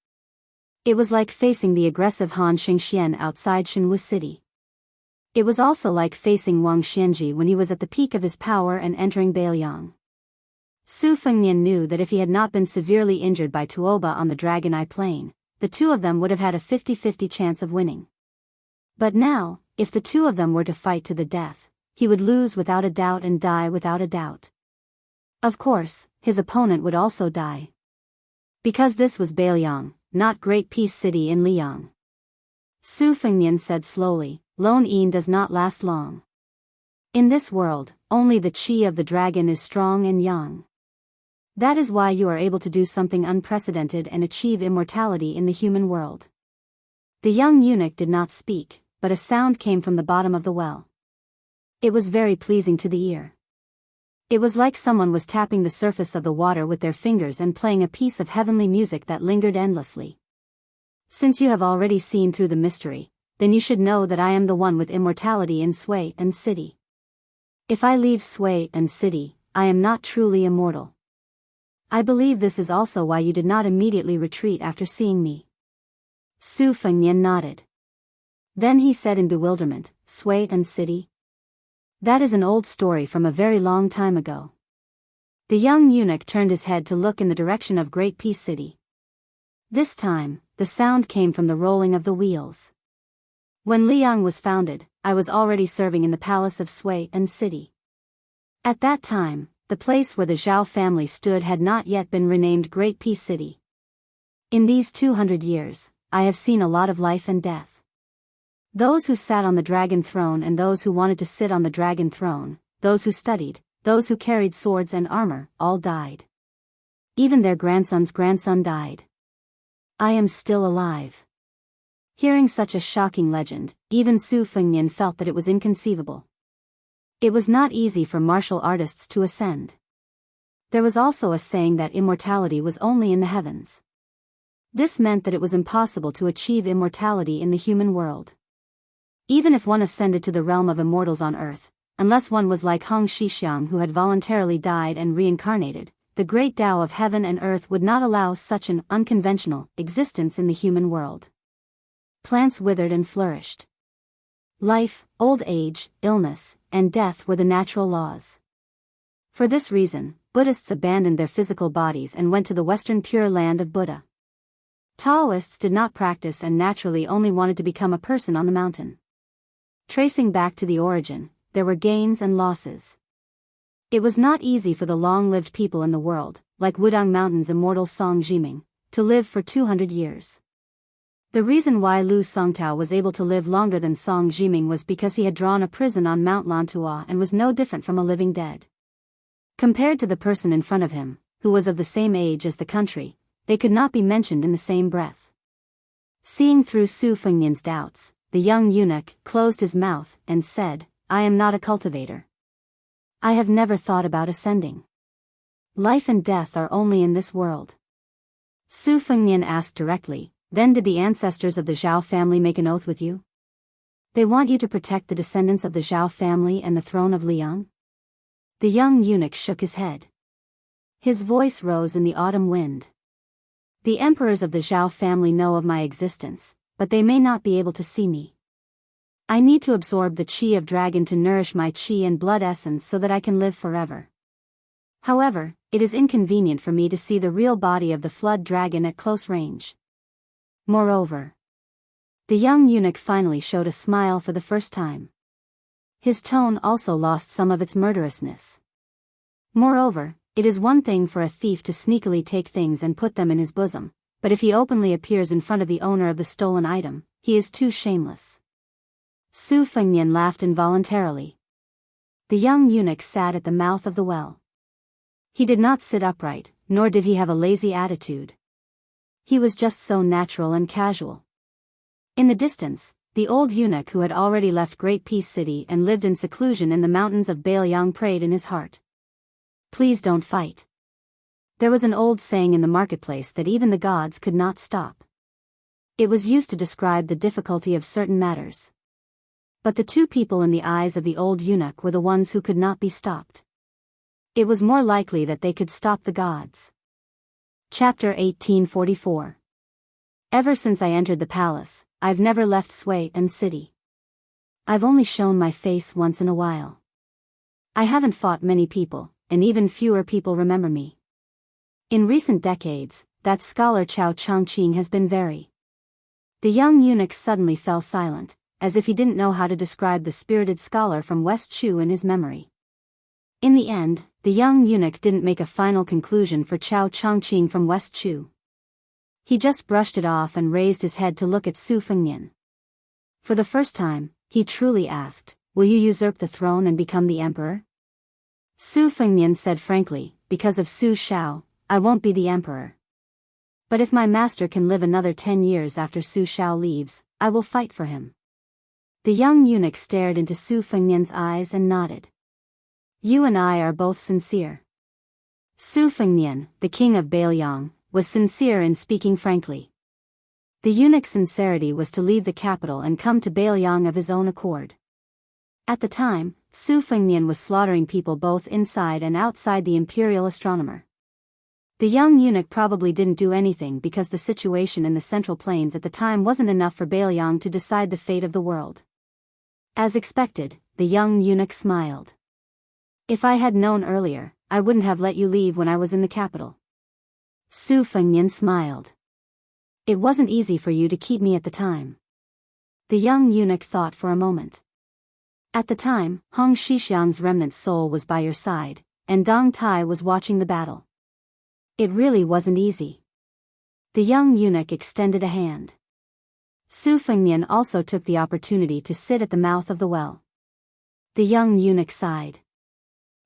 It was like facing the aggressive Han Xingxian outside Shenwu City. It was also like facing Wang Xianji when he was at the peak of his power and entering Bailiang. Su Fengnian knew that if he had not been severely injured by Tuoba on the Dragon Eye Plain, the two of them would have had a 50-50 chance of winning. But now, if the two of them were to fight to the death, he would lose without a doubt and die without a doubt. Of course, his opponent would also die. Because this was Bailiang, not Great Peace City in Liang. Su Fengnian said slowly, Lone Yin does not last long. In this world, only the qi of the dragon is strong and young. That is why you are able to do something unprecedented and achieve immortality in the human world. The young eunuch did not speak, but a sound came from the bottom of the well. It was very pleasing to the ear. It was like someone was tapping the surface of the water with their fingers and playing a piece of heavenly music that lingered endlessly. Since you have already seen through the mystery, then you should know that I am the one with immortality in Sui and City. If I leave Sui and City, I am not truly immortal. I believe this is also why you did not immediately retreat after seeing me. Su Fengnian nodded. Then he said in bewilderment, Sui and City? That is an old story from a very long time ago. The young eunuch turned his head to look in the direction of Great Peace City. This time, the sound came from the rolling of the wheels. When Liang was founded, I was already serving in the palace of Sui and City. At that time, the place where the Zhao family stood had not yet been renamed Great Peace City. In these 200 years, I have seen a lot of life and death. Those who sat on the dragon throne and those who wanted to sit on the dragon throne, those who studied, those who carried swords and armor, all died. Even their grandson's grandson died. I am still alive. Hearing such a shocking legend, even Su Fengnian felt that it was inconceivable. It was not easy for martial artists to ascend. There was also a saying that immortality was only in the heavens. This meant that it was impossible to achieve immortality in the human world. Even if one ascended to the realm of immortals on earth, unless one was like Hong Shixiang who had voluntarily died and reincarnated, the great Tao of heaven and earth would not allow such an unconventional existence in the human world. Plants withered and flourished. Life, old age, illness, and death were the natural laws. For this reason, Buddhists abandoned their physical bodies and went to the Western Pure Land of Buddha. Daoists did not practice and naturally only wanted to become a person on the mountain. Tracing back to the origin, there were gains and losses. It was not easy for the long-lived people in the world, like Wudang Mountain's immortal Song Jiming, to live for 200 years. The reason why Lu Songtao was able to live longer than Song Jiming was because he had drawn a prison on Mount Lantua and was no different from a living dead. Compared to the person in front of him, who was of the same age as the country, they could not be mentioned in the same breath. Seeing through Su Fengnian's doubts, the young eunuch closed his mouth and said, I am not a cultivator. I have never thought about ascending. Life and death are only in this world. Su Fengnian asked directly, then did the ancestors of the Zhao family make an oath with you? They want you to protect the descendants of the Zhao family and the throne of Liang? The young eunuch shook his head. His voice rose in the autumn wind. The emperors of the Zhao family know of my existence, but they may not be able to see me. I need to absorb the qi of dragon to nourish my qi and blood essence so that I can live forever. However, it is inconvenient for me to see the real body of the flood dragon at close range. Moreover, the young eunuch finally showed a smile for the first time. His tone also lost some of its murderousness. Moreover, it is one thing for a thief to sneakily take things and put them in his bosom, but if he openly appears in front of the owner of the stolen item, he is too shameless. Su Fengnian laughed involuntarily. The young eunuch sat at the mouth of the well. He did not sit upright, nor did he have a lazy attitude. He was just so natural and casual. In the distance, the old eunuch who had already left Great Peace City and lived in seclusion in the mountains of Bailiang prayed in his heart. Please don't fight. There was an old saying in the marketplace that even the gods could not stop. It was used to describe the difficulty of certain matters. But the two people in the eyes of the old eunuch were the ones who could not be stopped. It was more likely that they could stop the gods. Chapter 1844. Ever since I entered the palace, I've never left Sui and city. I've only shown my face once in a while. I haven't fought many people, and even fewer people remember me. In recent decades, that scholar Chao Changqing has been very. The young eunuch suddenly fell silent, as if he didn't know how to describe the spirited scholar from West Chu in his memory. In the end, the young eunuch didn't make a final conclusion for Chao Changqing from West Chu. He just brushed it off and raised his head to look at Su Fengnian. For the first time, he truly asked, "Will you usurp the throne and become the emperor?" Su Fengnian said frankly, "Because of Su Shao, I won't be the emperor. But if my master can live another 10 years after Su Shao leaves, I will fight for him." The young eunuch stared into Su Fengnian's eyes and nodded. "You and I are both sincere." Su Fengnian, the king of Bailiang, was sincere in speaking frankly. The eunuch's sincerity was to leave the capital and come to Bailiang of his own accord. At the time, Su Fengnian was slaughtering people both inside and outside the imperial astronomer. The young eunuch probably didn't do anything because the situation in the Central Plains at the time wasn't enough for Bailiang to decide the fate of the world. As expected, the young eunuch smiled. "If I had known earlier, I wouldn't have let you leave when I was in the capital." Su Fengnian smiled. "It wasn't easy for you to keep me at the time." The young eunuch thought for a moment. "At the time, Hong Shixiang's remnant soul was by your side, and Dong Tai was watching the battle. It really wasn't easy." The young eunuch extended a hand. Su Fengnian also took the opportunity to sit at the mouth of the well. The young eunuch sighed.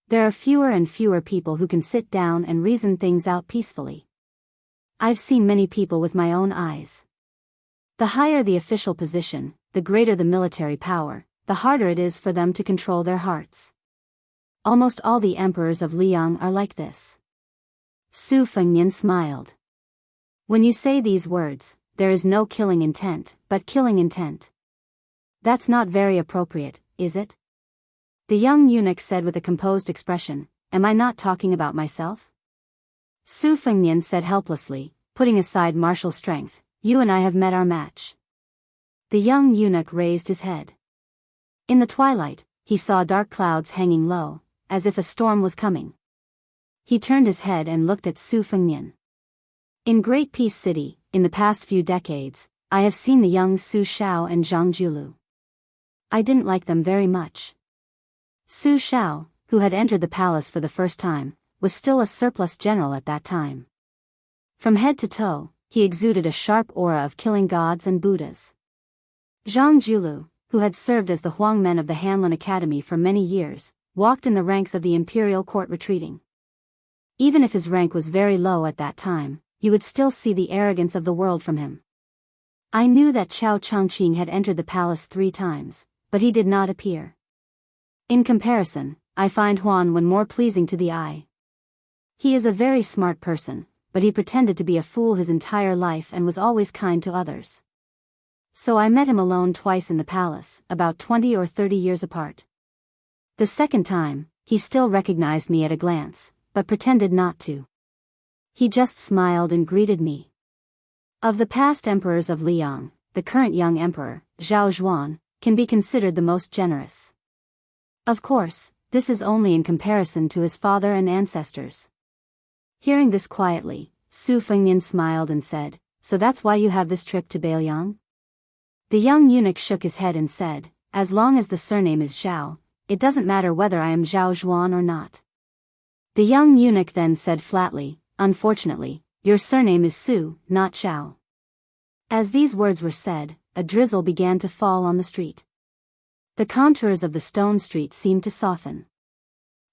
There are fewer and fewer people who can sit down and reason things out peacefully. I've seen many people with my own eyes. The higher the official position, the greater the military power, the harder it is for them to control their hearts. Almost all the emperors of Liang are like this. Su Fengnian smiled. When you say these words, there is no killing intent, but killing intent. That's not very appropriate, is it? The young eunuch said with a composed expression, "Am I not talking about myself?" Su Fengnian said helplessly, putting aside martial strength, "You and I have met our match." The young eunuch raised his head. In the twilight, he saw dark clouds hanging low, as if a storm was coming. He turned his head and looked at Su Fengnian. In Great Peace City, in the past few decades, I have seen the young Su Shao and Zhang Julu. I didn't like them very much. Su Shao, who had entered the palace for the first time, was still a surplus general at that time. From head to toe, he exuded a sharp aura of killing gods and Buddhas. Zhang Julu, who had served as the Huangmen of the Hanlin Academy for many years, walked in the ranks of the imperial court retreating. Even if his rank was very low at that time, you would still see the arrogance of the world from him. I knew that Chao Changqing had entered the palace 3 times, but he did not appear. In comparison, I find Huan Wen more pleasing to the eye. He is a very smart person, but he pretended to be a fool his entire life and was always kind to others. So I met him alone twice in the palace, about 20 or 30 years apart. The second time, he still recognized me at a glance, but pretended not to. He just smiled and greeted me. Of the past emperors of Liang, the current young emperor, Zhao Zhuan, can be considered the most generous. Of course, this is only in comparison to his father and ancestors. Hearing this quietly, Su Fengnian smiled and said, "So that's why you have this trip to Beiliang?" The young eunuch shook his head and said, "As long as the surname is Zhao, it doesn't matter whether I am Zhao Zhuan or not." The young eunuch then said flatly, "Unfortunately, your surname is Su, not Zhao." As these words were said, a drizzle began to fall on the street. The contours of the stone street seemed to soften.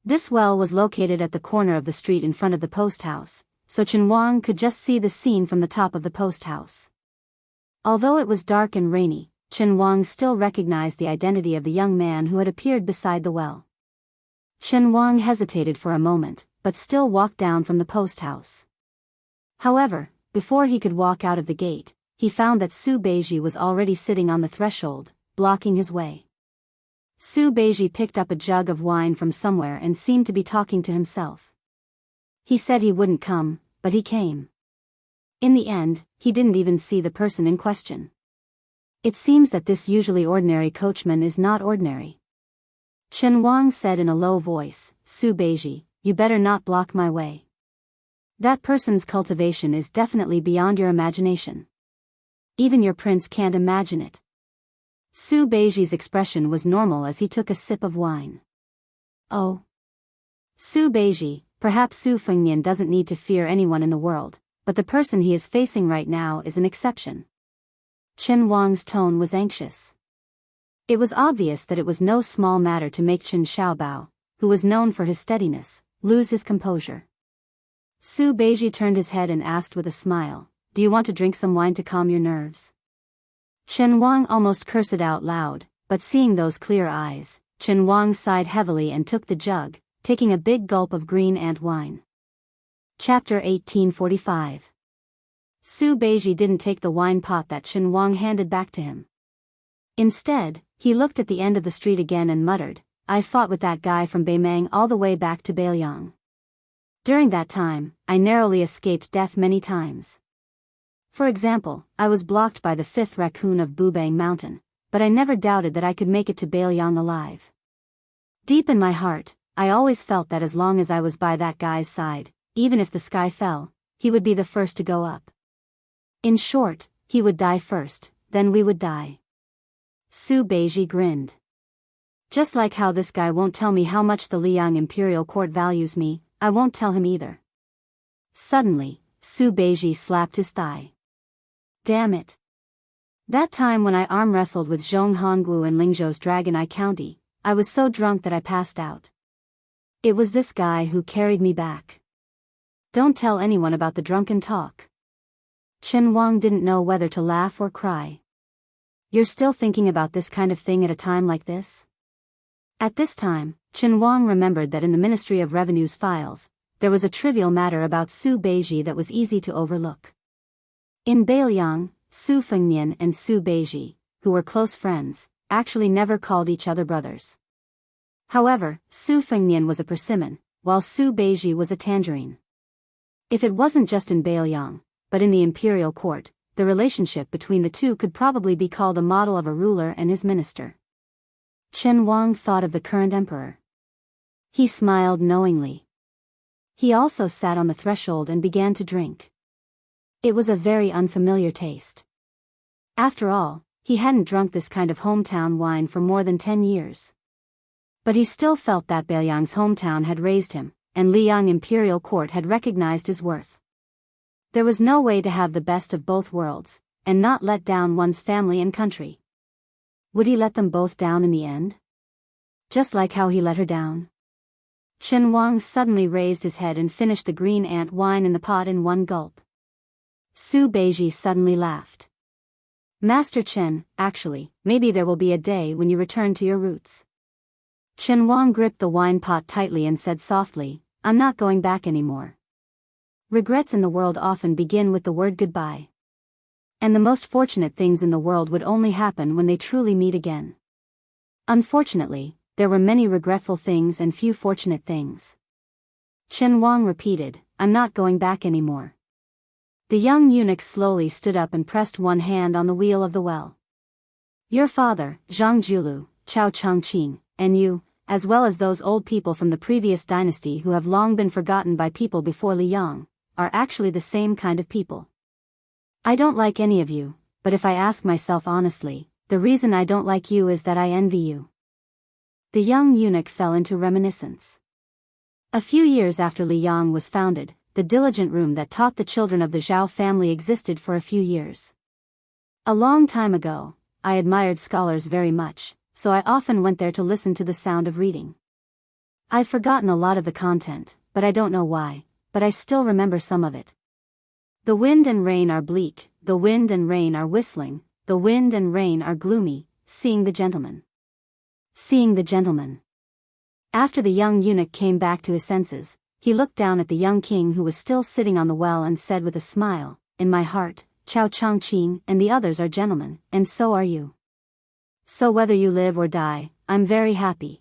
This well was located at the corner of the street in front of the post house, so Chen Wang could just see the scene from the top of the post house. Although it was dark and rainy, Chen Wang still recognized the identity of the young man who had appeared beside the well. Chen Wang hesitated for a moment, but still walked down from the post house. However, before he could walk out of the gate, he found that Su Beiji was already sitting on the threshold, blocking his way. Su Beiji picked up a jug of wine from somewhere and seemed to be talking to himself. He said he wouldn't come, but he came. In the end, he didn't even see the person in question. It seems that this usually ordinary coachman is not ordinary. Chen Wang said in a low voice, "Su Beiji, you better not block my way. That person's cultivation is definitely beyond your imagination. Even your prince can't imagine it." Su Beiji's expression was normal as he took a sip of wine. "Oh. Su Beiji, perhaps Su Fengnian doesn't need to fear anyone in the world, but the person he is facing right now is an exception." Chen Wang's tone was anxious. It was obvious that it was no small matter to make Chen Xiaobao, who was known for his steadiness, lose his composure. Su Beiji turned his head and asked with a smile, "Do you want to drink some wine to calm your nerves?" Chen Wang almost cursed out loud, but seeing those clear eyes, Chen Wang sighed heavily and took the jug, taking a big gulp of green ant wine. Chapter 1845. Su Beiji didn't take the wine pot that Chen Wang handed back to him. Instead, he looked at the end of the street again and muttered, "I fought with that guy from Beimang all the way back to Beiliang. During that time, I narrowly escaped death many times. For example, I was blocked by the 5th raccoon of Bubang Mountain, but I never doubted that I could make it to Beiliang alive. Deep in my heart, I always felt that as long as I was by that guy's side, even if the sky fell, he would be the first to go up. In short, he would die first, then we would die." Su Beiji grinned. "Just like how this guy won't tell me how much the Liang Imperial Court values me, I won't tell him either." Suddenly, Su Beiji slapped his thigh. "Damn it. That time when I arm wrestled with Zhong Honggu in Lingzhou's Dragon Eye County, I was so drunk that I passed out. It was this guy who carried me back. Don't tell anyone about the drunken talk." Chen Wang didn't know whether to laugh or cry. "You're still thinking about this kind of thing at a time like this?" At this time, Chen Wang remembered that in the Ministry of Revenue's files, there was a trivial matter about Su Beiji that was easy to overlook. In Beiliang, Su Fengnian and Su Beiji, who were close friends, actually never called each other brothers. However, Su Fengnian was a persimmon, while Su Beiji was a tangerine. If it wasn't just in Beiliang, but in the imperial court, the relationship between the two could probably be called a model of a ruler and his minister. Chen Wang thought of the current emperor. He smiled knowingly. He also sat on the threshold and began to drink. It was a very unfamiliar taste. After all, he hadn't drunk this kind of hometown wine for more than 10 years. But he still felt that Beiliang's hometown had raised him, and Liang Imperial Court had recognized his worth. There was no way to have the best of both worlds, and not let down one's family and country. Would he let them both down in the end? Just like how he let her down? Chen Wang suddenly raised his head and finished the green ant wine in the pot in one gulp. Su Beiji suddenly laughed. "Master Chen, actually, maybe there will be a day when you return to your roots." Chen Wang gripped the wine pot tightly and said softly, "I'm not going back anymore. Regrets in the world often begin with the word goodbye. And the most fortunate things in the world would only happen when they truly meet again. Unfortunately, there were many regretful things and few fortunate things." Chen Wang repeated, "I'm not going back anymore." The young eunuch slowly stood up and pressed one hand on the wheel of the well. Your father, Zhang Julu, Chao Changqing, and you, as well as those old people from the previous dynasty who have long been forgotten by people before Liang, are actually the same kind of people. I don't like any of you, but if I ask myself honestly, the reason I don't like you is that I envy you." The young eunuch fell into reminiscence. A few years after Liang was founded, the diligent room that taught the children of the Zhao family existed for a few years. A long time ago, I admired scholars very much, so I often went there to listen to the sound of reading. I've forgotten a lot of the content, but I don't know why, but I still remember some of it. The wind and rain are bleak, the wind and rain are whistling, the wind and rain are gloomy, seeing the gentleman. Seeing the gentleman. After the young eunuch came back to his senses, he looked down at the young king who was still sitting on the well and said with a smile, "In my heart, Chao Changqing and the others are gentlemen, and so are you. So whether you live or die, I'm very happy."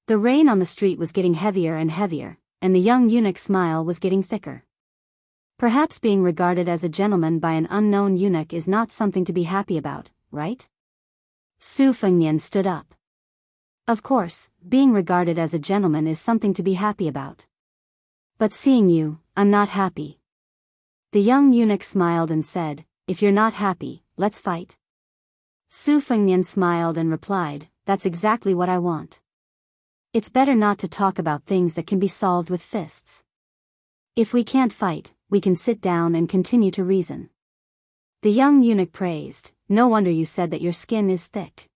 The rain on the street was getting heavier and heavier, and the young eunuch's smile was getting thicker. Perhaps being regarded as a gentleman by an unknown eunuch is not something to be happy about, right? Su Fengnian stood up. Of course, being regarded as a gentleman is something to be happy about. But seeing you, I'm not happy. The young eunuch smiled and said, "If you're not happy, let's fight." Su Fengnian smiled and replied, "That's exactly what I want. It's better not to talk about things that can be solved with fists. If we can't fight, we can sit down and continue to reason." The young eunuch praised, "No wonder you said that your skin is thick.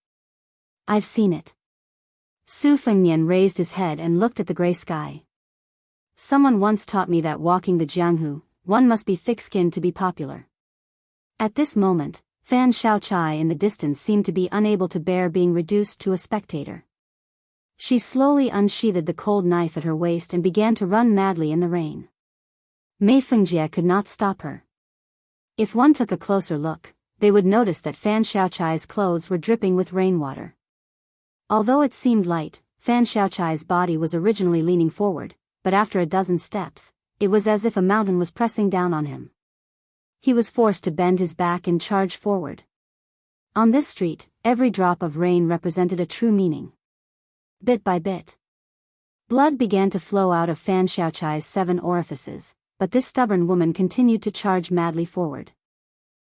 I've seen it." Su Fengnian raised his head and looked at the gray sky. "Someone once taught me that walking the Jianghu, one must be thick-skinned to be popular." At this moment, Fan Xiaochai in the distance seemed to be unable to bear being reduced to a spectator. She slowly unsheathed the cold knife at her waist and began to run madly in the rain. Mei Fengjie could not stop her. If one took a closer look, they would notice that Fan Xiaochai's clothes were dripping with rainwater. Although it seemed light, Fan Xiaochai's body was originally leaning forward, but after a dozen steps, it was as if a mountain was pressing down on him. He was forced to bend his back and charge forward. On this street, every drop of rain represented a true meaning. Bit by bit, blood began to flow out of Fan Xiaochai's 7 orifices, but this stubborn woman continued to charge madly forward.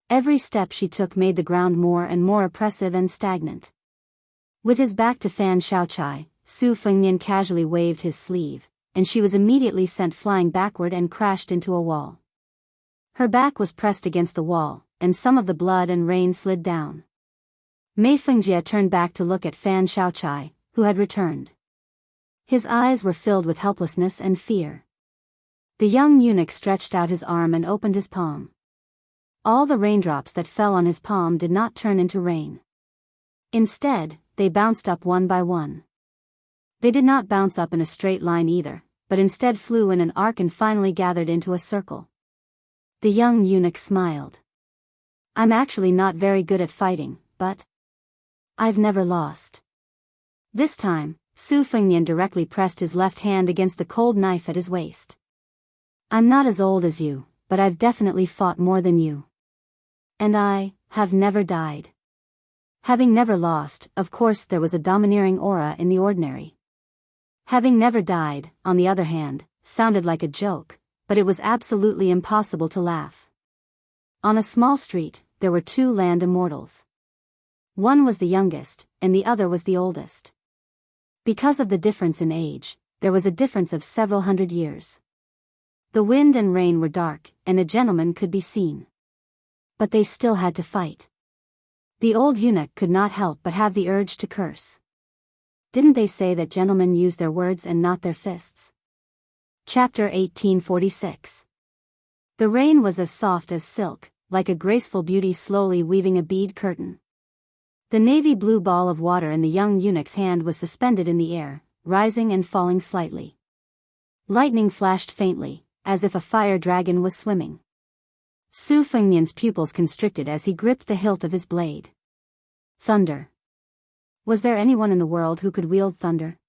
Every step she took made the ground more and more oppressive and stagnant. With his back to Fan Xiaochai, Su Fengnian casually waved his sleeve, and she was immediately sent flying backward and crashed into a wall. Her back was pressed against the wall, and some of the blood and rain slid down. Mei Fengjie turned back to look at Fan Xiaochai, who had returned. His eyes were filled with helplessness and fear. The young eunuch stretched out his arm and opened his palm. All the raindrops that fell on his palm did not turn into rain. Instead, they bounced up one by one. They did not bounce up in a straight line either, but instead flew in an arc and finally gathered into a circle. The young eunuch smiled. "I'm actually not very good at fighting, but I've never lost." This time, Su Fengnian directly pressed his left hand against the cold knife at his waist. "I'm not as old as you, but I've definitely fought more than you. And I have never died." Having never lost, of course there was a domineering aura in the ordinary. Having never died, on the other hand, sounded like a joke, but it was absolutely impossible to laugh. On a small street, there were 2 land immortals. One was the youngest, and the other was the oldest. Because of the difference in age, there was a difference of several hundred years. The wind and rain were dark, and a gentleman could be seen. But they still had to fight. The old eunuch could not help but have the urge to curse. Didn't they say that gentlemen use their words and not their fists? Chapter 1846. The rain was as soft as silk, like a graceful beauty slowly weaving a bead curtain. The navy blue ball of water in the young eunuch's hand was suspended in the air, rising and falling slightly. Lightning flashed faintly, as if a fire dragon was swimming. Su Fengnian's pupils constricted as he gripped the hilt of his blade. Thunder. Was there anyone in the world who could wield thunder?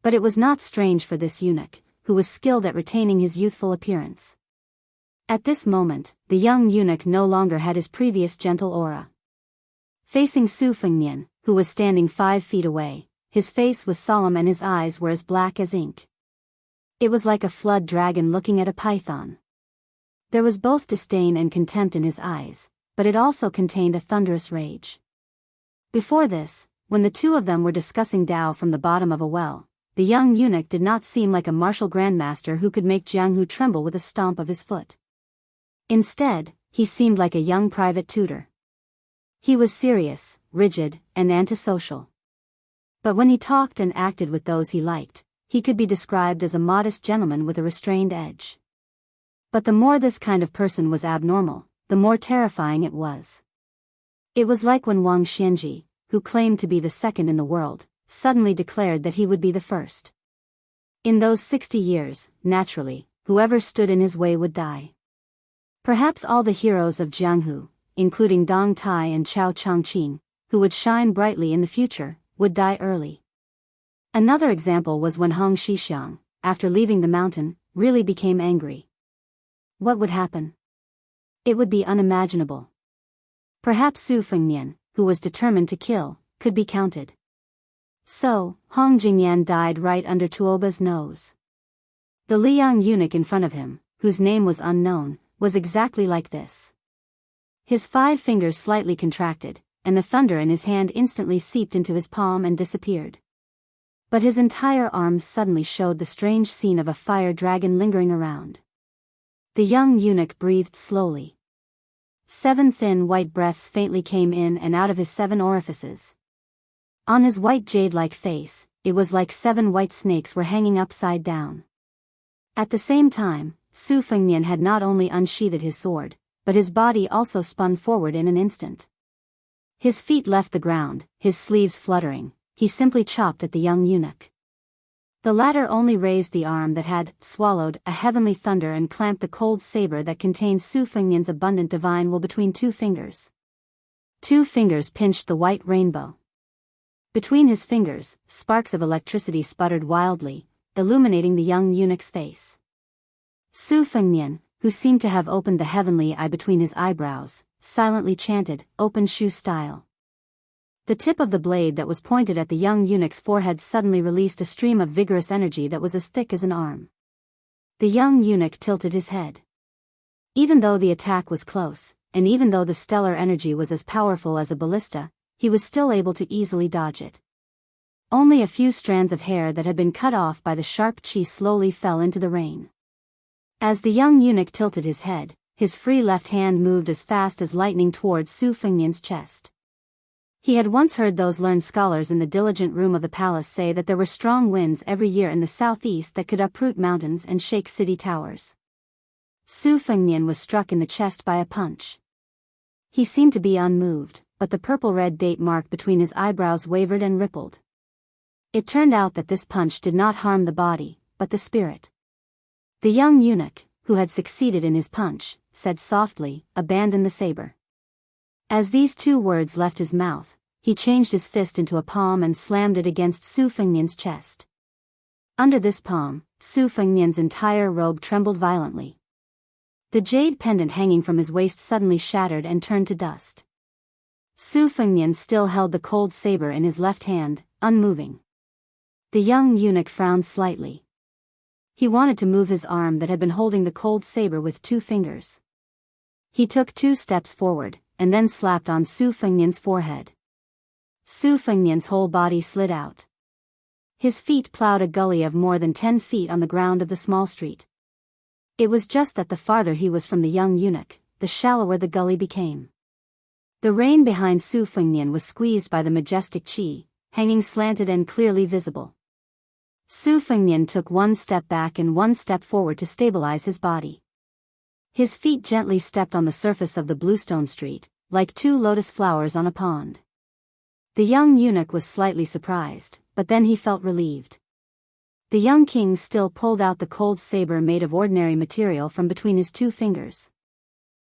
But it was not strange for this eunuch, who was skilled at retaining his youthful appearance. At this moment, the young eunuch no longer had his previous gentle aura. Facing Su Fengnian, who was standing 5 feet away, his face was solemn and his eyes were as black as ink. It was like a flood dragon looking at a python. There was both disdain and contempt in his eyes, but it also contained a thunderous rage. Before this, when the two of them were discussing Dao from the bottom of a well, the young eunuch did not seem like a martial grandmaster who could make Jianghu tremble with a stomp of his foot. Instead, he seemed like a young private tutor. He was serious, rigid, and antisocial. But when he talked and acted with those he liked, he could be described as a modest gentleman with a restrained edge. But the more this kind of person was abnormal, the more terrifying it was. It was like when Wuxia Xianxia, who claimed to be the second in the world, suddenly declared that he would be the first. In those 60 years, naturally, whoever stood in his way would die. Perhaps all the heroes of Jianghu, including Dong Tai and Chao Changqing, who would shine brightly in the future, would die early. Another example was when Hong Shixiang, after leaving the mountain, really became angry. What would happen? It would be unimaginable. Perhaps Su Fengnian, who was determined to kill, could be counted. So, Hong Jingyan died right under Tuoba's nose. The Liang eunuch in front of him, whose name was unknown, was exactly like this. His 5 fingers slightly contracted, and the thunder in his hand instantly seeped into his palm and disappeared. But his entire arms suddenly showed the strange scene of a fire dragon lingering around. The young eunuch breathed slowly. 7 thin white breaths faintly came in and out of his 7 orifices. On his white jade-like face, it was like 7 white snakes were hanging upside down. At the same time, Su Fengnian had not only unsheathed his sword, but his body also spun forward in an instant. His feet left the ground, his sleeves fluttering, he simply chopped at the young eunuch. The latter only raised the arm that had swallowed a heavenly thunder and clamped the cold saber that contained Su Fengnian's abundant divine will between 2 fingers. 2 fingers pinched the white rainbow. Between his fingers, sparks of electricity sputtered wildly, illuminating the young eunuch's face. Su Fengnian, who seemed to have opened the heavenly eye between his eyebrows, silently chanted, "Open shoe style." The tip of the blade that was pointed at the young eunuch's forehead suddenly released a stream of vigorous energy that was as thick as an arm. The young eunuch tilted his head. Even though the attack was close, and even though the stellar energy was as powerful as a ballista, he was still able to easily dodge it. Only a few strands of hair that had been cut off by the sharp chi slowly fell into the rain. As the young eunuch tilted his head, his free left hand moved as fast as lightning towards Su Fengnian's chest. He had once heard those learned scholars in the diligent room of the palace say that there were strong winds every year in the southeast that could uproot mountains and shake city towers. Su Fengnian was struck in the chest by a punch. He seemed to be unmoved, but the purple-red date mark between his eyebrows wavered and rippled. It turned out that this punch did not harm the body, but the spirit. The young eunuch, who had succeeded in his punch, said softly, "Abandon the saber." As these 2 words left his mouth, he changed his fist into a palm and slammed it against Su Fengnian's chest. Under this palm, Su Fengnian's entire robe trembled violently. The jade pendant hanging from his waist suddenly shattered and turned to dust. Su Fengnian still held the cold saber in his left hand, unmoving. The young eunuch frowned slightly. He wanted to move his arm that had been holding the cold saber with 2 fingers. He took 2 steps forward, and then slapped on Su Fengnian's forehead. Su Fengnian's whole body slid out. His feet plowed a gully of more than 10 feet on the ground of the small street. It was just that the farther he was from the young eunuch, the shallower the gully became. The rain behind Su Fengnian was squeezed by the majestic chi, hanging slanted and clearly visible. Su Fengnian took 1 step back and 1 step forward to stabilize his body. His feet gently stepped on the surface of the bluestone street, like 2 lotus flowers on a pond. The young eunuch was slightly surprised, but then he felt relieved. The young king still pulled out the cold saber made of ordinary material from between his 2 fingers.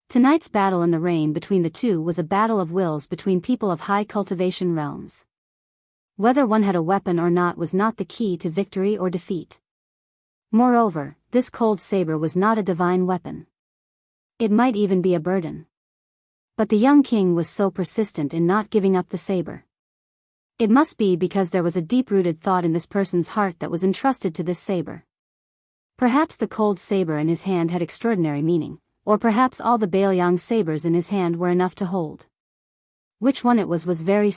Tonight's battle in the rain between the 2 was a battle of wills between people of high cultivation realms. Whether one had a weapon or not was not the key to victory or defeat. Moreover, this cold saber was not a divine weapon. It might even be a burden. But the young king was so persistent in not giving up the saber. It must be because there was a deep-rooted thought in this person's heart that was entrusted to this saber. Perhaps the cold saber in his hand had extraordinary meaning, or perhaps all the Baoyang sabers in his hand were enough to hold. Which one it was very